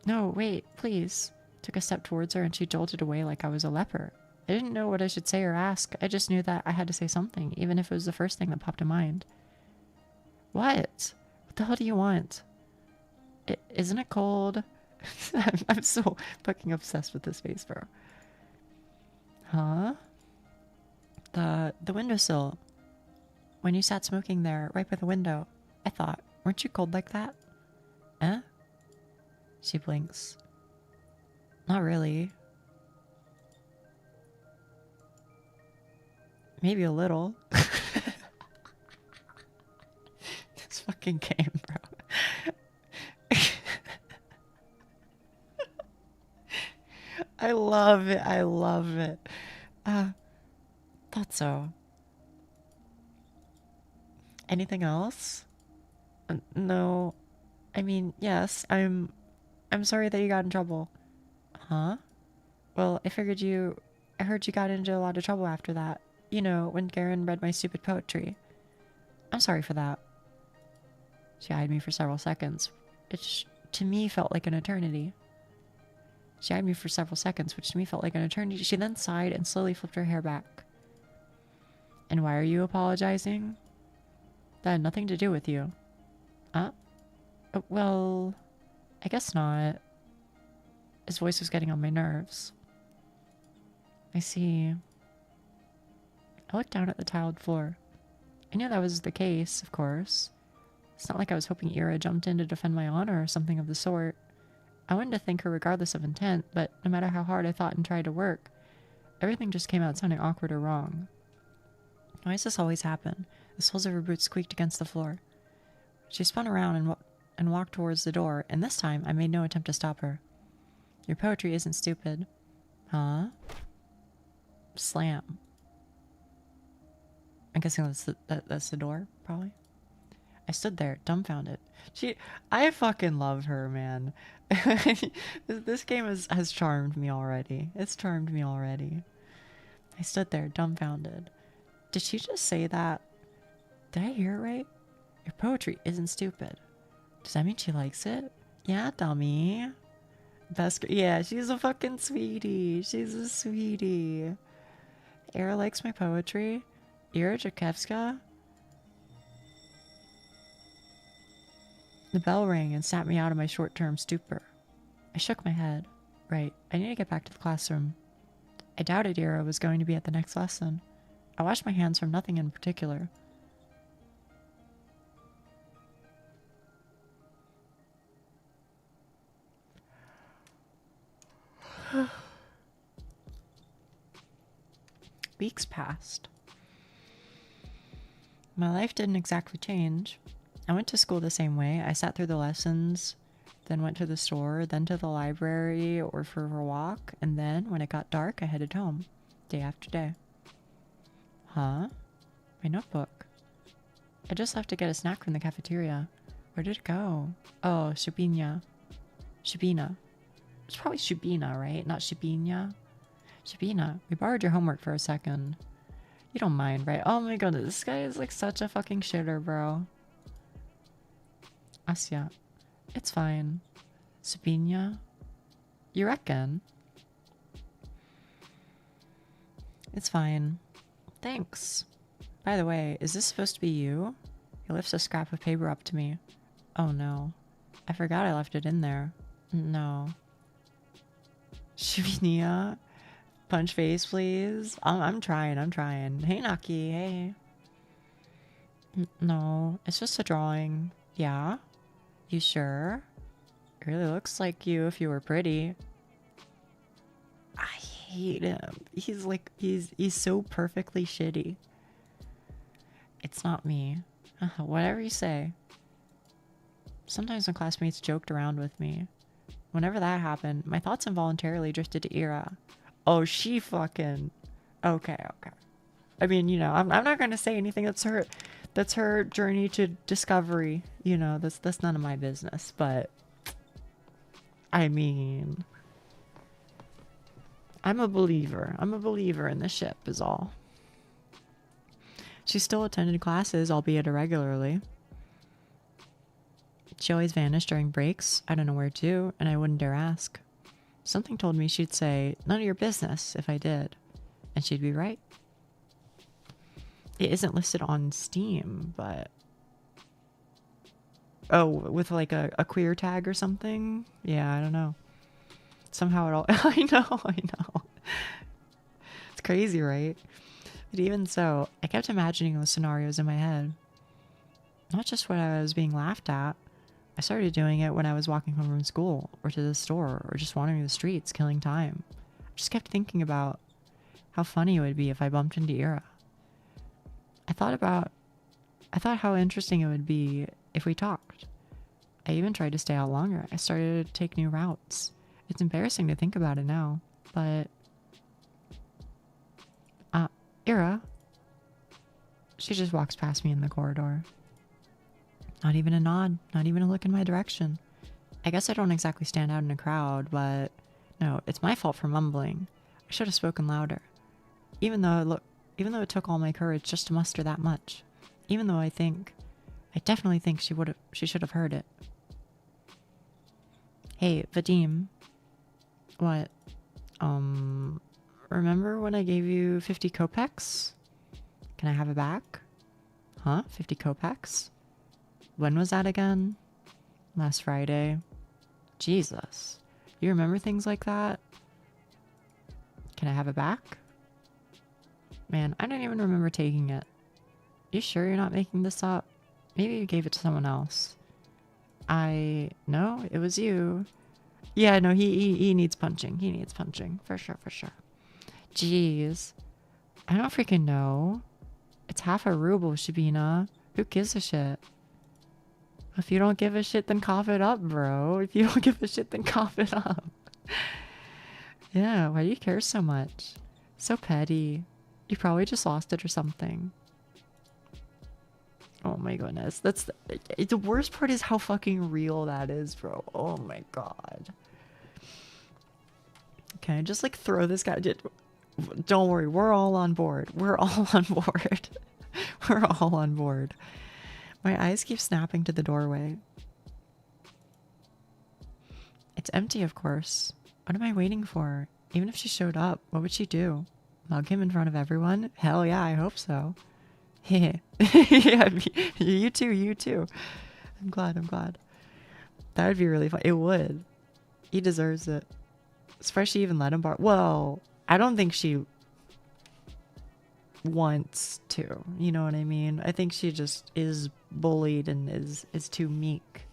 [SPEAKER 1] No, wait, please. Took a step towards her and she jolted away like I was a leper. I didn't know what I should say or ask. I just knew that I had to say something, even if it was the first thing that popped in mind. What? What the hell do you want? Isn't it cold? I'm so fucking obsessed with this face, bro. Huh? The windowsill. When you sat smoking there, right by the window, I thought, weren't you cold like that? Eh? She blinks. Not really. Maybe a little. This fucking game, bro. I love it. Thought so. Anything else? No. I mean, yes, I'm sorry that you got in trouble. Huh? Well, I heard you got into a lot of trouble after that. You know, when Garen read my stupid poetry. I'm sorry for that. She eyed me for several seconds, which to me felt like an eternity. She eyed me for several seconds, which to me felt like an eternity. She then sighed and slowly flipped her hair back. And why are you apologizing? That had nothing to do with you. Well, I guess not. His voice was getting on my nerves. I see. I looked down at the tiled floor. I knew that was the case, of course. It's not like I was hoping Ira jumped in to defend my honor or something of the sort. I wanted to thank her regardless of intent, but no matter how hard I thought and tried to work, everything just came out sounding awkward or wrong. Why does this always happen? The soles of her boots squeaked against the floor. She spun around and walked towards the door, and this time I made no attempt to stop her. Your poetry isn't stupid. Huh? slam. I'm guessing that's the door, probably. I stood there, dumbfounded. I fucking love her, man. This game has charmed me already. It's charmed me already. I stood there, dumbfounded. Did she just say that? Did I hear it right? Your poetry isn't stupid. Does that mean she likes it? Yeah, dummy. Yeah, she's a fucking sweetie. She's a sweetie. Ira likes my poetry. Ira Jakevska. The bell rang and snapped me out of my short-term stupor. I shook my head. Right, I need to get back to the classroom. I doubted Ira was going to be at the next lesson. I washed my hands from nothing in particular. Weeks passed. My life didn't exactly change. I went to school the same way. I sat through the lessons, then went to the store, then to the library or for a walk, and then, when it got dark, I headed home, day after day. Huh? My notebook. I just left to get a snack from the cafeteria. Where did it go? Oh, Shubina. It's probably Shubina, right? Not Shubina. Shubina, we borrowed your homework for a second. You don't mind, right? Oh my god, this guy is like such a fucking shitter, bro. Asya, it's fine. Sabina, you reckon? It's fine. Thanks. By the way, is this supposed to be you? He lifts a scrap of paper up to me. Oh no. I forgot I left it in there. No. Shabinia? Punch face, please. I'm trying. Hey, Naki, hey. No, it's just a drawing. Yeah? You sure? It really looks like you if you were pretty. I hate him. He's like, he's so perfectly shitty. It's not me. Whatever you say. Sometimes when classmates joked around with me. Whenever that happened, my thoughts involuntarily drifted to Ira. Oh, she fucking... Okay. I mean, you know, I'm not going to say anything that's her journey to discovery. You know, that's none of my business, but... I mean... I'm a believer. I'm a believer in the ship is all. She still attended classes, albeit irregularly. She always vanished during breaks. I don't know where to, and I wouldn't dare ask. Something told me she'd say, none of your business, if I did. And she'd be right. It isn't listed on Steam, but... Oh, with like a queer tag or something? Yeah, I don't know. Somehow it all... I know. It's crazy, right? But even so, I kept imagining those scenarios in my head. Not just when I was being laughed at. I started doing it when I was walking home from school, or to the store, or just wandering the streets, killing time. I just kept thinking about how funny it would be if I bumped into Ira. I thought how interesting it would be if we talked. I even tried to stay out longer. I started to take new routes. It's embarrassing to think about it now, but... Ira? She just walks past me in the corridor. Not even a nod, not even a look in my direction. I guess I don't exactly stand out in a crowd, but... No, it's my fault for mumbling. I should have spoken louder. Even though it took all my courage just to muster that much. Even though I definitely think she should have heard it. Hey, Vadim. What? Remember when I gave you 50 kopecks? Can I have it back? Huh? 50 kopecks? When was that again? Last Friday. Jesus. You remember things like that? Can I have it back? Man, I don't even remember taking it. You sure you're not making this up? Maybe you gave it to someone else. No, it was you. Yeah, no, he needs punching. He needs punching. For sure. Jeez. I don't freaking know. It's half a ruble, Shabina. Who gives a shit? If you don't give a shit, then cough it up, bro. If you don't give a shit, then cough it up. Yeah, why do you care so much? So petty. You probably just lost it or something. Oh my goodness. That's the worst part is how fucking real that is, bro. Oh my god. Okay, just like throw this guy. Don't worry, we're all on board. We're all on board. We're all on board. My eyes keep snapping to the doorway. It's empty, of course. What am I waiting for? Even if she showed up, what would she do? Mug him in front of everyone? Hell yeah, I hope so. Yeah, you too, you too. I'm glad. That would be really fun. It would. He deserves it. Especially she even let him borrow. Well, I don't think she wants to. You know what I mean? I think she just is bullied and is too meek.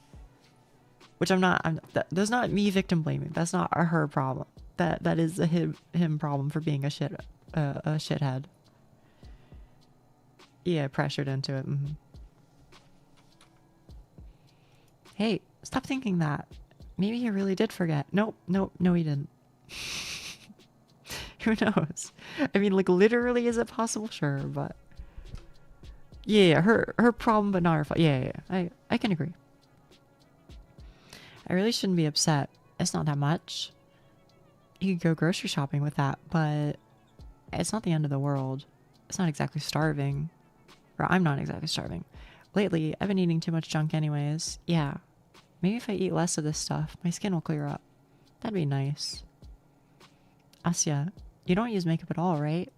[SPEAKER 1] Which that's not me victim blaming. That's not her problem. That is a him problem for being a shithead. Yeah, pressured into it. Mm-hmm. Hey, stop thinking that. Maybe he really did forget. No, he didn't. Who knows? I mean, like, literally, is it possible? Sure, but yeah, her problem, but not her fault. Yeah, I can agree. I really shouldn't be upset. It's not that much. You could go grocery shopping with that, but it's not the end of the world. It's not exactly starving. Or I'm not exactly starving. Lately, I've been eating too much junk anyways. Yeah. Maybe if I eat less of this stuff, my skin will clear up. That'd be nice. Asya, you don't use makeup at all, right?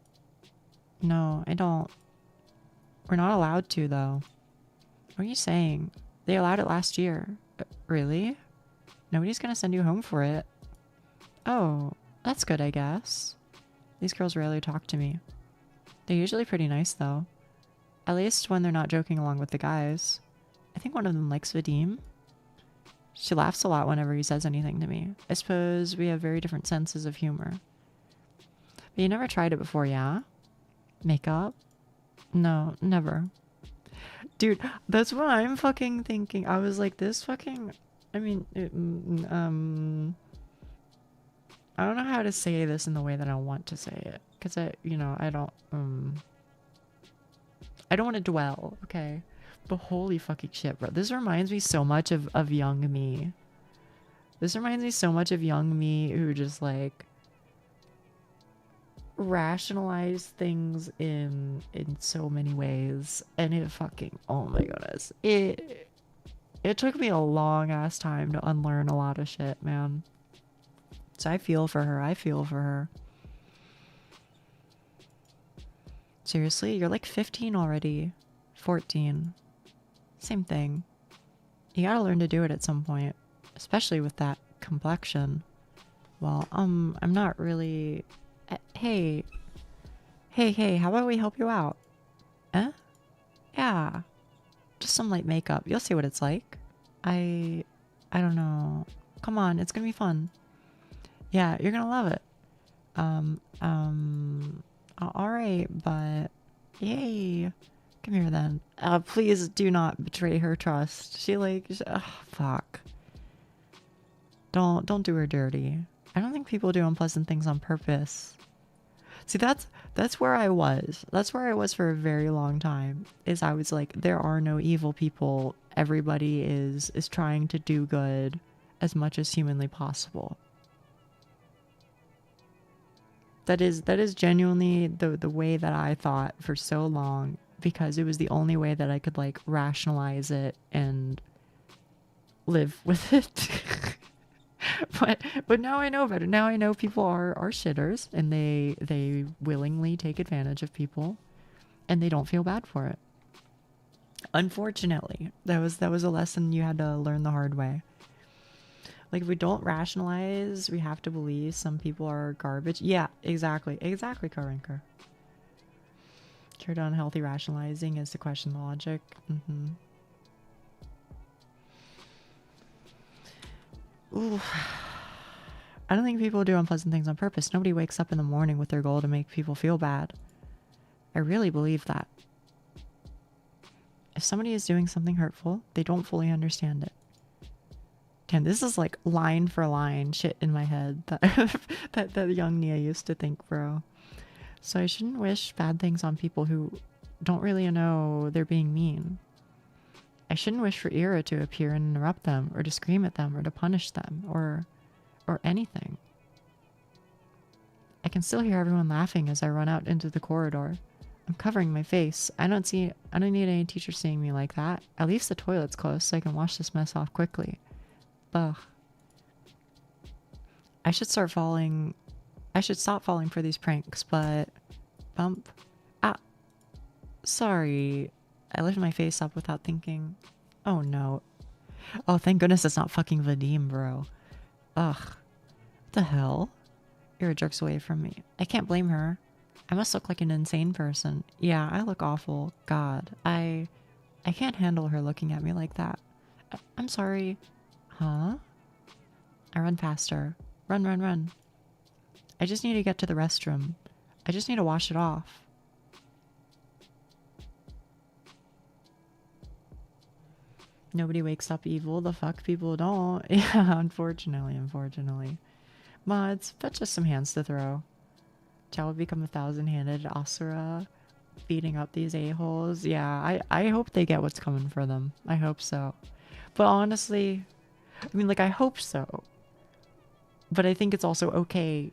[SPEAKER 1] No, I don't. We're not allowed to, though. What are you saying? They allowed it last year. Really? Nobody's gonna send you home for it. Oh, that's good, I guess. These girls rarely talk to me. They're usually pretty nice, though. At least when they're not joking along with the guys. I think one of them likes Vadim. She laughs a lot whenever he says anything to me. I suppose we have very different senses of humor. But you never tried it before, yeah? Makeup? No, never. Dude, that's what I'm fucking thinking. I was like, this fucking... I mean, I don't know how to say this in the way that I want to say it. Because I don't want to dwell, okay? But holy fucking shit, bro. This reminds me so much of young me. This reminds me so much of young me who just, like, rationalized things in so many ways. And it fucking, oh my goodness. It took me a long ass time to unlearn a lot of shit, man. So I feel for her. Seriously, you're like 15 already. 14. Same thing. You gotta learn to do it at some point. Especially with that complexion. Well, I'm not really... Hey, how about we help you out? Eh? Yeah. Just some light makeup. You'll see what it's like. I don't know. Come on, it's gonna be fun. Yeah, you're gonna love it. Alright, but... Yay. Come here then. Please do not betray her trust. Fuck. Don't do her dirty. I don't think people do unpleasant things on purpose. See, that's where I was. That's where I was for a very long time. I was like, there are no evil people. Everybody is trying to do good as much as humanly possible. That is genuinely the way that I thought for so long, because it was the only way that I could, like, rationalize it and live with it. But now I know better. Now I know people are shitters, and they willingly take advantage of people, and they don't feel bad for it. Unfortunately, that was a lesson you had to learn the hard way. Like, if we don't rationalize, we have to believe some people are garbage. Yeah, exactly, Karinker. Turned on healthy rationalizing is to question the logic. Ooh. I don't think people do unpleasant things on purpose. Nobody wakes up in the morning with their goal to make people feel bad. I really believe that. If somebody is doing something hurtful, they don't fully understand it. Damn, this is like line for line shit in my head that young Nia used to think, bro. So I shouldn't wish bad things on people who don't really know they're being mean. I shouldn't wish for Ira to appear and interrupt them, or to scream at them, or to punish them, or anything. I can still hear everyone laughing as I run out into the corridor. I'm covering my face. I don't need any teacher seeing me like that. At least the toilet's close so I can wash this mess off quickly. Ugh. I should stop falling for these pranks, but... Bump. Ah. Sorry. I lifted my face up without thinking. Oh no. Oh, thank goodness it's not fucking Vadim, bro. Ugh. What the hell? Ira jerks away from me. I can't blame her. I must look like an insane person. Yeah, I look awful. God, I can't handle her looking at me like that. I'm sorry. Huh? I run past her. Run, run, run. I just need to get to the restroom. I just need to wash it off. Nobody wakes up evil. The fuck people don't. Yeah, unfortunately. Mods, but just some hands to throw. Chao will become a 1,000-handed Asura, beating up these a-holes. Yeah, I hope they get what's coming for them. I hope so. But honestly, I mean, like, I hope so. But I think it's also okay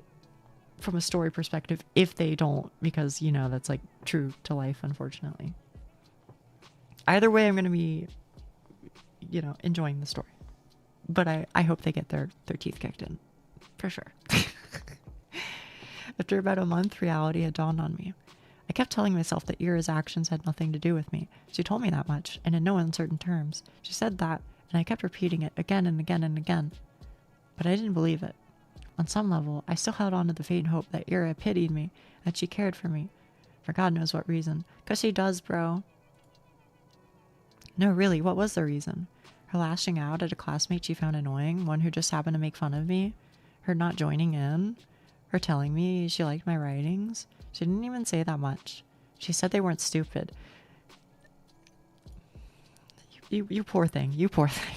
[SPEAKER 1] from a story perspective if they don't, because, you know, that's, like, true to life, unfortunately. Either way, I'm going to be, you know, enjoying the story. But I hope they get their teeth kicked in. For sure. After about a month, reality had dawned on me. I kept telling myself that Ira's actions had nothing to do with me. She told me that much, and in no uncertain terms. She said that, and I kept repeating it again and again and again. But I didn't believe it. On some level, I still held on to the faint hope that Ira pitied me, that she cared for me. For God knows what reason. 'Cause she does, bro. No, really, what was the reason? Her lashing out at a classmate she found annoying, one who just happened to make fun of me? Her not joining in? Her telling me she liked my writings? She didn't even say that much. She said they weren't stupid. You poor thing. You poor thing.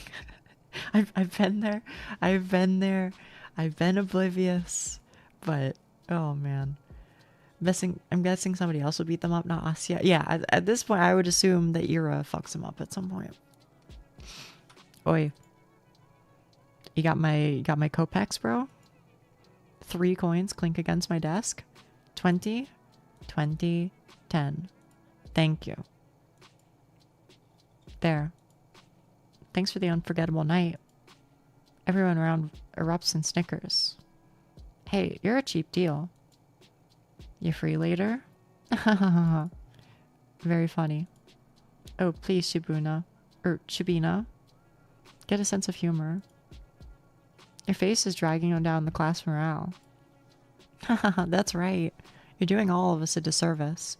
[SPEAKER 1] I've been there. I've been oblivious. But, oh man. I'm guessing somebody else would beat them up, not us. Yeah, at this point, I would assume that Ira fucks them up at some point. Oi. You got my Copex, bro? 3 coins clink against my desk. 20, 20, 10. Thank you. There. Thanks for the unforgettable night. Everyone around erupts in snickers. Hey, you're a cheap deal. You free later? Very funny. Oh, please, Shibuna. Shibina. Get a sense of humor. Your face is dragging on down the class morale. That's right. You're doing all of us a disservice.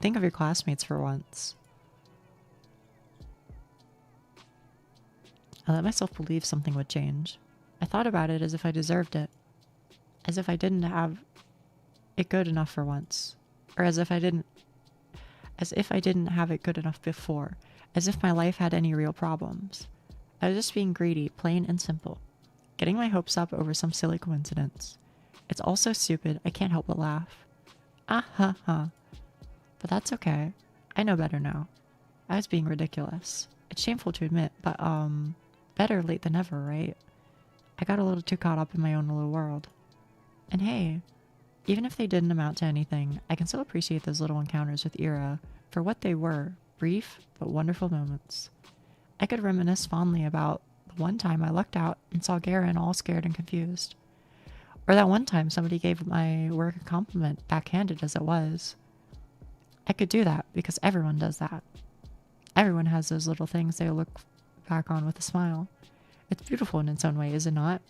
[SPEAKER 1] Think of your classmates for once. I let myself believe something would change. I thought about it as if I deserved it. As if I didn't have it good enough for once. Or as if I didn't have it good enough before. As if my life had any real problems. I was just being greedy, plain and simple. Getting my hopes up over some silly coincidence. It's all so stupid, I can't help but laugh. Ah ha ha. But that's okay. I know better now. I was being ridiculous. It's shameful to admit, but better late than never, right? I got a little too caught up in my own little world. And hey, even if they didn't amount to anything, I can still appreciate those little encounters with Ira for what they were, brief but wonderful moments. I could reminisce fondly about the one time I lucked out and saw Garen all scared and confused. Or that one time somebody gave my work a compliment, backhanded as it was. I could do that because everyone does that. Everyone has those little things they look back on with a smile. It's beautiful in its own way, is it not?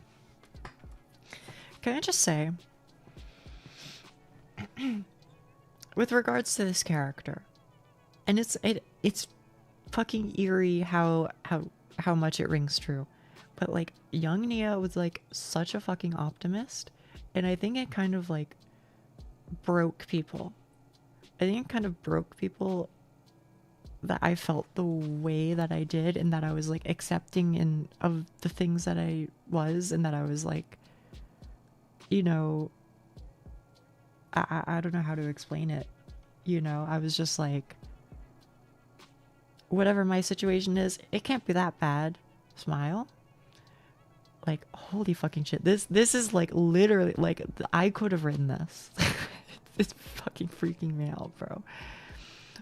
[SPEAKER 1] Can I just say, with regards to this character, and it's fucking eerie how much it rings true, but like young Nia was like such a fucking optimist, and I think it kind of like broke people. I think it kind of broke people that I felt the way that I did, and that I was like accepting of the things that I was, and that I was like, you know, I don't know how to explain it. You know, I was just like, whatever my situation is, it can't be that bad. Smile. Like, holy fucking shit. This is like literally like I could have written this. It's fucking freaking me out, bro.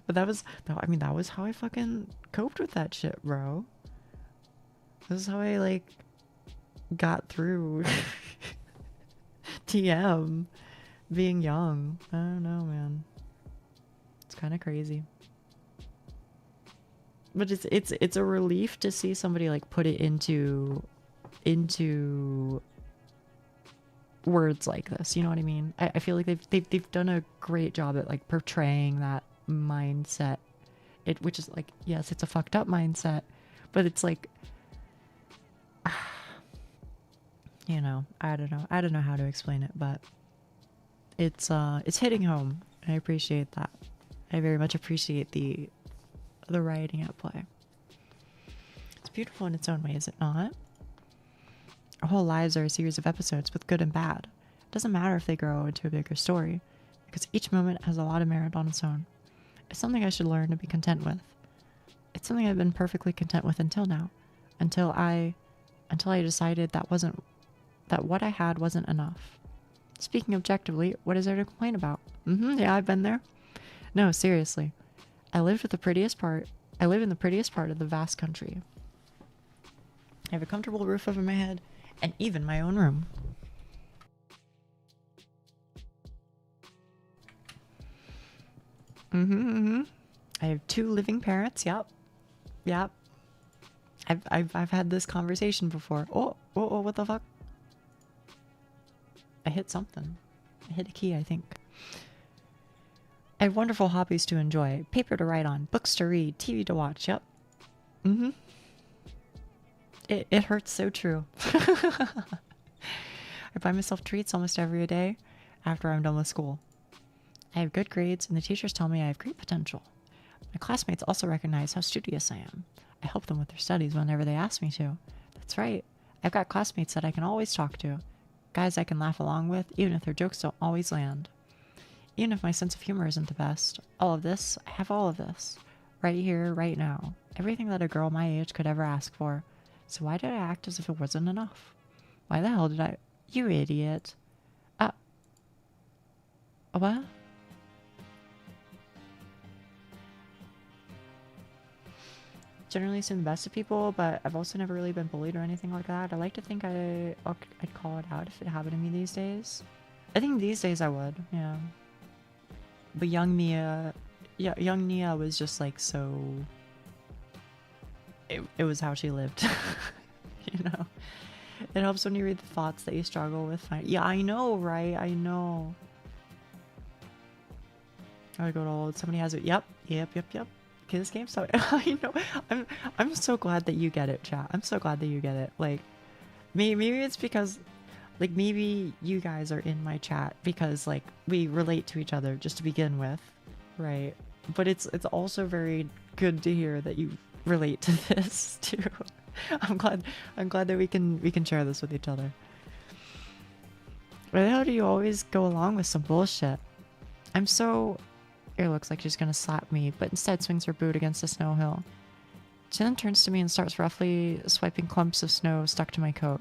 [SPEAKER 1] But that was how I fucking coped with that shit, bro. This is how I like got through TM being young. I don't know, man. It's kind of crazy. But it's a relief to see somebody like put it into words like this. You know what I mean? I feel like they've done a great job at like portraying that mindset. Which is like, yes, it's a fucked up mindset, but it's like, you know, I don't know how to explain it, but it's hitting home. I appreciate that. I very much appreciate the writing at play. It's beautiful in its own way, is it not? Our whole lives are a series of episodes, both good and bad. It doesn't matter if they grow into a bigger story, because each moment has a lot of merit on its own. It's something I should learn to be content with. It's something I've been perfectly content with until now, until I decided that what I had wasn't enough. Speaking objectively, what is there to complain about? Yeah, I've been there. No, seriously. I live in the prettiest part of the vast country. I have a comfortable roof over my head, and even my own room. I have 2 living parents. Yep. I've had this conversation before. Oh, what the fuck? I hit something. I hit a key, I think. I have wonderful hobbies to enjoy. Paper to write on, books to read, TV to watch. Yep. It hurts so true. I buy myself treats almost every day after I'm done with school. I have good grades, and the teachers tell me I have great potential. My classmates also recognize how studious I am. I help them with their studies whenever they ask me to. That's right. I've got classmates that I can always talk to. Guys I can laugh along with, even if their jokes don't always land. Even if my sense of humor isn't the best. I have all of this. Right here, right now. Everything that a girl my age could ever ask for. So why did I act as if it wasn't enough? Why the hell did I... You idiot. What? Generally assume the best of people, but I've also never really been bullied or anything like that. I like to think I'd call it out if it happened to me these days. I think these days I would, yeah. But young Nia was just like so... It was how she lived. You know? It helps when you read the thoughts that you struggle with. Yeah, I know, right? I know. I would go to old. Somebody has it. Yep. Okay, this game's so... I know. I'm so glad that you get it, chat. I'm so glad that you get it. Like, maybe it's because... Like, maybe you guys are in my chat because, like, we relate to each other just to begin with, right? But it's also very good to hear that you relate to this, too. I'm glad that we can share this with each other. Why the hell do you always go along with some bullshit? I'm so... It looks like she's gonna slap me, but instead swings her boot against a snow hill. She then turns to me and starts roughly swiping clumps of snow stuck to my coat.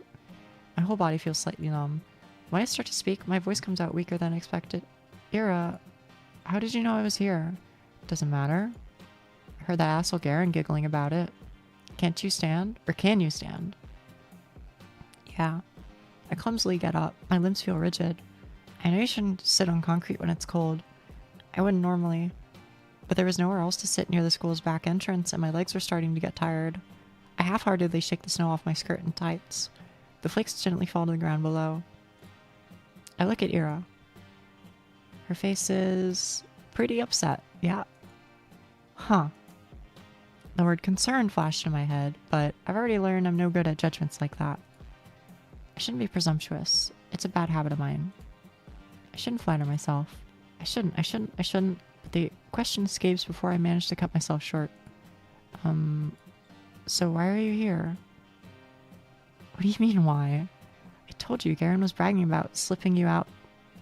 [SPEAKER 1] My whole body feels slightly numb. When I start to speak, my voice comes out weaker than expected. Ira, how did you know I was here? Doesn't matter. I heard that asshole Garen giggling about it. Can't you stand? Or can you stand? Yeah. I clumsily get up. My limbs feel rigid. I know you shouldn't sit on concrete when it's cold. I wouldn't normally. But there was nowhere else to sit near the school's back entrance, and my legs were starting to get tired. I half-heartedly shake the snow off my skirt and tights. The flakes gently fall to the ground below. I look at Ira. Her face is pretty upset. Yeah. Huh. The word concern flashed in my head, but I've already learned I'm no good at judgments like that. I shouldn't be presumptuous. It's a bad habit of mine. I shouldn't flatter myself. I shouldn't. But the question escapes before I manage to cut myself short. So why are you here? What do you mean, why? I told you Garen was bragging about slipping you out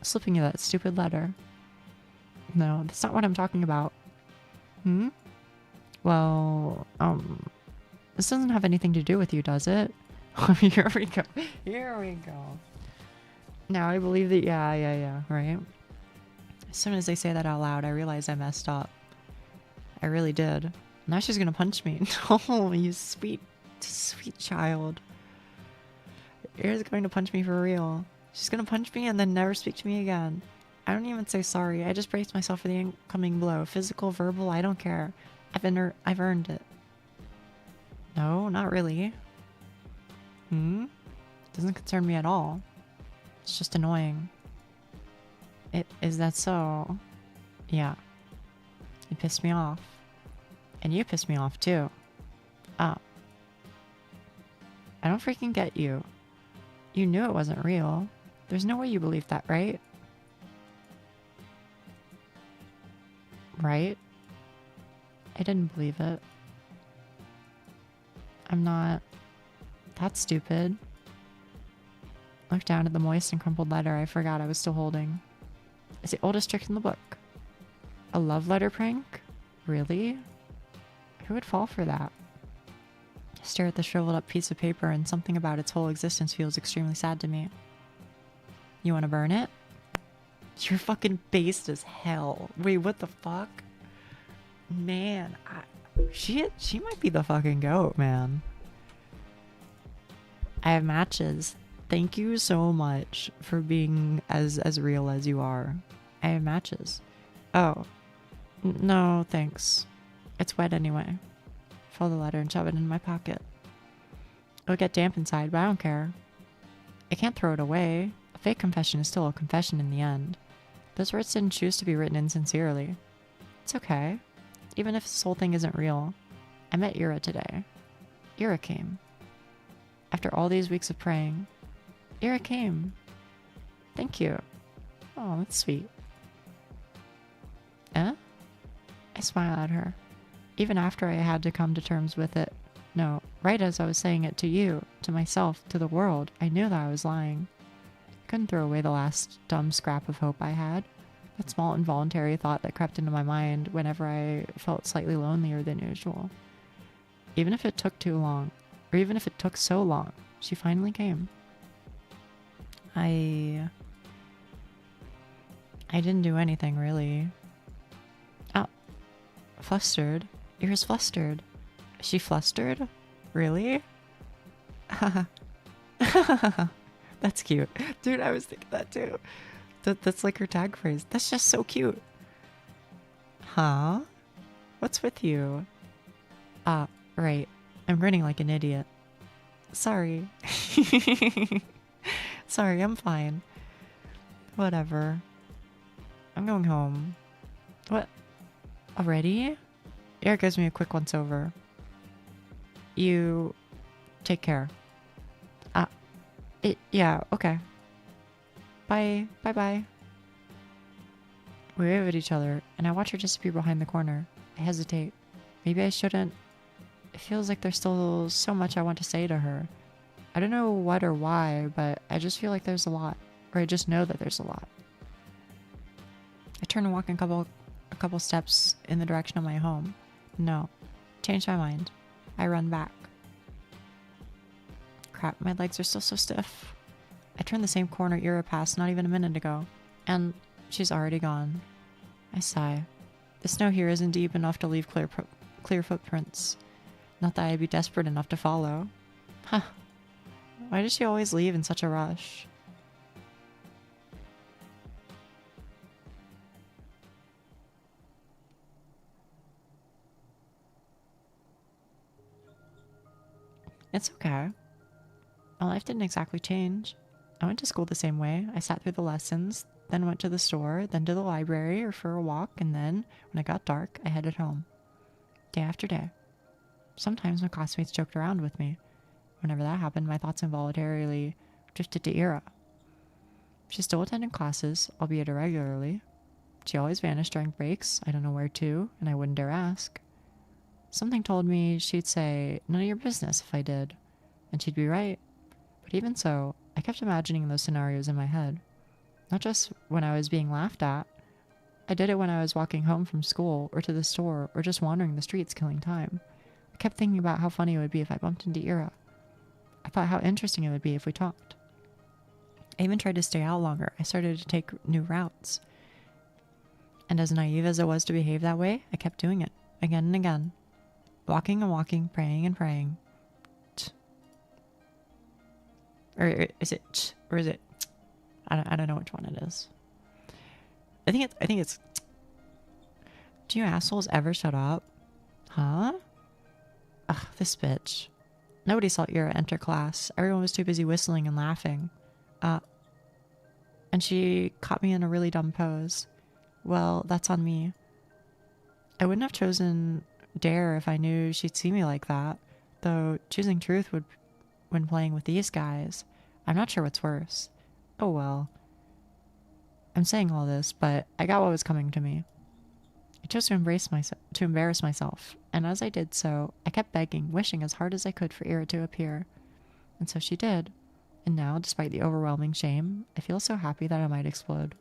[SPEAKER 1] slipping you that stupid letter. No, that's not what I'm talking about. Hmm? Well, this doesn't have anything to do with you, does it? Here we go. Here we go. Now I believe that, yeah, right? As soon as they say that out loud, I realize I messed up. I really did. Now she's gonna punch me. No, you sweet, sweet child. Ira's going to punch me for real. She's gonna punch me and then never speak to me again. I don't even say sorry. I just braced myself for the incoming blow. Physical, verbal, I don't care. I've earned it. No, not really. Doesn't concern me at all. It's just annoying. Is that so? Yeah. You pissed me off. And you pissed me off too. I don't freaking get you. You knew it wasn't real. There's no way you believed that, right? Right? I didn't believe it. I'm not that stupid. Looked down at the moist and crumpled letter I forgot I was still holding. It's the oldest trick in the book. A love letter prank? Really? Who would fall for that? I stare at the shriveled up piece of paper and something about its whole existence feels extremely sad to me. You want to burn it? You're fucking based as hell. Wait, what the fuck? Man, she might be the fucking goat, man. I have matches. Thank you so much for being as real as you are. I have matches. Oh. No, thanks. It's wet anyway. Fold the letter and shove it in my pocket. It'll get damp inside, but I don't care. I can't throw it away. A fake confession is still a confession in the end. Those words didn't choose to be written insincerely. It's okay. Even if this whole thing isn't real. I met Ira today. Ira came. After all these weeks of praying, Ira came. Thank you. Oh, that's sweet. Eh? I smile at her. Even after I had to come to terms with it. No, right as I was saying it to you, to myself, to the world, I knew that I was lying. I couldn't throw away the last dumb scrap of hope I had. That small involuntary thought that crept into my mind whenever I felt slightly lonelier than usual. Even if it took too long, or even if it took so long, she finally came. I didn't do anything, really. Oh. Flustered? Ira's flustered. Is she flustered? Really? That's cute. Dude, I was thinking that too. That's like her tag phrase. That's just so cute. Huh? What's with you? Right. I'm grinning like an idiot. Sorry. Sorry, I'm fine. Whatever. I'm going home. What? Already? Eric gives me a quick once over. You take care. Yeah, okay. Bye. Bye-bye. We wave at each other, and I watch her disappear behind the corner. I hesitate. Maybe I shouldn't. It feels like there's still so much I want to say to her. I don't know what or why, but I just feel like there's a lot. Or I just know that there's a lot. I turn and walk a couple steps in the direction of my home. No. Change my mind. I run back. Crap, my legs are still so stiff. I turn the same corner Ira passed not even a minute ago. And she's already gone. I sigh. The snow here isn't deep enough to leave clear footprints. Not that I'd be desperate enough to follow. Huh. Why does she always leave in such a rush? It's okay. My life didn't exactly change. I went to school the same way. I sat through the lessons, then went to the store, then to the library or for a walk, and then, when it got dark, I headed home. Day after day. Sometimes my classmates joked around with me. Whenever that happened, my thoughts involuntarily drifted to Ira. She still attended classes, albeit irregularly. She always vanished during breaks. I don't know where to, and I wouldn't dare ask. Something told me she'd say, none of your business if I did. And she'd be right. But even so, I kept imagining those scenarios in my head. Not just when I was being laughed at. I did it when I was walking home from school or to the store or just wandering the streets killing time. I kept thinking about how funny it would be if I bumped into Ira. I thought how interesting it would be if we talked. I even tried to stay out longer. I started to take new routes. And as naive as it was to behave that way, I kept doing it again and again. Walking and walking, praying and praying. Or is it or is it? I don't know which one it is. I think it's. Do you assholes ever shut up? Huh? Ugh, this bitch. Nobody saw Ira enter class. Everyone was too busy whistling and laughing. And she caught me in a really dumb pose. Well, that's on me. I wouldn't have chosen Dare if I knew she'd see me like that. Though choosing truth would, when playing with these guys, I'm not sure what's worse. Oh well. I'm saying all this, but I got what was coming to me. I chose to embarrass myself, and as I did so, I kept begging, wishing as hard as I could for Ira to appear. And so she did. And now, despite the overwhelming shame, I feel so happy that I might explode.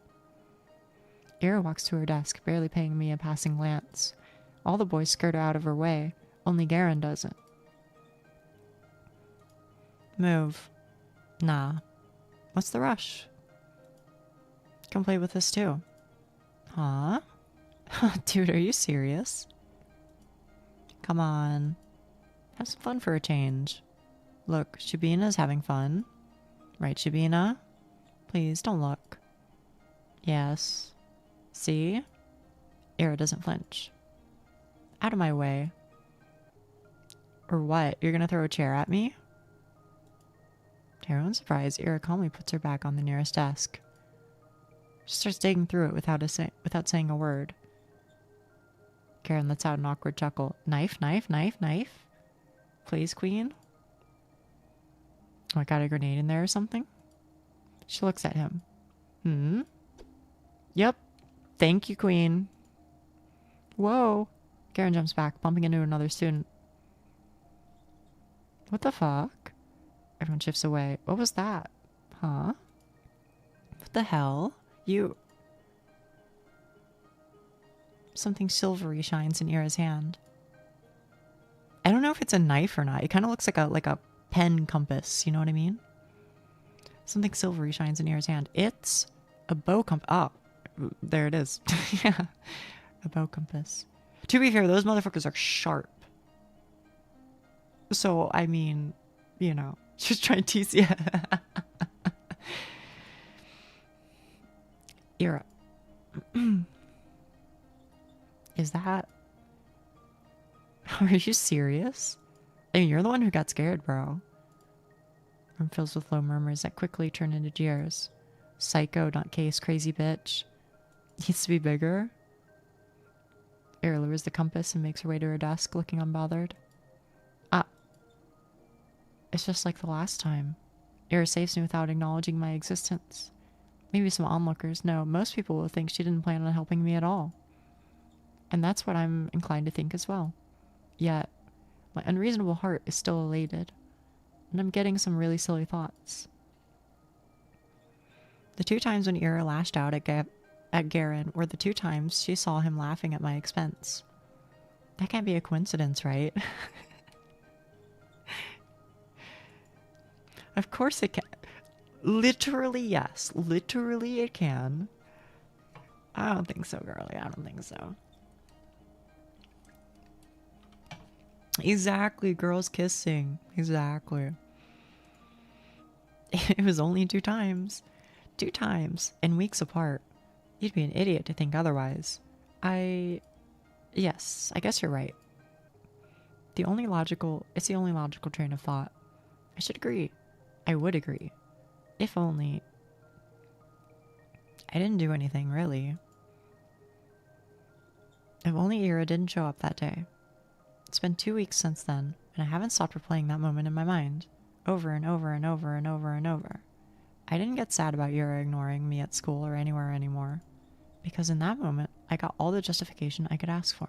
[SPEAKER 1] Ira walks to her desk, barely paying me a passing glance. All the boys skirt out of her way, only Garen doesn't. Move. Nah. What's the rush? Come play with us too. Huh? Dude, are you serious? Come on. Have some fun for a change. Look, Shabina's having fun. Right, Shabina? Please, don't look. Yes. See? Ira doesn't flinch. Out of my way. Or what? You're gonna throw a chair at me? To her own surprise, Ira calmly puts her back on the nearest desk. She starts digging through it without saying a word. Karen lets out an awkward chuckle. Knife, knife, knife, knife? Please, Queen? Oh, I got a grenade in there or something? She looks at him. Yep. Thank you, Queen. Whoa. Karen jumps back, bumping into another student. What the fuck? Everyone shifts away. What was that? Huh? What the hell? You... Something silvery shines in Ira's hand. I don't know if it's a knife or not. It kind of looks like a pen compass. You know what I mean? Something silvery shines in Ira's hand. It's a bow compass. Oh, there it is. Yeah. A bow compass. To be fair, those motherfuckers are sharp. So, I mean, you know, just try and tease you. Ira. Is that... Are you serious? I mean, you're the one who got scared, bro. Room fills with low murmurs that quickly turn into jeers. Psycho, not case, crazy bitch. Needs to be bigger. Ira lowers the compass and makes her way to her desk, looking unbothered. It's just like the last time. Ira saves me without acknowledging my existence. Maybe some onlookers. No, most people will think she didn't plan on helping me at all. And that's what I'm inclined to think as well. Yet, my unreasonable heart is still elated. And I'm getting some really silly thoughts. The 2 times when Ira lashed out at Garen were the 2 times she saw him laughing at my expense. That can't be a coincidence, right? Of course it can. Literally, yes. Literally it can. I don't think so, girlie. I don't think so. Exactly, girls kissing. Exactly. It was only 2 times. 2 times, and weeks apart. You'd be an idiot to think otherwise. Yes, I guess you're right. It's the only logical train of thought. I should agree. I would agree. If only... I didn't do anything, really. If only Ira didn't show up that day. It's been 2 weeks since then, and I haven't stopped replaying that moment in my mind. Over and over and over and over and over. I didn't get sad about Ira ignoring me at school or anywhere anymore. Because in that moment, I got all the justification I could ask for.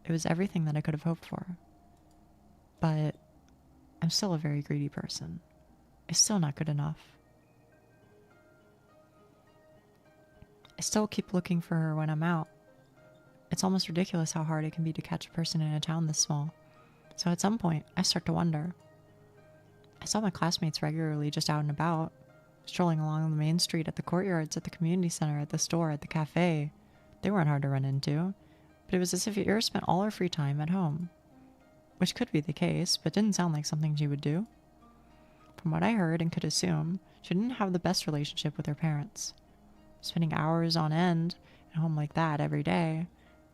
[SPEAKER 1] It was everything that I could have hoped for. But I'm still a very greedy person. It's still not good enough. I still keep looking for her when I'm out. It's almost ridiculous how hard it can be to catch a person in a town this small. So at some point, I start to wonder. I saw my classmates regularly just out and about, strolling along the main street, at the courtyards, at the community center, at the store, at the cafe. They weren't hard to run into, but it was as if Ira spent all her free time at home. Which could be the case, but didn't sound like something she would do. From what I heard and could assume, she didn't have the best relationship with her parents. Spending hours on end at home like that every day.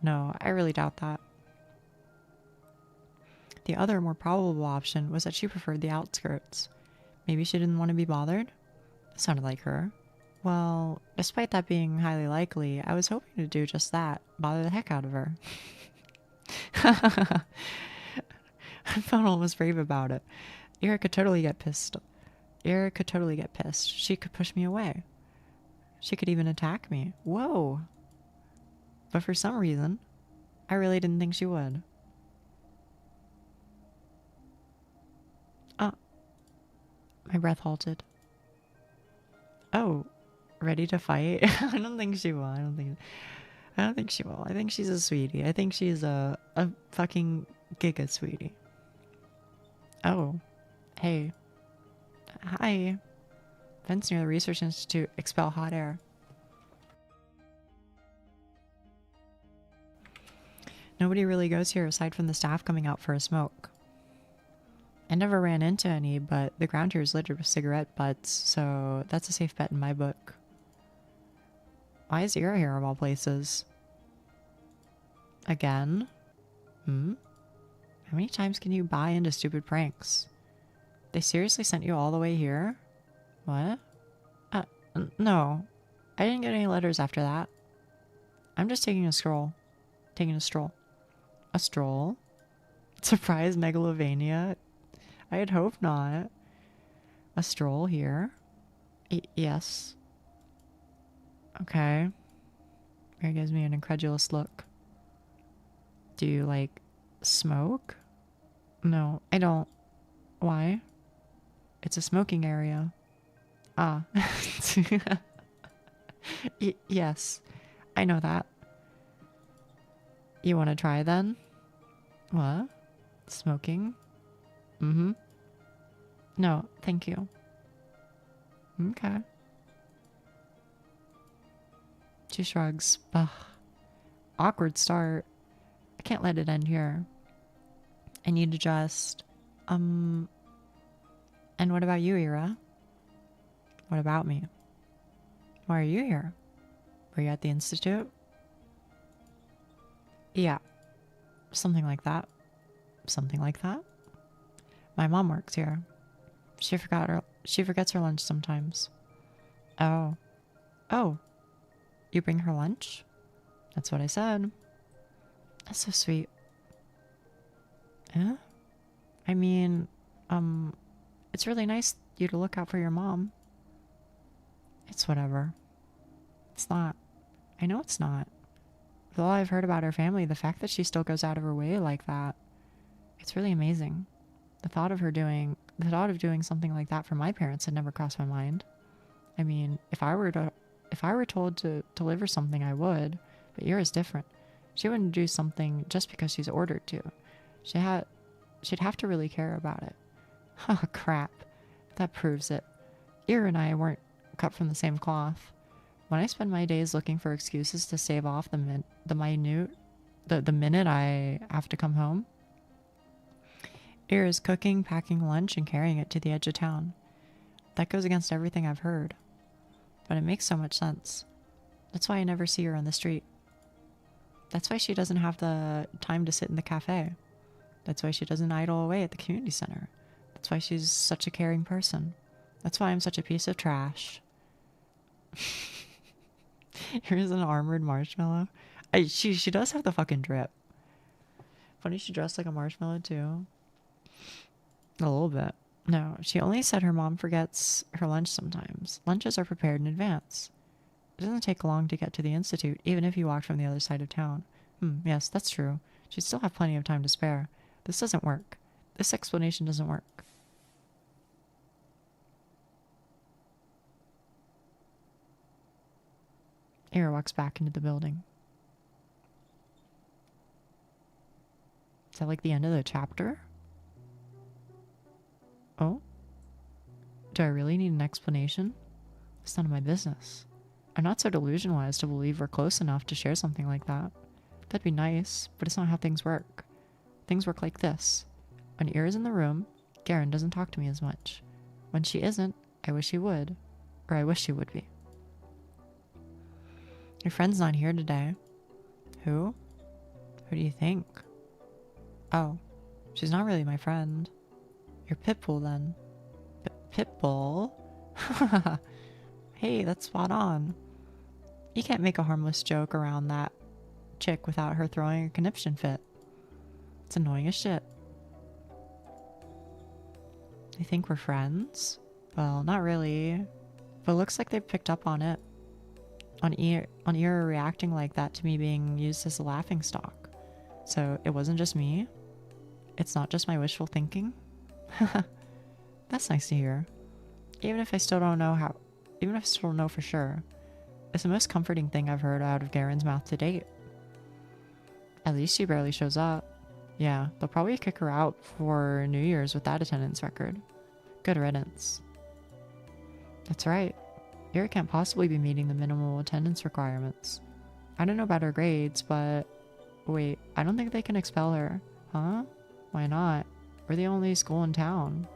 [SPEAKER 1] No, I really doubt that. The other, more probable option was that she preferred the outskirts. Maybe she didn't want to be bothered? That sounded like her. Well, despite that being highly likely, I was hoping to do just that. Bother the heck out of her. I felt almost brave about it. Ira could totally get pissed. She could push me away. She could even attack me. Whoa. But for some reason, I really didn't think she would. My breath halted. Oh, ready to fight? I don't think she will. I don't think she will. I think she's a sweetie. I think she's a fucking giga sweetie. Oh, hey. Hi. Vents near the Research Institute expel hot air. Nobody really goes here aside from the staff coming out for a smoke. I never ran into any, but the ground here is littered with cigarette butts, so that's a safe bet in my book. Why is Ira here of all places? Again? How many times can you buy into stupid pranks? They seriously sent you all the way here? What? No. I didn't get any letters after that. I'm just taking a stroll. A stroll? Surprise megalovania? I'd hope not. A stroll here? Yes. Okay. Mary gives me an incredulous look. Do you, like, smoke? No, I don't. Why? It's a smoking area. Ah. Yes. I know that. You want to try then? What? Smoking? No, thank you. Okay. She shrugs. Ugh. Awkward start. I can't let it end here. I need to just... And what about you, Ira? What about me? Why are you here? Were you at the Institute? Yeah. Something like that. Something like that? My mom works here. She forgets her lunch sometimes. Oh. Oh. You bring her lunch? That's what I said. That's so sweet. Eh? I mean, it's really nice you to look out for your mom. It's whatever. It's not. I know it's not. With all I've heard about her family, the fact that she still goes out of her way like that, it's really amazing. The thought of doing something like that for my parents had never crossed my mind. I mean, if I were told to deliver something, I would, but Ira's different. She wouldn't do something just because she's ordered to. She'd have to really care about it. Oh, crap. That proves it. Ira and I weren't cut from the same cloth. When I spend my days looking for excuses to stave off the minute I have to come home, Ira's cooking, packing lunch, and carrying it to the edge of town. That goes against everything I've heard. But it makes so much sense. That's why I never see her on the street. That's why she doesn't have the time to sit in the cafe. That's why she doesn't idle away at the community center. That's why she's such a caring person. That's why I'm such a piece of trash. Here's an armored marshmallow. She does have the fucking drip. Funny she dressed like a marshmallow too. A little bit. No, she only said her mom forgets her lunch sometimes. Lunches are prepared in advance. It doesn't take long to get to the Institute, even if you walked from the other side of town. Yes, that's true. She'd still have plenty of time to spare. This doesn't work. This explanation doesn't work. Ira walks back into the building. Is that like the end of the chapter? Oh? Do I really need an explanation? It's none of my business. I'm not so delusional as to believe we're close enough to share something like that. That'd be nice, but it's not how things work. Things work like this. When Ira's in the room, Garen doesn't talk to me as much. When she isn't, I wish he would. Or I wish she would be. Your friend's not here today. Who? Who do you think? Oh, she's not really my friend. Your Pitbull then. Pitbull? Hey, that's spot on. You can't make a harmless joke around that chick without her throwing a conniption fit. It's annoying as shit. You think we're friends? Well, not really. But it looks like they've picked up on it. On Ira reacting like that to me being used as a laughingstock. So it wasn't just me. It's not just my wishful thinking. That's nice to hear. Even if I still don't know for sure. It's the most comforting thing I've heard out of Garen's mouth to date. At least she barely shows up. Yeah, they'll probably kick her out for New Year's with that attendance record. Good riddance. That's right. Ira can't possibly be meeting the minimal attendance requirements. I don't know about her grades, but... Wait, I don't think they can expel her. Huh? Why not? We're the only school in town.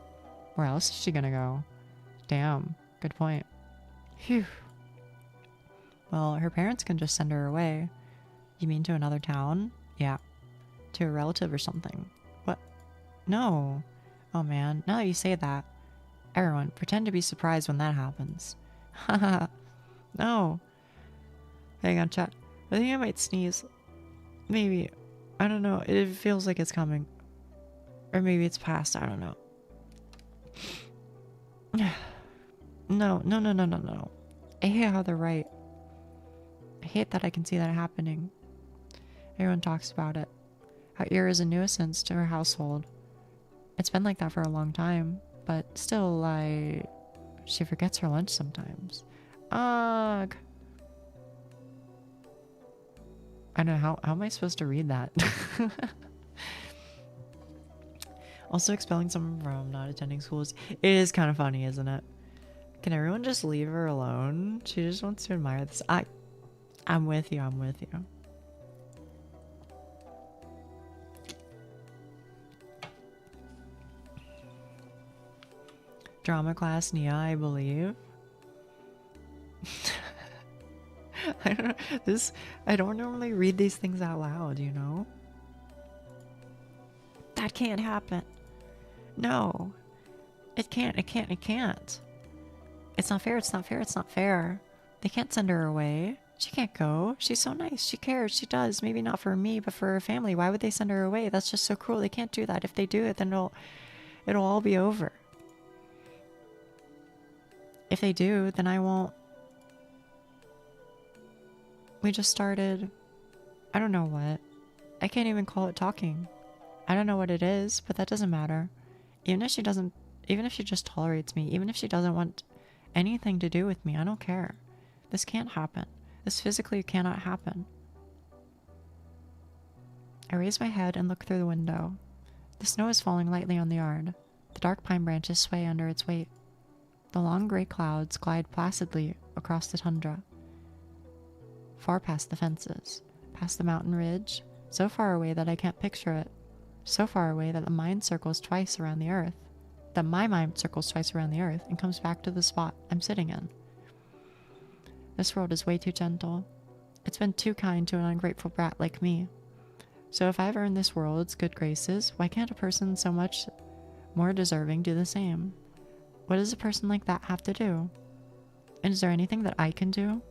[SPEAKER 1] Where else is she gonna go? Damn, good point. Phew. Well, her parents can just send her away. You mean to another town? Yeah. To a relative or something. What? No. Oh man, now that you say that. Everyone, pretend to be surprised when that happens. Haha. No. Hang on, chat. I think I might sneeze. Maybe. I don't know. It feels like it's coming. Or maybe it's past. I don't know. No. I hate how they're right. I hate that I can see that happening. Everyone talks about it. How Ira is a nuisance to her household. It's been like that for a long time. But still, she forgets her lunch sometimes. Ugh. I don't know, how am I supposed to read that? Also expelling someone from not attending schools. It is kind of funny, isn't it? Can everyone just leave her alone? She just wants to admire this. I'm with you, I'm with you. Drama class, Nia, I believe. I don't know. I don't normally read these things out loud, you know? That can't happen. No. It can't. It's not fair. They can't send her away. She can't go. She's so nice. She cares. She does. Maybe not for me, but for her family. Why would they send her away? That's just so cruel. They can't do that. If they do it, then it'll all be over. If they do, then I won't. We just started. I don't know what. I can't even call it talking. I don't know what it is, but that doesn't matter. Even if she just tolerates me, even if she doesn't want anything to do with me, I don't care. This can't happen. This physically cannot happen. I raise my head and look through the window. The snow is falling lightly on the yard. The dark pine branches sway under its weight. The long gray clouds glide placidly across the tundra. Far past the fences, past the mountain ridge, so far away that I can't picture it. So far away that my mind circles twice around the earth and comes back to the spot I'm sitting in. This world is way too gentle. It's been too kind to an ungrateful brat like me. So if I've earned this world's good graces, why can't a person so much more deserving do the same? What does a person like that have to do? And is there anything that I can do?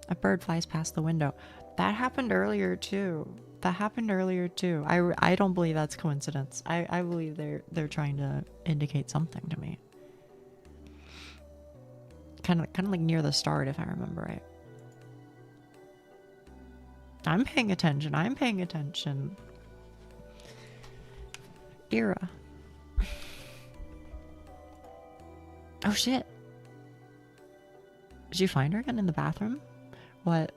[SPEAKER 1] A bird flies past the window. That happened earlier too. I don't believe that's coincidence. I believe they're trying to indicate something to me. Kind of like near the start, if I remember right. I'm paying attention. Ira. Oh shit. Did you find her again in the bathroom? What?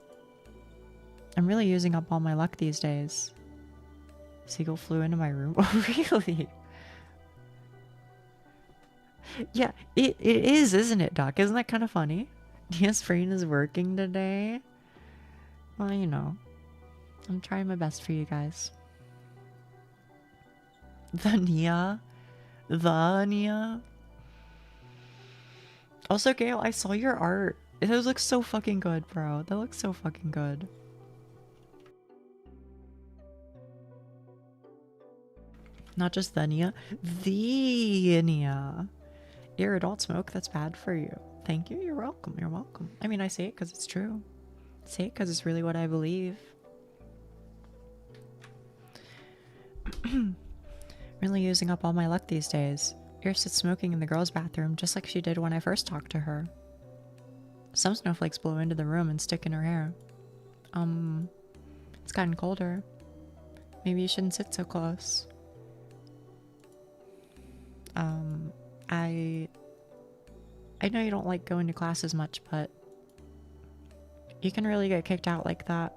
[SPEAKER 1] I'm really using up all my luck these days. Seagull flew into my room. Oh, really? Yeah, it is, isn't it, Doc? Isn't that kind of funny? Nia's brain is working today. Well, you know, I'm trying my best for you guys. The Nia. Also, Gail, I saw your art. It looks so fucking good, bro. That looks so fucking good. Not just the Nia. The Nia. Ear, don't smoke. That's bad for you. Thank you. You're welcome. You're welcome. I mean, I say it because it's true. I say it because it's really what I believe. Really using up all my luck these days. Ear sits smoking in the girls' bathroom just like she did when I first talked to her. Some snowflakes blow into the room and stick in her hair. It's gotten colder. Maybe you shouldn't sit so close. I know you don't like going to class as much, but you can really get kicked out like that.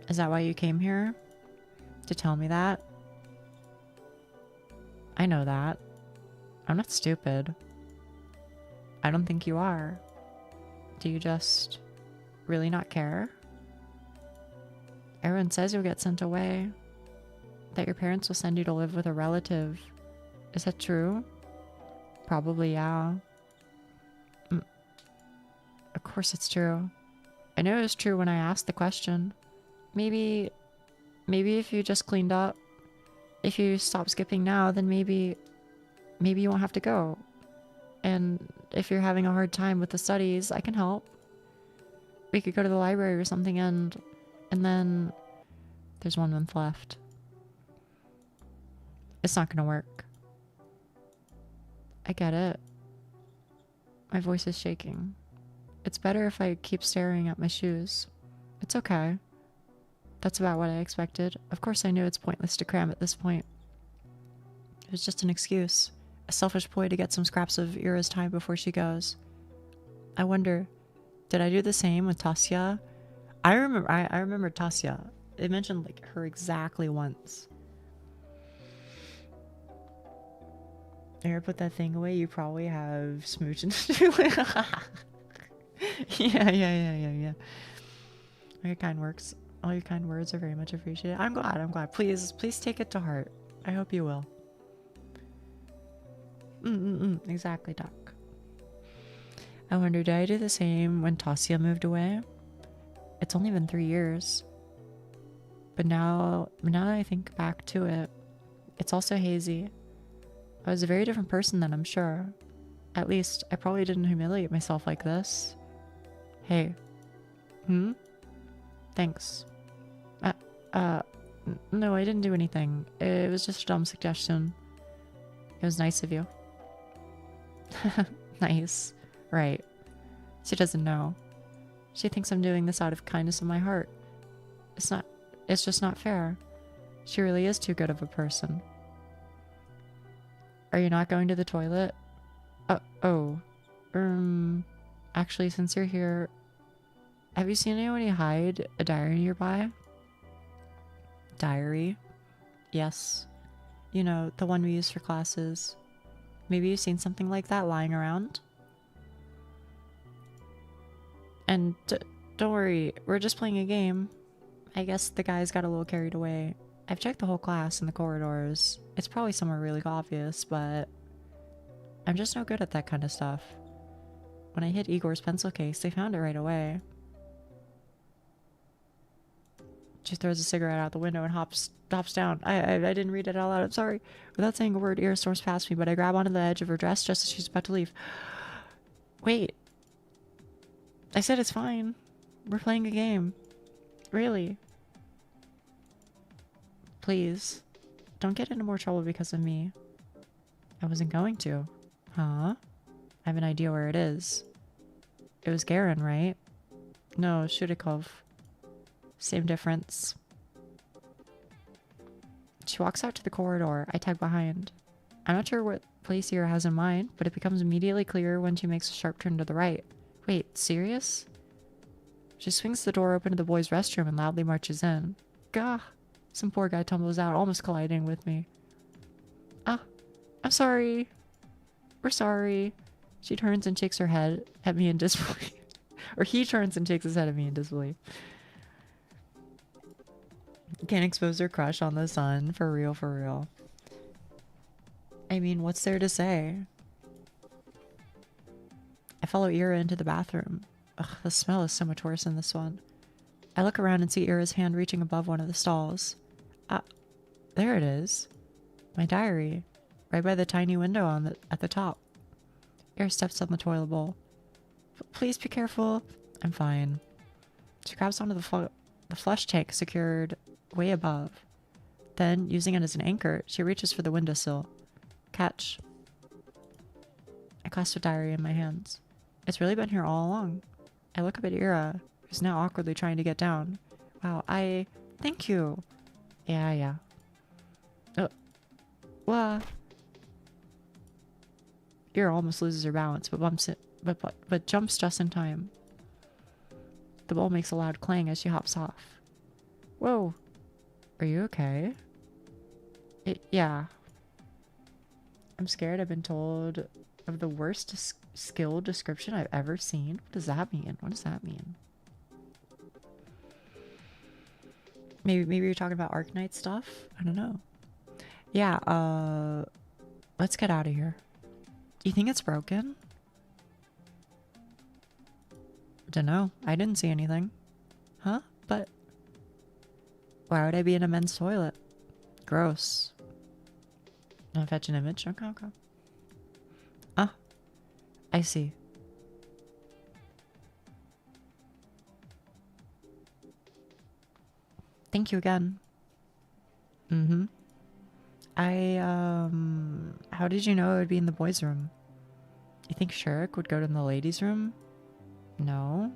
[SPEAKER 1] Is that why you came here? To tell me that? I know that. I'm not stupid. I don't think you are. Do you just really not care? Everyone says you'll get sent away. That your parents will send you to live with a relative. Is that true? Probably, yeah. Of course it's true. I know it was true when I asked the question. Maybe if you just cleaned up, if you stop skipping now, then maybe you won't have to go. And if you're having a hard time with the studies, I can help. We could go to the library or something, and then there's 1 month left. It's not gonna work. I get it. My voice is shaking. It's better if I keep staring at my shoes. It's okay. That's about what I expected. Of course I knew it's pointless to cram at this point. It was just an excuse. A selfish ploy to get some scraps of Ira's time before she goes. I wonder, did I do the same with Tasya? I remember Tasya. It mentioned like her exactly once. Ira put that thing away. You probably have smooching to do it. Yeah. All your kind works. All your kind words are very much appreciated. I'm glad. Please take it to heart. I hope you will. Exactly, Doc. I wonder, did I do the same when Tasya moved away? It's only been 3 years. But now that I think back to it, it's also hazy. I was a very different person then, I'm sure. At least, I probably didn't humiliate myself like this. Hey. Thanks. No, I didn't do anything. It was just a dumb suggestion. It was nice of you. Nice. Right. She doesn't know. She thinks I'm doing this out of kindness of my heart. It's just not fair. She really is too good of a person. Are you not going to the toilet? Actually, since you're here, have you seen anybody hide a diary nearby? Diary? Yes. You know, the one we use for classes. Maybe you've seen something like that lying around? And don't worry, we're just playing a game. I guess the guys got a little carried away. I've checked the whole class in the corridors. It's probably somewhere really obvious, but I'm just no good at that kind of stuff. When I hit Igor's pencil case, they found it right away. She throws a cigarette out the window and hops down. I didn't read it out loud. I'm sorry. Without saying a word, Ira storms past me, but I grab onto the edge of her dress just as she's about to leave. Wait. I said it's fine. We're playing a game. Really. Please. Don't get into more trouble because of me. I wasn't going to. Huh? I have an idea where it is. It was Garen, right? No, Shudikov. Same difference. She walks out to the corridor. I tag behind. I'm not sure what place Ira has in mind, but it becomes immediately clear when she makes a sharp turn to the right. Wait, serious? She swings the door open to the boys' restroom and loudly marches in. Gah! Some poor guy tumbles out, almost colliding with me. Ah, I'm sorry. We're sorry. She turns and shakes her head at me in disbelief. Or he turns and shakes his head at me in disbelief. Can't expose her crush on the sun. For real, for real. I mean, what's there to say? I follow Ira into the bathroom. Ugh, the smell is so much worse in this one. I look around and see Ira's hand reaching above one of the stalls. Ah, there it is. My diary. Right by the tiny window at the top. Ira steps on the toilet bowl. Please be careful. I'm fine. She grabs onto the flush tank secured way above. Then, using it as an anchor, she reaches for the windowsill. Catch. I clasp the diary in my hands. It's really been here all along. I look up at Ira, who's now awkwardly trying to get down. Wow, thank you. Yeah. What? Ira almost loses her balance, but bumps it, but jumps just in time. The bowl makes a loud clang as she hops off. Whoa. Are you okay? Yeah. I'm scared. I've been told of the worst skill description I've ever seen. What does that mean? What does that mean? Maybe you're talking about Arknight stuff? I don't know. Yeah, let's get out of here. You think it's broken? Dunno. I didn't see anything. Huh? But why would I be in a men's toilet? Gross. I'll fetch an image. Okay. Ah, I see. Thank you again. Mm-hmm. How did you know it would be in the boys' room? You think Shurik would go to the ladies' room? No.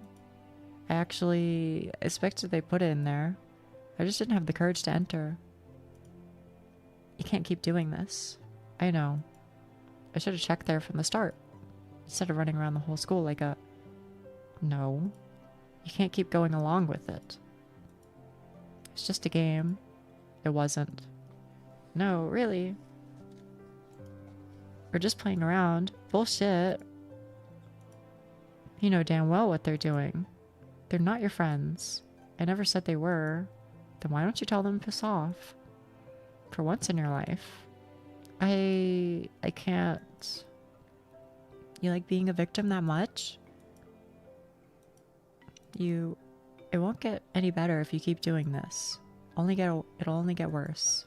[SPEAKER 1] I actually expected they put it in there. I just didn't have the courage to enter. You can't keep doing this. I know. I should have checked there from the start. Instead of running around the whole school like a... No. You can't keep going along with it. It's just a game. It wasn't. No, really. We're just playing around. Bullshit. You know damn well what they're doing. They're not your friends. I never said they were. Then why don't you tell them to piss off? For once in your life. I can't. You like being a victim that much? It won't get any better if you keep doing this. It'll only get worse.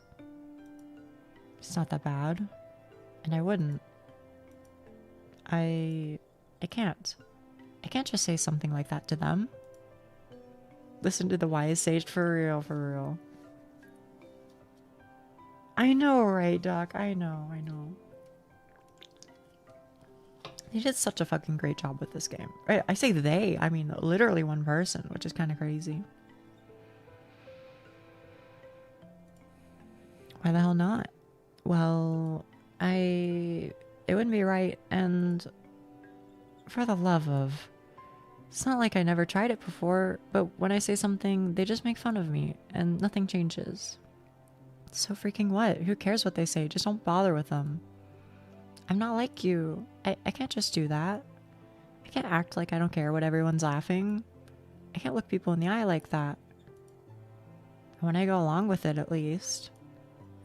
[SPEAKER 1] It's not that bad. And I wouldn't. I can't. I can't just say something like that to them. Listen to the wise sage. For real, for real. I know, right, Doc? I know. They did such a fucking great job with this game. I say they, I mean literally one person, which is kind of crazy. Why the hell not? Well, it wouldn't be right, and for the love of... It's not like I never tried it before, but when I say something, they just make fun of me, and nothing changes. So freaking what? Who cares what they say? Just don't bother with them. I'm not like you. I can't just do that. I can't act like I don't care what everyone's laughing. I can't look people in the eye like that. And when I go along with it, at least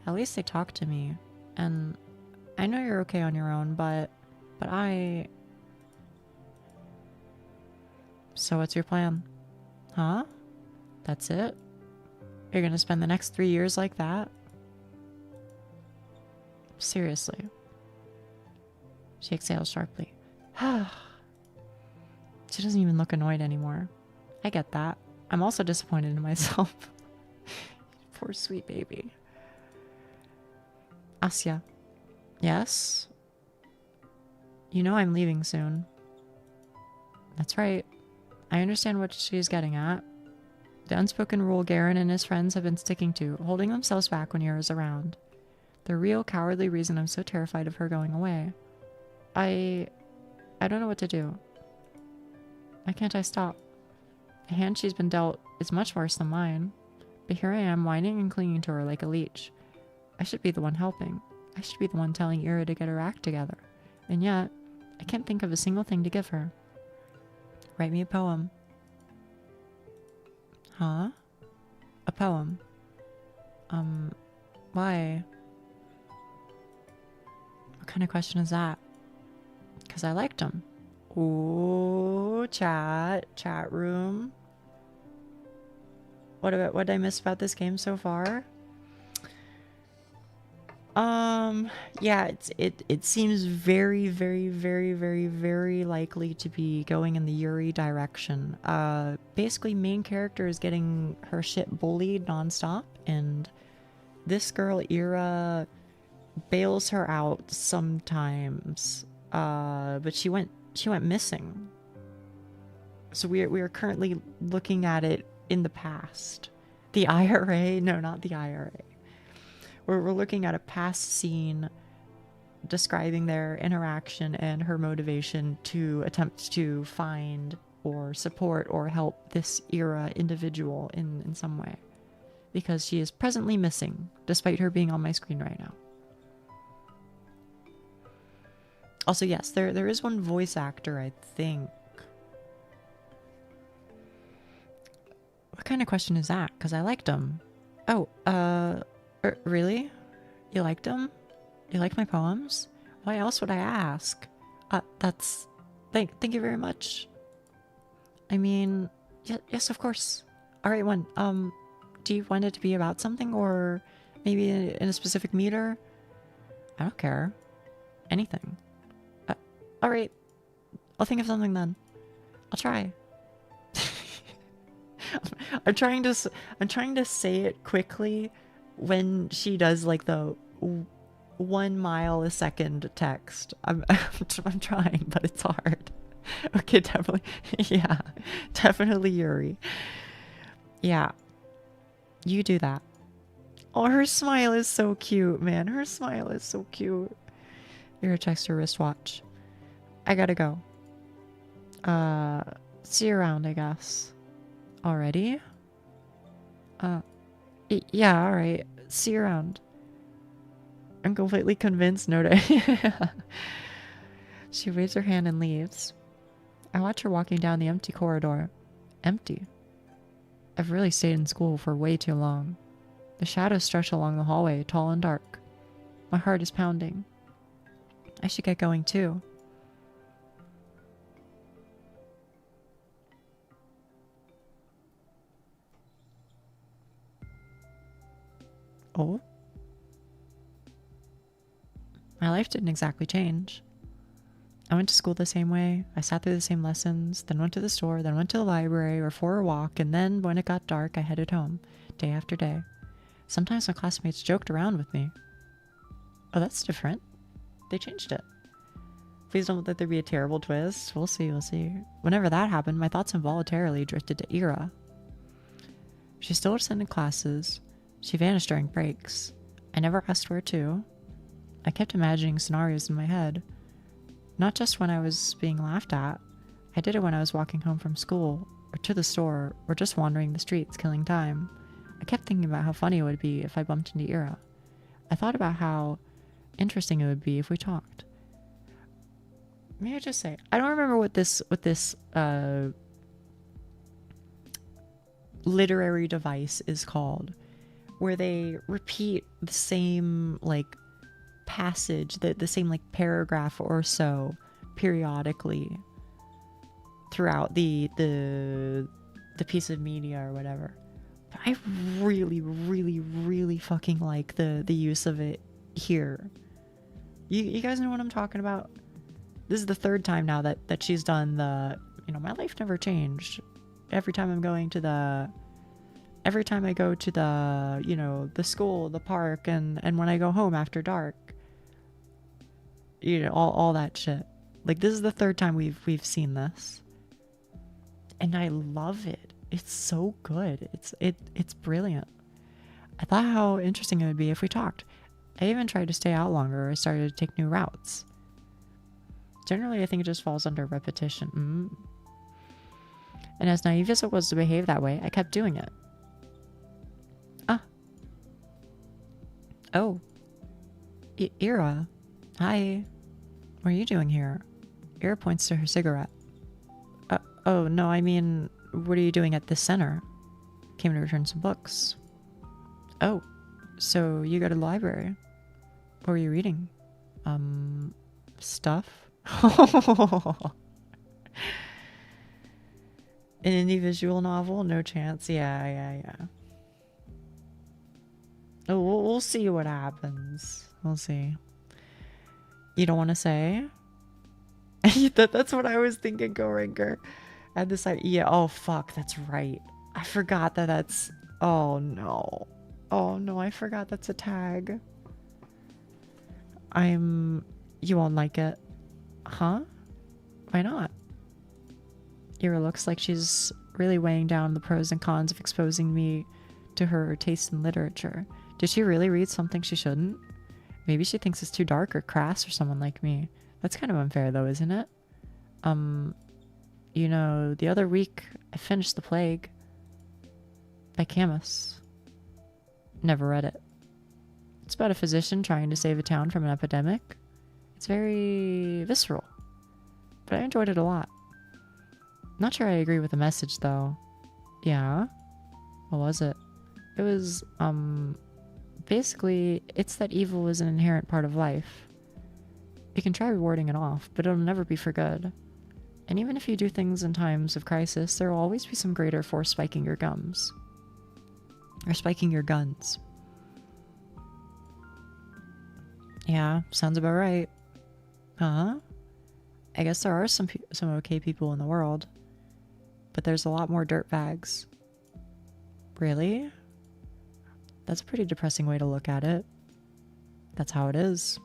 [SPEAKER 1] they talk to me. And I know you're okay on your own, but I... So what's your plan? Huh? That's it? You're gonna spend the next 3 years like that? Seriously. She exhales sharply. She doesn't even look annoyed anymore. I get that. I'm also disappointed in myself. Poor sweet baby. Asya. Yes? You know I'm leaving soon. That's right. I understand what she's getting at. The unspoken rule Garen and his friends have been sticking to, holding themselves back when Yura's around. The real cowardly reason I'm so terrified of her going away. I don't know what to do. Why can't I stop? The hand she's been dealt is much worse than mine. But here I am, whining and clinging to her like a leech. I should be the one helping. I should be the one telling Ira to get her act together. And yet, I can't think of a single thing to give her. Write me a poem. Huh? A poem. Why? What kind of question is that? Because I liked him. Ooh, chat room. What did I miss about this game so far? Yeah, it seems very, very, very, very, very likely to be going in the Yuri direction. Basically, main character is getting her shit bullied nonstop, and this girl, Ira, bails her out sometimes. But she went missing. So we are currently looking at it in the past. The IRA? No, not the IRA. We're looking at a past scene describing their interaction and her motivation to attempt to find or support or help this Ira individual in some way. Because she is presently missing, despite her being on my screen right now. Also, yes, there is one voice actor, I think. What kind of question is that? Because I liked him. Oh, really? You liked him? You like my poems? Why else would I ask? Thank you very much. I mean, yes, of course. Alright, one, do you want it to be about something, or maybe in a specific meter? I don't care. Anything. Alright. I'll think of something then. I'll try. I'm trying to say it quickly when she does like the 1 mile a second text. I'm trying, but it's hard. Okay, definitely. Yeah. Definitely Yuri. Yeah. You do that. Oh, her smile is so cute, man. Her smile is so cute. Yuri checks her wristwatch. I gotta go. See you around, I guess. Already? Yeah, alright. See you around. I'm completely convinced, no. She waves her hand and leaves. I watch her walking down the empty corridor. Empty. I've really stayed in school for way too long. The shadows stretch along the hallway, tall and dark. My heart is pounding. I should get going too. Oh? My life didn't exactly change. I went to school the same way, I sat through the same lessons, then went to the store, then went to the library or for a walk, and then when it got dark I headed home, day after day. Sometimes my classmates joked around with me. Oh, that's different. They changed it. Please don't let there be a terrible twist. We'll see, we'll see. Whenever that happened, my thoughts involuntarily drifted to Ira. She still attended classes. She vanished during breaks. I never asked where to. I kept imagining scenarios in my head. Not just when I was being laughed at. I did it when I was walking home from school, or to the store, or just wandering the streets, killing time. I kept thinking about how funny it would be if I bumped into Ira. I thought about how interesting it would be if we talked. May I just say, I don't remember what this literary device is called, where they repeat the same like passage, the same like paragraph or so periodically throughout the piece of media or whatever. But I really, really, really fucking like the use of it here. You guys know what I'm talking about? This is the third time now that she's done the, my life never changed. Every time I go to the, the school, the park, and when I go home after dark, all that shit. Like, this is the third time we've seen this. And I love it. It's so good. It's brilliant. I thought how interesting it would be if we talked. I even tried to stay out longer. I started to take new routes. Generally, I think it just falls under repetition. And as naive as it was to behave that way, I kept doing it. Ah. Oh. Ira. Hi. What are you doing here? Ira points to her cigarette. Oh, no, I mean, what are you doing at this center? Came to return some books. Oh, so you go to the library. What were you reading? Stuff? An indie visual novel? No chance. Yeah. Oh, we'll see what happens. We'll see. You don't want to say? That's what I was thinking, Go-Ranker. I had this idea. Yeah, oh, fuck, that's right. I forgot that that's... Oh, no. Oh, no, I forgot that's a tag. You won't like it. Huh? Why not? Ira looks like she's really weighing down the pros and cons of exposing me to her taste in literature. Did she really read something she shouldn't? Maybe she thinks it's too dark or crass for someone like me. That's kind of unfair though, isn't it? You know, the other week I finished The Plague by Camus. Never read it. It's about a physician trying to save a town from an epidemic. It's very visceral, but I enjoyed it a lot. Not sure I agree with the message though. Yeah? What was it? It was, basically, it's that evil is an inherent part of life. You can try warding it off, but it'll never be for good. And even if you do things in times of crisis, there will always be some greater force spiking your gums. Or spiking your guns. Yeah, sounds about right. Huh? I guess there are some okay people in the world. But there's a lot more dirtbags. Really? That's a pretty depressing way to look at it. That's how it is.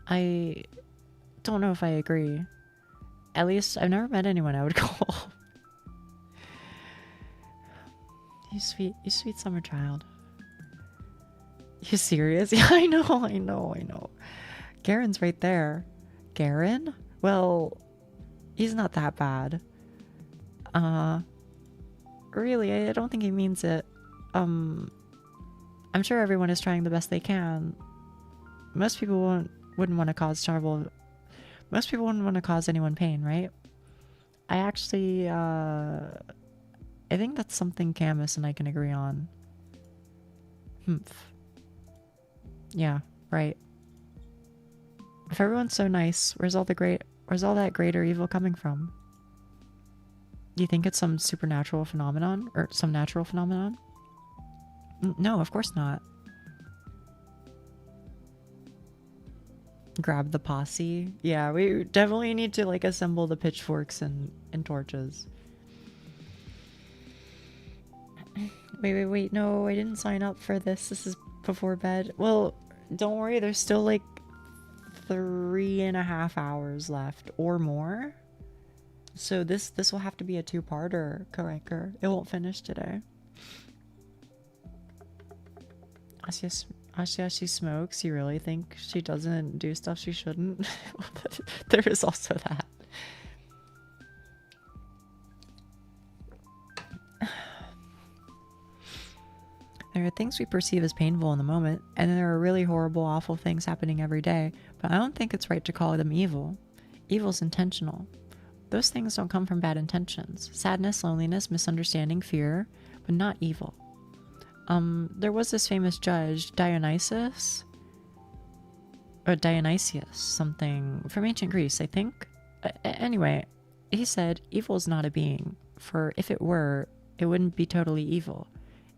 [SPEAKER 1] I don't know if I agree. At least I've never met anyone I would call. You sweet summer child. You serious? Yeah, I know. Garen's right there. Garen? Well, he's not that bad. Really, I don't think he means it. I'm sure everyone is trying the best they can. Most people wouldn't want to cause trouble. Most people wouldn't want to cause anyone pain, right? I actually, I think that's something Camus and I can agree on. Yeah, right. If everyone's so nice, where's all that greater evil coming from? Do you think it's some supernatural phenomenon? Or some natural phenomenon? No, of course not. Grab the posse. Yeah, we definitely need to like assemble the pitchforks and torches. Wait. No, I didn't sign up for this. This is before bed. Well, don't worry. There's still like 3.5 hours left or more. So this will have to be a two-parter, Korenker. It won't finish today. Asya, she smokes. You really think she doesn't do stuff she shouldn't? There is also that. There are things we perceive as painful in the moment, and there are really horrible, awful things happening every day, but I don't think it's right to call them evil. Evil's intentional. Those things don't come from bad intentions. Sadness, loneliness, misunderstanding, fear, but not evil. There was this famous judge, Dionysius, something from ancient Greece, I think. Anyway, he said, evil is not a being, for if it were, it wouldn't be totally evil.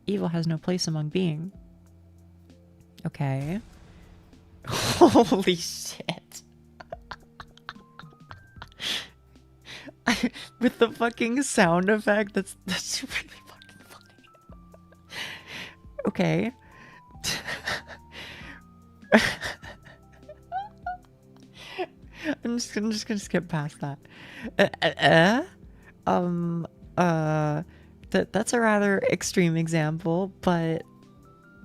[SPEAKER 1] Evil has no place among being. Okay. Holy shit. With the fucking sound effect, that's really fucking funny. Okay. I'm just gonna skip past that. That's a rather extreme example, but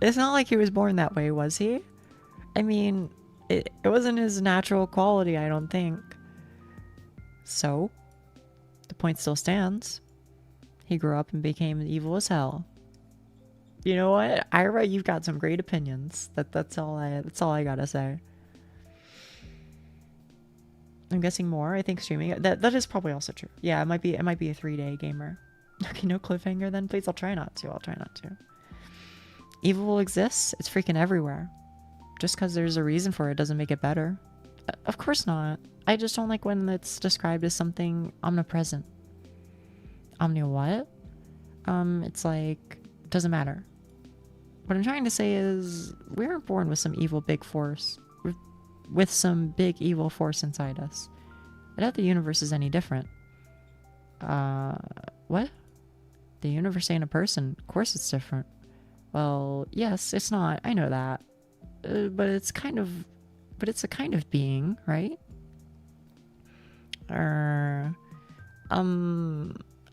[SPEAKER 1] it's not like he was born that way, was he? I mean, it wasn't his natural quality, I don't think. So, the point still stands. He grew up and became evil as hell. You know what, Ira, you've got some great opinions. That's all I gotta say. I'm guessing more. I think streaming that is probably also true. Yeah, it might be a 3-day gamer. Okay, no cliffhanger then, please. I'll try not to. Evil exists. It's freaking everywhere. Just because there's a reason for it doesn't make it better. Of course not. I just don't like when it's described as something omnipresent. Omni what? It's like, doesn't matter. What I'm trying to say is, we aren't born with some evil big force. With some big evil force inside us. I doubt the universe is any different. What? The universe ain't a person. Of course it's different. Well, yes, it's not. I know that. But it's a kind of being, right? I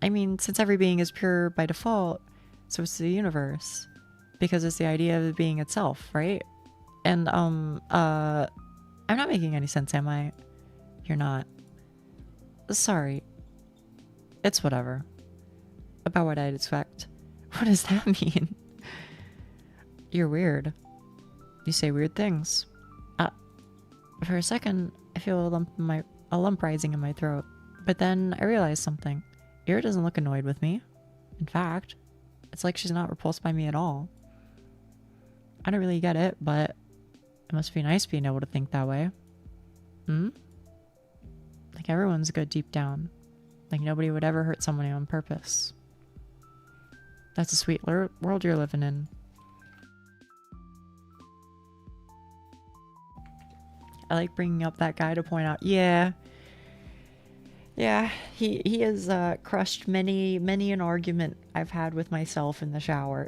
[SPEAKER 1] mean, since every being is pure by default, so it's the universe. Because it's the idea of the being itself, right? And, I'm not making any sense, am I? You're not. Sorry. It's whatever. About what I'd expect. What does that mean? You're weird. You say weird things. For a second, I feel a lump rising in my throat. But then I realize something. Ira doesn't look annoyed with me. In fact, it's like she's not repulsed by me at all. I don't really get it, but it must be nice being able to think that way. Like everyone's good deep down. Like nobody would ever hurt somebody on purpose. That's a sweet world you're living in. I like bringing up that guy to point out, yeah, he has crushed many an argument I've had with myself in the shower.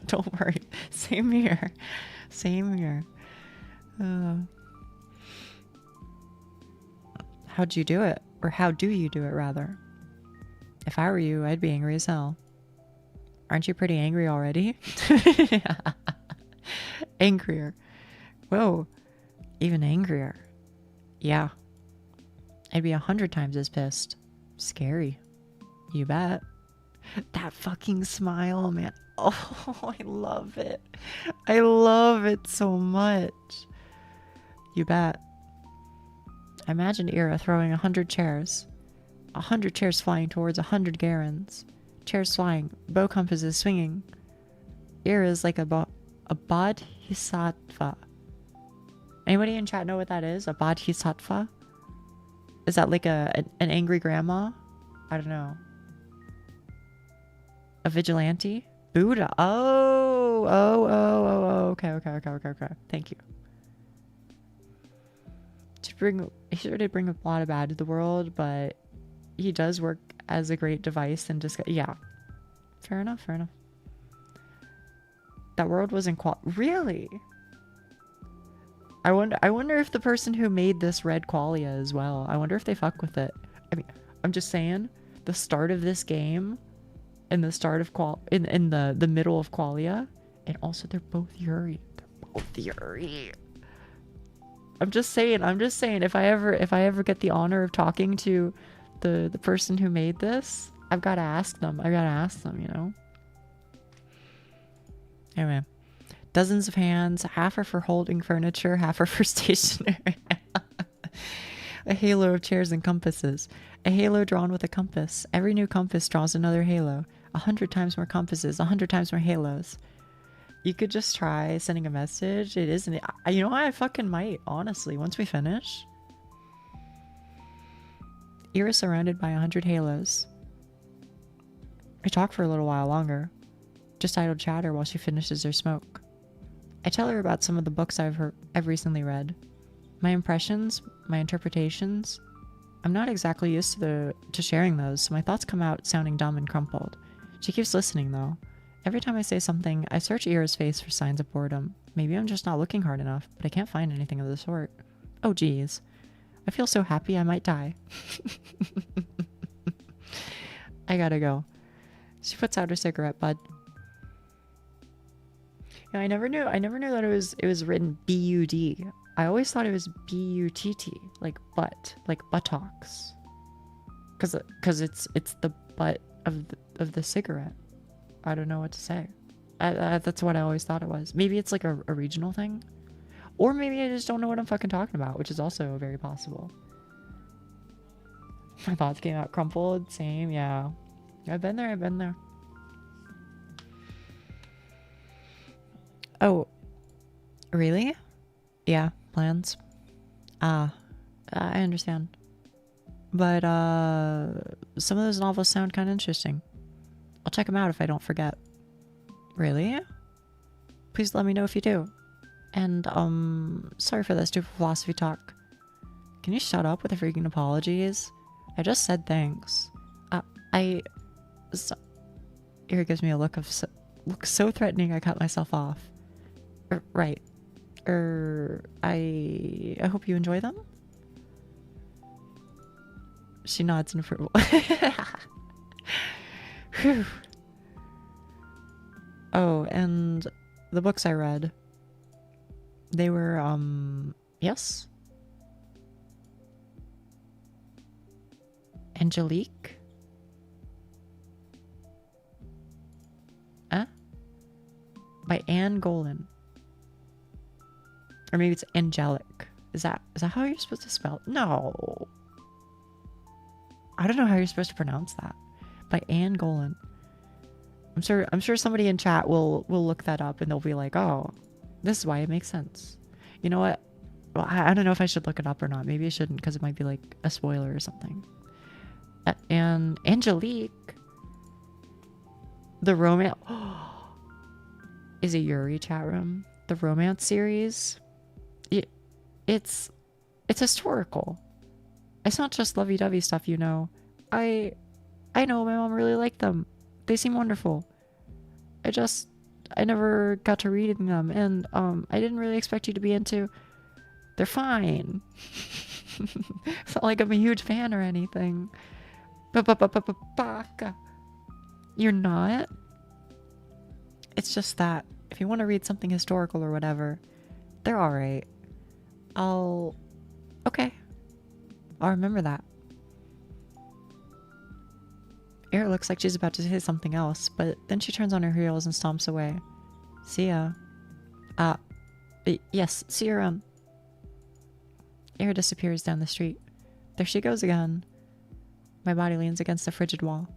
[SPEAKER 1] Don't worry. Same here. How'd you do it? Or how do you do it, rather? If I were you, I'd be angry as hell. Aren't you pretty angry already? Angrier. Whoa. Even angrier. Yeah. I'd be 100 times as pissed. Scary. You bet. That fucking smile, man. Oh, I love it. I love it so much. You bet. I imagined Ira throwing 100 chairs. 100 chairs flying towards 100 Garens. Chairs flying. Bow compasses swinging. Ira is like a bodhisattva. Anybody in chat know what that is? A bodhisattva? Is that like an angry grandma? I don't know. A vigilante? Buddha. Oh, okay. Thank you. He sure did bring a lot of bad to the world, but he does work as a great device and just, yeah. Fair enough. That world was in really? I wonder if the person who made this read Qualia as well. I wonder if they fuck with it. I mean, I'm just saying, the start of this game and the start of in the middle of Qualia, and also they're both Yuri. I'm just saying, if I ever get the honor of talking to the person who made this, I've got to ask them, you know? Anyway. Dozens of hands, half are for holding furniture, half are for stationery. A halo of chairs and compasses. A halo drawn with a compass. Every new compass draws another halo. 100 times more compasses, 100 times more halos. You could just try sending a message. It isn't. You know what? I fucking might, honestly, once we finish. Ira surrounded by 100 halos. I talk for a little while longer. Just idle chatter while she finishes her smoke. I tell her about some of the books I've recently read. My impressions, my interpretations. I'm not exactly used to sharing those, so my thoughts come out sounding dumb and crumpled. She keeps listening, though. Every time I say something, I search Ira's face for signs of boredom. Maybe I'm just not looking hard enough, but I can't find anything of the sort. Oh, geez. I feel so happy I might die. I gotta go. She puts out her cigarette butt. You know, I never knew that it was written B-U-D. I always thought it was B-U-T-T, like butt, like buttocks. Cause it's the butt of the cigarette. I don't know what to say. That's what I always thought it was. Maybe it's like a regional thing. Or maybe I just don't know what I'm fucking talking about, which is also very possible. My thoughts came out crumpled. Same, yeah. I've been there. Oh. Really? Yeah, plans. I understand. But, some of those novels sound kind of interesting. I'll check them out if I don't forget. Really? Please let me know if you do. And, sorry for that stupid philosophy talk. Can you shut up with the freaking apologies? I just said thanks. Here gives me a look so threatening I cut myself off. Right. I hope you enjoy them? She nods in approval. Whew. Oh, and the books I read, they were, yes? Angelique? By Anne Golan. Or maybe it's angelic. Is that how you're supposed to spell it? No. I don't know how you're supposed to pronounce that. By Anne Golan. I'm sure somebody in chat will look that up and they'll be like, oh, this is why it makes sense. You know what? Well, I don't know if I should look it up or not. Maybe I shouldn't because it might be like a spoiler or something. And Angelique, the romance is a Yuri chat room. The romance series, it's historical. It's not just lovey-dovey stuff, you know. I know my mom really liked them. They seem wonderful. I never got to reading them, and I didn't really expect you to be into. They're fine. It's not like I'm a huge fan or anything. Baka. You're not? It's just that if you want to read something historical or whatever, they're alright. Okay. I'll remember that. Erin looks like she's about to say something else, but then she turns on her heels and stomps away. See ya. Yes, see you around. Erin disappears down the street. There she goes again. My body leans against the frigid wall.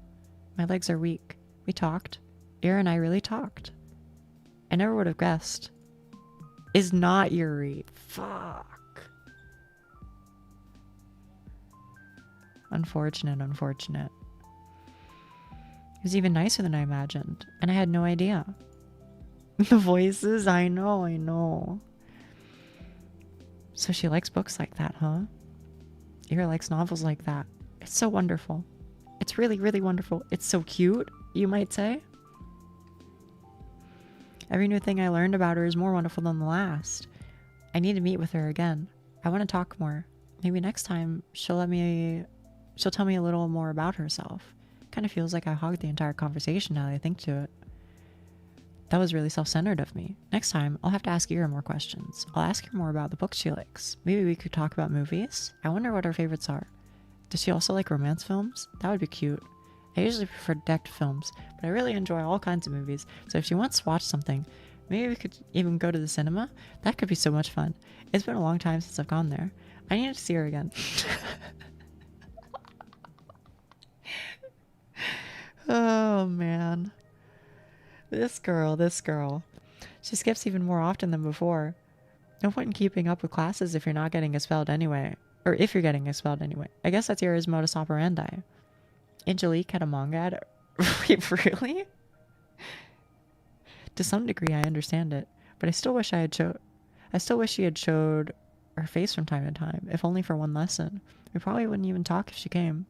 [SPEAKER 1] My legs are weak. We talked. Erin and I really talked. I never would have guessed. Is not Yuri. Fuck. Unfortunate. He was even nicer than I imagined, and I had no idea. The voices, I know. So she likes books like that, huh? Ira likes novels like that. It's so wonderful. It's really, really wonderful. It's so cute, you might say. Every new thing I learned about her is more wonderful than the last. I need to meet with her again. I want to talk more. Maybe next time she'll tell me a little more about herself. Kind of feels like I hogged the entire conversation now that I think to it. That was really self-centered of me. Next time, I'll have to ask Ira more questions. I'll ask her more about the books she likes. Maybe we could talk about movies. I wonder what her favorites are. Does she also like romance films? That would be cute. I usually prefer decked films, but I really enjoy all kinds of movies. So if she wants to watch something, maybe we could even go to the cinema? That could be so much fun. It's been a long time since I've gone there. I need to see her again. Oh, man. This girl. She skips even more often than before. No point in keeping up with classes if you're not getting expelled anyway. Or if you're getting expelled anyway. I guess that's Ira's modus operandi. Angelique had a manga at Wait, really? To some degree, I understand it. But I still wish she had showed her face from time to time, if only for one lesson. We probably wouldn't even talk if she came.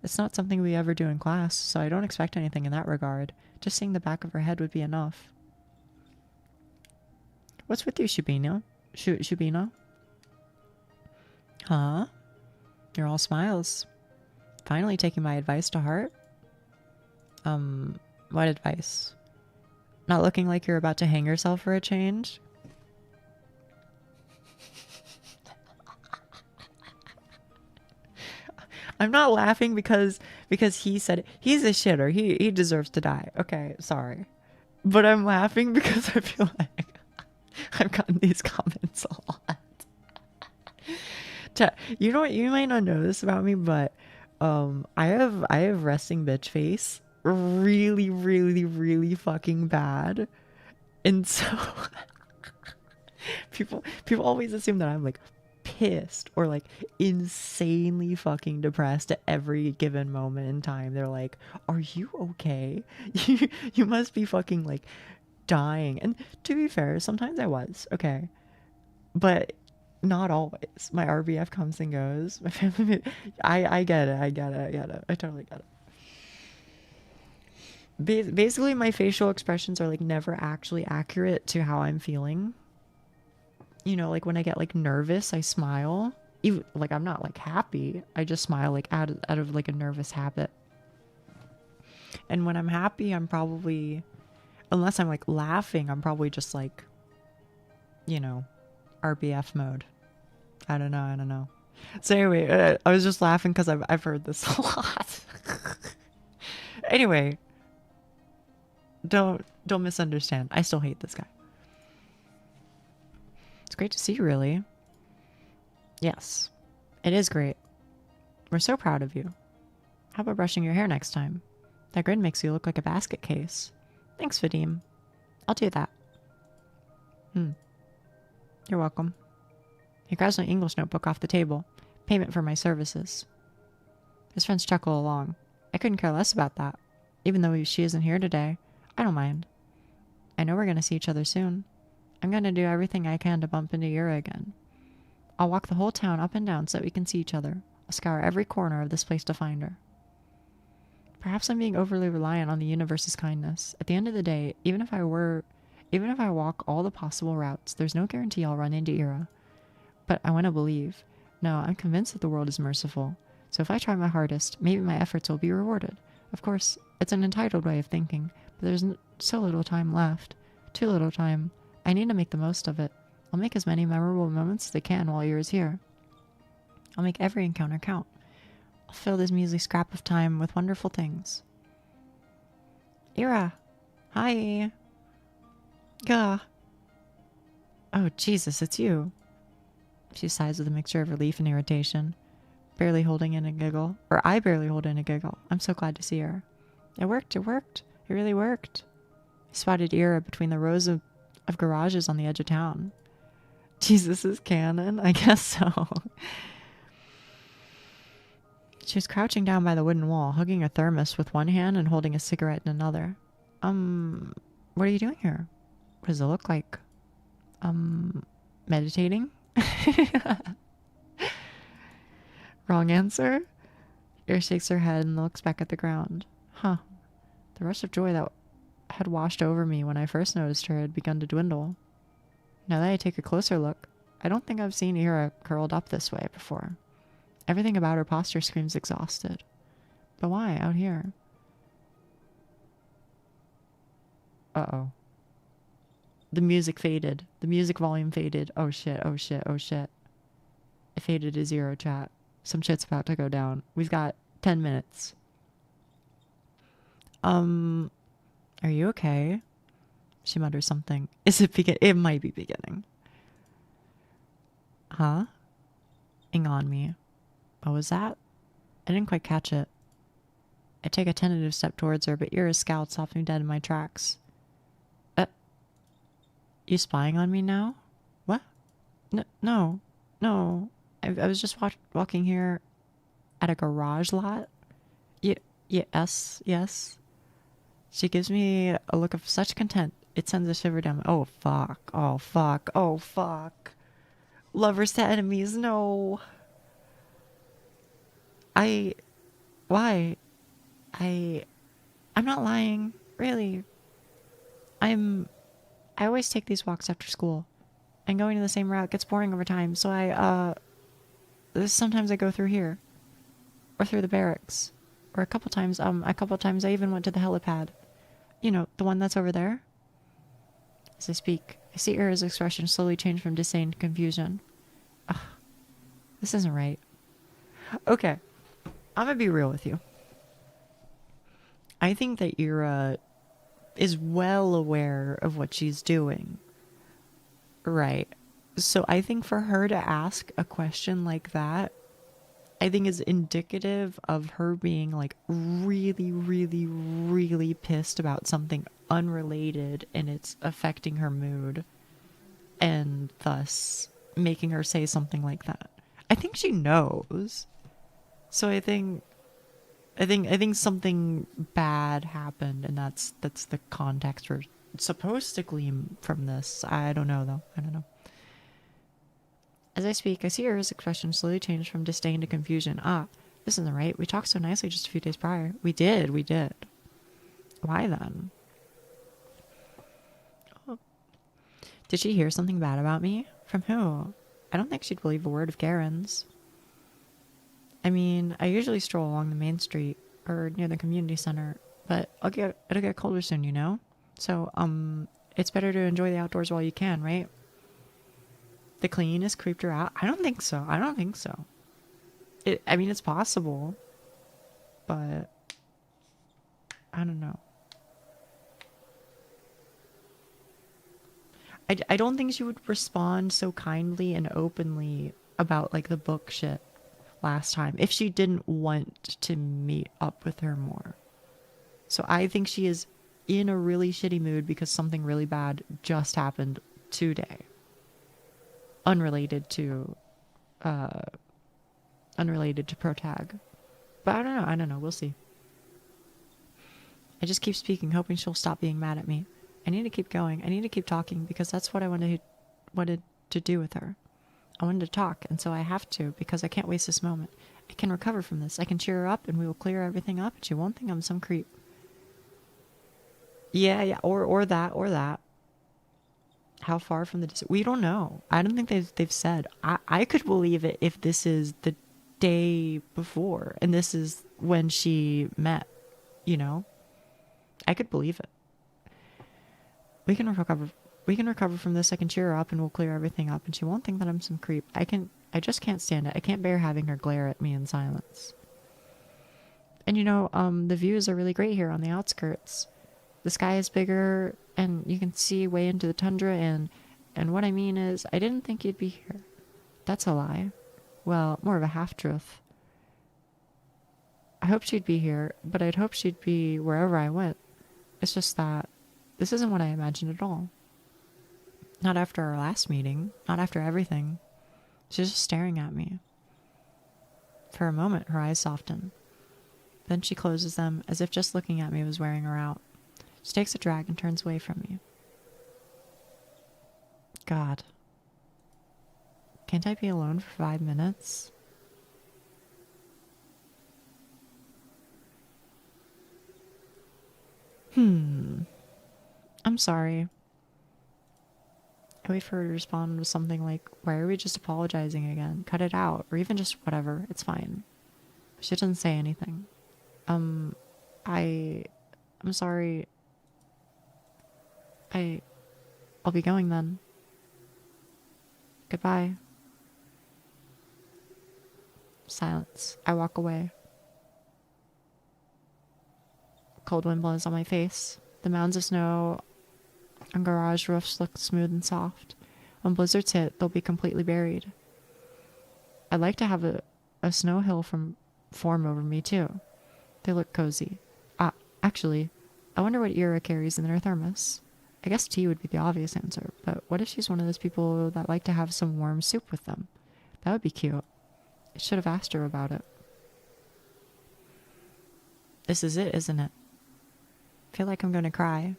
[SPEAKER 1] It's not something we ever do in class, so I don't expect anything in that regard. Just seeing the back of her head would be enough. What's with you, Shubino? Shubino? Huh? You're all smiles. Finally taking my advice to heart? What advice? Not looking like you're about to hang yourself for a change? I'm not laughing because because he said he's a shitter. He deserves to die. Okay, sorry. But I'm laughing because I feel like I've gotten these comments a lot. You know what? You might not know this about me, but I have resting bitch face really, really, really fucking bad. And so people always assume that I'm like pissed or like insanely fucking depressed at every given moment in time. They're like, "Are you okay? You must be fucking like dying." And to be fair, sometimes I was, okay. But not always. My RBF comes and goes. My family, I get it. I totally get it. Basically, my facial expressions are like never actually accurate to how I'm feeling. You know, like when I get like nervous, I smile. Even like I'm not like happy. I just smile like out of like a nervous habit. And when I'm happy, I'm probably, unless I'm like laughing, I'm probably just like, you know, RBF mode. I don't know. So anyway, I was just laughing because I've heard this a lot. Anyway, don't misunderstand. I still hate this guy. It's great to see you, really. Yes, it is great. We're so proud of you. How about brushing your hair next time? That grin makes you look like a basket case. Thanks, Vadim. I'll do that. You're welcome. He grabs my English notebook off the table. Payment for my services. His friends chuckle along. I couldn't care less about that. Even though she isn't here today, I don't mind. I know we're going to see each other soon. I'm going to do everything I can to bump into Yura again. I'll walk the whole town up and down so that we can see each other. I'll scour every corner of this place to find her. Perhaps I'm being overly reliant on the universe's kindness. At the end of the day, even if I walk all the possible routes, there's no guarantee I'll run into Yura. But I want to believe. No, I'm convinced that the world is merciful. So if I try my hardest, maybe my efforts will be rewarded. Of course, it's an entitled way of thinking, but there's so little time left. Too little time. I need to make the most of it. I'll make as many memorable moments as I can while Yura's here. I'll make every encounter count. I'll fill this measly scrap of time with wonderful things. Yura! Hi! Gah! Oh, Jesus, it's you. She sighs with a mixture of relief and irritation, barely holding in a giggle. Or I barely hold in a giggle. I'm so glad to see her. It worked. It really worked. I spotted Yura between the rows of garages on the edge of town. Jesus is canon? I guess so. She was crouching down by the wooden wall, hugging a thermos with one hand and holding a cigarette in another. What are you doing here? What does it look like? Meditating? Wrong answer? Ira shakes her head and looks back at the ground. Huh. The rush of joy that had washed over me when I first noticed her had begun to dwindle. Now that I take a closer look, I don't think I've seen Ira curled up this way before. Everything about her posture screams exhausted. But why out here? Uh-oh. The music faded. The music volume faded. Oh shit. It faded to 0, chat. Some shit's about to go down. We've got 10 minutes. Are you okay? She mutters something. Is it begin? It might be beginning. Huh? Ing on me. What was that? I didn't quite catch it. I take a tentative step towards her, but Ira's scowl stops me dead in my tracks. You spying on me now? What? No. I was just walking here at a garage lot. Yes. She gives me a look of such content, it sends a shiver down. Oh, fuck. Lovers to enemies, no. Why? I'm not lying, really. I always take these walks after school, and going to the same route gets boring over time, so sometimes I go through here, or through the barracks, or a couple times I even went to the helipad. You know, the one that's over there? As I speak, I see Ira's expression slowly change from disdain to confusion. This isn't right. Okay, I'm gonna be real with you. I think that Ira is well aware of what she's doing. Right. So I think for her to ask a question like that, I think is indicative of her being like really, really, really pissed about something unrelated and it's affecting her mood and thus making her say something like that. I think she knows. So I think something bad happened and that's the context we're supposed to glean from this. I don't know though. I don't know. As I speak, I see Ira's expression slowly change from disdain to confusion. Ah, this isn't right. We talked so nicely just a few days prior. We did. Why then? Oh. Did she hear something bad about me? From who? I don't think she'd believe a word of Garen's. I mean, I usually stroll along the main street or near the community center, but it'll get colder soon, you know? So, it's better to enjoy the outdoors while you can, right? The cleanliness creeped her out. I don't think so. I mean, it's possible, but I don't know. I don't think she would respond so kindly and openly about like the book shit last time if she didn't want to meet up with her more. So I think she is in a really shitty mood because something really bad just happened today. Unrelated to Protag. But I don't know. We'll see. I just keep speaking, hoping she'll stop being mad at me. I need to keep going. I need to keep talking because that's what I wanted to do with her. I wanted to talk, and so I have to because I can't waste this moment. I can recover from this. I can cheer her up, and we will clear everything up, and she won't think I'm some creep. Yeah, or that. How far from the we don't know. I don't think they've said. I could believe it if this is the day before and this is when she met, you know. I could believe it. We can recover from this. I can cheer her up and we'll clear everything up and she won't think that I'm some creep. I just can't stand it. I can't bear having her glare at me in silence. And you know, the views are really great here on the outskirts. The sky is bigger and you can see way into the tundra and what I mean is I didn't think you'd be here. That's a lie. Well, more of a half-truth. I hoped she'd be here, but I'd hoped she'd be wherever I went. It's just that this isn't what I imagined at all. Not after our last meeting. Not after everything. She's just staring at me. For a moment, her eyes soften. Then she closes them, as if just looking at me was wearing her out. She takes a drag and turns away from me. God. Can't I be alone for 5 minutes? I'm sorry. I wait for her to respond with something like, why are we just apologizing again? Cut it out. Or even just whatever. It's fine. She doesn't say anything. I'm sorry. I'll be going then. Goodbye. Silence. I walk away. Cold wind blows on my face. The mounds of snow on garage roofs look smooth and soft. When blizzards hit, they'll be completely buried. I'd like to have a snow hill form over me too. They look cozy. Actually, I wonder what Ira carries in her thermos. I guess tea would be the obvious answer, but what if she's one of those people that like to have some warm soup with them? That would be cute. I should have asked her about it. This is it, isn't it? I feel like I'm gonna cry.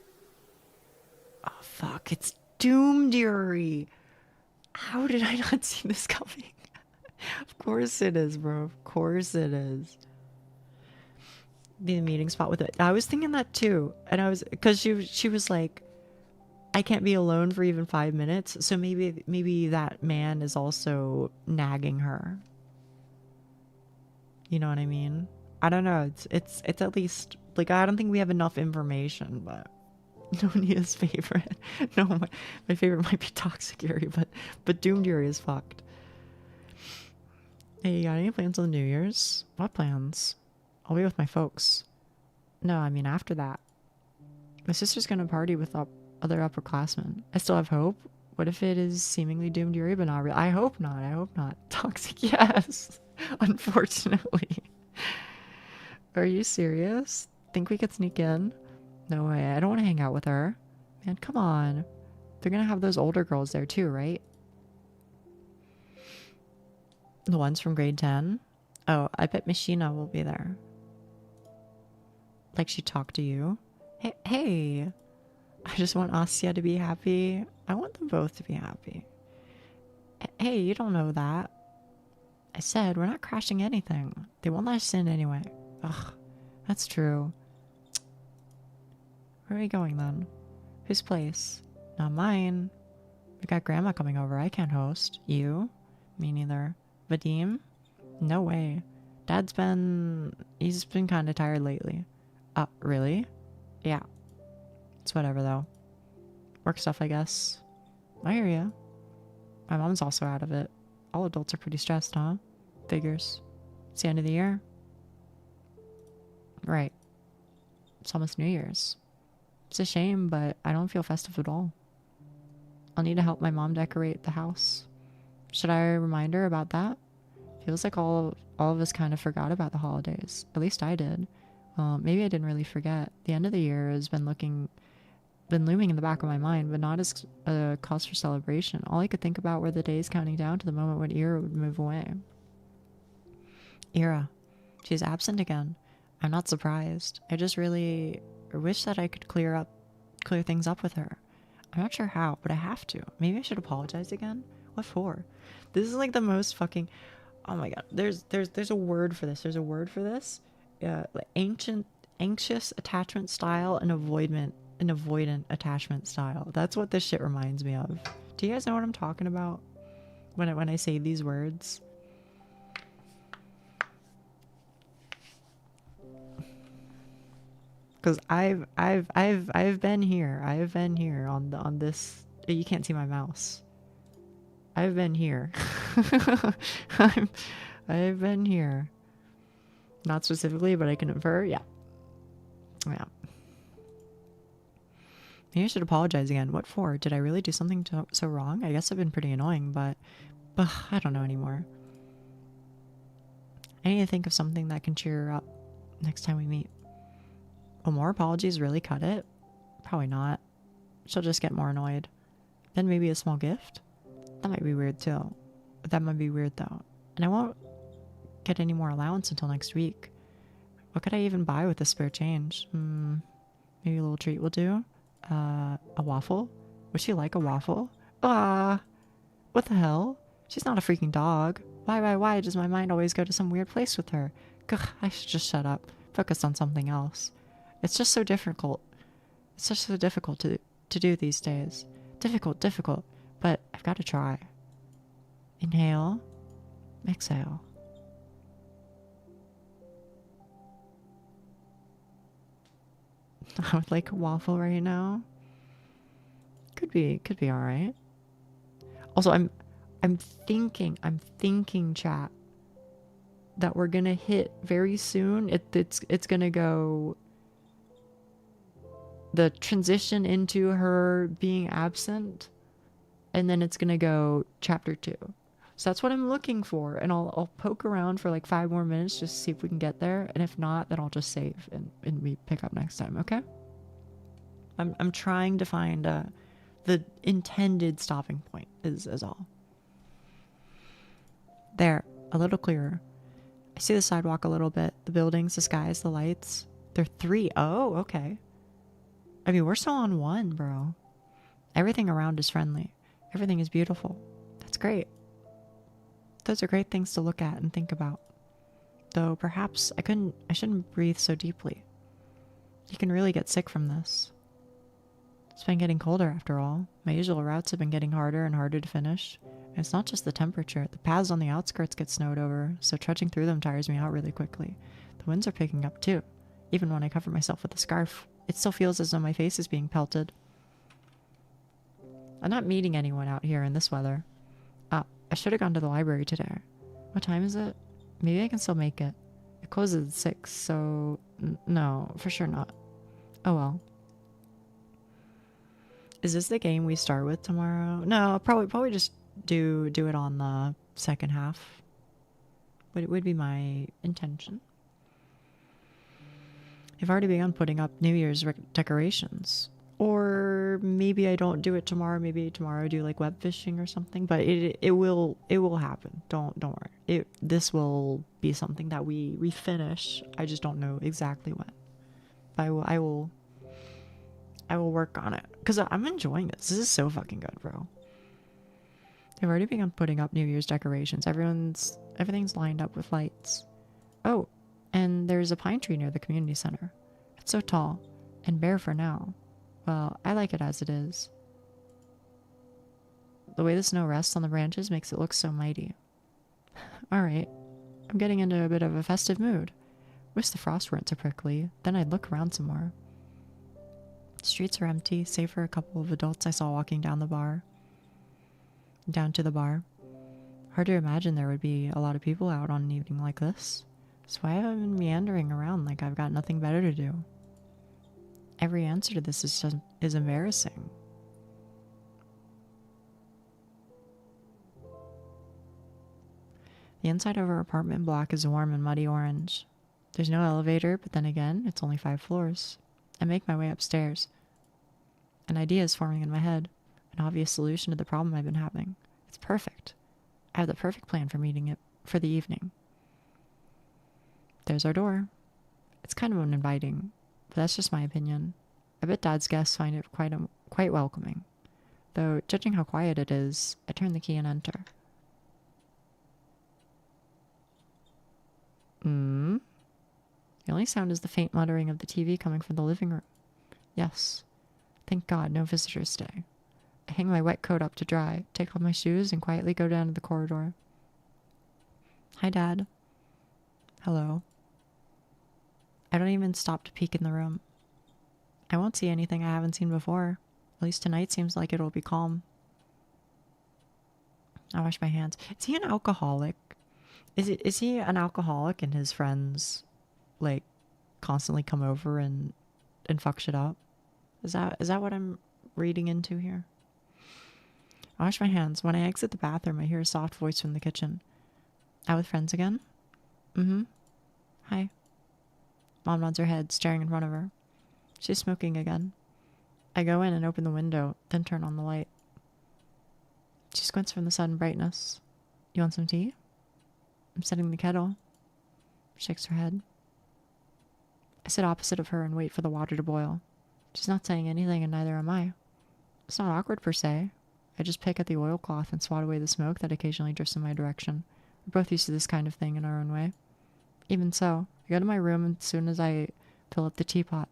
[SPEAKER 1] Oh, fuck. It's doomed, Yuri. How did I not see this coming? Of course it is, bro. Of course it is. Be the meeting spot with it. I was thinking that too. And I was, because she was like, I can't be alone for even 5 minutes. So maybe that man is also nagging her. You know what I mean? I don't know. It's at least, like, I don't think we have enough information, but Nonia's favorite. No, my favorite might be Toxic Yuri, but Doomed Yuri is fucked. Hey, you got any plans on New Year's? What plans? I'll be with my folks. No, I mean after that. My sister's gonna party with other upperclassmen. I still have hope. What if it is seemingly doomed Yuri, but not real? I hope not. I hope not. Toxic, yes. Unfortunately. Are you serious? Think we could sneak in? No way. I don't want to hang out with her. Man, come on. They're gonna have those older girls there too, right? The ones from grade 10? Oh, I bet Machina will be there. Like she talked to you? Hey. I just want Asya to be happy. I want them both to be happy. Hey, you don't know that. I said we're not crashing anything. They won't let us in anyway. Ugh, that's true. Where are we going then? Whose place? Not mine. We got grandma coming over. I can't host. You? Me neither. Vadim? No way. He's been kind of tired lately. Really? Yeah. It's whatever though. Work stuff, I guess. I hear ya. My mom's also out of it. All adults are pretty stressed, huh? Figures. It's the end of the year. Right. It's almost New Year's. It's a shame, but I don't feel festive at all. I'll need to help my mom decorate the house. Should I remind her about that? Feels like all of us kind of forgot about the holidays. At least I did. Maybe I didn't really forget. The end of the year has been looming in the back of my mind, but not as a cause for celebration. All I could think about were the days counting down to the moment when Ira would move away. Ira. She's absent again. I'm not surprised. I just really wish that I could clear things up with her. I'm not sure how, but I have to. Maybe I should apologize again? What for? This is like the most fucking... Oh my god. There's a word for this. There's a word for this. Like anxious attachment style and avoidant attachment style. That's what this shit reminds me of. Do you guys know what I'm talking about when I say these words? Because I've been here. I've been here on this. You can't see my mouse. I've been here. I've been here. Not specifically, but I can infer. Yeah. Yeah. Maybe I should apologize again. What for? Did I really do something so wrong? I guess I've been pretty annoying, but I don't know anymore. I need to think of something that can cheer her up next time we meet. Will more apologies really cut it? Probably not. She'll just get more annoyed. Then maybe a small gift? That might be weird too. That might be weird though. And I won't get any more allowance until next week. What could I even buy with the spare change? Maybe a little treat will do? A waffle? Would she like a waffle? What the hell? She's not a freaking dog. Why does my mind always go to some weird place with her? Gugh, I should just shut up. Focus on something else. It's just so difficult. It's just so difficult to do these days. Difficult. But I've got to try. Inhale. Exhale. I would like a waffle right now. Could be all right. Also, I'm thinking, chat, that we're gonna hit very soon. It's gonna go the transition into her being absent, and then it's gonna go chapter 2. So that's what I'm looking for, and I'll poke around for like 5 more minutes just to see if we can get there, and if not, then I'll just save and we pick up next time. Okay? I'm trying to find the intended stopping point is all. There, a little clearer. I see the sidewalk a little bit, the buildings, the skies, the lights. They're 3. Oh, okay. I mean, we're still on 1, bro. Everything around is friendly. Everything is beautiful. That's great. Those are great things to look at and think about. Though perhaps I shouldn't breathe so deeply. You can really get sick from this. It's been getting colder after all. My usual routes have been getting harder and harder to finish. And it's not just the temperature. The paths on the outskirts get snowed over, so trudging through them tires me out really quickly. The winds are picking up too. Even when I cover myself with a scarf, it still feels as though my face is being pelted. I'm not meeting anyone out here in this weather. I should have gone to the library today. What time is it? Maybe I can still make it. It closes at 6, so no, for sure not. Oh well. Is this the game we start with tomorrow? No, probably just do it on the second half. But it would be my intention. I've already begun putting up New Year's decorations. Or maybe I don't do it tomorrow. Maybe tomorrow I do like web fishing or something. But it will happen. Don't worry. This will be something that we finish. I just don't know exactly when. But I will work on it because I'm enjoying this. This is so fucking good, bro. They've already begun putting up New Year's decorations. Everything's lined up with lights. Oh, and there's a pine tree near the community center. It's so tall and bare for now. Well, I like it as it is. The way the snow rests on the branches makes it look so mighty. Alright, I'm getting into a bit of a festive mood. Wish the frost weren't so prickly, then I'd look around some more. Streets are empty, save for a couple of adults I saw walking down to the bar. Hard to imagine there would be a lot of people out on an evening like this. So why have I been meandering around like I've got nothing better to do? Every answer to this is embarrassing. The inside of our apartment block is warm and muddy orange. There's no elevator, but then again, it's only 5 floors. I make my way upstairs. An idea is forming in my head. An obvious solution to the problem I've been having. It's perfect. I have the perfect plan for meeting it for the evening. There's our door. It's kind of uninviting, but that's just my opinion. I bet Dad's guests find it quite welcoming. Though, judging how quiet it is, I turn the key and enter. The only sound is the faint muttering of the TV coming from the living room. Yes. Thank God, no visitors today. I hang my wet coat up to dry, take off my shoes, and quietly go down to the corridor. Hi, Dad. Hello. I don't even stop to peek in the room. I won't see anything I haven't seen before. At least tonight seems like it'll be calm. I wash my hands. Is he an alcoholic? Is he an alcoholic and his friends like constantly come over and fuck shit up? Is that what I'm reading into here? I wash my hands. When I exit the bathroom, I hear a soft voice from the kitchen. Out with friends again? Mm-hmm. Hi. Mom nods her head, staring in front of her. She's smoking again. I go in and open the window, then turn on the light. She squints from the sudden brightness. You want some tea? I'm setting the kettle. Shakes her head. I sit opposite of her and wait for the water to boil. She's not saying anything, and neither am I. It's not awkward per se. I just pick at the oilcloth and swat away the smoke that occasionally drifts in my direction. We're both used to this kind of thing in our own way. Even so, I go to my room as soon as I fill up the teapot.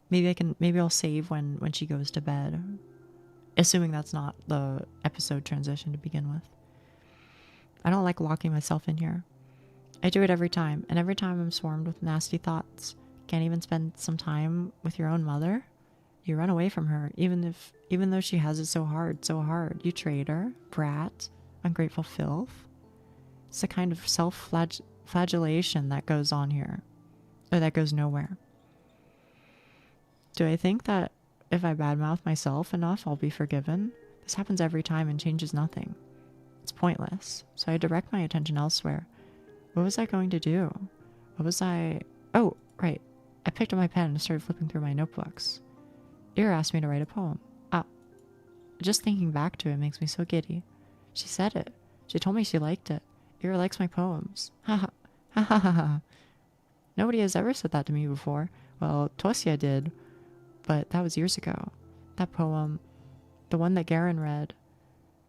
[SPEAKER 1] Maybe I'll save when she goes to bed. Assuming that's not the episode transition to begin with. I don't like locking myself in here. I do it every time, and every time I'm swarmed with nasty thoughts. Can't even spend some time with your own mother? You run away from her, even though she has it so hard. You traitor, brat, ungrateful filth. It's the kind of self-flagellation that goes on here, or that goes nowhere. Do I think that if I badmouth myself enough, I'll be forgiven? This happens every time and changes nothing. It's pointless, so I direct my attention elsewhere. What was I going to do? Oh, right. I picked up my pen and started flipping through my notebooks. Ira asked me to write a poem. Just thinking back to it makes me so giddy. She said it. She told me she liked it. Ira likes my poems. Ha ha. Ha ha ha ha. Nobody has ever said that to me before. Well, Tosia did, but that was years ago. That poem, the one that Garen read.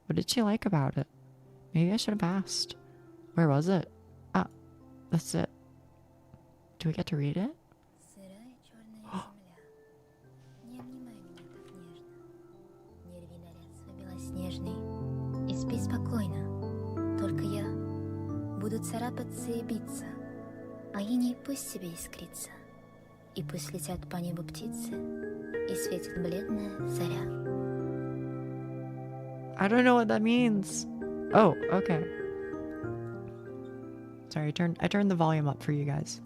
[SPEAKER 1] What did she like about it? Maybe I should have asked. Where was it? That's it. Do we get to read it?
[SPEAKER 8] И спи спокойно. Только я буду царапаться и биться, а иней пусть себе искрится. И пусть летят по небу птицы, и светит бледная заря.
[SPEAKER 1] I don't know what that means. Oh, okay. Sorry, I turned the volume up for you guys.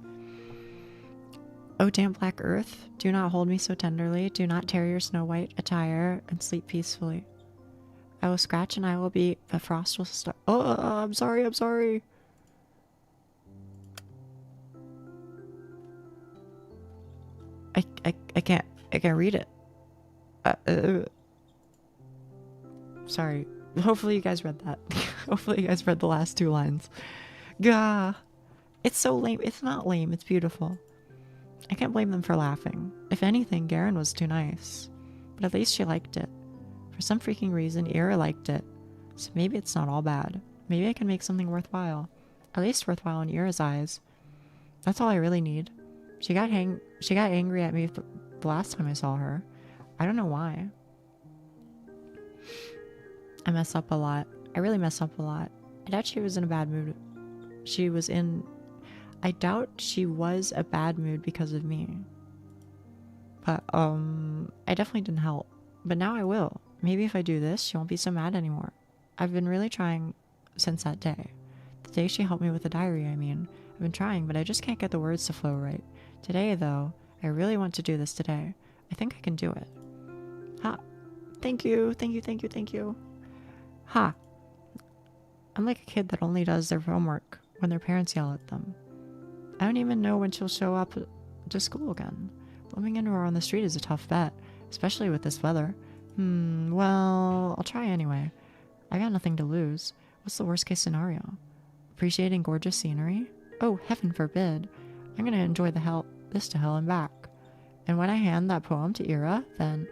[SPEAKER 1] Oh, damp black earth, do not hold me so tenderly. Do not tear your snow white attire and sleep peacefully. I will scratch and I will be. The frost will start. Oh, I'm sorry. I'm sorry. I can't read it. Sorry. Hopefully you guys read that. Hopefully you guys read the last 2 lines. Gah. It's so lame. It's not lame. It's beautiful. I can't blame them for laughing. If anything, Garen was too nice. But at least she liked it. For some freaking reason, Ira liked it. So maybe it's not all bad. Maybe I can make something worthwhile. At least worthwhile in Ira's eyes. That's all I really need. She got angry at me the last time I saw her. I don't know why. I mess up a lot. I really mess up a lot. I doubt she was in a bad mood. I doubt she was a bad mood because of me. But, I definitely didn't help. But now I will. Maybe if I do this, she won't be so mad anymore. I've been really trying since that day. The day she helped me with the diary, I mean. I've been trying, but I just can't get the words to flow right. Today, though, I really want to do this today. I think I can do it. Ha. Thank you. Ha. I'm like a kid that only does their homework when their parents yell at them. I don't even know when she'll show up to school again. Bumping into her on the street is a tough bet, especially with this weather. Well, I'll try anyway. I got nothing to lose. What's the worst case scenario? Appreciating gorgeous scenery? Oh, heaven forbid. I'm gonna enjoy this to hell and back. And when I hand that poem to Ira, then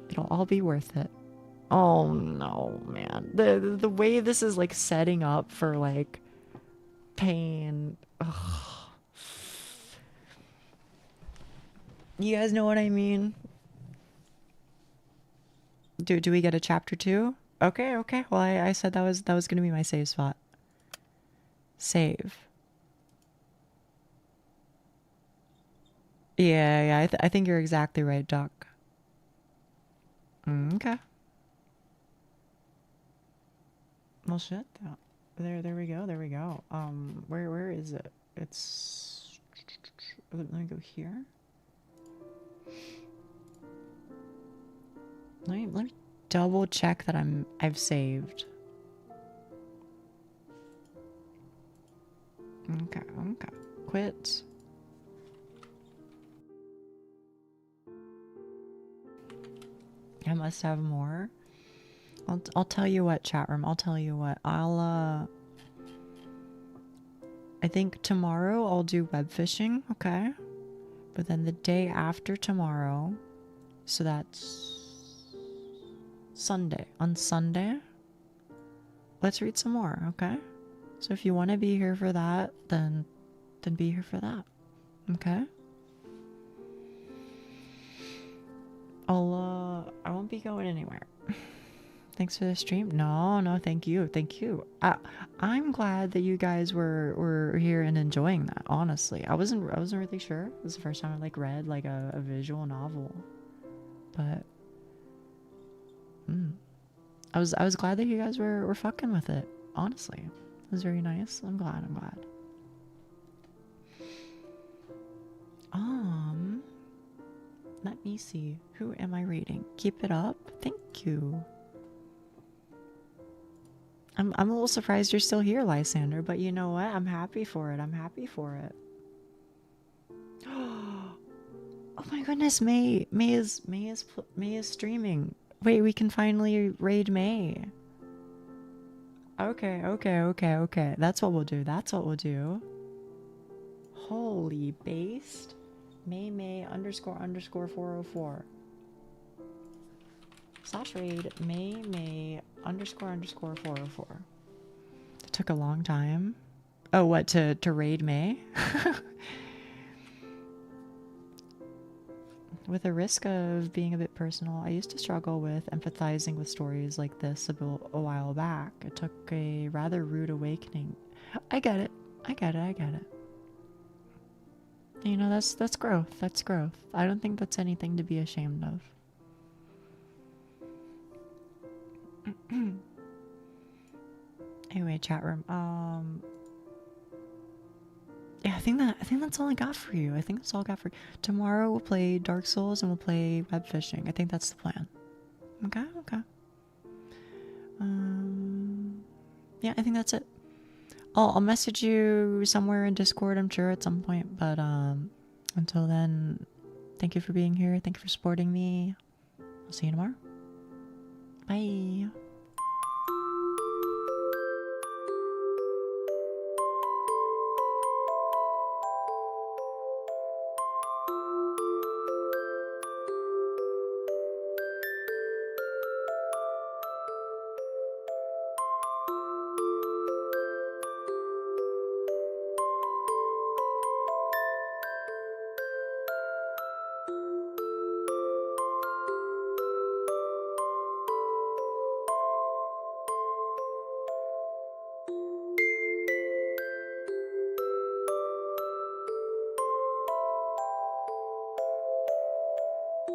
[SPEAKER 1] it'll all be worth it. Oh no, man. The way this is like setting up for like pain. Ugh. You guys know what I mean? Do we get a chapter 2? Okay. Well, I said that was gonna be my save spot. Save. Yeah. I think you're exactly right, Doc. Okay. Well, shit. There we go. Where is it? It's. Let me go here. Let me double check that I've saved. Okay. Quit. I must have more. I'll tell you what, chat room. I'll tell you what. I think tomorrow I'll do web fishing, okay? But then the day after tomorrow, so that's Sunday. On Sunday, let's read some more, okay? So if you want to be here for that, then be here for that, okay? I won't be going anywhere. Thanks for the stream. No, thank you. I'm glad that you guys were here and enjoying that. Honestly, I wasn't really sure. It was the first time I like read like a visual novel, but I was glad that you guys were fucking with it. Honestly, it was very nice. I'm glad. Let me see. Who am I reading? Keep it up. Thank you. I'm a little surprised you're still here, Lysander, but you know what? I'm happy for it. Oh my goodness, May is streaming. Wait, we can finally raid May. Okay. That's what we'll do. Holy based. May __404. / raid May __404. It took a long time. Oh, what, to raid May? With the risk of being a bit personal, I used to struggle with empathizing with stories like this a while back. It took a rather rude awakening. I get it. You know, that's growth. I don't think that's anything to be ashamed of. Anyway, chat room. yeah, I think that's all I got for you. I think that's all I got for you. Tomorrow we'll play Dark Souls and we'll play web fishing. I think that's the plan. Okay. Yeah, I think that's it. I'll message you somewhere in Discord, I'm sure, at some point. But until then, thank you for being here. Thank you for supporting me. I'll see you tomorrow. Bye.